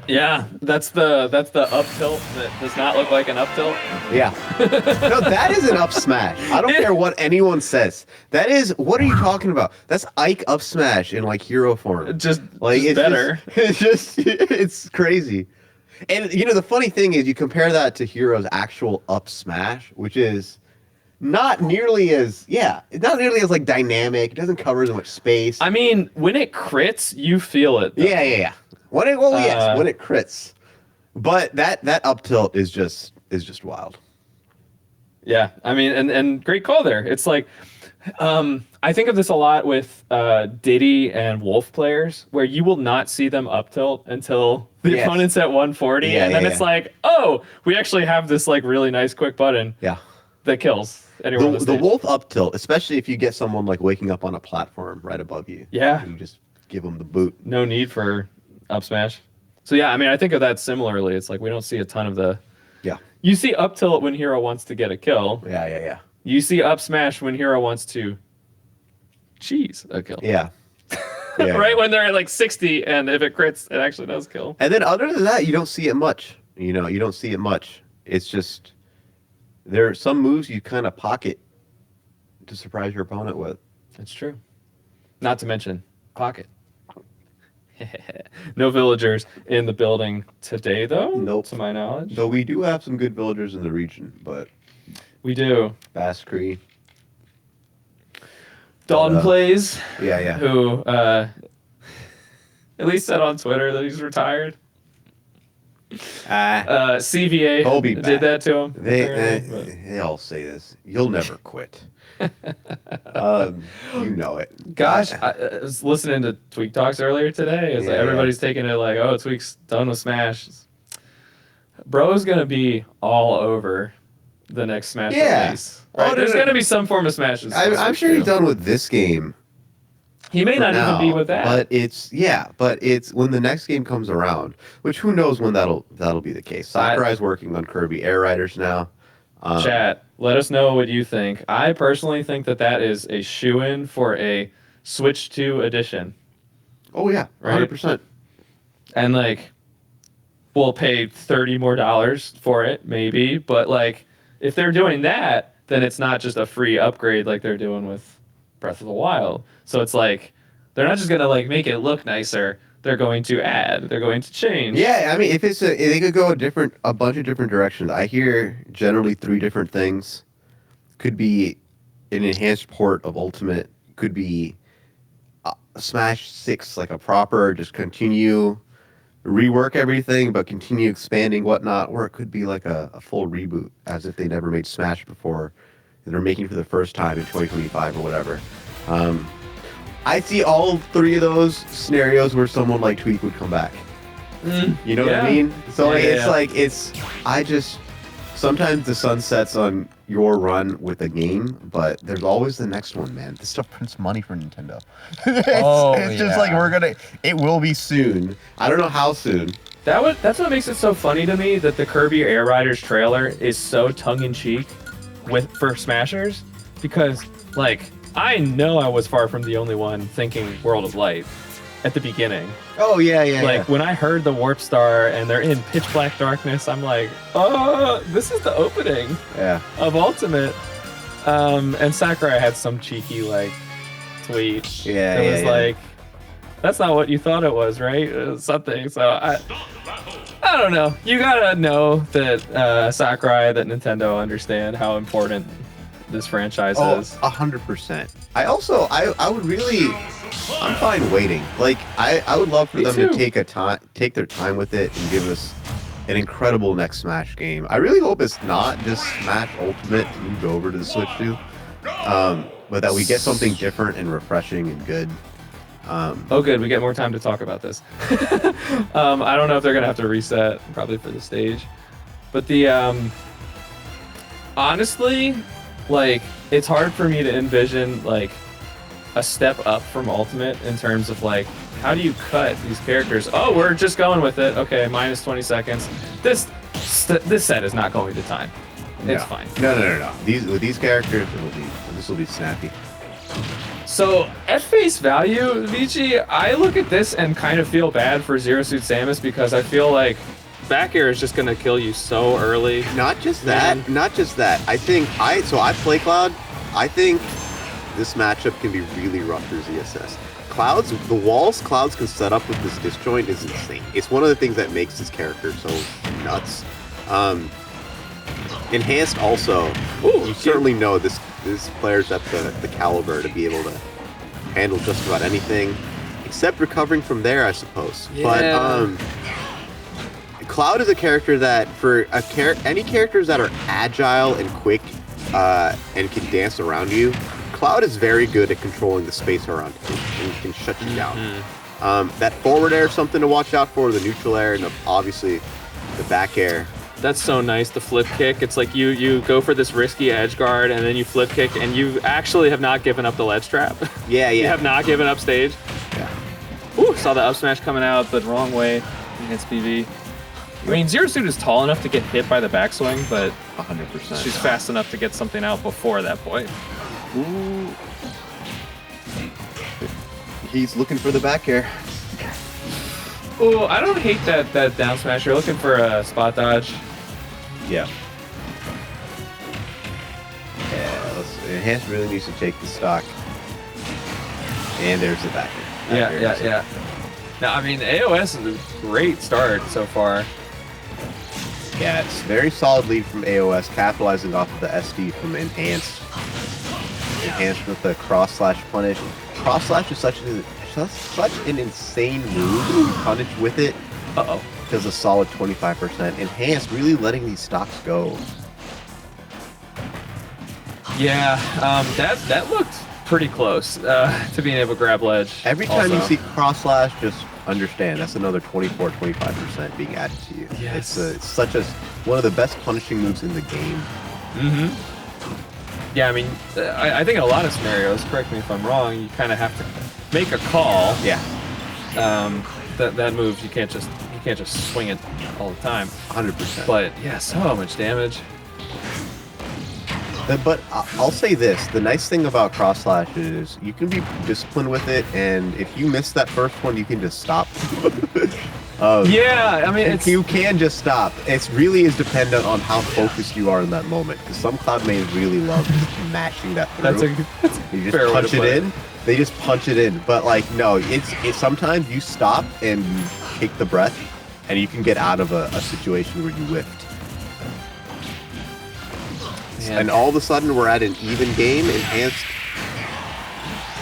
Yeah, that's the up tilt that does not look like an up tilt. Yeah. No, that is an up smash. I don't care what anyone says. That is, what are you talking about? That's Ike up smash in like hero form. Just like just it's better. It's crazy. And you know the funny thing is you compare that to Hero's actual up smash, which is not nearly as like dynamic. It doesn't cover as much space. I mean, when it crits, you feel it. Though. Yeah. When it crits. But that up tilt is just wild. Yeah, I mean, and great call there. It's like, I think of this a lot with Diddy and Wolf players, where you will not see them up tilt until the opponent's at 140, and then it's like, oh, we actually have this like really nice quick button. Yeah. That kills anyone. The Wolf up tilt, especially if you get someone like waking up on a platform right above you. Yeah. You just give them the boot. No need for up smash. So yeah, I mean, I think of that similarly. It's like we don't see a ton of the. Yeah. You see up tilt when Hero wants to get a kill. Yeah. You see up smash when Hero wants to cheese a kill. Yeah. Right when they're at like 60, and if it crits, it actually does kill. And then other than that, you don't see it much. You don't see it much. It's just there are some moves you kind of pocket to surprise your opponent with. That's true. Not to mention pocket. No villagers in the building today, though. Nope. To my knowledge. Though we do have some good villagers in the region, but we do. Baskree. Dalton plays. Yeah. Who at least said on Twitter that he's retired. CVA did that to him. They all say this. You'll never quit. You know it. Gosh, I was listening to Tweak Talks earlier today. It's like everybody's taking it like, oh, Tweak's done with Smash. Bro's gonna be all over the next Smash release. Right? There's gonna be some form of Smash. I'm sure he's done with this game. He may not even be with that. But it's when the next game comes around, which who knows when that'll be the case. Sakurai's working on Kirby Air Riders now. Chat, let us know what you think. I personally think that is a shoo-in for a Switch 2 edition. Oh yeah, 100%. And like, we'll pay $30 more for it, maybe. But like, if they're doing that, then it's not just a free upgrade like they're doing with Breath of the Wild. So it's like, they're not just gonna like make it look nicer. They're going to add. They're going to change. Yeah, I mean, if they could go a bunch of different directions. I hear generally 3 different things. Could be an enhanced port of Ultimate. Could be Smash 6, like a proper, just continue, rework everything, but continue expanding whatnot. Or it could be like a full reboot, as if they never made Smash before. And they're making it for the first time in 2025 or whatever. I see all 3 of those scenarios where someone like Tweak would come back. You know what I mean? So sometimes the sun sets on your run with a game, but there's always the next one, man. This stuff prints money for Nintendo. It's just like it will be soon. I don't know how soon. That's what makes it so funny to me that the Kirby Air Riders trailer is so tongue-in-cheek for Smashers, because like, I know I was far from the only one thinking World of Light at the beginning. Oh, yeah. Like, when I heard the Warp Star and they're in pitch black darkness, I'm like, oh, this is the opening of Ultimate. And Sakurai had some cheeky, like, tweet. Yeah, it was like, that's not what you thought it was, right? It was something. So, I don't know. You gotta know that Sakurai, that Nintendo understand how important this franchise is. 100%. I would really, I'm fine waiting. Like, I would love for them to take their time with it and give us an incredible next Smash game. I really hope it's not just Smash Ultimate moved over to the Switch 2, but that we get something different and refreshing and good. Oh, good. We get more time to talk about this. I don't know if they're gonna have to reset, probably for the stage, but honestly, like, it's hard for me to envision like a step up from Ultimate in terms of like, how do you cut these characters? Oh, we're just going with it. Okay, minus 20 seconds. This set is not going to time. It's fine. No. With these characters, this will be snappy. So at face value, Vici, I look at this and kind of feel bad for Zero Suit Samus because I feel like back air is just gonna kill you so early. Not just that. I think I play Cloud. I think this matchup can be really rough for ZSS. The walls Clouds can set up with this disjoint is insane. It's one of the things that makes this character so nuts. Enhanced also, you certainly know this player's at the caliber to be able to handle just about anything, except recovering from there, I suppose. Yeah. But Cloud is a character that, for any characters that are agile and quick and can dance around you, Cloud is very good at controlling the space around him and can shut you down. That forward air is something to watch out for, the neutral air, and obviously the back air. That's so nice, the flip kick. It's like you go for this risky edge guard and then you flip kick and you actually have not given up the ledge trap. Yeah. You have not given up stage. Yeah. Ooh, saw the up smash coming out, but wrong way against BV. I mean, Zero Suit is tall enough to get hit by the backswing, but 100%. she's fast enough to get something out before that point. Ooh. He's looking for the back air. Oh, I don't hate that down smash. You're looking for a spot dodge. Yeah. Enhanced really needs to take the stock. And there's the back air. Yeah. Now, I mean, AOS is a great start so far. Yeah, it's very solid lead from AOS, capitalizing off of the SD from Enhanced. Enhanced with the cross-slash punish. Cross-slash is such an insane move. You punish with it. Does a solid 25%. Enhanced, really letting these stocks go. Yeah, that looked pretty close to being able to grab ledge. Every time also. you see cross-slash, just understand that's another 24-25% being added to you. Yes. It's such one of the best punishing moves in the game. Yeah, I mean, I think in a lot of scenarios, correct me if I'm wrong, you kind of have to make a call. Yeah. That move, you can't just swing it all the time. 100%. But yeah, so much damage. But I'll say this, the nice thing about cross slash is you can be disciplined with it, and if you miss that first one, you can just stop. Yeah, I mean, you can just stop. It really is dependent on how focused you are in that moment, because some Cloud mains really love just mashing that through. That's you fair just way punch to it put it. in. They just punch it in. But like, no, it's sometimes you stop and you take the breath, and you can get out of a situation where you whiffed. And all of a sudden, we're at an even game. Enhanced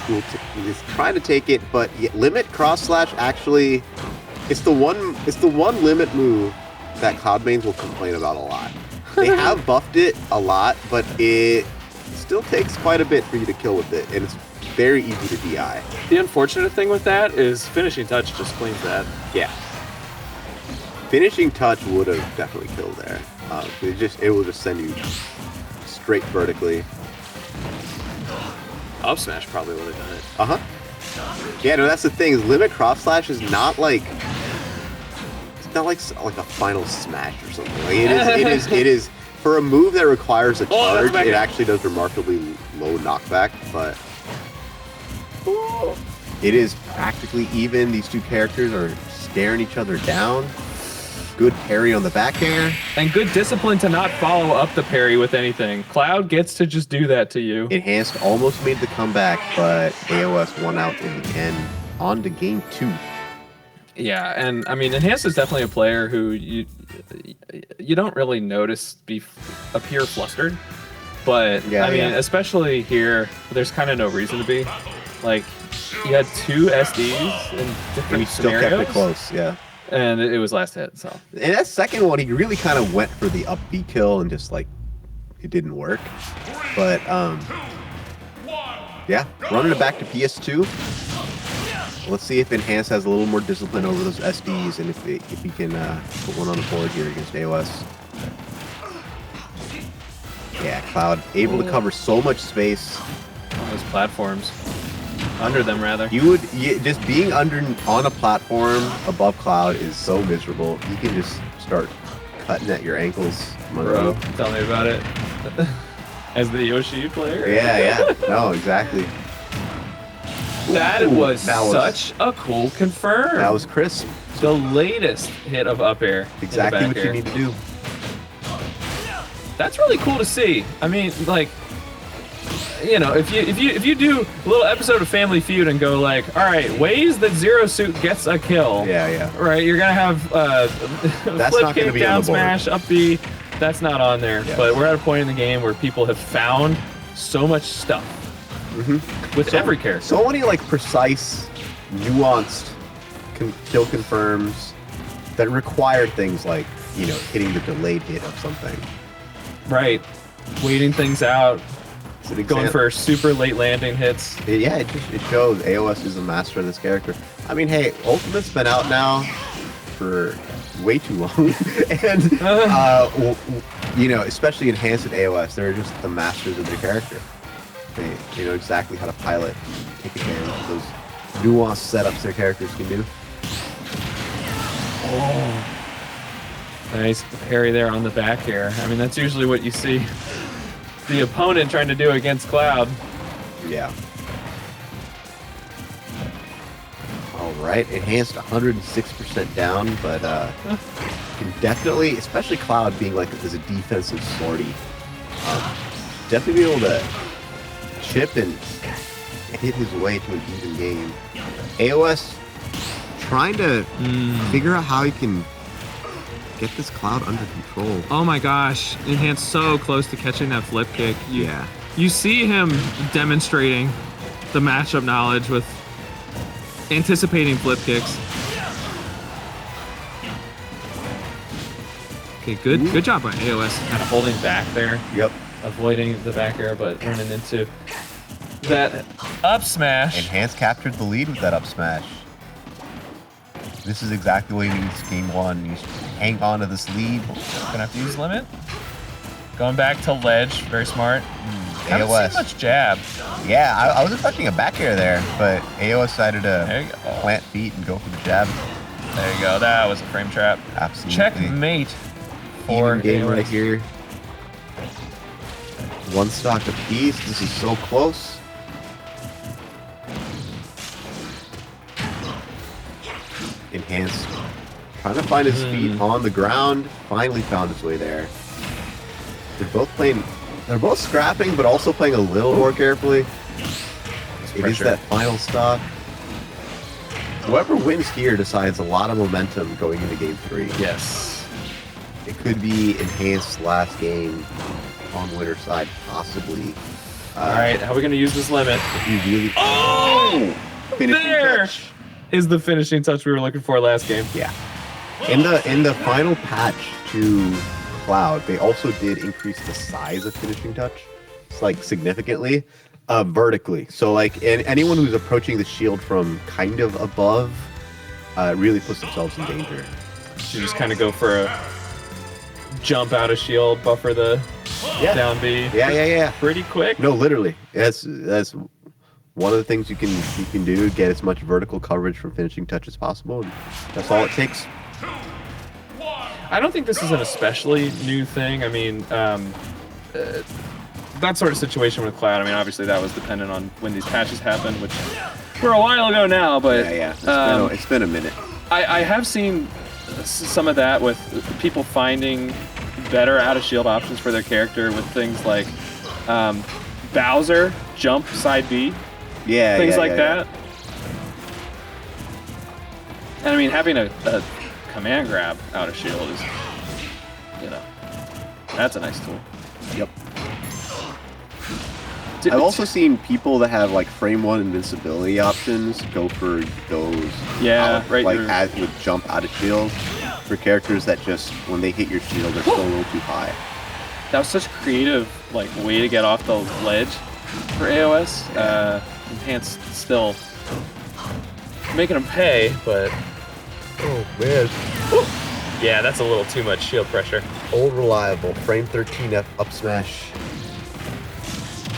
is trying to take it, but limit cross slash actually, it's the one limit move that Cloud mains will complain about a lot. They have buffed it a lot, but it still takes quite a bit for you to kill with it, and it's very easy to DI. The unfortunate thing with that is finishing touch just cleans that. Yeah. Finishing touch would have definitely killed there. It will just send you straight vertically. Up smash probably would have done it. Yeah, no, that's the thing. Is limit cross slash is not like a final smash or something. Like it is for a move that requires a charge. It actually does remarkably low knockback, but it is practically even. These two characters are staring each other down. Good parry on the back air. And good discipline to not follow up the parry with anything. Cloud gets to just do that to you. Enhanced almost made the comeback, but AOS won out in the end. On to game 2. Yeah, and I mean, Enhanced is definitely a player who you don't really notice appear flustered. But, yeah, I mean, especially here, there's kind of no reason to be. Like, you had 2 SDs in different and he still scenarios. kept it close, yeah. And it was last hit, so. And that second one, he really kind of went for the up B kill and just like, it didn't work. But, yeah, running it back to PS2. Let's see if Enhanced has a little more discipline over those SDs and if he can put one on the board here against AOS. Yeah, Cloud able to cover so much space. On those platforms. Under them, rather. Just being on a platform above Cloud is so miserable. You can just start cutting at your ankles. Bro, tell me about it. As the Yoshi player? Yeah. No, exactly. That was such a cool confirm. That was crisp. The latest hit of up air. Exactly what you need to do. That's really cool to see. I mean, like, you know, if you do a little episode of Family Feud and go like, all right, ways that Zero Suit gets a kill. Yeah. Right, you're gonna have flip kick, down smash, up B. That's not on there. Yeah. But we're at a point in the game where people have found so much stuff with every character. So many like precise, nuanced kill confirms that require things like, you know, hitting the delayed hit of something. Right. Waiting things out. Going for super late landing hits. Yeah, it shows AOS is a master of this character. I mean, hey, Ultimate's been out now for way too long. And, you know, especially Enhanced and AOS, they're just the masters of their character. They know exactly how to pilot, take advantage of those nuanced setups their characters can do. Oh. Nice parry there on the back air. I mean, that's usually what you see the opponent trying to do against Cloud. Yeah. All right, Enhanced 106% down, but can definitely, especially Cloud being like as a defensive sortie, definitely be able to chip and hit his way to an even game. AOS trying to figure out how he can get this Cloud under control. Oh my gosh, Enhanced so close to catching that flip kick. You see him demonstrating the matchup knowledge with anticipating flip kicks. Okay, good job by AOS. Kind of holding back there. Yep. Avoiding the back air, but running into that up smash. Enhanced captured the lead with that up smash. This is exactly what he needs game one. He's hang on to this lead. Gonna have to use limit. Going back to ledge, very smart. Haven't AOS. seen much jab. Yeah, I was expecting a back air there, but AOS decided to plant feet and go for the jab. There you go. That was a frame trap. Absolutely. Checkmate for even game AOS. right here. One stock apiece. This is so close. Enhanced. Trying to find his feet on the ground. Finally found his way there. They're both scrapping, but also playing a little more carefully. It is that final stock. Whoever wins here decides a lot of momentum going into game 3. Yes. It could be Enhanced last game on winner's side, possibly. All right, how are we going to use this limit? If you really... There is the finishing touch we were looking for last game. Yeah. In the final patch to Cloud, they also did increase the size of finishing touch. It's like significantly, vertically. So like anyone who's approaching the shield from kind of above really puts themselves in danger. You just kind of go for a jump out of shield, buffer the down B. Yeah. Pretty quick. No, literally. That's one of the things you can do, get as much vertical coverage from finishing touch as possible. And that's all it takes. I don't think this is an especially new thing. I mean, that sort of situation with Cloud, I mean, obviously that was dependent on when these patches happened, which were a while ago now, but It's been a minute. I have seen some of that with people finding better out of shield options for their character with things like Bowser, jump, side B. Things like that. And I mean, having a command grab out of shield is, you know, that's a nice tool. Yep. I've also seen people that have like frame 1 invincibility options go for those. Like as would jump out of shield for characters that just when they hit your shield they're still a little too high. That was such a creative way to get off the ledge for AOS. Enhanced still making them pay, but oh man. Yeah, that's a little too much shield pressure. Old reliable frame 13 up smash.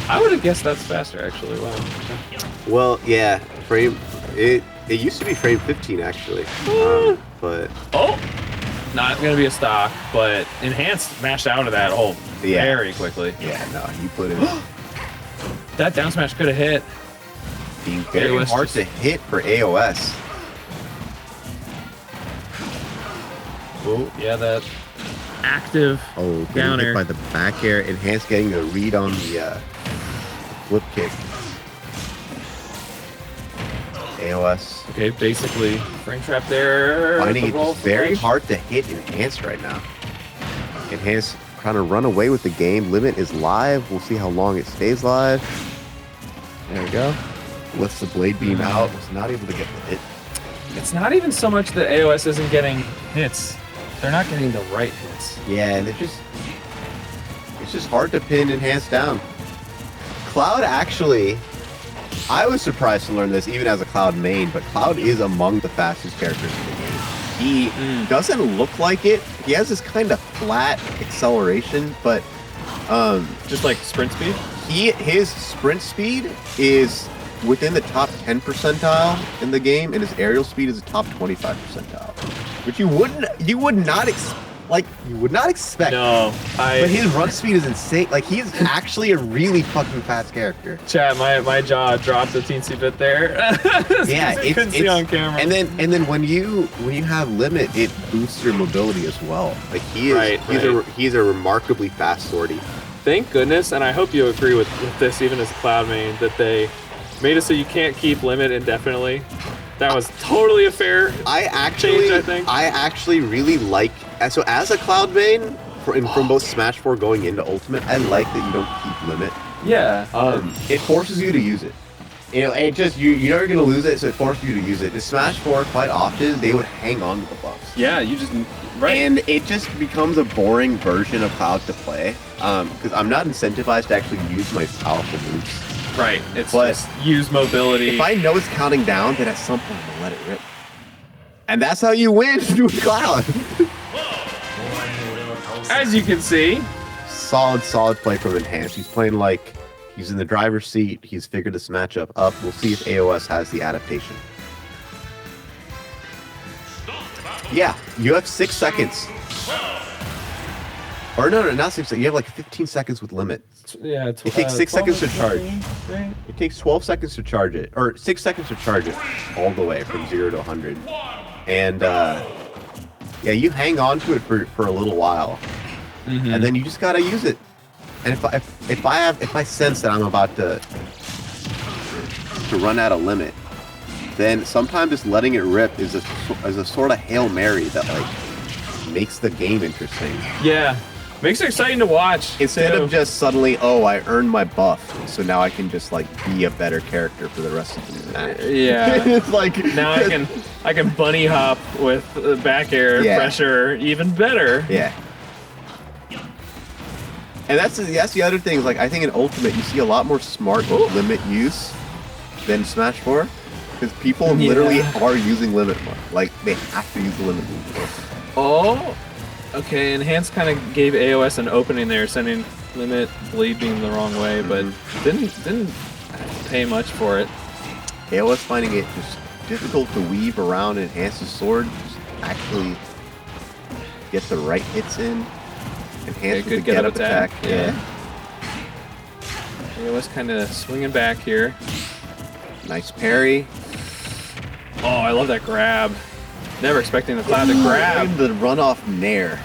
I would have guessed that's faster, actually. Wow. Well, yeah, frame. It used to be frame 15 actually, but oh, not gonna be a stock, but enhanced mashed out of that hole very quickly. Yeah, no, you put it. That down smash could have hit. Being very hard to hit for AOS. Oh, yeah, that active down hit air by the back air. Enhanced getting a read on the flip kick. AOS. Okay, basically frame trap there. Finding it just very hard to hit Enhanced right now. Enhanced trying to run away with the game. Limit is live. We'll see how long it stays live. There we go. Lifts the blade beam out. Was not able to get the hit. It's not even so much that AOS isn't getting hits. They're not getting the right hits. Yeah, and it's just hard to pin Enhanced down. Cloud actually, I was surprised to learn this even as a Cloud main, but Cloud is among the fastest characters in the game. He doesn't look like it. He has this kind of flat acceleration, but just like sprint speed? His sprint speed is within the top 10 percentile in the game, and his aerial speed is the top 25 percentile. Which you would not expect. No, but his run speed is insane. Like, he's actually a really fucking fast character. Chat, my jaw dropped a teensy bit there. Yeah, couldn't see on camera. And then when you have limit, it boosts your mobility as well. Like, he's a remarkably fast sortie. Thank goodness, and I hope you agree with this, even as a Cloud main, that they made it so you can't keep limit indefinitely. That was totally a fair change, I think. I actually really like, so as a Cloud main, from both Smash 4 going into Ultimate, I like that you don't keep limit. Yeah. It forces you to use it. You know, it just, you know you're going to lose it, so it forces you to use it. In Smash 4, quite often, they would hang on to the buffs. Yeah, you just, right. And it just becomes a boring version of Cloud to play, because I'm not incentivized to actually use my powerful moves. Right, it's just use mobility. If I know it's counting down, then at some point I'm gonna let it rip. And that's how you win with Cloud. As you can see. Solid play from Enhanced. He's playing like he's in the driver's seat. He's figured this matchup up. We'll see if AOS has the adaptation. Yeah, you have 6 seconds. Or no, not 6 seconds. You have like 15 seconds with limit. Yeah, it takes 6 seconds to charge. Right? It takes 12 seconds to charge it, or 6 seconds to charge it all the way from 0 to 100. And yeah, you hang on to it for a little while, and then you just gotta use it. And if I sense that I'm about to run out of limit, then sometimes just letting it rip is a sort of Hail Mary that like makes the game interesting. Yeah. Makes it exciting to watch. Instead of just suddenly, oh, I earned my buff, so now I can just like be a better character for the rest of the match. Yeah. It's like now I can bunny hop with back air pressure even better. Yeah. And that's the other thing. Is like I think in Ultimate you see a lot more smart limit use than Smash 4, because people literally are using limit more. Like they have to use the limit more. Oh. Okay, Enhanced kind of gave AOS an opening there, sending limit blade beam the wrong way, but didn't have to pay much for it. AOS finding it just difficult to weave around Enhance's sword, just actually get the right hits in. Enhance with the get up attack. Yeah. AOS kind of swinging back here. Nice parry. Oh, I love that grab. Never expecting the Cloud to grab. The runoff nair.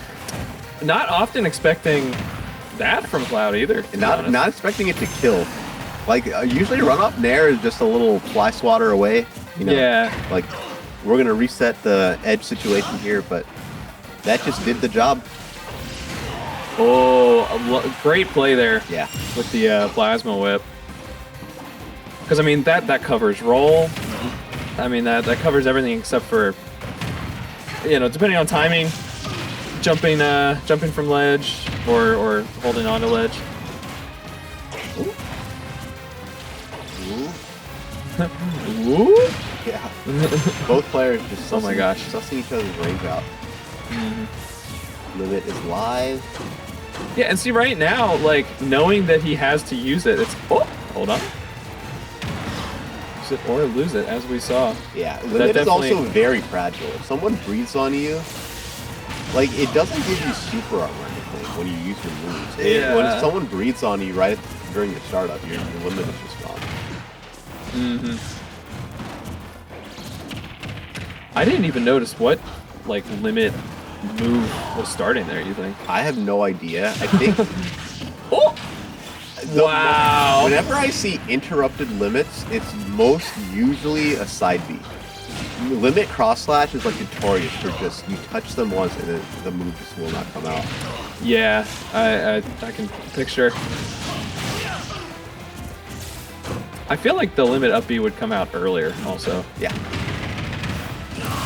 Not often expecting that from Cloud either. Not expecting it to kill. Like usually runoff nair is just a little fly swatter away. You know, yeah. Like we're gonna reset the edge situation here, but that just did the job. Oh, great play there. Yeah. With the plasma whip. Because I mean that covers roll. I mean that covers everything except for, you know, depending on timing, jumping from ledge or holding on to ledge. Ooh. Ooh. Yeah. Both players just oh my gosh, sussing each other's range out. Limit is live. Yeah, and see right now, like knowing that he has to use it, it's hold on. Use it or lose it, as we saw. Yeah, limit is also very fragile. If someone breathes on you, like it doesn't give you super armor or anything when you use your moves. When someone breathes on you right during your startup, your limit is just gone. I didn't even notice what like limit move was starting there. You think? I have no idea. I think. Wow. Whenever I see interrupted limits, it's most usually a side B. Limit cross slash is like notorious for just you touch them once and then the move just will not come out. Yeah, I can picture. I feel like the limit up B would come out earlier also. Yeah.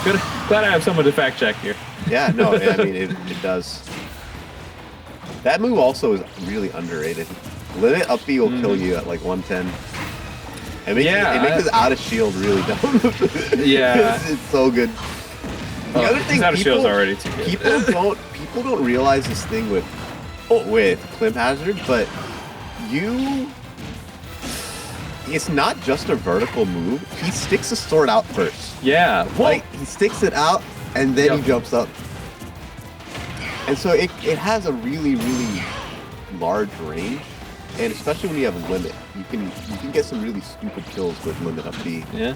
Good. Glad I have someone to fact check here. Yeah, no, I mean it does. That move also is really underrated. Limit up B will kill you at like 110. It makes his out of shield really dumb. Yeah. It's so good. The other thing, out of shield's already too good. People don't realize this thing with Climb Hazard, but it's not just a vertical move. He sticks the sword out first. Yeah. Like he sticks it out and then he jumps up. And so it has a really, really large range. And especially when you have a limit, you can get some really stupid kills with limit up B. Yeah.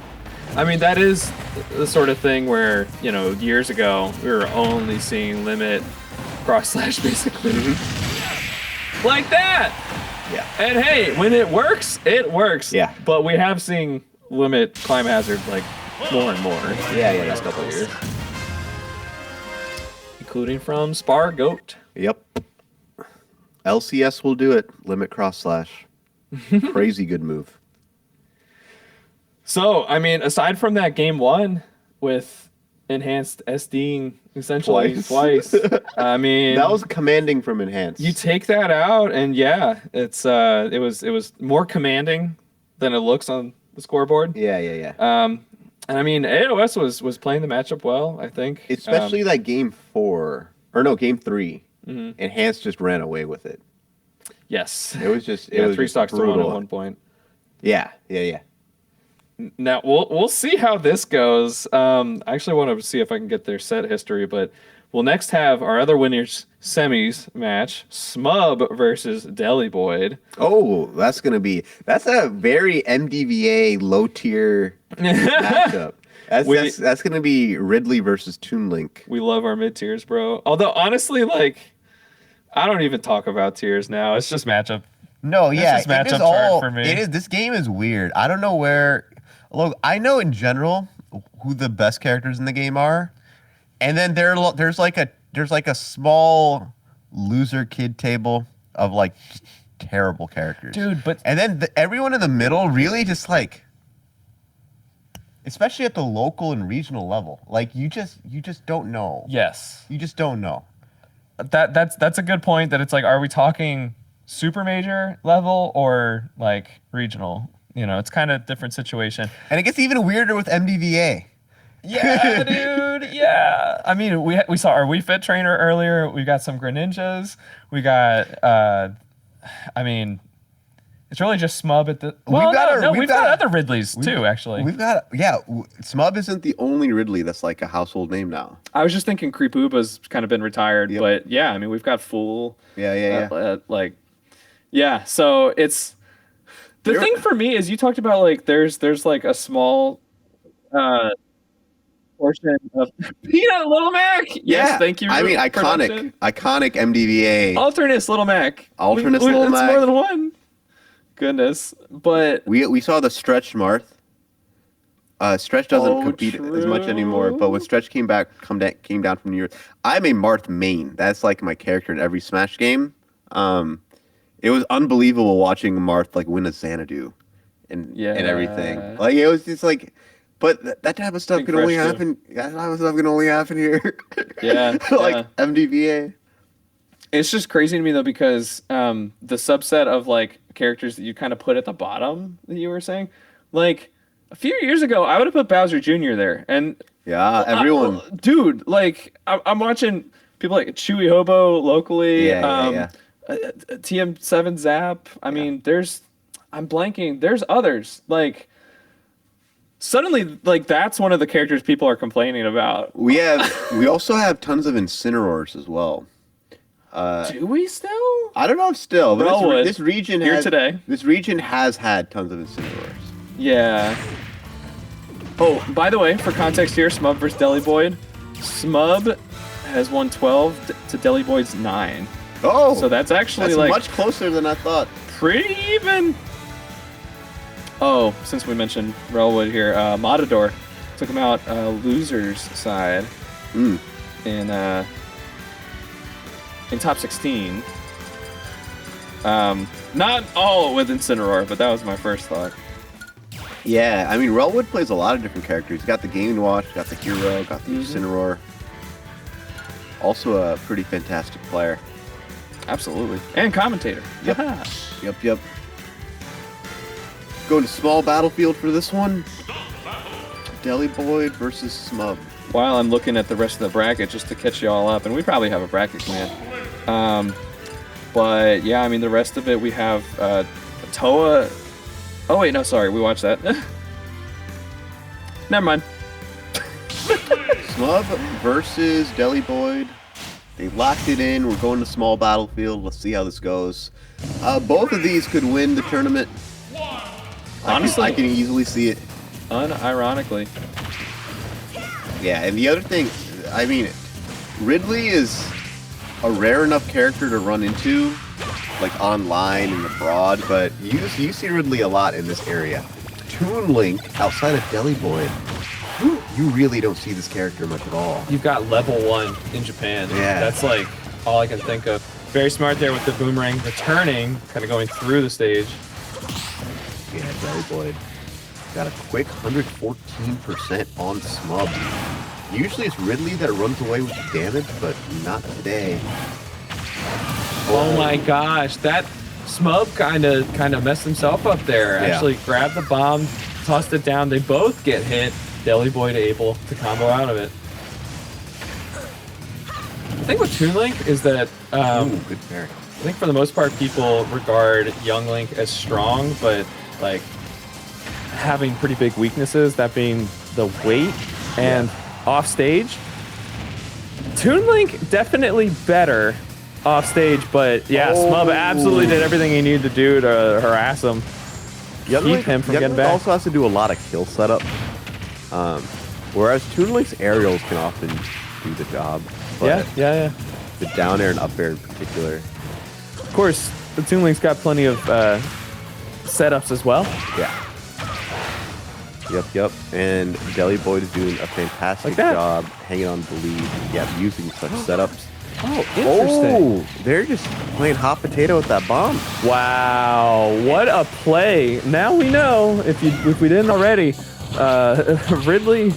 I mean, that is the sort of thing where, you know, years ago, we were only seeing limit cross slash basically. Like that! Yeah. And hey, when it works, it works. Yeah. But we have seen limit climb hazard like more and more. Yeah, the last couple of years. Including from Spar Goat. Yep. LCS will do it. Limit cross slash. Crazy good move. So, I mean, aside from that game one with enhanced SDing essentially twice I mean, that was commanding from enhanced. You take that out, and yeah, it was more commanding than it looks on the scoreboard. Yeah. And I mean, AOS was playing the matchup well, I think. Especially that game 3. Enhanced just ran away with it. Yes. It was just it was 3 stocks to 1 brutal. at one point. Yeah. Now we'll see how this goes. I actually want to see if I can get their set history, but we'll next have our other winners semis match: Smub versus Deli Boyd. Oh, that's a very MDVA low tier matchup. That's gonna be Ridley versus Toon Link. We love our mid tiers, bro. Although honestly, like, I don't even talk about tiers now. It's just matchup. No, yeah, it's just matchup chart for me. It is. This game is weird. I don't know where. Look, I know in general who the best characters in the game are, and then there's like a small loser kid table of like terrible characters, dude. But and then everyone in the middle really just like, especially at the local and regional level, like you just don't know. Yes, you just don't know. That's a good point. That it's like, are we talking super major level or like regional? You know, it's kind of a different situation. And it gets even weirder with MDVA. Yeah, dude. Yeah. I mean, we saw our Wii Fit trainer earlier. We got some Greninjas. We got, I mean, it's really just Smub at the. Well, we've got other Ridleys too, actually. We've got, Smub isn't the only Ridley that's like a household name now. I was just thinking Creepuba's kind of been retired, but yeah, I mean, we've got Fool. Yeah. So it's. The thing for me is you talked about like there's like a small portion of Peanut Little Mac. Yes, thank you. I mean, iconic MDVA. Alternate Little Mac. Little Mac. It's more than one. Goodness, but we saw the Stretch Marth. Stretch doesn't compete as much anymore, but when Stretch came down from New York, I'm a Marth main. That's like my character in every Smash game. It was unbelievable watching Marth like win a Xanadu and everything. Like it was just like, but that type of stuff can only happen. That type of stuff can only happen here. Yeah, like MDVA. It's just crazy to me though because the subset of like characters that you kind of put at the bottom that you were saying, like a few years ago, I would have put Bowser Jr. there, and everyone, dude, like I'm watching people like Chewy Hobo locally. Yeah. TM7 Zap. I mean, I'm blanking. There's others. Like, suddenly, like, that's one of the characters people are complaining about. We also have tons of Incineroars as well. Do we still? I don't know if still, but this region here has, today. This region has had tons of Incineroars. Yeah. Oh, by the way, for context here, Smub versus Deli Boyd. Smub has won 12 to Deli Boyd's 9. Oh, so that's actually like much closer than I thought. Pretty even. Oh, since we mentioned Railwood here, Matador took him out losers side in top 16. Not all with Incineroar, but that was my first thought. Yeah, I mean, Railwood plays a lot of different characters. He's got the Game & Watch, got the Hero, got the Incineroar. Also a pretty fantastic player. Absolutely. And commentator. Yep. Going to small battlefield for this one. Deli Boyd versus Smub. While I'm looking at the rest of the bracket, just to catch you all up, and we probably have a bracket command. But yeah, I mean, the rest of it, we have Toa. Oh wait, no, sorry, we watched that. Never mind. Smub versus Deli Boyd. They locked it in. We're going to small battlefield. Let's see how this goes. Both of these could win the tournament. Honestly, I can easily see it. Unironically. Yeah, and the other thing, I mean, Ridley is a rare enough character to run into, like online and abroad, but you see Ridley a lot in this area. Toon Link, outside of Deli Boyd, you really don't see this character much at all. You've got level 1 in Japan. Yeah. That's like all I can think of. Very smart there with the boomerang returning, kind of going through the stage. Yeah, Deli Boyd got a quick 114% on Smub. Usually it's Ridley that runs away with the damage, but not today. Oh my gosh, that Smub kind of messed himself up there. Yeah. Actually grabbed the bomb, tossed it down. They both get hit. Deli Boyd able to combo out of it. The thing with Toon Link is that good pair. I think for the most part people regard Young Link as strong, but like having pretty big weaknesses, that being the weight and off stage. Toon Link definitely better off stage, but yeah, Smub absolutely did everything he needed to do to harass him. Keep him from getting back. Also has to do a lot of kill setup. Whereas Toon Link's aerials can often do the job. But Yeah. The down air and up air in particular. Of course, the Toon Link's got plenty of setups as well. Yeah. Yep. And Deli Boyd is doing a fantastic job hanging on the lead. Yeah, using such setups. Oh, interesting. Oh, they're just playing hot potato with that bomb. Wow, what a play. Now we know, if we didn't already, Ridley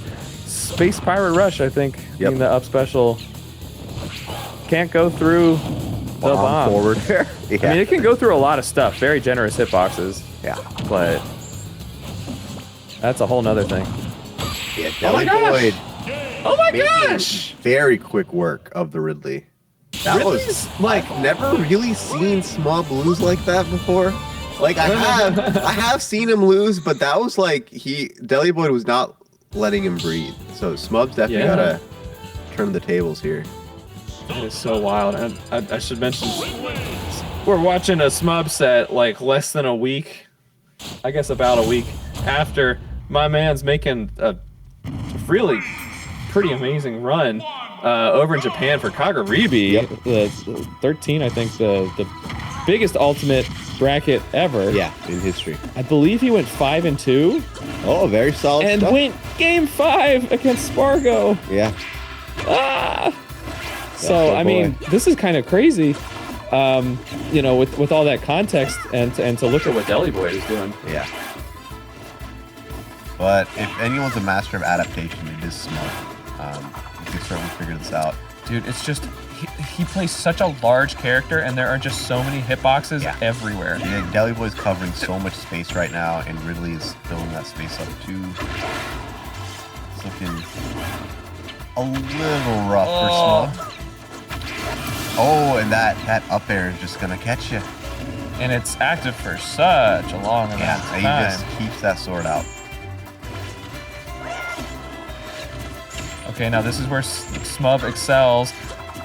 Space Pirate Rush, I think, being the up special, can't go through the bomb. Forward. I mean, it can go through a lot of stuff. Very generous hitboxes. Yeah. But that's a whole nother thing. Yeah, Deli Boyd. Oh my gosh! Very quick work of the Ridley. That was like never really seen Smub lose like that before. Like I have seen him lose, but that was like Deli Boyd was not letting him breathe. So Smub's definitely gotta turn the tables here. It is so wild. And I should mention, we're watching a Smub set like less than a week, I guess about a week after my man's making a really pretty amazing run over in Japan for Kagaribi. The 13, I think, the biggest ultimate bracket ever. Yeah, in history. I believe he went 5-2. Oh, very solid and stuff. Went game 5 against Spargo. Yeah. So, I mean, this is kind of crazy, you know, with all that context and to look at what Deli Boyd is doing. Yeah. But if anyone's a master of adaptation, it is Smub. You can certainly figure this out. Dude, it's just, he plays such a large character, and there are just so many hitboxes everywhere. Yeah, Deli Boy's covering so much space right now, and Ridley is filling that space up too. It's looking a little rough for Smub. Oh, and that up air is just gonna catch you. And it's active for such a long amount of He time. just keeps that sword out. Okay, now this is where Smub excels.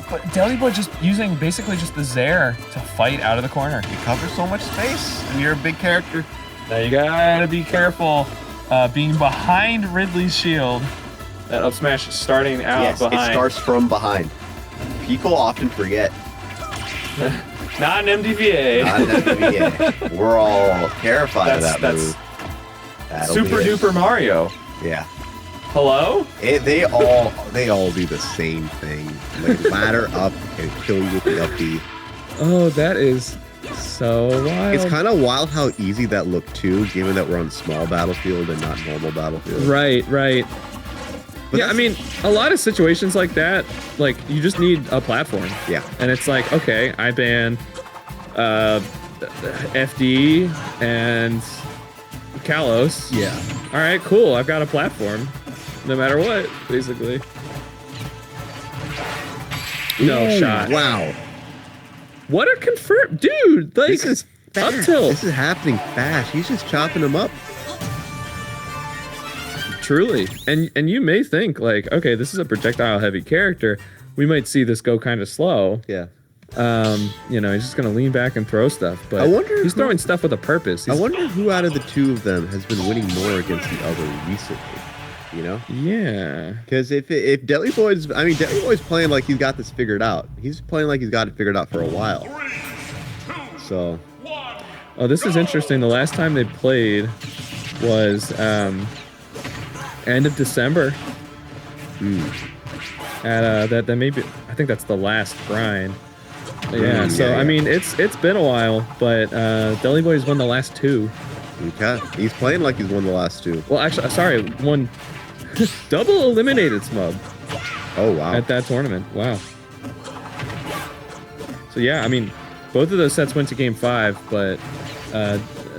But Deli Boy just using basically just the Zair to fight out of the corner. You cover so much space, and you're a big character. Now you gotta be careful being behind Ridley's shield. That up smash is starting out Yes, behind. it starts from behind. People often forget. Not an MDVA. Not an MDVA. We're all terrified of that move. That'll be Super it. duper Mario. Yeah. Hello? They all do the same thing. Like ladder up and kill you with the up B. Oh, that is so wild. It's kind of wild how easy that looked too, given that we're on small battlefield and not normal battlefield. Right. But yeah, I mean, a lot of situations like that, like, you just need a platform. Yeah. And it's like, okay, I ban FD and Kalos. Yeah. All right, cool. I've got a platform, no matter what, basically. No Ooh, shot. Wow. What a confirm, dude! Like, This is up fast. tilt. This is happening fast. He's just chopping them up. Truly, and you may think like, okay, this is a projectile heavy character. We might see this go kind of slow. Yeah. You know, he's just gonna lean back and throw stuff. But I wonder he's who- throwing stuff with a purpose. I wonder who out of the two of them has been winning more against the other recently. You know? Yeah. Because if Deli Boy's playing like he's got this figured out. He's playing like he's got it figured out for a while. So. Oh, this is interesting. The last time they played was end of December. At that maybe I think that's the last grind. Yeah. So I mean, it's been a while, but Deli Boy's won the last two. Okay. He's playing like he's won the last two. Well, actually, sorry, one double eliminated Smub. Oh wow. At that tournament. Wow. So yeah, I mean, both of those sets went to game 5, but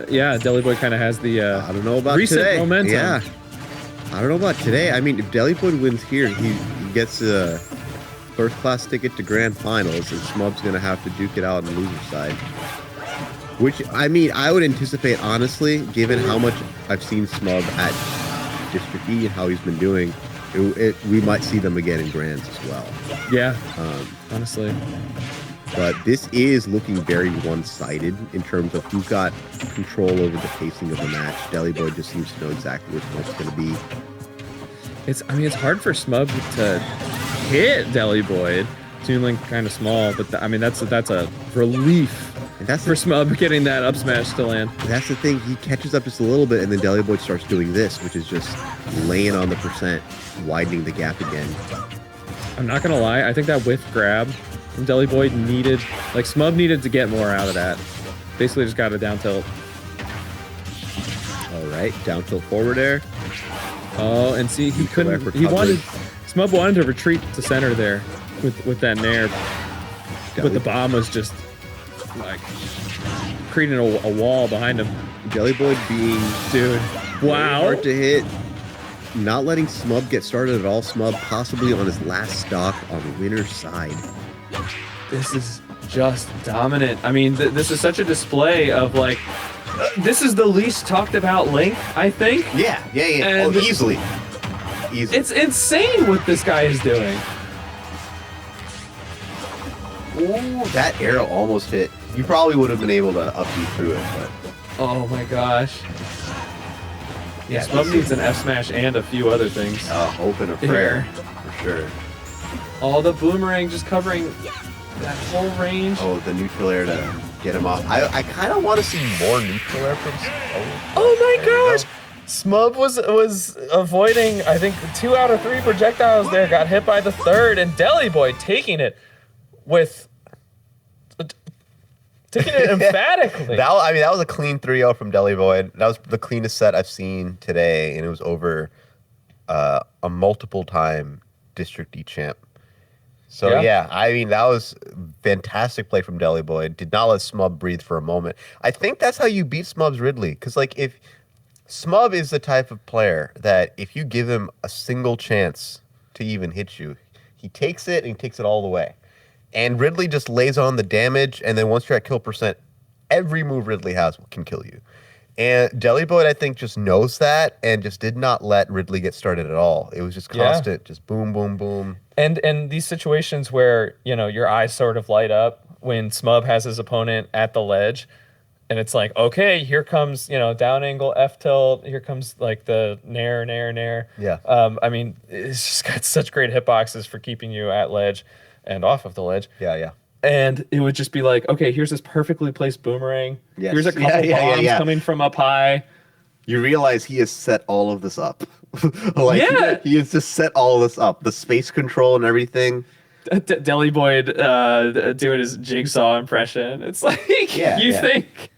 yeah, Deli Boy kind of has the I don't know about recent today. momentum. Yeah. I don't know about today. I mean, if Deli Boy wins here, he gets a first class ticket to grand finals, and Smub's gonna have to duke it out on the loser side. Which, I mean, I would anticipate, honestly, given how much I've seen Smub at District E and how he's been doing, we might see them again in grands as well. Yeah, honestly. But this is looking very one-sided in terms of who's got control over the pacing of the match. Deli Boy just seems to know exactly where Smub's going to be. I mean, it's hard for Smub to hit Deli Boy. Seeming kind of small, but I mean, that's a relief. And that's for Smub getting that up smash to land. That's the thing. He catches up just a little bit, and then Deli Boy starts doing this, which is just laying on the percent, widening the gap again. I'm not gonna lie. I think that whiff grab from Deli Boy needed, like, Smub needed to get more out of that. Basically, just got a down tilt. All right, down tilt forward air. Oh, and see, he couldn't. He wanted. Smub wanted to retreat to center there with that nair, but the bomb was just like creating a wall behind him. Deli Boy being wow, hard to hit, not letting Smub get started at all. Smub possibly on his last stock on the winner's side. This is just dominant. I mean, this is such a display of like, this is the least talked about Link, I think. Yeah. And easily. It's insane what this guy is doing. Ooh, that arrow almost hit. You probably would have been able to up you through it, but. Oh my gosh. Yeah, Smub needs an F smash and a few other things. Hope and a prayer, for sure. All the boomerang just covering that whole range. Oh, the neutral air to get him off. I kind of want to see more neutral air from Smub. Oh my gosh! Smub was avoiding, I think, 2 out of 3 projectiles there, got hit by the third, and Deli Boy taking it emphatically. That was a clean 3-0 from Deli Boy. That was the cleanest set I've seen today, and it was over a multiple-time District E champ. So yeah, I mean, that was fantastic play from Deli Boy. Did not let Smub breathe for a moment. I think that's how you beat Smub's Ridley, because like if Smub is the type of player that if you give him a single chance to even hit you, he takes it and he takes it all the way. And Ridley just lays on the damage, and then once you're at kill percent, every move Ridley has can kill you. And Jellyboy, I think, just knows that and just did not let Ridley get started at all. It was just constant, just boom, boom, boom. And these situations where, you know, your eyes sort of light up when Smub has his opponent at the ledge, and it's like, okay, here comes, you know, down angle, F tilt, here comes like the nair. Yeah. I mean, it's just got such great hitboxes for keeping you at ledge and off of the ledge. Yeah. And it would just be like, okay, here's this perfectly placed boomerang. Yes. Here's a couple bombs coming from up high. You realize he has set all of this up. He has just set all of this up. The space control and everything. Deli Boyd doing his Jigsaw impression. It's like, you think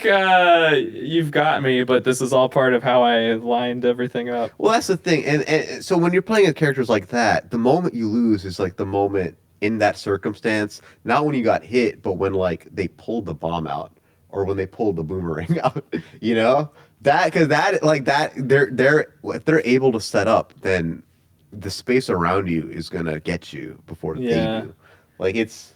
you've got me, but this is all part of how I lined everything up. Well, that's the thing. And so when you're playing with characters like that, the moment you lose is like the moment in that circumstance, not when you got hit, but when like they pulled the bomb out or when they pulled the boomerang out, you know? Because if they're able to set up, then the space around you is gonna get you before they do. Like it's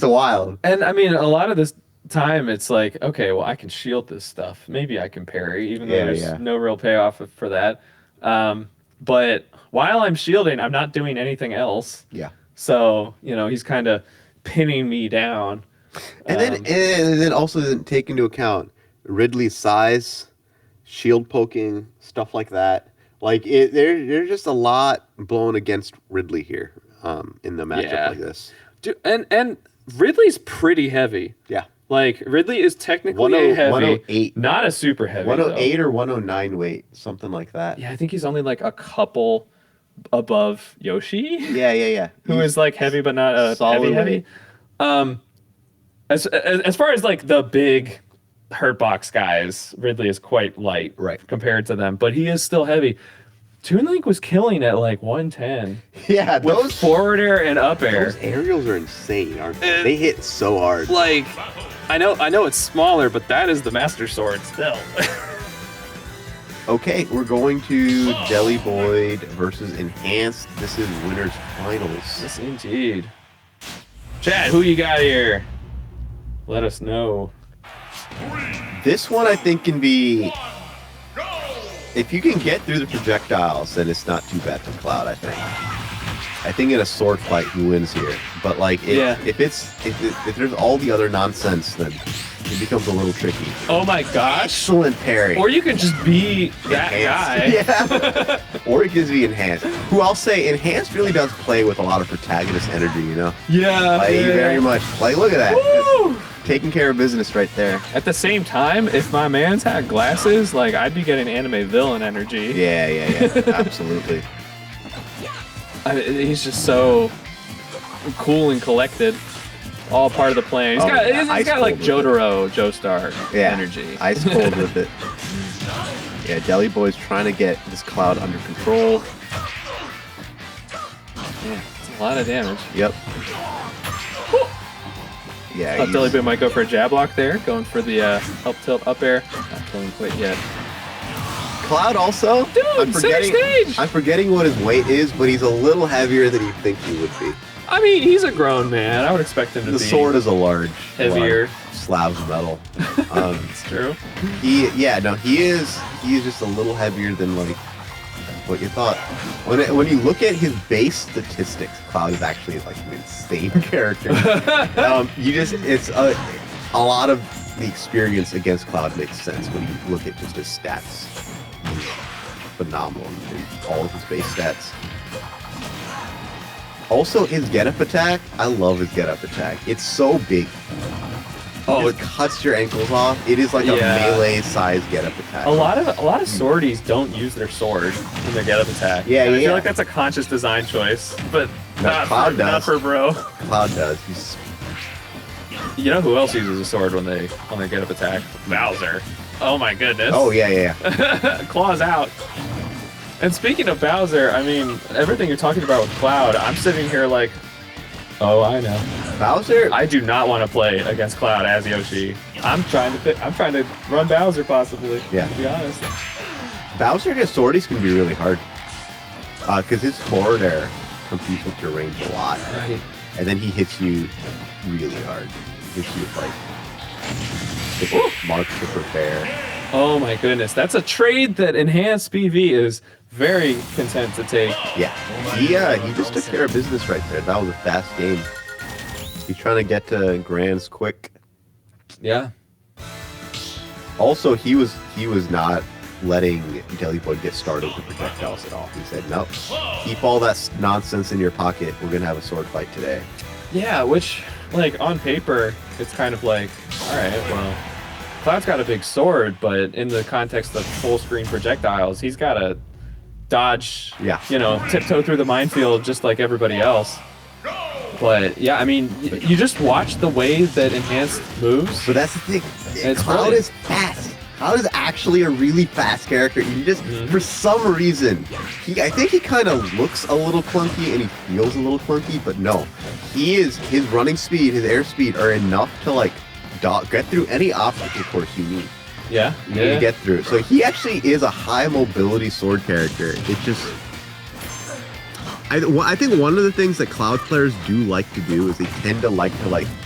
wild. And I mean, a lot of this time, it's like, okay, well, I can shield this stuff. Maybe I can parry, even though there's no real payoff for that. But while I'm shielding, I'm not doing anything else. Yeah. So, you know, he's kind of pinning me down. And then also take into account Ridley's size, shield poking, stuff like that. Like there's just a lot blown against Ridley here in the matchup like this. Dude, and Ridley's pretty heavy. Yeah. Like Ridley is technically heavy, 108. not a super heavy. 108 or 109 weight, something like that. Yeah, I think he's only like a couple above Yoshi. Yeah. Who is like heavy but not a heavy. As far as like the big hurt box guys, Ridley is quite light compared to them, but he is still heavy. Toon Link was killing at like 110. Yeah, with forward air and up air. Those aerials are insane, aren't they? They hit so hard. Like, I know it's smaller, but that is the Master Sword still. Okay, we're going to Jelly Boyd versus Enhanced. This is winners finals. Yes, indeed. Chad, who you got here? Let us know. This one I think can be... If you can get through the projectiles, then it's not too bad for Cloud, I think. I think in a sword fight, who wins here? But like, if there's all the other nonsense, then it becomes a little tricky. Oh my gosh! Excellent parry. Or you could just be that guy. Yeah. Or it gives me Enhanced. Who I'll say, Enhanced really does play with a lot of protagonist energy, you know? Yeah. Like, very much. Like, look at that. Woo! Taking care of business right there. At the same time, if my man's had glasses, like I'd be getting anime villain energy. Yeah. Absolutely. He's just so cool and collected. All part of the plan. He's got like Jotaro, Joestar energy. Ice cold with it. Yeah, Jelly Boy's trying to get this Cloud under control. Yeah, it's a lot of damage. Yep. Yeah, Jelly Boy might go for a jab block there, going for the up tilt up air. Not killing quite yet. Cloud also? Dude, I'm forgetting what his weight is, but he's a little heavier than you think he would be. I mean, he's a grown man. I would expect him to be. The sword is a large slab of metal. It's true. He is just a little heavier than like what you thought. When you look at his base statistics, Cloud is actually like an insane character. It's a lot of the experience against Cloud makes sense when you look at just his stats. He's phenomenal in all of his base stats. Also, his get-up attack, I love his get-up attack. It's so big. It cuts your ankles off. It is like a melee-sized get-up attack. A lot of swordies don't use their sword in their get-up attack. Yeah, I feel like that's a conscious design choice, but not for bro. Cloud does. You know who else uses a sword when they get up attack? Bowser. Oh my goodness. Oh yeah. Claws out. And speaking of Bowser, I mean, everything you're talking about with Cloud, I'm sitting here like, oh, I know. Bowser? I do not want to play against Cloud as Yoshi. I'm trying to run Bowser possibly. Yeah. To be honest. Bowser against swordies can be really hard. Because his forward air competes with your range a lot. Right. And then he hits you really hard. He hits you with like Mark Super Fair. Oh my goodness, that's a trade that Enhanced PV is very content to take. Yeah, he just took care of business right there. That was a fast game. He's trying to get to Grands quick. Yeah. Also, he was not letting Deliboy get started with projectiles at all. He said, "Nope, keep all that nonsense in your pocket. We're gonna have a sword fight today." Yeah, which, like, on paper, it's kind of like, all right, well, Cloud's got a big sword, but in the context of full screen projectiles, he's got to dodge, you know, tiptoe through the minefield just like everybody else. But yeah, I mean, you just watch the way that Enhanced moves. So that's the thing. It's Cloud brilliant. is fast. Cloud is actually a really fast character. You just, for some reason, I think he kind of looks a little clunky and he feels a little clunky, but no, his running speed, his air speed are enough to like get through any obstacle course you need. Yeah, you need to get through. So he actually is a high mobility sword character. It just, I think one of the things that Cloud players do like to do is they tend to like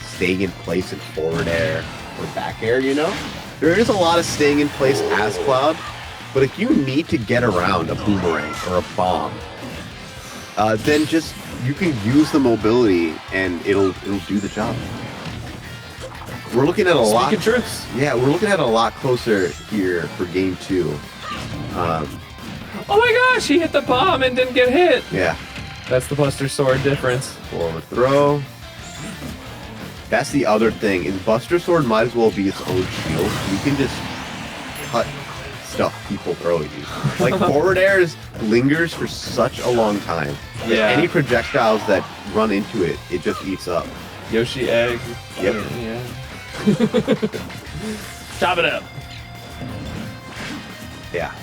stay in place in forward air or back air, you know? There is a lot of staying in place as Cloud, but if you need to get around a boomerang or a bomb, then just, you can use the mobility and it'll do the job. We're looking at a lot. Speaking truths. Yeah, we're looking at a lot closer here for game 2. Oh my gosh, he hit the bomb and didn't get hit. Yeah. That's the Buster Sword difference. Forward throw. That's the other thing, is Buster Sword might as well be its own shield. You can just cut stuff people throw at you. Like forward air lingers for such a long time. Yeah. Any projectiles that run into it, it just eats up. Yoshi egg. Yep. Yeah. Chop it up. Yeah.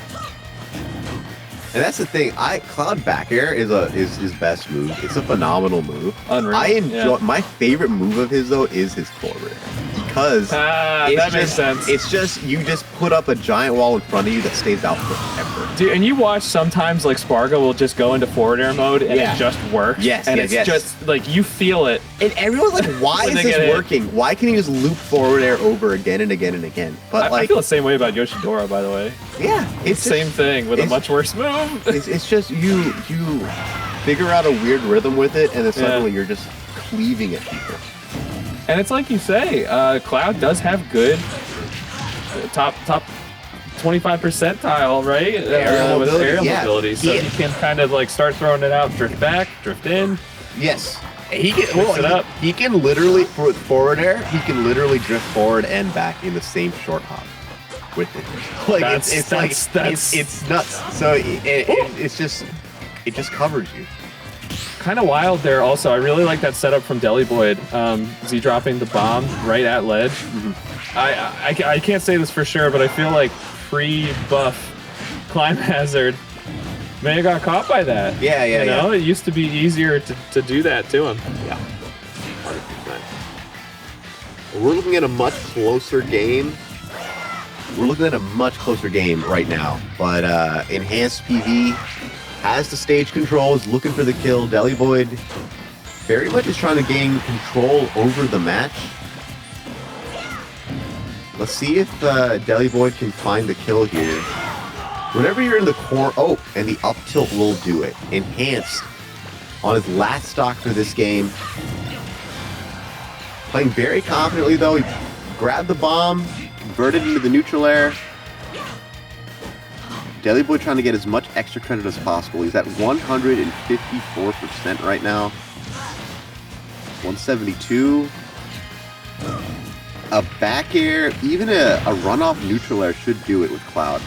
And that's the thing. Cloud back air is his best move. It's a phenomenal move. Unreal. I enjoy. Yeah. My favorite move of his though is his forward air, because that makes sense. It's just you just put up a giant wall in front of you that stays out forever. Dude, and you watch sometimes like Spargo will just go into forward air mode and it just works. Yes, and yes, it's yes. just like you feel it. And everyone's like, "Why When is they get this hit. working? Why can he just loop forward air over again and again and again?" But I feel the same way about Yoshidora, by the way. Yeah, it's the same thing with a it's- much worse move. It's just you figure out a weird rhythm with it, and then suddenly you're just cleaving at people. And it's like you say, Cloud does have good top 25 percentile, right? Aerial with mobility, aerial yeah. mobility, so Yeah. you can kind of like start throwing it out, drift back, drift in. Yes. He Mix it up. he can literally, for forward air, he can literally drift forward and back in the same short hop with it. Like it's nuts. So it's just, it just covers you. Kind of wild there. Also, I really like that setup from Deliboyd. Z dropping the bomb right at ledge. I can't say this for sure, but I feel like pre-buff Climb Hazard may have got caught by that. Yeah, You know, it used to be easier to do that to him. Yeah. 100%. We're looking at a much closer game. We're looking at a much closer game right now, but Enhanced PV has the stage control, is looking for the kill. Deliboyd very much is trying to gain control over the match. Let's see if Deliboyd can find the kill here. Whenever you're in the corner, oh, and the up tilt will do it. Enhanced on his last stock for this game. Playing very confidently though. He grabbed the bomb, converted into the neutral air. Deliboyd trying to get as much extra credit as possible. He's at 154% right now. 172. A back air, even a runoff neutral air should do it with Cloud.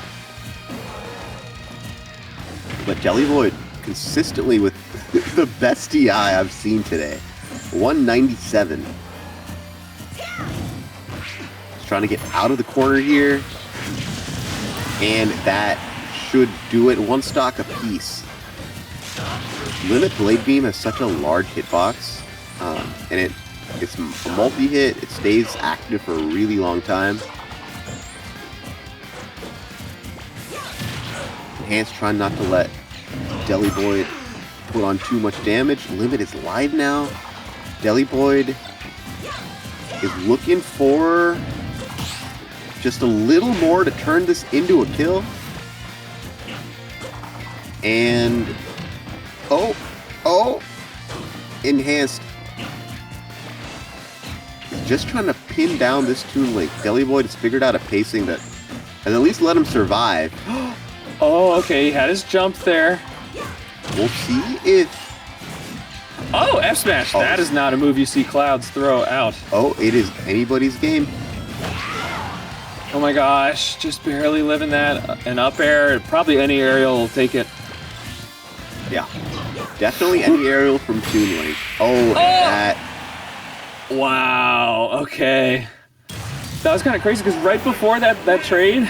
But Deliboyd consistently with the best DI I've seen today. 197. He's trying to get out of the corner here. And that should do it. One stock apiece. Limit Blade Beam has such a large hitbox. And it's a multi-hit. It stays active for a really long time. Enhanced trying not to let Deliboyd put on too much damage. Limit is live now. Deli Boyd is looking for just a little more to turn this into a kill. And oh, enhanced. Just trying to pin down this Toon Link. Deli Boyd has figured out a pacing that has at least let him survive. Oh, okay, he had his jump there. We'll see if... Oh, F smash. That is not a move you see Clouds throw out. Oh, it is anybody's game. Oh my gosh, just barely living that. An up air, probably any aerial will take it. Yeah, definitely any aerial from Toon Link. Oh, that... Wow, okay. That was kind of crazy because right before that trade,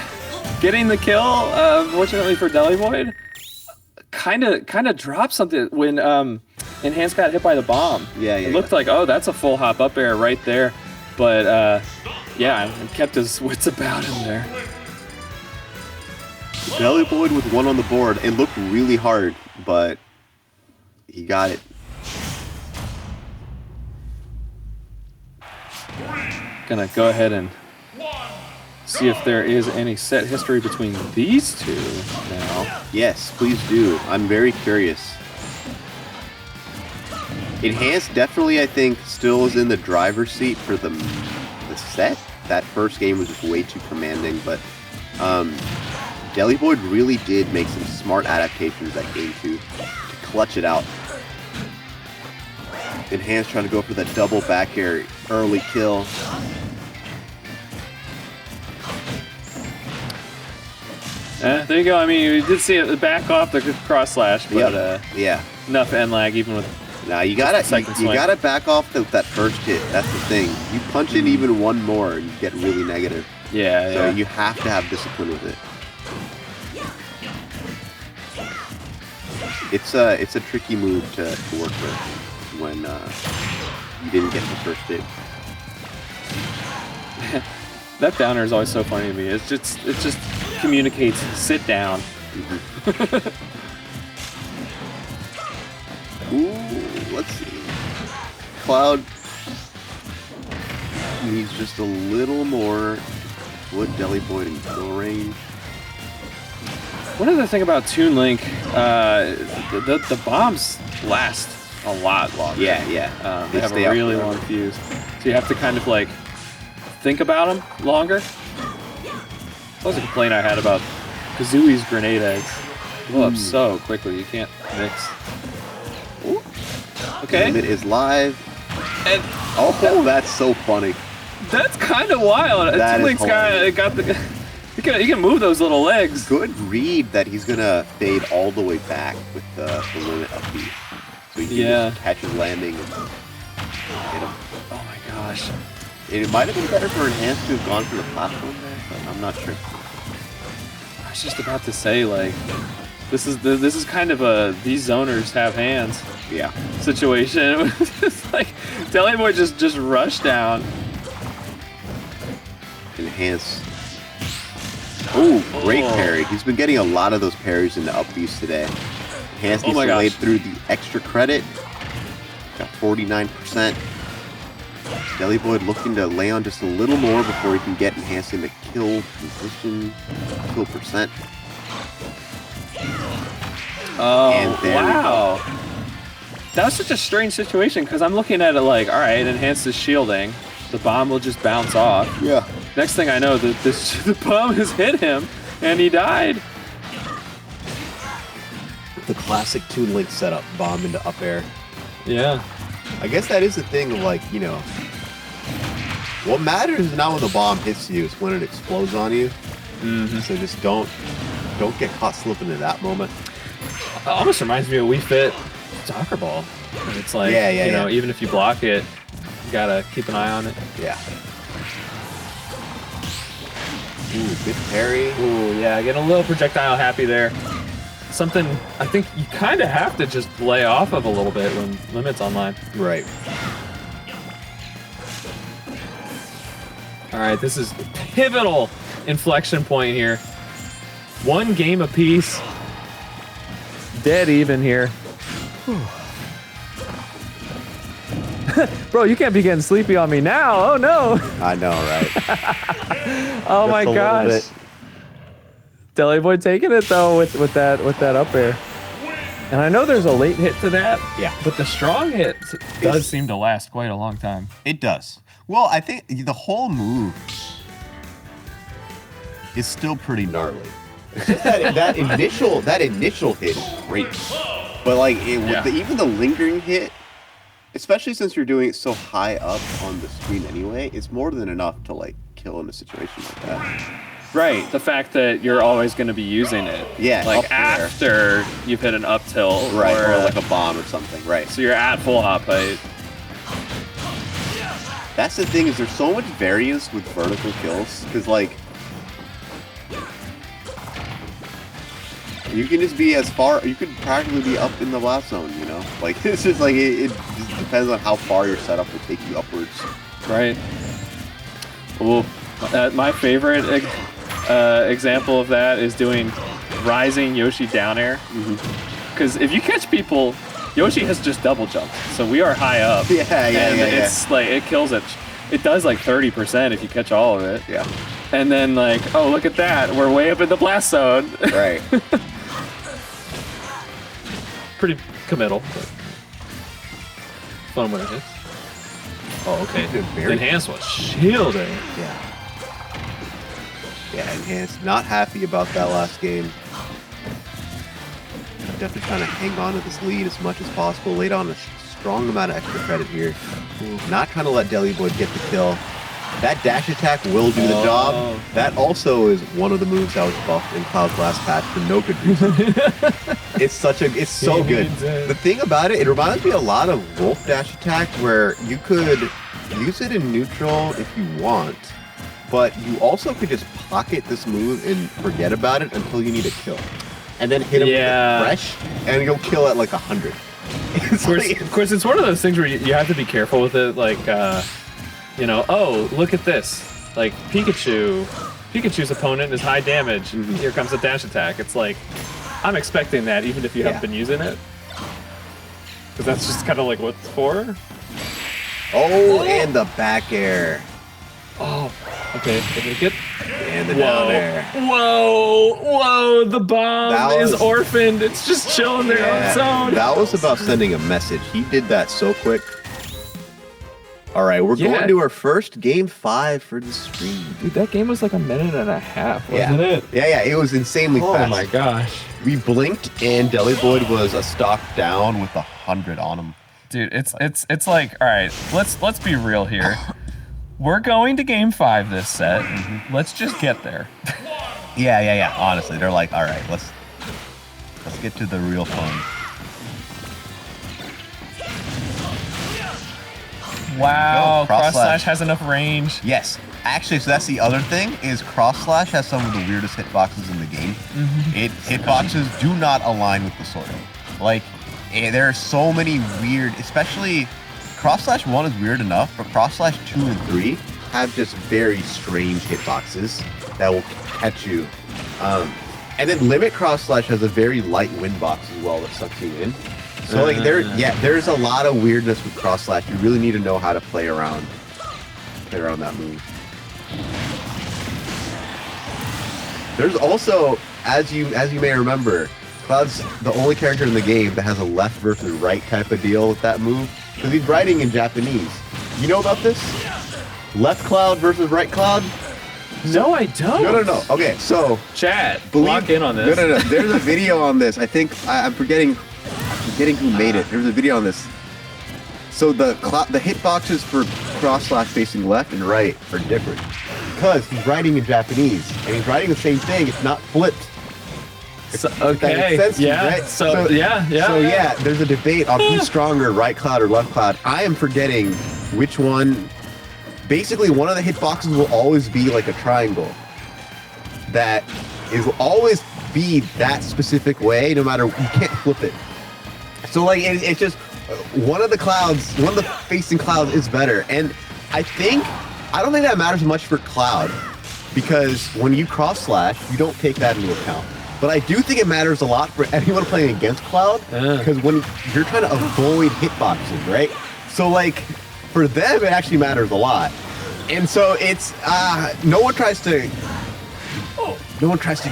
getting the kill, fortunately for Deli Boyd, kind of dropped something when Enhanced got hit by the bomb. Yeah. It looked like, oh, that's a full hop up air right there. But yeah, and kept his wits about him there. Deli Boyd with one on the board. It looked really hard, but he got it. Gonna go ahead and see if there is any set history between these two now. Yes, please do. I'm very curious. Enhanced definitely, I think, still is in the driver's seat for the set. That first game was just way too commanding, but Deli Boyd really did make some smart adaptations that game 2 to clutch it out. Enhanced trying to go for that double back air early kill. There you go. I mean, you did see it back off the cross slash, but yeah, enough end lag even with. Now you gotta back off that first hit. That's the thing. You punch it even one more, and you get really negative. Yeah. So you have to have discipline with it. It's a tricky move to work with when you didn't get the first hit. That downer is always so funny to me. It just communicates. Sit down. Ooh, let's see. Cloud needs just a little more to put Deli Boyd in kill range. One other thing about Toon Link, the bombs last a lot longer. Yeah. They have a really long fuse, so you have to kind of like think about them longer. That was a complaint I had about Kazooie's grenade eggs. Blow up so quickly, you can't mix. Ooh. Okay. Limit is live. And that's so funny. That's kind of wild. Toon Link's got the. He can move those little legs. Good read that he's gonna fade all the way back with the limit up B. So he can just catch his landing and hit him. Oh my gosh. It might have been better for Enhanced to have gone for the platform there, but I'm not sure. I was just about to say, like, this is kind of a these zoners have hands situation. It's like Deli Boy just rushed down. Enhanced. Oh, great parry. He's been getting a lot of those parries in the up Bs today. Enhanced needs to lay through the extra credit. Got 49%. Deli Boyd looking to lay on just a little more before he can get Enhanced in the kill position, kill percent. Oh, wow. That was such a strange situation because I'm looking at it like, all right, Enhanced is shielding. The bomb will just bounce off. Yeah. Next thing I know, the bomb has hit him and he died. The classic Toon Link setup, bomb into up air. Yeah. I guess that is the thing of, like, you know, what matters is not when the bomb hits you, it's when it explodes on you. So just don't get caught slipping in that moment. It almost reminds me of Wii Fit soccer ball. It's like, you know, even if you block it, you gotta keep an eye on it. Yeah. Ooh, good parry. Ooh, yeah, getting a little projectile happy there. Something I think you kind of have to just lay off of a little bit when Limit's online. Right. All right, this is a pivotal inflection point here. One game apiece. Dead even here. Bro, you can't be getting sleepy on me now. Oh no. I know, right? Oh Just my a little gosh. bit. Deli Boy taking it though with that up air. And I know there's a late hit to that. Yeah. But the strong hit does seem to last quite a long time. It does. Well, I think the whole move is still pretty gnarly. It's just that initial hit is great. But like even the lingering hit, especially since you're doing it so high up on the screen anyway, it's more than enough to like kill in a situation like that. Right, the fact that you're always going to be using it. Yeah, like after you've hit an up tilt. Right, or like a bomb or something, right. So you're at full hop height. That's the thing, is there's so much variance with vertical kills, because like you can just be as far, you could practically be up in the blast zone, you know? Like it's just like it just depends on how far your setup will take you upwards. Right. Ooh, my favorite example of that is doing rising Yoshi down air. Because if you catch people, Yoshi has just double jumped, so we are high up. And it's like it kills it. It does like 30% if you catch all of it. Yeah. And then like, oh look at that, we're way up in the blast zone. Right. Pretty committal. But fun when it hits. Oh, okay. The enhance was shielding. Yeah. Yeah, Enhanced not happy about that last game. Definitely trying to hang on to this lead as much as possible. Laid on a strong amount of extra credit here. Not trying to let Deli Boy get the kill. That dash attack will do the job. That also is one of the moves that was buffed in Cloud's last patch for no good reason. It's so good. The thing about it reminds me a lot of Wolf dash attack, where you could use it in neutral if you want, but you also could just pocket this move and forget about it until you need a kill. And then hit him with it fresh, and you'll kill at like 100. Of course, it's one of those things where you have to be careful with it, like, you know, oh, look at this. Like, Pikachu's opponent is high damage. Here comes a dash attack. It's like, I'm expecting that even if you haven't been using it. Because that's just kind of like what it's for. Oh, and the back air. Oh, okay. Good. And the down air. Whoa, the bomb is orphaned. It's just chilling there on its own. That was about sending a message. He did that so quick. All right, we're going to our first game 5 for the stream. Dude, that game was like 1.5 minutes, wasn't it? Yeah, it was insanely fast. Oh my gosh. We blinked and Deli Boyd was a stock down with 100 on him. Dude, it's like, all right, let's be real here. We're going to game 5 this set. Let's just get there. Yeah. Honestly, they're like, all right, let's get to the real fun. Wow, Cross Slash has enough range. Yes. Actually, so that's the other thing, is Cross Slash has some of the weirdest hitboxes in the game. Hitboxes do not align with the sword. Like, there are so many weird, especially Cross Slash 1 is weird enough, but Cross Slash 2 and 3 have just very strange hitboxes that will catch you. And then Limit Cross Slash has a very light wind box as well that sucks you in. So like there's a lot of weirdness with Cross Slash. You really need to know how to play around that move. There's also, as you may remember, Cloud's the only character in the game that has a left versus right type of deal with that move, because he's writing in Japanese. You know about this? Left Cloud versus right Cloud? No, I don't. No. Okay, so chat, lock in on this. No. There's a video on this. I think I'm forgetting who made it. There's a video on this. So the hitboxes for Cross Slash facing left and right are different because he's writing in Japanese and he's writing the same thing. It's not flipped. Okay. That makes sense to you, right? So there's a debate on who's stronger, right Cloud or left Cloud. I am forgetting which one. Basically, one of the hitboxes will always be like a triangle. That will always be that specific way, no matter, you can't flip it. So like it's just one of the facing clouds is better, and I don't think that matters much for Cloud, because when you cross slash, you don't take that into account. But I do think it matters a lot for anyone playing against Cloud, because when you're trying to avoid hitboxing, right? So like, for them, it actually matters a lot. And so it's, no one tries to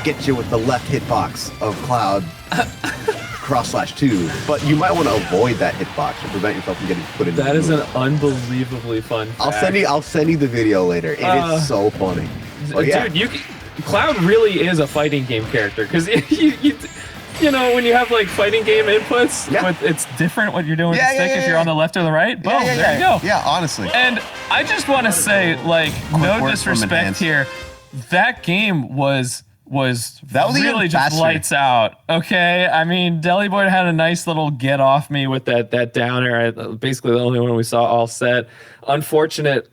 get you with the left hitbox of Cloud /2, but you might want to avoid that hitbox to prevent yourself from getting put in. That is an unbelievably fun fact. I'll send you the video later. It is so funny. Dude, Cloud really is a fighting game character, because you know, when you have like fighting game inputs, it's different what you're doing with the stick if you're on the left or the right. Boom, there you go. Yeah, honestly. And I just want to say, like, no disrespect here, that game was really just lights out. Okay, I mean, Deliboy had a nice little get off me with that down air. Basically, the only one we saw all set. Unfortunate.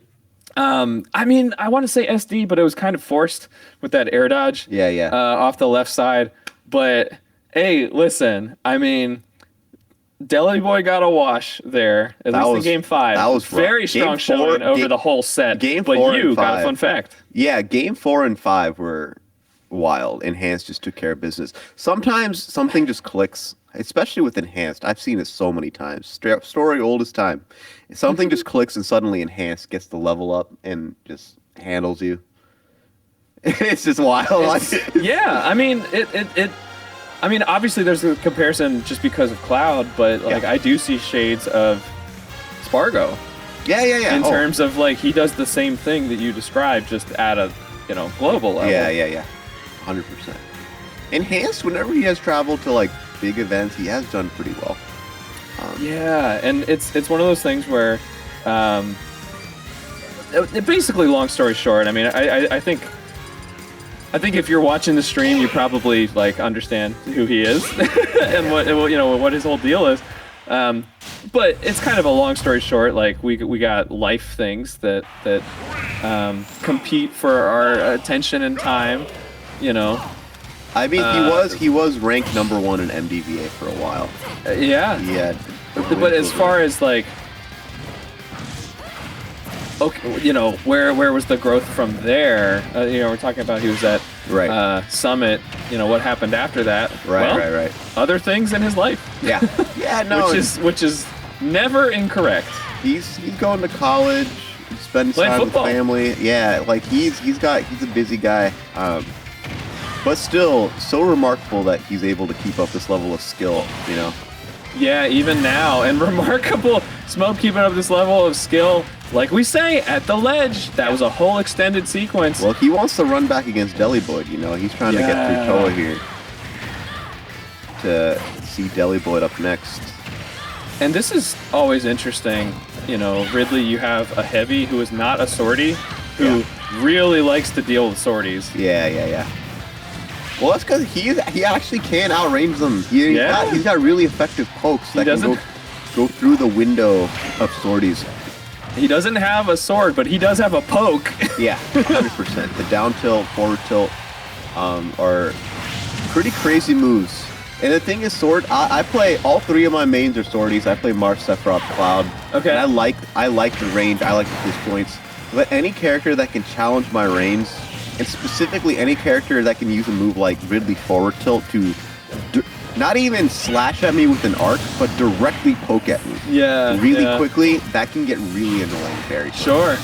I mean, I want to say SD, but it was kind of forced with that air dodge. Off the left side. But hey, listen, I mean, Deliboy got a wash there. At least in game 5. That was very strong showing over the whole set. But you got a fun fact. Yeah, game 4 and 5 were wild. Enhanced just took care of business. Sometimes something just clicks, especially with Enhanced. I've seen it so many times. Story old as time. Something just clicks and suddenly Enhanced gets the level up and just handles you. It's just wild. Yeah, I mean, I mean, obviously there's a comparison just because of Cloud, but like I do see shades of Spargo. Yeah. In terms of like, he does the same thing that you described, just at a global level. Yeah. 100%. Enhanced, whenever he has traveled to like big events, he has done pretty well. Yeah, and it's one of those things where, basically, long story short, I mean, I think if you're watching the stream, you probably like understand who he is and what his whole deal is. But it's kind of a long story short. Like we got life things that compete for our attention and time. I mean, he was ranked #1 in MDVA for a while. Yeah. But as far as like, okay, where was the growth from there? We're talking about he was at Summit. What happened after that? Right. Other things in his life. Yeah, no. which is never incorrect. He's going to college, spending time with family. Yeah, like he's a busy guy. But still, so remarkable that he's able to keep up this level of skill. Yeah, even now, and remarkable. Smoke keeping up this level of skill. Like we say, at the ledge, that was a whole extended sequence. Well, he wants to run back against Deliboy, He's trying to get through Toa here to see Deliboy up next. And this is always interesting. Ridley, you have a heavy who is not a sortie, who really likes to deal with sorties. Yeah. Well, that's because he actually can outrange them. He's got really effective pokes that can go through the window of sorties. He doesn't have a sword, but he does have a poke. Yeah, 100%. The down tilt, forward tilt are pretty crazy moves. And the thing is, sword. I play all 3 of my mains are sorties. I play Mars, Sephiroth, Cloud. Okay. And I like the range. I like the disjoints. But any character that can challenge my range, and specifically any character that can use a move like Ridley forward tilt to not even slash at me with an arc, but directly poke at me. Really quickly, that can get really annoying very quickly. Sure.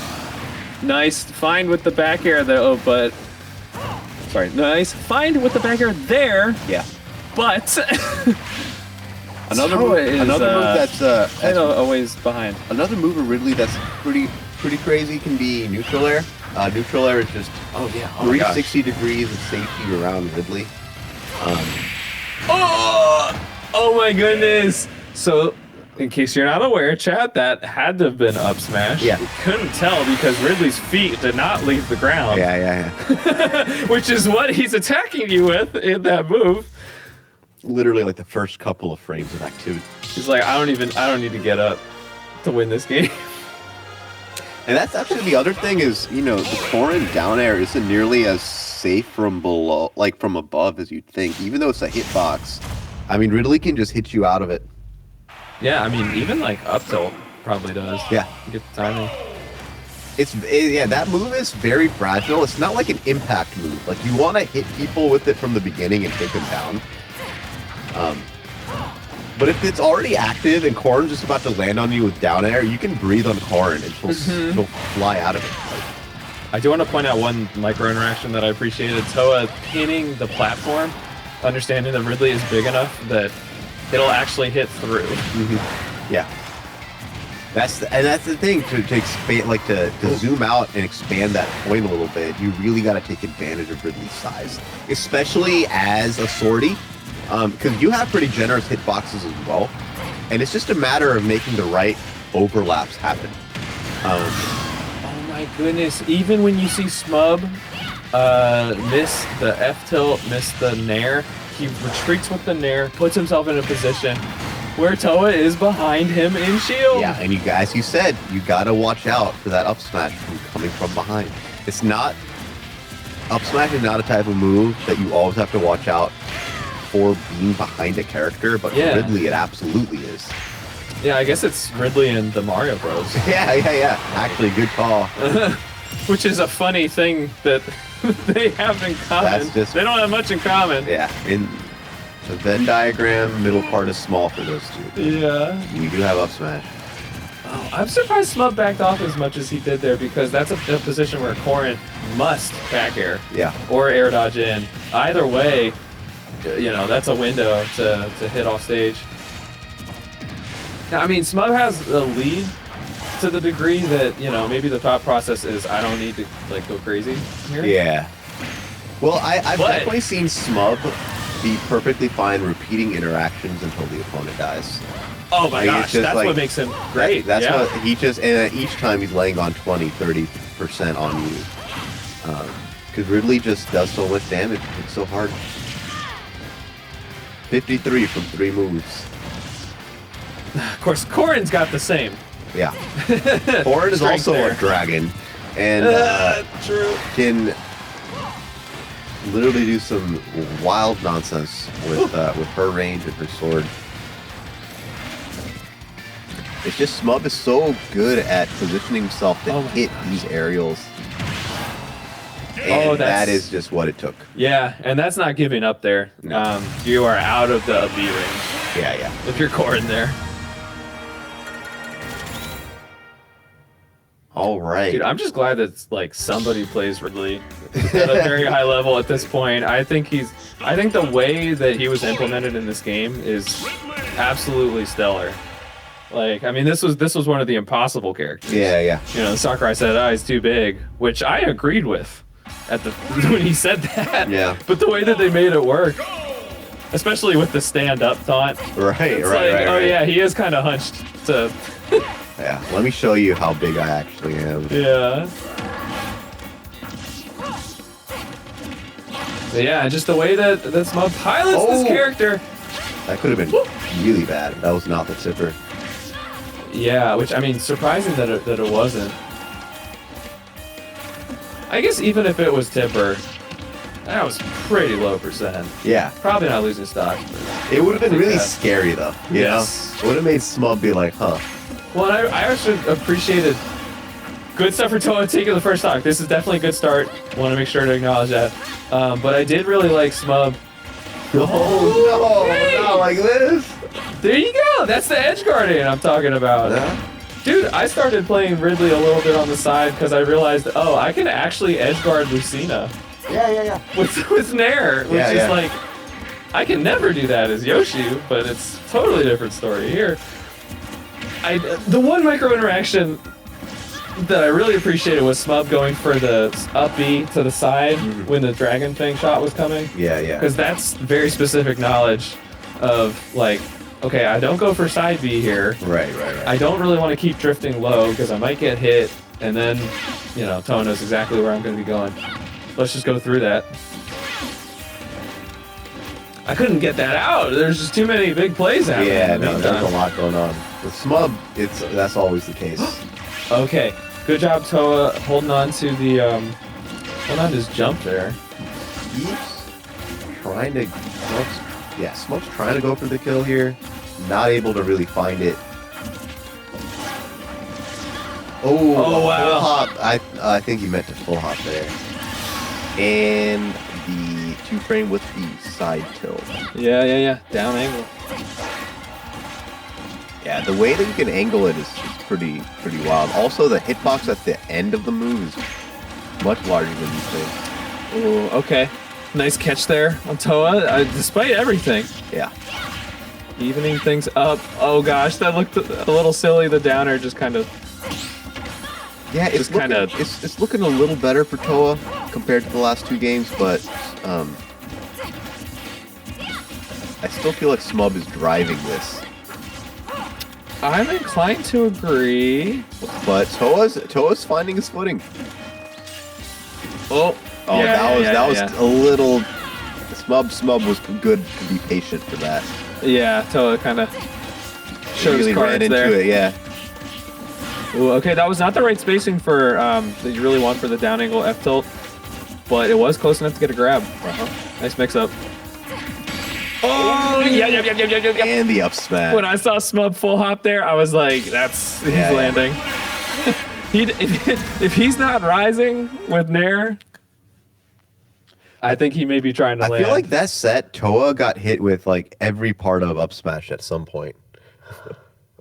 Nice find with the back air though, but... Sorry, nice find with the back air there. Yeah. But... another move that's a ways behind. Another move of Ridley that's pretty crazy can be neutral air. Neutral air is just 360 degrees of safety around Ridley. Oh my goodness! So, in case you're not aware, chat, that had to have been up smash. Yeah. We couldn't tell because Ridley's feet did not leave the ground. Yeah. Which is what he's attacking you with in that move. Literally like the first couple of frames of activity. He's like, I don't need to get up to win this game. And that's actually the other thing is, the foreign down air isn't nearly as safe from below, like from above as you'd think, even though it's a hitbox. I mean, Ridley can just hit you out of it. Yeah, I mean, even like up tilt probably does. Yeah. Get the timing. Yeah, that move is very fragile. It's not like an impact move. Like, you want to hit people with it from the beginning and take them down. But if it's already active and Corrin's just about to land on you with down air, you can breathe on Corrin and she'll fly out of it. I do want to point out one micro interaction that I appreciated. Toa pinning the platform, understanding that Ridley is big enough that it'll actually hit through. Yeah. That's the thing to expand, like to zoom out and expand that point a little bit. You really got to take advantage of Ridley's size, especially as a sortie, because you have pretty generous hitboxes as well, and it's just a matter of making the right overlaps happen. Oh my goodness! Even when you see Smub miss the F tilt, miss the nair, he retreats with the nair, puts himself in a position where Toa is behind him in shield. Yeah, and you guys, you said you gotta watch out for that up smash from coming from behind. It's not up smash is not a type of move that you always have to watch out for being behind a character, but Yeah. Ridley it absolutely is. Yeah, I guess it's Ridley and the Mario Bros. Yeah. Actually, good call. Which is a funny thing that they have in common. They don't have much in common. Yeah, in the Venn diagram, middle part is small for those two. Yeah. We do have up smash. Oh, I'm surprised Smub backed off as much as he did there because that's a position where Corrin must back air. Yeah. Or air dodge in. Either way, that's a window to hit off stage. Now, I mean, Smub has a lead to the degree that, maybe the thought process is I don't need to go crazy here. Yeah. Well, I've definitely seen Smub be perfectly fine repeating interactions until the opponent dies. Oh my gosh, that's what makes him great. That's what he and each time he's laying on 20-30% on you. Because Ridley just does so much damage. It's so hard. 53 from 3 moves. Of course, Corrin's got the same. Yeah. Corrin is also a dragon. And true. Can literally do some wild nonsense with her range and her sword. It's just Smub is so good at positioning himself to hit these aerials. And that is just what it took. Yeah, and that's not giving up there. No. You are out of the B range. Yeah. If you're Corrin there. All right. Dude, I'm just glad that somebody plays Ridley at a very high level at this point. I think the way that he was implemented in this game is absolutely stellar. This was one of the impossible characters. Yeah. Sakurai said, he's too big, which I agreed with when he said that. Yeah. But the way that they made it work, especially with the stand-up taunt. Right. Yeah, he is kind of hunched to... Yeah, let me show you how big I actually am. Yeah. But yeah, just the way that Smub pilots this character. That could have been really bad. That was not the tipper. Yeah, which, surprising that it wasn't. I guess even if it was tipper, that was pretty low percent. Yeah. Probably not losing stock. It would have been really scary, though. You know? It would have made Smub be like, huh. Well, I actually appreciated good stuff for Toa taking the first stock. This is definitely a good start. Want to make sure to acknowledge that. But I did really like Smub. Not like this. There you go. That's the edge guardian I'm talking about. Yeah. Dude, I started playing Ridley a little bit on the side because I realized, I can actually edge guard Lucina. Yeah. With Nair, which is I can never do that as Yoshi, but it's a totally different story here. The one micro interaction that I really appreciated was Smub going for the up B to the side when the dragon thing shot was coming. Yeah. Because that's very specific knowledge of okay, I don't go for side B here. Right. I don't really want to keep drifting low because I might get hit, and then, Toa knows exactly where I'm going to be going. Let's just go through that. I couldn't get that out. There's just too many big plays happening. Yeah, no, there's a lot going on. With Smub, that's always the case. Okay, good job, Toa, holding on to the his jump there. Keeps trying to, Smub's trying to go for the kill here. Not able to really find it. Oh, Oh, a wow. full hop. I think you meant a full hop there. And the 2-frame with the side tilt. Yeah. Down angle. Yeah, the way that you can angle it is pretty wild. Also, the hitbox at the end of the move is much larger than you think. Ooh, okay. Nice catch there on Toa, despite everything. Yeah. Evening things up. Oh gosh, that looked a little silly. The downer just kind of. Yeah, it's Just kinda- it's looking a little better for Toa compared to the last 2 games, but I still feel like Smub is driving this. I'm inclined to agree. But Toa's finding his footing. Oh, that was a little. Smub was good to be patient for that. Yeah, Toa kind of showed Really his cards ran into there. it, yeah. Ooh, okay, that was not the right spacing for that you really want for the down angle F tilt, but it was close enough to get a grab. Nice mix up. Oh yeah. And the up smash. When I saw Smub full hop there, I was like, he's landing. If he's not rising with Nair, I think he may be trying to I land. feel like that set, Toa got hit with like every part of up smash at some point.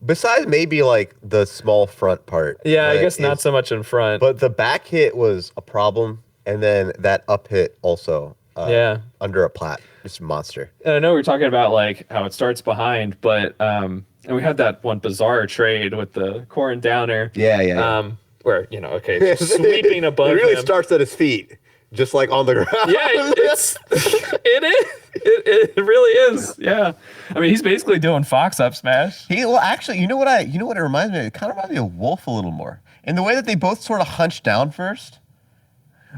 Besides maybe like the small front part. Yeah, I Like, guess not so much in front. But the back hit was a problem, and then that up hit also. Under a plat, just a monster. And I know we were talking about like how it starts behind, but and we had that one bizarre trade with the Corrin downer. Yeah. Where it's sweeping above It really him. starts at his feet, just like on the ground. Yeah, it is. It really is. Yeah. I mean, he's basically doing Fox up smash. Actually, you know what it reminds me of? It kind of reminds me of Wolf a little more. In the way that they both sort of hunch down first.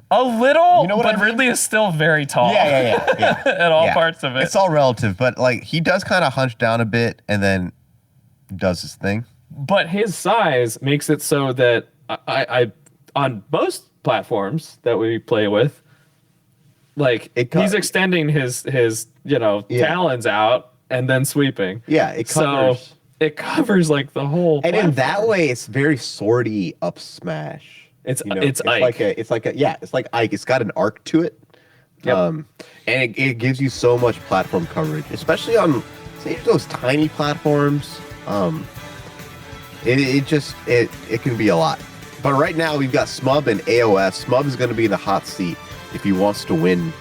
A little, You know what but I mean? Ridley is still very tall. Yeah. At all parts of it. It's all relative, but like he does kind of hunch down a bit and then does his thing. But his size makes it so that I on most platforms that we play with, like he's extending his talons out and then sweeping. Yeah, it covers. So it covers like the whole. And platform. in that way, it's very swordy up smash. It's like Ike. It's got an arc to it. Yep. And it gives you so much platform coverage, especially on say those tiny platforms. It can be a lot. But right now we've got Smub and AOS. Smub is going to be in the hot seat if he wants to win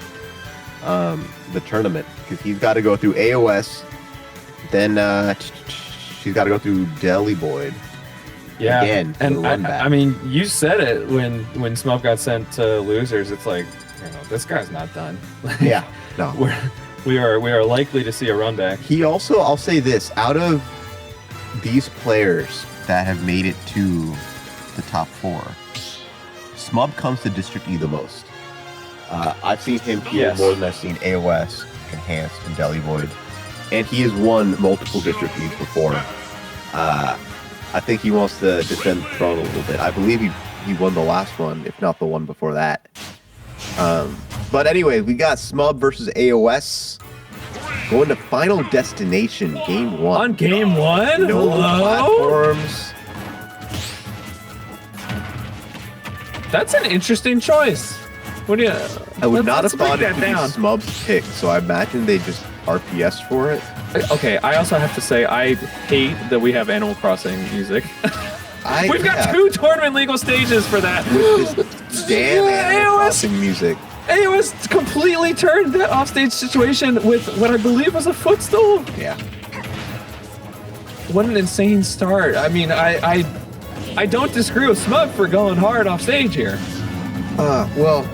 the tournament because he's got to go through AOS. Then she's got to go through Deli Boyd. Yeah, Again, and I mean, you said it when Smub got sent to losers. It's like, this guy's not done. Yeah, no, we are likely to see a run back. He also, I'll say this, out of these players that have made it to the top 4, Smub comes to District E the most. I've seen him here more than I've seen AOS, Enhanced, and Deli Void. And he has won multiple District E's before. I think he wants to defend the throne a little bit. I believe he won the last one, if not the one before that. But anyway, we got Smub versus AOS. Going to Final Destination, Game 1. On Game 1? No Hello? platforms. That's an interesting choice. What do you? I would not have let's break thought it that to down. be Smub's pick, so I imagine they just RPS for it. Okay, I also have to say I hate that we have Animal Crossing music. We've got 2 tournament legal stages for that. With this damn Animal Crossing music. AOS completely turned that offstage situation with what I believe was a footstool. Yeah. What an insane start. I mean, I don't disagree with Smub for going hard off stage here. Well,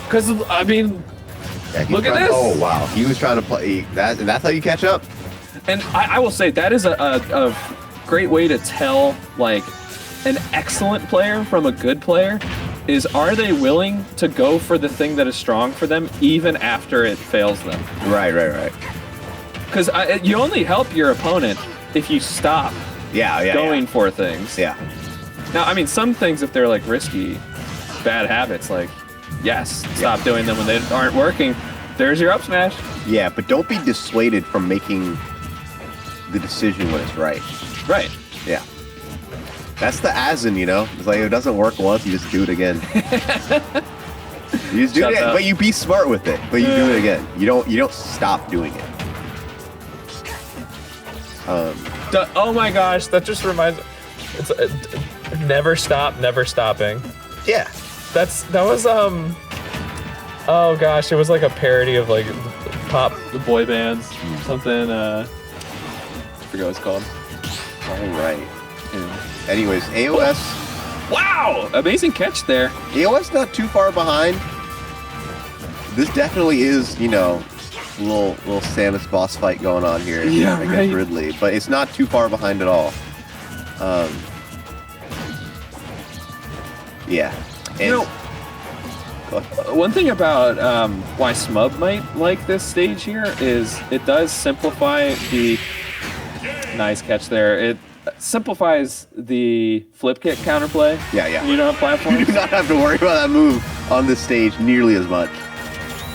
because I mean, look at this. Oh wow, he was trying to play that, and that's how you catch up. And I will say that is a great way to tell like an excellent player from a good player is, are they willing to go for the thing that is strong for them even after it fails them? Right. Because you only help your opponent if you stop going for things. Yeah. Now, I mean, some things, if they're like risky, bad habits, like, yes, stop doing them when they aren't working. There's your up smash. Yeah, but don't be dissuaded from making the decision when it's right. Right. Yeah. That's the Asin, you know? It's like, if it doesn't work once, you just do it again. You just do it, but you be smart with it. But you do it again. You don't stop doing it. Oh my gosh, that just reminds. It's never stop, never stopping. Yeah. That was Oh gosh, it was like a parody of like pop boy bands, something. I forget what it's called. All right. Yeah. Anyways, AOS. Wow, amazing catch there. AOS not too far behind. This definitely is, you know, little Samus boss fight going on here against Ridley, but it's not too far behind at all. Yeah. And, you know, one thing about why Smub might like this stage here is it does simplify the nice catch there. It simplifies the flip kick counterplay. Yeah, yeah. You know, platforms. You do not have to worry about that move on this stage nearly as much.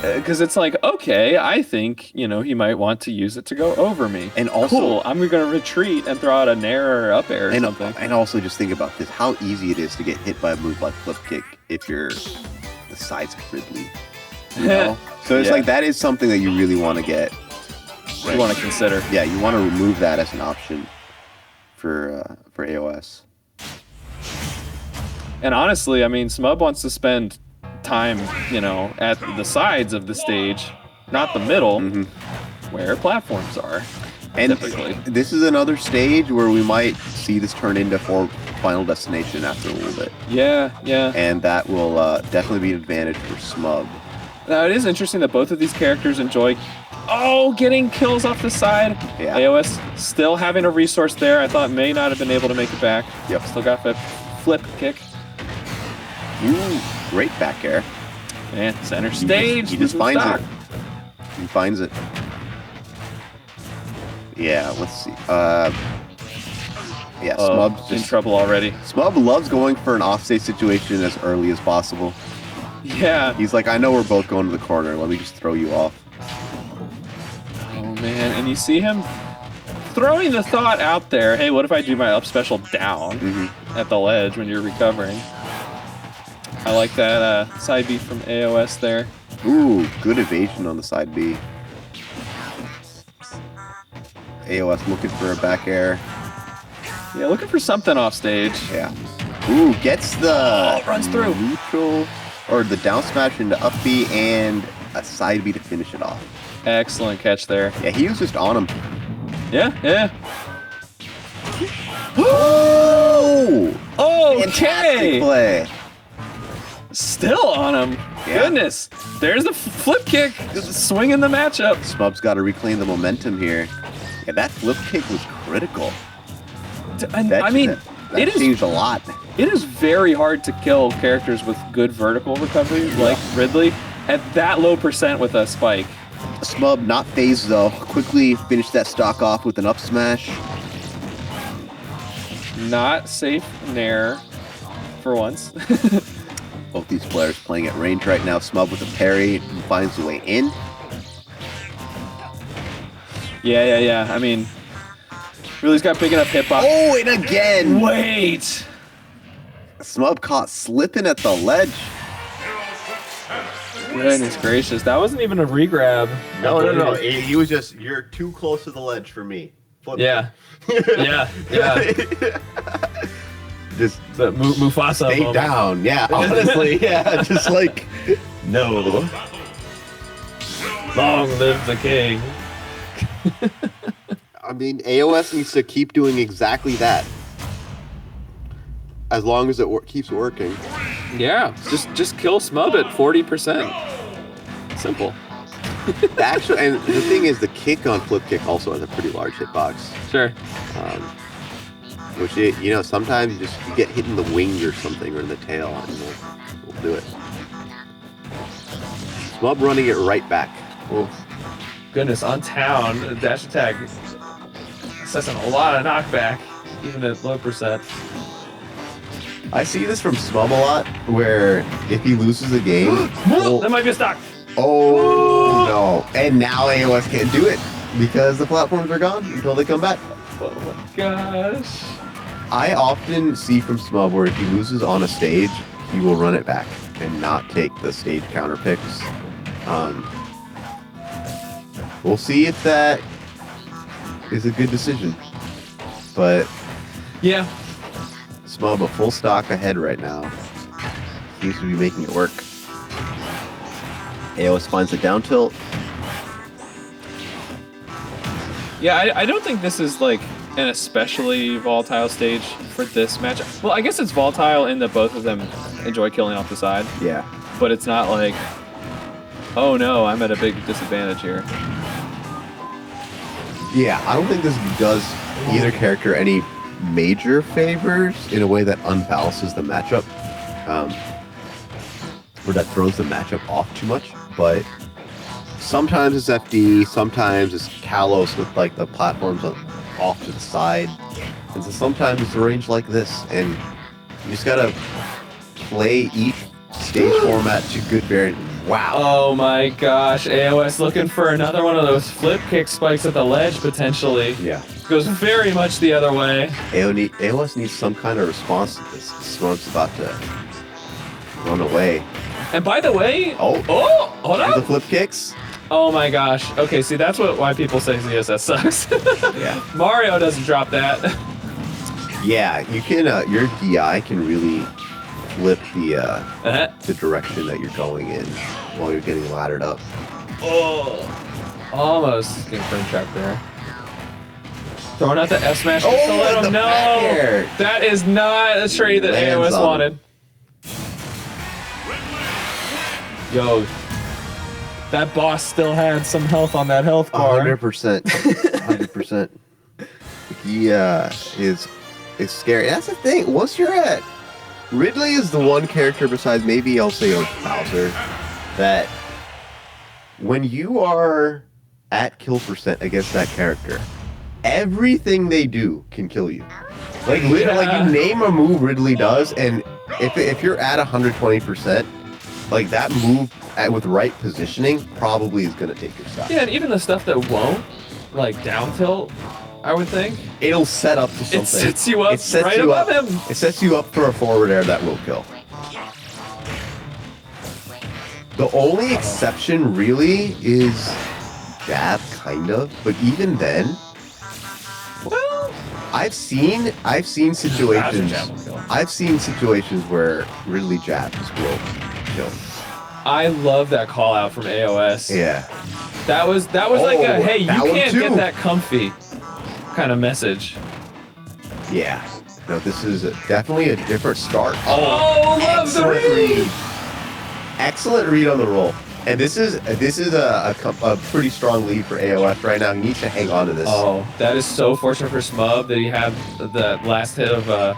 Because it's like, okay, I think, you know, he might want to use it to go over me. And also, cool, I'm going to retreat and throw out a nair or up air or something. And also just think about this, how easy it is to get hit by a move like flip kick if you're the size of Ridley. You know? So it's like, that is something that you really want to get. You want to consider. Yeah, you want to remove that as an option for AOS. And honestly, I mean, Smub wants to spend time, you know, at the sides of the stage, not the middle, where platforms are. And typically, this is another stage where we might see this turn into Final Destination after a little bit. Yeah, yeah. And that will definitely be an advantage for Smub. Now, it is interesting that both of these characters enjoy getting kills off the side. Yeah. AOS still having a resource there. I thought may not have been able to make it back. Yep. Still got the flip kick. Ooh, great back air. And center stage. He just finds it. He finds it. Yeah, let's see. Yeah, Smub's just in trouble already. Smub loves going for an offstage situation as early as possible. Yeah. He's like, I know we're both going to the corner. Let me just throw you off. Oh, man. And you see him throwing the thought out there, hey, what if I do my up special down at the ledge when you're recovering? I like that side B from AOS there. Ooh, good evasion on the side B. AOS looking for a back air. Yeah, looking for something off stage. Yeah. Ooh, gets the runs through neutral or the down smash into up B and a side B to finish it off. Excellent catch there. Yeah, he was just on him. Yeah, yeah. Oh! Okay. Play. Still on him. Yeah. Goodness. There's the flip kick. Just swinging the matchup. Smub's got to reclaim the momentum here. Yeah, that flip kick was critical. I mean, it changed a lot. It is very hard to kill characters with good vertical recovery, like Ridley, at that low percent with a spike. Smub not phased though. Quickly finished that stock off with an up smash. Not safe nair for once. Both these players playing at range right now. Smub with a parry and finds the way in. Yeah. I mean, Ridley's got big enough hitbox. Oh, and again! Wait! Smub caught slipping at the ledge. Goodness gracious, that wasn't even a regrab. No. He was just, you're too close to the ledge for me. Yeah. Yeah. Just the Mufasa stay moment. down. Yeah, honestly. Yeah, just like, no. Long live the king. I mean, AOS needs to keep doing exactly that. As long as it keeps working. Yeah, just kill Smub at 40%. Simple. Actually, and the thing is, the kick on flip kick also has a pretty large hitbox. Sure. Which, you know, sometimes you get hit in the wing or something, or in the tail, and we'll do it. Smub running it right back. Oh, goodness, on town, dash attack assessing a lot of knockback, even at low percent. I see this from Smub a lot, where if he loses a game... That might be a stock. Oh, no. And now AOS can't do it, because the platforms are gone until they come back. Oh my gosh. I often see from Smub where if he loses on a stage, he will run it back and not take the stage counter picks. We'll see if that is a good decision. But yeah, Smub a full stock ahead right now. Seems to be making it work. AOS finds the down tilt. Yeah, I don't think this is like an especially volatile stage for this matchup. Well, I guess it's volatile in that both of them enjoy killing off the side. Yeah. But it's not like, oh no, I'm at a big disadvantage here. Yeah, I don't think this does either character any major favors in a way that unbalances the matchup. Or that throws the matchup off too much. But sometimes it's FD, sometimes it's Kalos with like the platforms off to the side. And so sometimes it's a range like this. And you just gotta play each stage format to good variant. Wow. Oh my gosh, AOS looking for another one of those flip kick spikes at the ledge, potentially. Yeah. Goes very much the other way. AOS needs some kind of response to this. Smug's about to run away. And by the way, hold on. The flip kicks. Oh my gosh. Okay, see, that's why people say ZSS sucks. Yeah. Mario doesn't drop that. Yeah, you can, your DI can really flip the direction that you're going in while you're getting laddered up. Oh, almost getting frame trap there. Throwing out the F smash to let him know. That is not a trade that AOS wanted. Yo, that boss still had some health on that health bar. 100%. 100%. He is scary. That's the thing. Once you're at Ridley is the one character besides maybe I'll say Bowser that when you are at kill percent against that character, everything they do can kill you. Like literally, like you name a move Ridley does, and if you're at 120%, like that move with right positioning probably is gonna take your stuff. Yeah, and even the stuff that won't, like down tilt, I would think. It'll set up to something. It sets you up right above him. It sets you up for a forward air that will kill. The only exception really is jab, kind of, but even then, well, I've seen situations. I've seen situations where Ridley jabs will kill. I love that call out from AOS. Yeah. That was like a hey, you can't get that comfy kind of message. Yeah. No, this is definitely a different start. Oh, love the read. Excellent read on the roll. And this is a pretty strong lead for AOS right now. He needs to hang on to this. Oh, that is so fortunate for Smub that he had the last hit of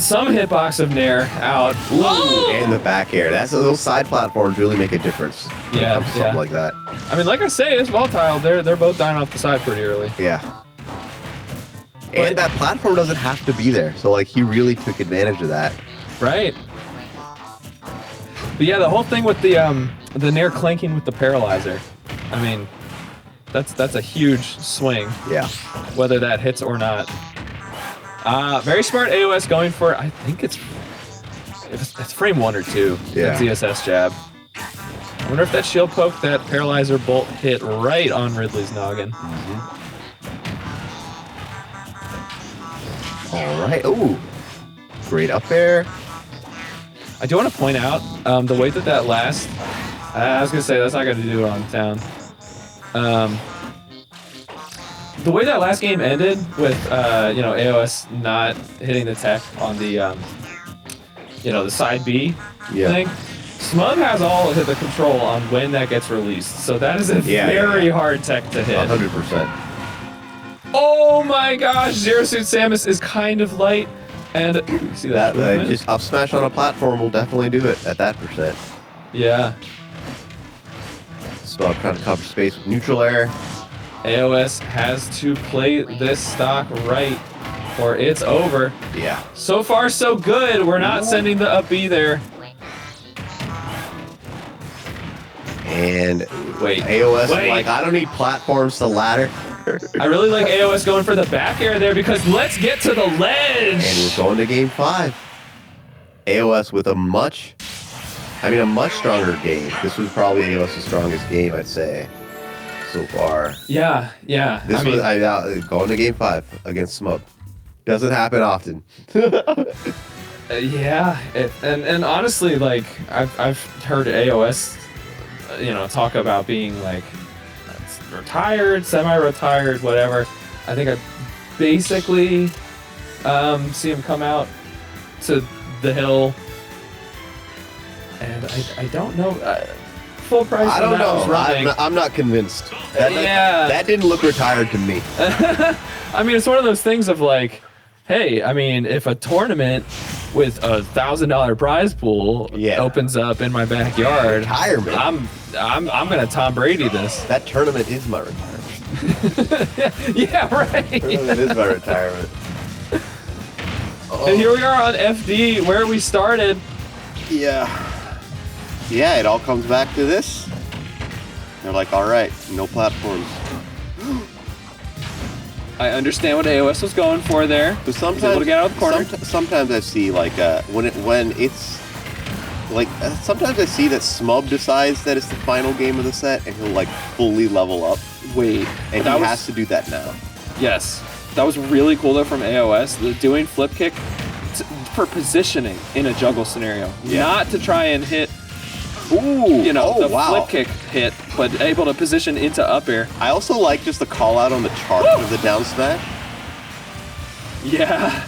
some hitbox of Nair out. Ooh, and the back air. Those side platforms really make a difference. Yeah, something like that. I mean, like I say, it's volatile. They're both dying off the side pretty early. Yeah. And that platform doesn't have to be there, so like he really took advantage of that. Right. But yeah, the whole thing with the Nair clanking with the paralyzer. I mean, that's a huge swing. Yeah. Whether that hits or not. Very smart AOS going for, I think it's frame 1 or 2. Yeah. That ZSS jab. I wonder if that shield poke, that paralyzer bolt hit right on Ridley's noggin. Mm-hmm. All right. Ooh. Great up there. I do want to point out the way that last. I was gonna say that's not gonna do it on town. The way that last game ended with AOS not hitting the tech on the the side B thing. Smug has all of the control on when that gets released, so that is a very hard tech to hit. 100%. Oh my gosh, Zero Suit Samus is kind of light, and see that just up smash on a platform will definitely do it at that percent. Yeah. So I'm trying to cover space with neutral air. AOS has to play this stock right, or it's over. Yeah. So far, so good. We're not sending the up B there. And wait, AOS is like, I don't need platforms to ladder. I really like AOS going for the back air there because let's get to the ledge. And we're going to game 5. AOS with a much stronger game. This was probably AOS's strongest game, I'd say, so far. Yeah. This was going to game 5 against Smub. Doesn't happen often. Yeah, and honestly, like I've heard AOS, talk about being like retired, semi-retired, whatever. I think I basically see him come out to the hill, and I don't know full price. I don't know. I'm not convinced. That didn't look retired to me. I mean, it's one of those things of like, hey, I mean, if a tournament with $1,000 prize pool opens up in my backyard, retirement. I'm gonna Tom Brady this. That tournament is my retirement. Yeah, right. Tournament is my retirement. And here we are on FD, where we started. Yeah, it all comes back to this. They're like, all right, no platforms. I understand what AOS was going for there. But sometimes, able to get out of the corner. Sometimes I see like when it's like sometimes I see that Smub decides that it's the final game of the set and he'll like fully level up. Wait, and he has to do that now. Yes, that was really cool though from AOS. Doing flip kick for positioning in a juggle scenario, not to try and hit. Flip kick hit, but able to position into up air. I also like just the call out on the charge of the down smash. Yeah.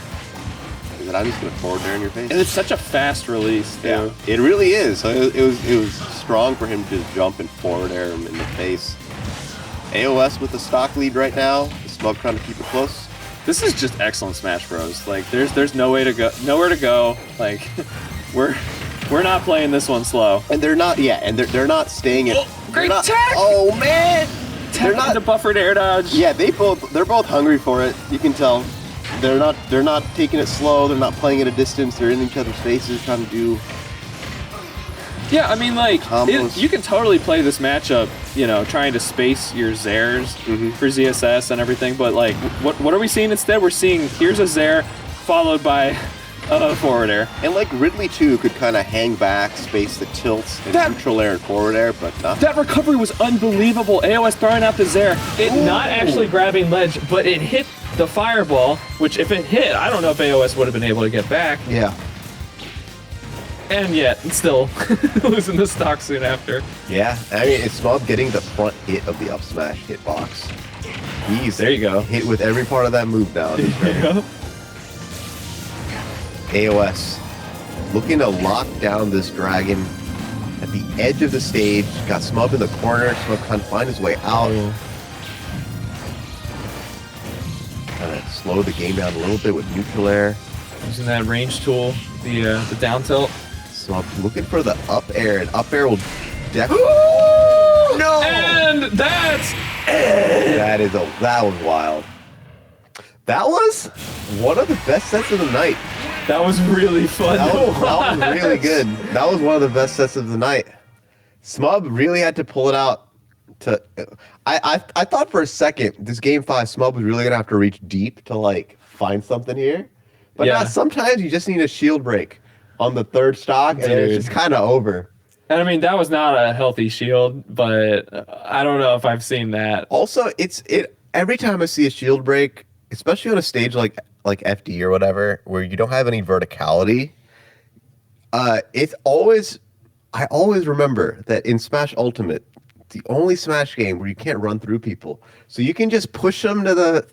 That I'm just gonna forward there in your face. And it's such a fast release, too. Yeah, it really is. So it was strong for him to just jump and forward air him in the face. AOS with the stock lead right now. Smug trying to keep it close. This is just excellent Smash Bros. Like there's nowhere to go. Like we're not playing this one slow. And they're not, they're not staying at. Great not, tech! Oh man! They're not the buffered air dodge. Yeah, they're both hungry for it. You can tell. They're not taking it slow. They're not playing at a distance. They're in each other's faces, trying to do. Yeah, I mean, like you can totally play this matchup. Trying to space your Zairs for ZSS and everything. But like, what are we seeing instead? We're seeing here's a Zair followed by forward air. And like Ridley too could kind of hang back, space the tilts and neutral air and forward air, but not. That recovery was unbelievable. AOS throwing out the Zair. Not actually grabbing ledge, but it hit the fireball, which if it hit, I don't know if AOS would have been able to get back. Yeah. And yet, still losing the stock soon after. Yeah, I mean, it's Smub getting the front hit of the up smash hitbox. There you go. Hit with every part of that move now. AOS looking to lock down this dragon at the edge of the stage. Got Smub in the corner. Smub trying to find his way out. Kind of slow the game down a little bit with neutral air. Using that range tool, the down tilt. Smub looking for the up air, and up air will definitely. No! And that's it! That was wild. That was one of the best sets of the night. That was really fun. That was really good. That was one of the best sets of the night. Smub really had to pull it out. I thought for a second this game 5 Smub was really gonna have to reach deep to like find something here, but not. Sometimes you just need a shield break on the third stock, and it's just kind of over. And I mean that was not a healthy shield, but I don't know if I've seen that. Also, every time I see a shield break, especially on a stage like FD or whatever, where you don't have any verticality, I always remember that in Smash Ultimate, the only Smash game where you can't run through people, so you can just push them to the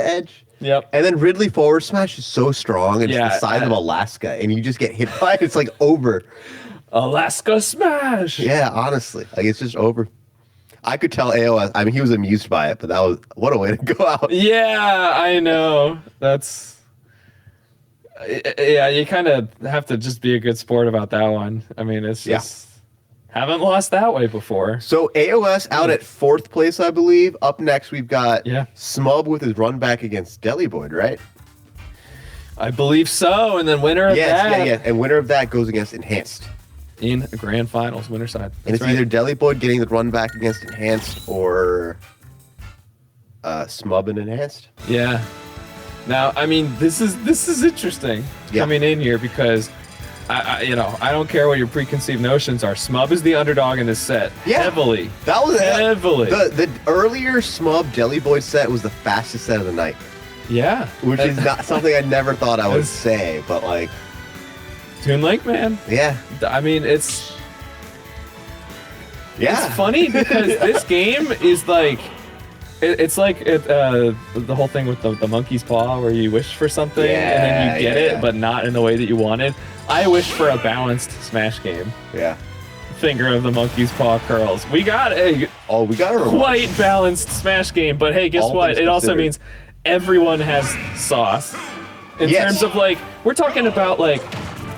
edge. Yep. And then Ridley forward smash is so strong, and it's the size of Alaska, and you just get hit by it. It's like over. Alaska smash. Yeah, honestly, like it's just over. I could tell AOS. I mean, he was amused by it, but that was what a way to go out. Yeah, I know. That's. Yeah, you kind of have to just be a good sport about that one. I mean, it's just haven't lost that way before. So AOS out at 4th place, I believe. Up next, we've got Smub with his run back against Deliboid, right? I believe so. And then winner of that. Yeah. And winner of that goes against Enhanced. In grand finals, winner side. And it's either Deliboid getting the run back against Enhanced or Smub and Enhanced. Yeah. Now, I mean, this is interesting coming in here because I don't care what your preconceived notions are. Smub is the underdog in this set. Yeah. Heavily. That was heavily. The earlier Smub Jelly Boy set was the fastest set of the night. Yeah. Which is not something I never thought I would say, but like Toon Link, man. Yeah. I mean, it's Yeah. It's funny because this game is like, it's like the whole thing with the monkey's paw where you wish for something and then you get it, but not in the way that you wanted. I wish for a balanced Smash game. Yeah. Finger of the monkey's paw curls. We got a quite balanced Smash game, but hey, guess what? It also means everyone has sauce. In terms of like, we're talking about like,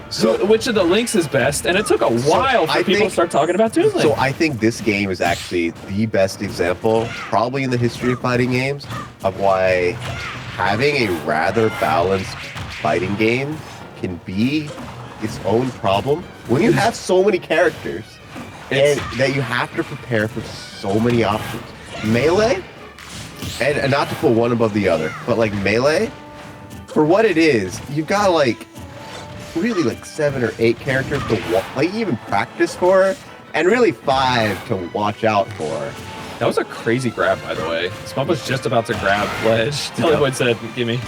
so which of the links is best, and it took a while for people to start talking about Toon Link. So I think this game is actually the best example, probably in the history of fighting games, of why having a rather balanced fighting game can be its own problem. When you have so many characters, and that you have to prepare for so many options. Melee, and not to put one above the other, but like Melee, for what it is, you've got like really like 7 or 8 characters to like even practice for, and really 5 to watch out for. That was a crazy grab, by the way. Smub was just about to grab ledge. Tellywood said, "Gimme."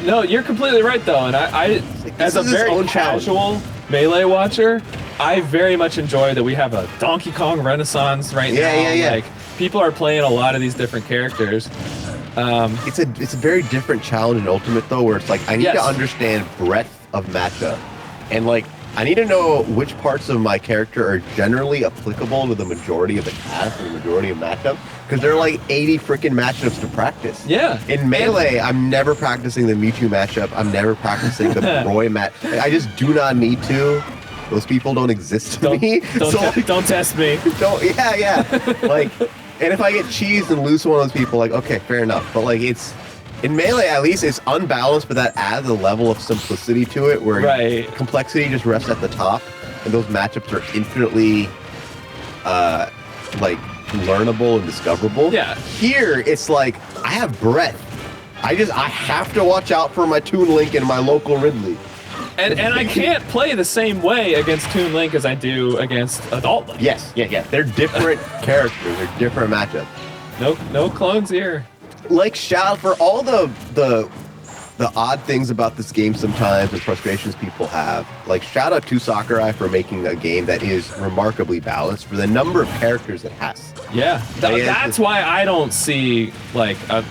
No, you're completely right though, and I as a very casual Melee watcher, I very much enjoy that we have a Donkey Kong Renaissance right now. Yeah. Like people are playing a lot of these different characters. It's a very different challenge in Ultimate though, where it's like I need to understand breadth of matchup, and like I need to know which parts of my character are generally applicable to the majority of the cast and the majority of matchups, because there are like 80 freaking matchups to practice. Yeah. In Melee, I'm never practicing the Mewtwo matchup. I'm never practicing the Roy match. I just do not need to. Those people don't exist to me. Don't test me. Like, and if I get cheesed and lose to one of those people, like, okay, fair enough. But like, it's in Melee, at least it's unbalanced, but that adds a level of simplicity to it, where complexity just rests at the top, and those matchups are infinitely, like, learnable and discoverable. Yeah. Here, it's like I have breadth. I have to watch out for my Toon Link and my local Ridley. And I can't play the same way against Toon Link as I do against Adult Link. Yes. They're different characters. They're different matchups. No clones here. Like, shout out for all the odd things about this game sometimes and frustrations people have. Like, shout out to Sakurai for making a game that is remarkably balanced for the number of characters it has. Yeah, that's why I don't see like a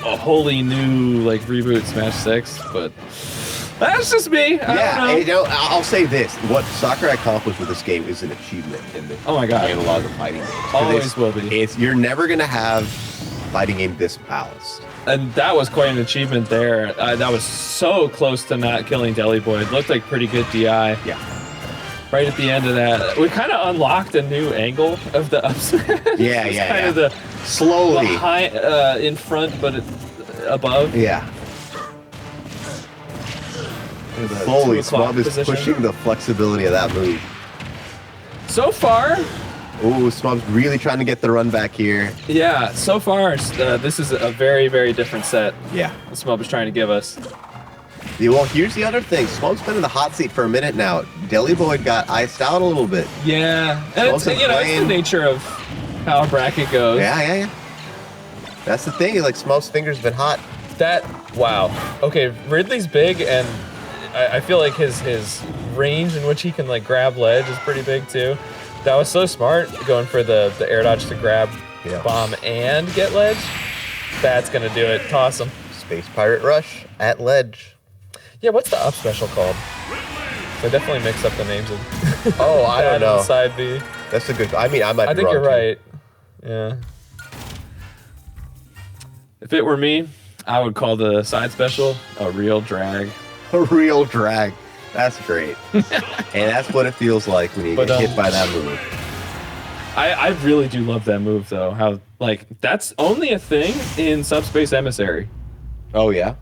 wholly new like reboot Smash 6, but that's just me. I don't know. I'll say this: what Sakurai accomplished with this game is an achievement in the analog of fighting games. Always will be. You're never gonna have fighting game this balanced. And that was quite an achievement there. That was so close to not killing Deli Boy. It looked like pretty good DI. Yeah. Right at the end of that, we kind of unlocked a new angle of the up smash. Kind of the slowly the high in front, but above. Yeah. Slowly, Smub is position. pushing the flexibility of that move. So far. Ooh, Smub's really trying to get the run back here. Yeah, so far, this is a very, very different set. Yeah. Smub is trying to give us. Yeah, well, here's the other thing. Smub's been in the hot seat for a minute now. Deli Boy got iced out a little bit. Yeah, and it's the nature of how a bracket goes. Yeah. That's the thing. Like, Smub's finger's been hot. Wow. Okay, Ridley's big, and I feel like his range in which he can like grab ledge is pretty big too. That was so smart, going for the air dodge to grab bomb and get ledge. That's gonna do it. Toss him. Space Pirate Rush at ledge. Yeah, what's the up special called? So I definitely mix up the names of. Oh, I don't know. Side B. That's a good. I mean, I might. I think you're right. Yeah. If it were me, I would call the side special a real drag. A real drag. That's great. And that's what it feels like when you get hit by that move. I really do love that move though. How like that's only a thing in Subspace Emissary. Oh yeah.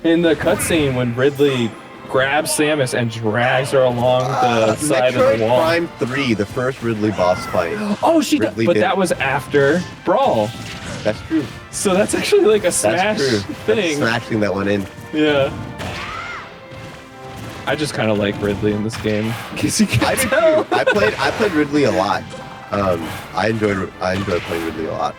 In the cutscene when Ridley grabs Samus and drags her along the side of the wall. Prime 3, the first Ridley boss fight. Oh, but that was after Brawl. That's true. So that's actually like a smash That's true. thing. That's smashing that went in. Yeah. I just kind of like Ridley in this game. In case you I can't did tell. too. I played Ridley a lot. I enjoyed playing Ridley a lot.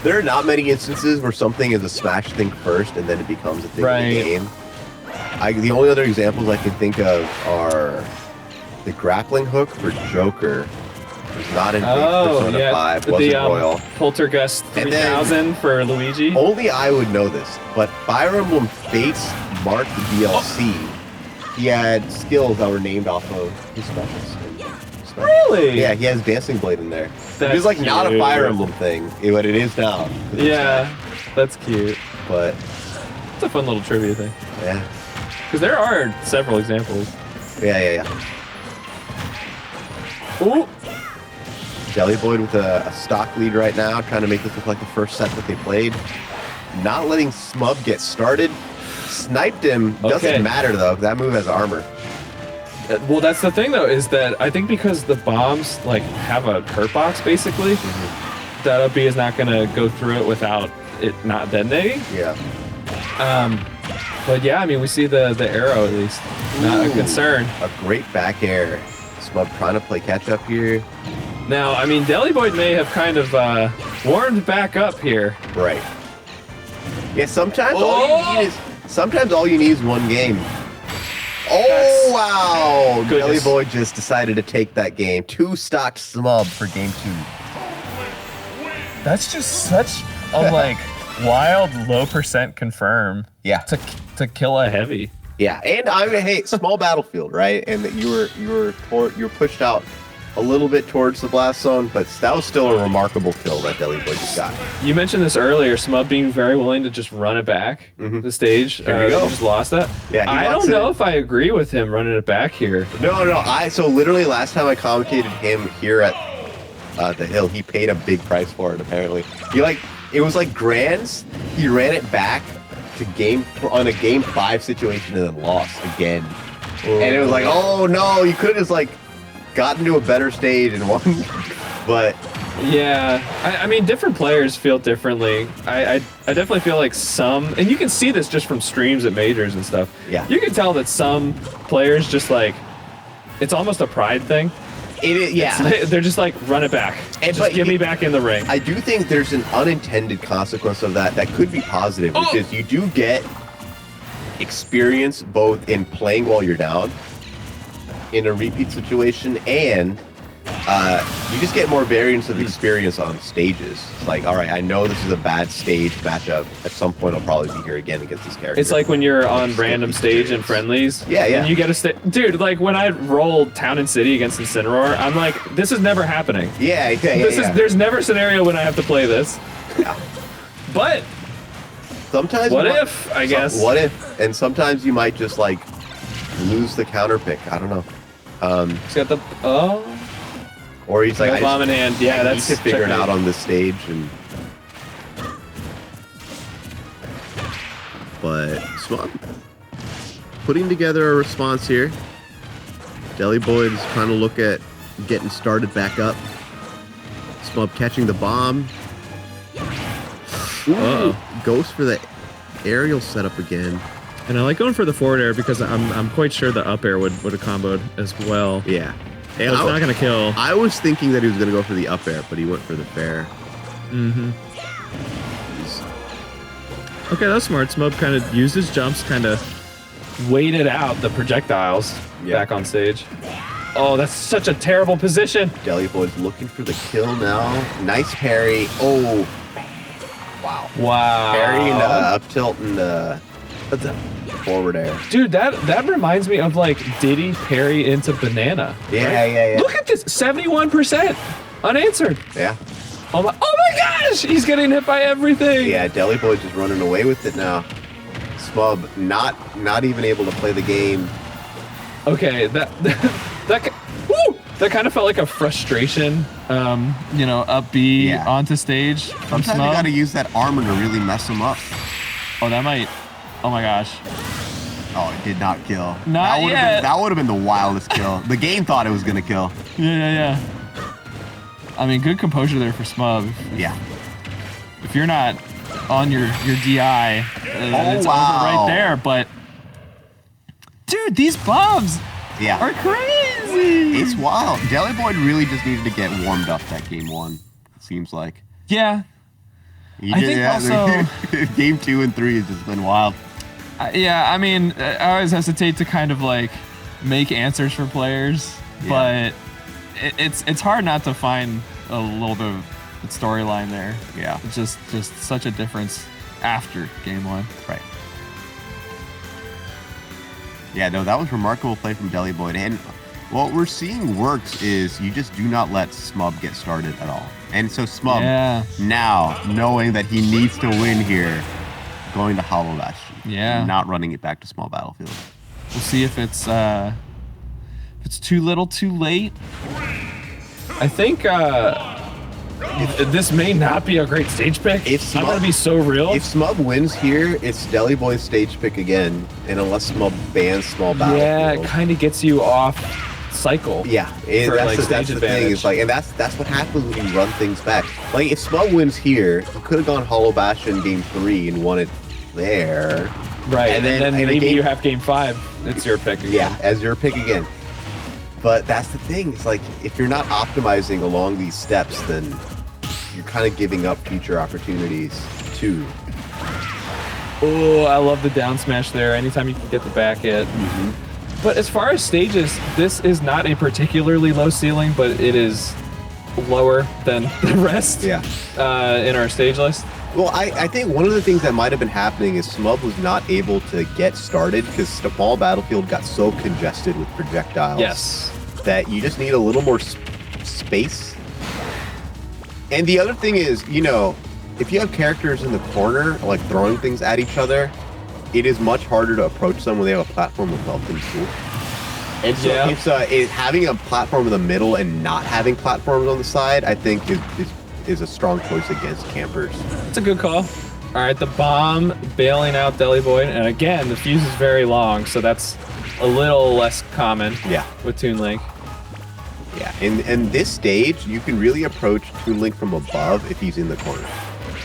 There are not many instances where something is a smash thing first and then it becomes a thing in the game. The only other examples I can think of are the grappling hook for Joker. Was not in Persona 5, wasn't Royal. Poltergeist 3000 for Luigi. Only I would know this, but Fire Emblem Fates Mark the DLC. He had skills that were named off of his specials. Really? Yeah, he has Dancing Blade in there. That's It was like not a cute. Fire Emblem thing, but it is now. Yeah, that's cute. But it's a fun little trivia thing. Yeah. Because there are several examples. Yeah. Ooh. Jelly Boyd with a stock lead right now, trying to make this look like the first set that they played. Not letting Smub get started. Sniped him. Doesn't matter though. That move has armor. Well, that's the thing though, is that I think because the bombs like have a hurt box basically, that up B is not gonna go through it without it not detonating. Yeah. But yeah, I mean we see the arrow at least. Not a concern. A great back air. Smub trying to play catch up here. Now, I mean, Deli Boyd may have kind of warmed back up here. Right. Yeah, sometimes all you need is one game. Oh wow! Deli Boyd just decided to take that game. 2 stock Smub for game 2. That's just such a like wild low percent confirm. Yeah. To kill a heavy. Yeah, and I mean, hey, small battlefield, right? And that you were pushed out a little bit towards the blast zone, but that was still a remarkable kill that Deli Boy just got. You mentioned this earlier, Smub being very willing to just run it back the stage. There you go. He just lost that. Yeah, I don't know if I agree with him running it back here. No. So literally last time I commentated him here at the Hill, he paid a big price for it. Apparently, it was like grands. He ran it back to on a game 5 situation and then lost again. And it was like, oh no, you could have just like gotten to a better stage and won. But yeah, I mean, different players feel differently. I definitely feel like some, and you can see this just from streams at majors and stuff. Yeah, you can tell that some players just like, it's almost a pride thing. They're just like, run it back. Just get me back in the ring. I do think there's an unintended consequence of that could be positive, which is you do get experience both in playing while you're down in a repeat situation, and you just get more variance of experience on stages. It's like, all right, I know this is a bad stage matchup. At some point, I'll probably be here again against this character. It's like when you're on random stage in friendlies. Yeah. And you get dude, like when I rolled Town and City against Incineroar, I'm like, this is never happening. There's never a scenario when I have to play this. Yeah. But sometimes I guess. What if? And sometimes you might just like lose the counter pick. I don't know. He's got the or he's like, bomb in hand. Yeah, I that's need to figure it out on this stage. But Smub putting together a response here. Deli Boyd is trying to look at getting started back up. Smub catching the bomb. Goes for the aerial setup again. And I like going for the forward air because I'm quite sure the up air would have comboed as well. Yeah. It's not going to kill. I was thinking that he was going to go for the up air, but he went for the fair. Mm-hmm. Okay, that's smart. Smub kind of used his jumps, kind of waited out the projectiles back on stage. Oh, that's such a terrible position. Deli Boyd's looking for the kill now. Nice parry. Oh, wow. Parry and up tilt and what's that? Forward air. Dude, that reminds me of like Diddy parry into banana. Yeah. Look at this, 71% unanswered. Yeah. Oh my gosh, he's getting hit by everything. Yeah, Deli Boy's just running away with it now. Smub not even able to play the game. Okay, that kind of felt like a frustration. Up B onto stage. Sometimes you gotta use that armor to really mess him up. Oh, that might. Oh my gosh. Oh, it did not kill. Not yet. That would have been the wildest kill. The game thought it was gonna kill. Yeah. I mean, good composure there for Smub. Yeah. If you're not on your DI, it's over right there. But dude, these bobs are crazy. It's wild. Deli Boyd really just needed to get warmed up that game 1. It seems like. Yeah. I think also game 2 and 3 has just been wild. Yeah, I mean, I always hesitate to kind of like make answers for players, but it's hard not to find a little bit of storyline there. Yeah, it's just such a difference after game 1. Right. Yeah, no, that was remarkable play from Deli Boyd, and what we're seeing works is you just do not let Smub get started at all. And so Smub, now knowing that he needs to win here, going to Hollow Bastion. Yeah. Not running it back to Small Battlefield. We'll see if it's too little, too late. I think this may not be a great stage pick. I'm gonna be so real. If Smub wins here, it's Deli Boy's stage pick again, and unless Smub bans Small Battlefield. Yeah, it kind of gets you off cycle. Yeah, that's the thing. It's like, and that's what happens when you run things back. Like if Smub wins here, you could have gone Hollow Bastion game 3 and won it there. Right, and then maybe you have game 5. It's your pick again. Yeah, as your pick again. But that's the thing. It's like if you're not optimizing along these steps, then you're kind of giving up future opportunities too. Oh, I love the down smash there. Anytime you can get the back hit. But as far as stages, this is not a particularly low ceiling, but it is lower than the rest. Yeah. In our stage list. Well, I think one of the things that might have been happening is Smub was not able to get started because Small Battlefield got so congested with projectiles. Yes. That you just need a little more space. And the other thing is, you know, if you have characters in the corner, like throwing things at each other, it is much harder to approach them when they have a platform with welcome too. And so it's having a platform in the middle and not having platforms on the side, I think is a strong choice against campers. It's a good call. All right, the bomb bailing out Deli Boyd, and again, the fuse is very long, so that's a little less common. Yeah. With Toon Link. Yeah, in this stage, you can really approach Toon Link from above if he's in the corner,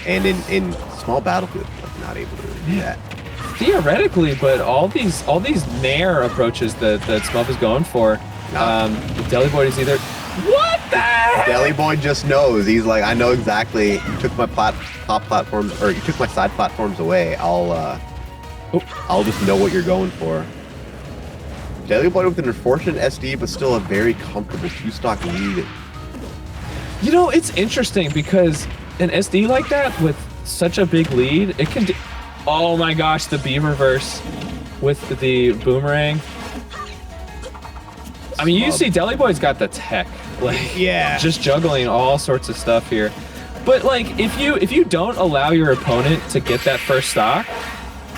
and in Small Battlefield, you're not able to do that. Theoretically, but all these nair approaches that Smub is going for, Deli Boyd is either. What the heck? Deli Boyd just knows. He's like, I know exactly. You took my top platforms, or you took my side platforms away. I'll just know what you're going for. Deli Boyd with an unfortunate SD, but still a very comfortable 2-stock lead. You know, it's interesting because an SD like that with such a big lead, it can. Oh my gosh, the B reverse with the boomerang. I mean, you see Deli Boyd's got the tech, like just juggling all sorts of stuff here. But like, if you don't allow your opponent to get that first stock,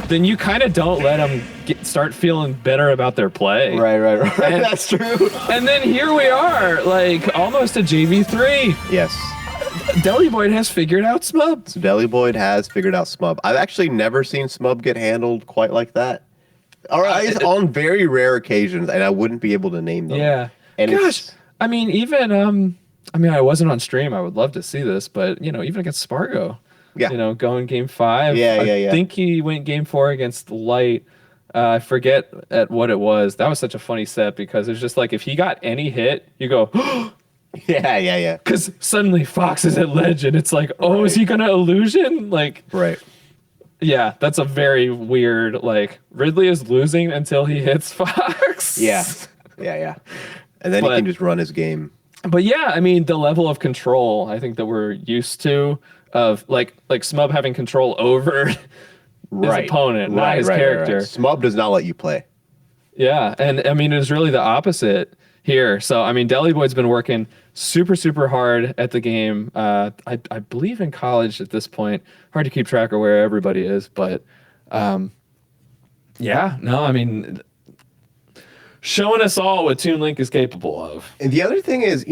then you kind of don't let them start feeling better about their play. Right. And, that's true. And then here we are, like almost a JV3. Yes. Deli Boyd has figured out Smub. So Deli Boyd has figured out Smub. I've actually never seen Smub get handled quite like that. All right, on very rare occasions, and I wouldn't be able to name them. Yeah. And gosh, I mean, even I wasn't on stream. I would love to see this, but you know, even against Spargo, going game 5. I think he went game 4 against Light. I forget at what it was. That was such a funny set because it's just like if he got any hit, you go. Yeah. Because suddenly Fox is at ledge, and it's like, oh, is he gonna illusion? Like, right. Yeah, that's a very weird, like, Ridley is losing until he hits Fox. Yeah. And then he can just run his game. But yeah, I mean, the level of control I think that we're used to of like Smub having control over his opponent, not his character. Right. Smub does not let you play. Yeah, and I mean, it was really the opposite here. So, I mean, Deli Boyd's been working super, super hard at the game. I believe in college at this point. Hard to keep track of where everybody is, but I mean, showing us all what Toon Link is capable of. And the other thing is,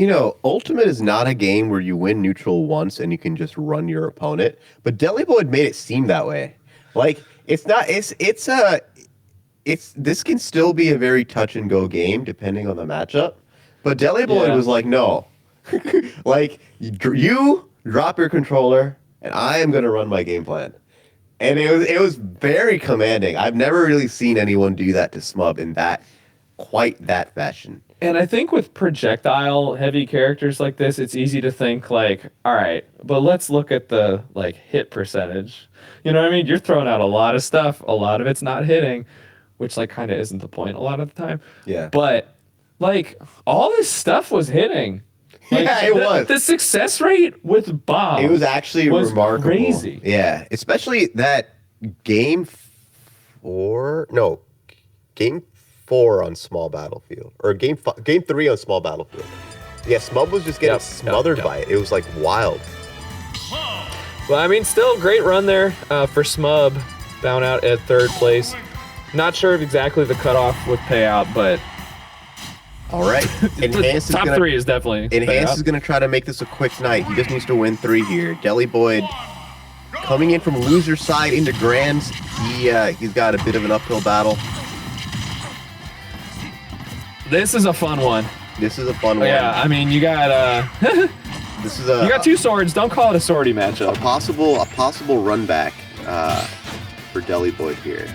Ultimate is not a game where you win neutral once and you can just run your opponent. But Deli Boyd made it seem that way. Like, it's not, this can still be a very touch and go game depending on the matchup. But Deli Boyd was like, no, Like, you drop your controller, and I am going to run my game plan. And it was very commanding. I've never really seen anyone do that to Smub in quite that fashion. And I think with projectile heavy characters like this, it's easy to think like, all right, but let's look at the like hit percentage. You know what I mean? You're throwing out a lot of stuff. A lot of it's not hitting, which like kind of isn't the point a lot of the time. Yeah. But like all this stuff was hitting. Like, yeah, it was. The success rate with bombs. It was actually remarkable. Crazy. Yeah, especially that game 4 on small battlefield, or game 3 on small battlefield. Yeah, Smub was just getting smothered by it. It was like wild. Well, I mean, still great run there for Smub, bound out at 3rd place. Not sure if exactly the cutoff would pay out, but all right. Enhance top 3 is definitely. Enhance is going to try to make this a quick night. He just needs to win 3 here. Deli Boyd coming in from loser side into Grands. He's got a bit of an uphill battle. This is a fun one. This is a fun one. Yeah, I mean, you got you got 2 swords. Don't call it a swordy matchup. A possible run back for Deli Boyd here.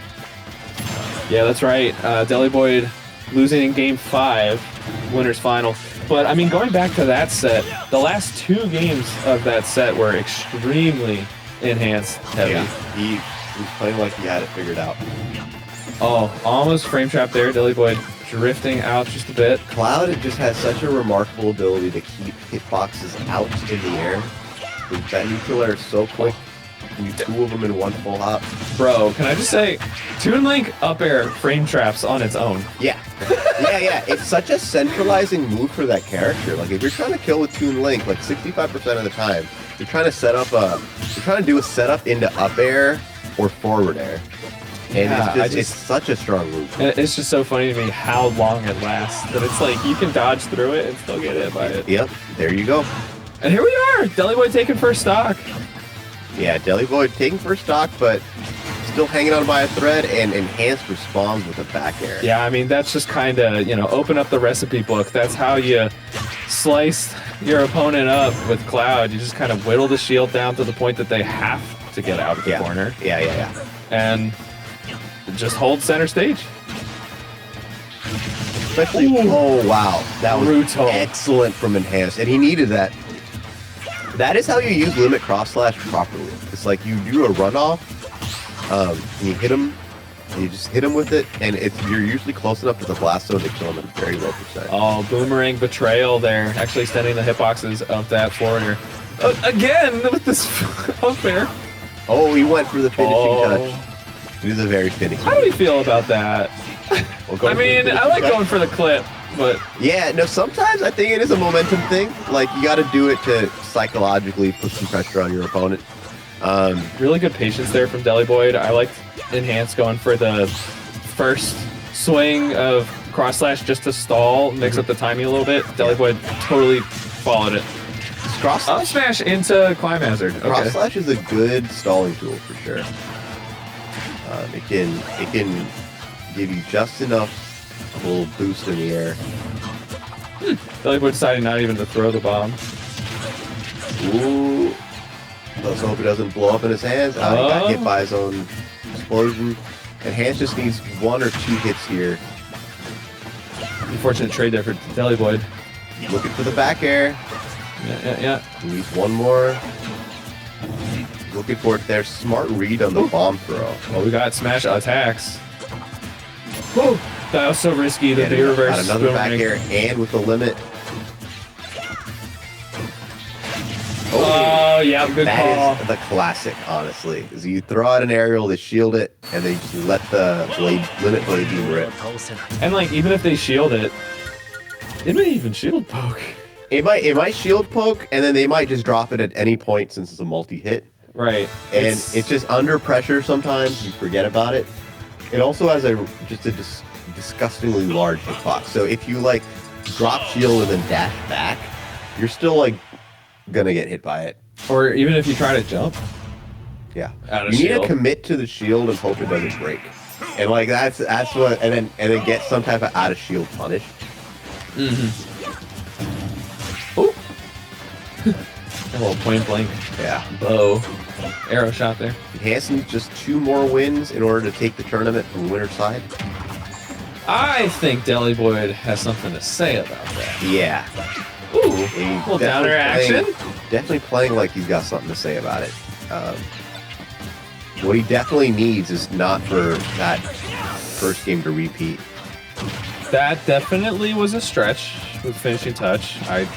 Yeah, that's right. Deli Boyd losing in game 5, winners final. But I mean, going back to that set, the last 2 games of that set were extremely enhanced heavy. Yeah, he was playing like he had it figured out. Oh, almost frame trap there. Deli Boyd drifting out just a bit. Cloud just has such a remarkable ability to keep hitboxes out in the air. That neutral air is so quick. You 2 of them in one full hop. Bro, can I just say, Toon Link up air frame traps on its own. Yeah. yeah. It's such a centralizing move for that character. Like, if you're trying to kill with Toon Link, like 65% of the time, you're trying to do a setup into up air or forward air. And it's such a strong move. It's just so funny to me how long it lasts. That it's like, you can dodge through it and still get hit by it. Yep, there you go. And here we are, Deli Boyd taking first stock. Yeah, Deli Boyd taking first stock, but still hanging on by a thread, and Enhanced responds with a back air. Yeah, I mean, that's just kind of, open up the recipe book. That's how you slice your opponent up with Cloud. You just kind of whittle the shield down to the point that they have to get out of the corner. Yeah. And just hold center stage. Especially, oh wow, that was brutal. Excellent from Enhanced, and he needed that. That is how you use limit cross slash properly. It's like you do a runoff, and you hit him, and you just hit him with it, and you're usually close enough to the blast zone to kill him at a very low percent. Oh, boomerang betrayal there, actually extending the hitboxes of that forwarder. Again with this up air. Oh, he went for the finishing touch. It is a very finicky. How do we feel about that? I mean, I like going for the clip, but yeah, no. Sometimes I think it is a momentum thing. Like, you got to do it to psychologically put some pressure on your opponent. Really good patience there from Deli Boyd. I liked Enhance going for the first swing of cross slash just to stall, mix up the timing a little bit. Deli Boyd totally followed it. Cross up smash into Climb Hazard. Okay. Cross slash is a good stalling tool for sure. It can give you just enough a little boost in the air. Deli Boyd deciding not even to throw the bomb. Ooh. Let's hope it doesn't blow up in his hands. He got hit by his own explosion. Enhance just needs 1 or 2 hits here. Unfortunate trade there for Deli Boyd. Looking for the back air. Yeah. He needs 1 more. Looking for it there. Smart read on the bomb throw. Well, we got smash attacks. Whoa! That was so risky. The big reverse. Got another back air and with the limit. Oh, yeah, good call. That is the classic, honestly. Is you throw out an aerial to shield it, and then you just let the limit blade beam rip. And like, even if they shield it, it may even shield poke. It might shield poke, and then they might just drop it at any point since it's a multi-hit. Right. And it's just under pressure sometimes. You forget about it. It also has just a disgustingly large hitbox. So if you like drop shield and then dash back, you're still like gonna get hit by it. Or even if you try to jump. Yeah. Out of you need shield. to commit to the shield and hope it doesn't break. And like that's what and then get some type of out of shield punish. Oh, A little point blank bow arrow shot there. Enhanced needs just 2 more wins in order to take the tournament from winner's side. I think Deli Boyd has something to say about that. Yeah. Ooh, a little downer action. Definitely playing like he's got something to say about it. What he definitely needs is not for that first game to repeat. That definitely was a stretch with finishing touch. I'm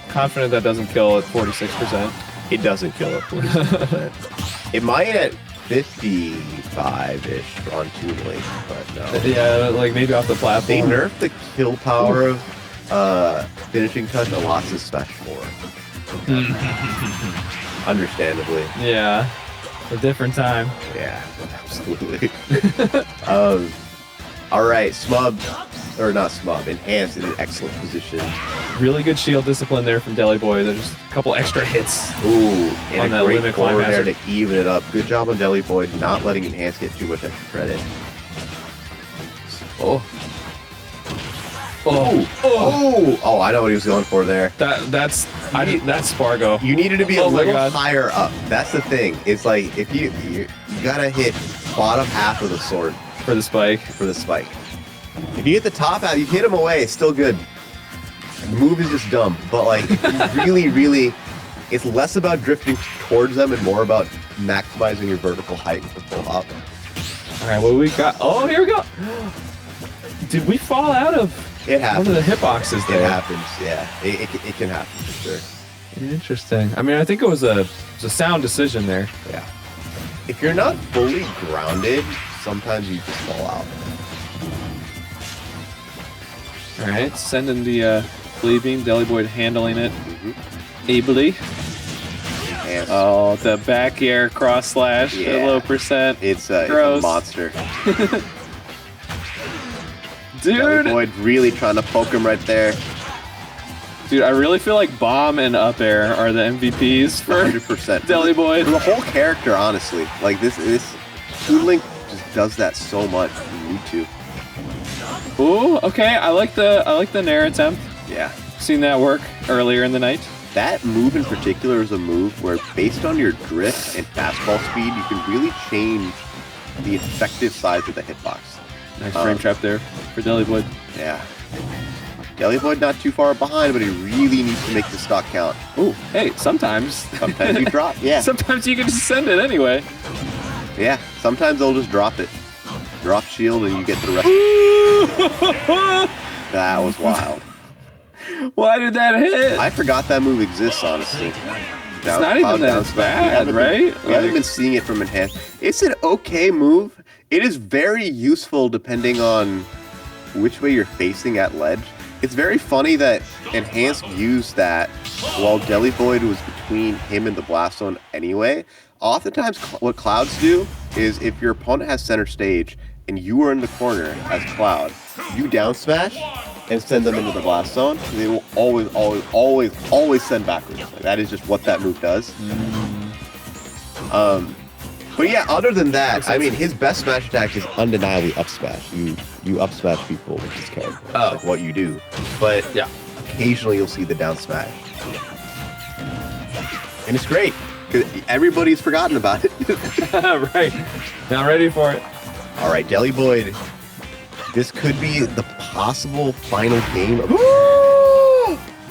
confident that doesn't kill at 46%. It doesn't kill at 46%. It might at 55-ish on Toon Link, but no. Yeah, like maybe off the platform. They nerfed the kill power of finishing touch a lot to Smash 4. Understandably. Yeah. A different time. Yeah, absolutely. Alright, Smub, or not Smub, Enhanced in an excellent position. Really good shield discipline there from Deli Boy. There's a couple extra hits. Ooh, and on a that great limit corner climb there master. to even it up. Good job on Deli Boy, not letting Enhanced get too much extra credit. Oh. Oh, I know what he was going for there. That's Spargo. You needed to be a Oh my little God. higher up. That's the thing. It's like if you gotta hit bottom half of the sword for the spike. If you hit the top half, you hit him away. It's still good. The move is just dumb, but like really, it's less about drifting towards them and more about maximizing your vertical height with the full hop. All right, what do we got? Oh, here we go. Did we fall out of It happens. one of the hitboxes there? It happens. Yeah, it can happen for sure. Interesting. I mean, I think it was a sound decision there. Yeah. If you're not fully grounded, sometimes you just fall out. All right, sending the Flea Beam. Deli Boyd handling it ably. And Oh, the back air cross slash at Yeah. low percent. it's a Gross. monster. Dude, Boyd really trying to poke him right there. dude, I really feel like bomb and up air are the MVPs for 100%. Deli Boyd. For the whole character, honestly. Like this Toon Link just does that so much. You need to. Ooh, okay. I like the Nair attempt. Yeah. Seen that work earlier in the night. That move in particular is a move where, based on your drift and fastball speed, you can really change the effective size of the hitbox. Nice frame trap there for Deli Boyd. Yeah. Deli Boyd not too far behind, but he really needs to make the stock count. Ooh, hey, sometimes you drop. Yeah. Sometimes you can just send it anyway. Yeah. Sometimes they'll just drop it. Drop shield and you get the rest. That was wild. Why did that hit? I forgot that move exists, honestly. It's not even that it's bad, right? We haven't been seeing it from Enhanced. It's an okay move. It is very useful depending on which way you're facing at ledge. It's very funny that Enhanced used that while Deli Boyd was between him and the blast zone anyway. Oftentimes, what Clouds do is if your opponent has center stage and you are in the corner as Cloud, you down smash and send them into the blast zone. They will always send backwards. Like, that is just what that move does. But yeah, other than that, I mean, his best smash attack is undeniably up smash. You up smash people with his character. That's like what you do. But yeah, occasionally you'll see the down smash. And it's great. 'Cause everybody's forgotten about it. Right. Not ready for it. All right, Deli Boyd. This could be the possible final game of...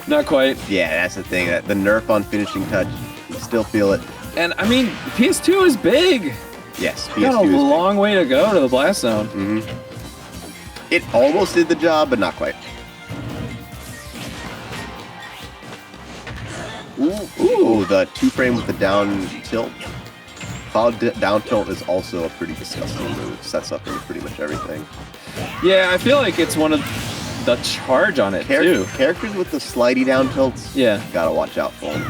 Not quite. Yeah, that's the thing. The nerf on finishing touch, you still feel it. And I mean, PS2 is big. Yes, PS2 Got a is big. long way to go to the blast zone. It almost did the job, but not quite. Ooh, the 2-frame with the down tilt. Cloud down tilt is also a pretty disgusting move. Sets up into pretty much everything. Yeah, I feel like it's one of the charge on it too. Characters with the slidey down tilts, yeah, gotta watch out for them.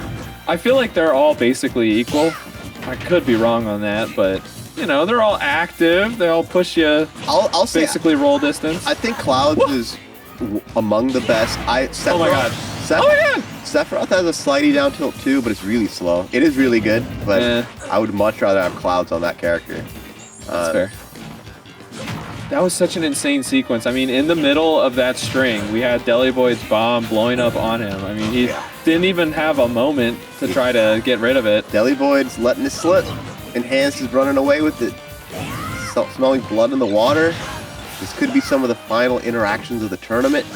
I feel like they're all basically equal. I could be wrong on that, but you know, they're all active. They all push you. I'll say basically roll distance. I think Clouds is among the best. Oh my god. Sephiroth has a slidey down tilt too, but it's really slow. It is really good, but I would much rather have Clouds on that character. That's fair. That was such an insane sequence. I mean, in the middle of that string, we had Deli Boyd's bomb blowing up on him. I mean, he didn't even have a moment to try to get rid of it. Deli Boyd's letting it slip. Enhanced is running away with it. Smelling blood in the water. This could be some of the final interactions of the tournament.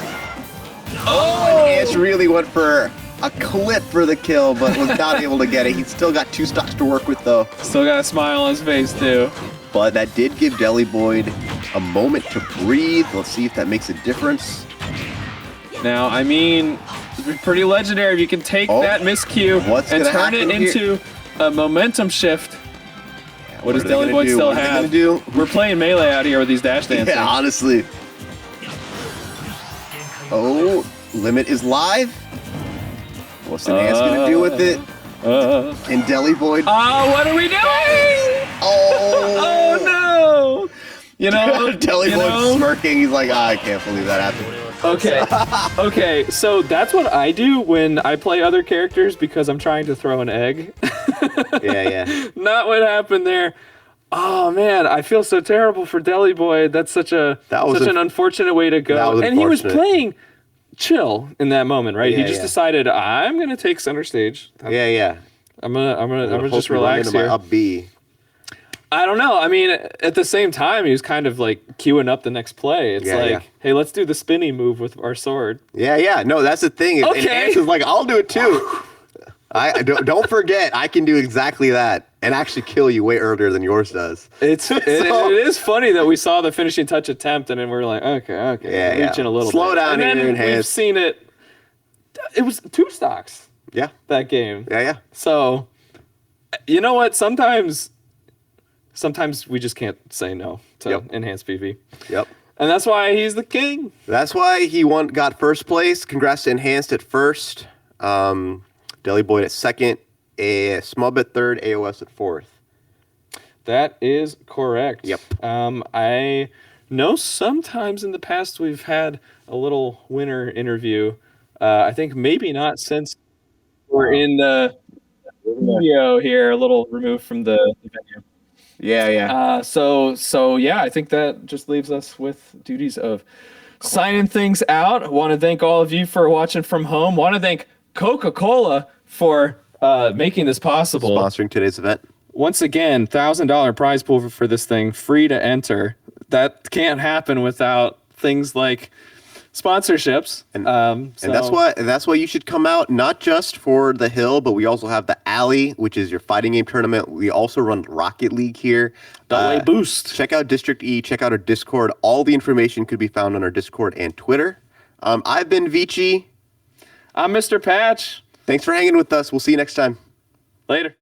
Oh! Enhanced really went for a clip for the kill, but was not able to get it. He's still got 2 stocks to work with, though. Still got a smile on his face, too. But that did give Deli Boyd a moment to breathe. Let's see if that makes a difference. Now, I mean, it's pretty legendary if you can take that miscue and turn it into a momentum shift. Yeah, what does Deli Boyd still have? We're playing melee out here with these dash dances. Yeah, honestly. Oh, Limit is live. What's Enhanced gonna do with it? And Deli Boyd. Oh, what are we doing? Oh, oh no! You know, Deli Boyd's smirking. He's like, I can't believe that happened. Okay, okay. So that's what I do when I play other characters because I'm trying to throw an egg. Yeah. Not what happened there. Oh man, I feel so terrible for Deli Boyd. That's such an unfortunate way to go. And he was playing chill in that moment, right? He just decided I'm gonna take center stage. Yeah. I'm gonna just relax here. Up B. I don't know. I mean, at the same time, he was kind of like queuing up the next play. It's hey, let's do the spinny move with our sword. Yeah. No, that's the thing. Okay. Enhanced is like, I'll do it too. I don't forget, I can do exactly that and actually kill you way earlier than yours does. It is funny that we saw the finishing touch attempt and then we're like, okay, reaching a little slow bit. down and here, then Enhanced. we've seen it. It was 2 stocks. Yeah. That game. Yeah. So, you know what? Sometimes we just can't say no to Enhanced PV. Yep. And that's why he's the king. That's why he got first place. Congrats to Enhanced at first. Deli Boyd at second. A small bit third. AOS at fourth. That is correct. Yep. I know sometimes in the past we've had a little winner interview. I think maybe not since we're in the studio here, a little removed from the venue. Yeah. So yeah, I think that just leaves us with duties of signing things out. I want to thank all of you for watching from home. Want to thank Coca-Cola for making this possible. Sponsoring today's event. Once again, $1,000 prize pool for this thing, free to enter. That can't happen without things like sponsorships. And that's why you should come out, not just for the Hill, but we also have the Alley, which is your fighting game tournament. We also run Rocket League here. Boost. Check out District E, check out our Discord. All the information could be found on our Discord and Twitter. I've been Vici. I'm Mr. Patch. Thanks for hanging with us. We'll see you next time. Later.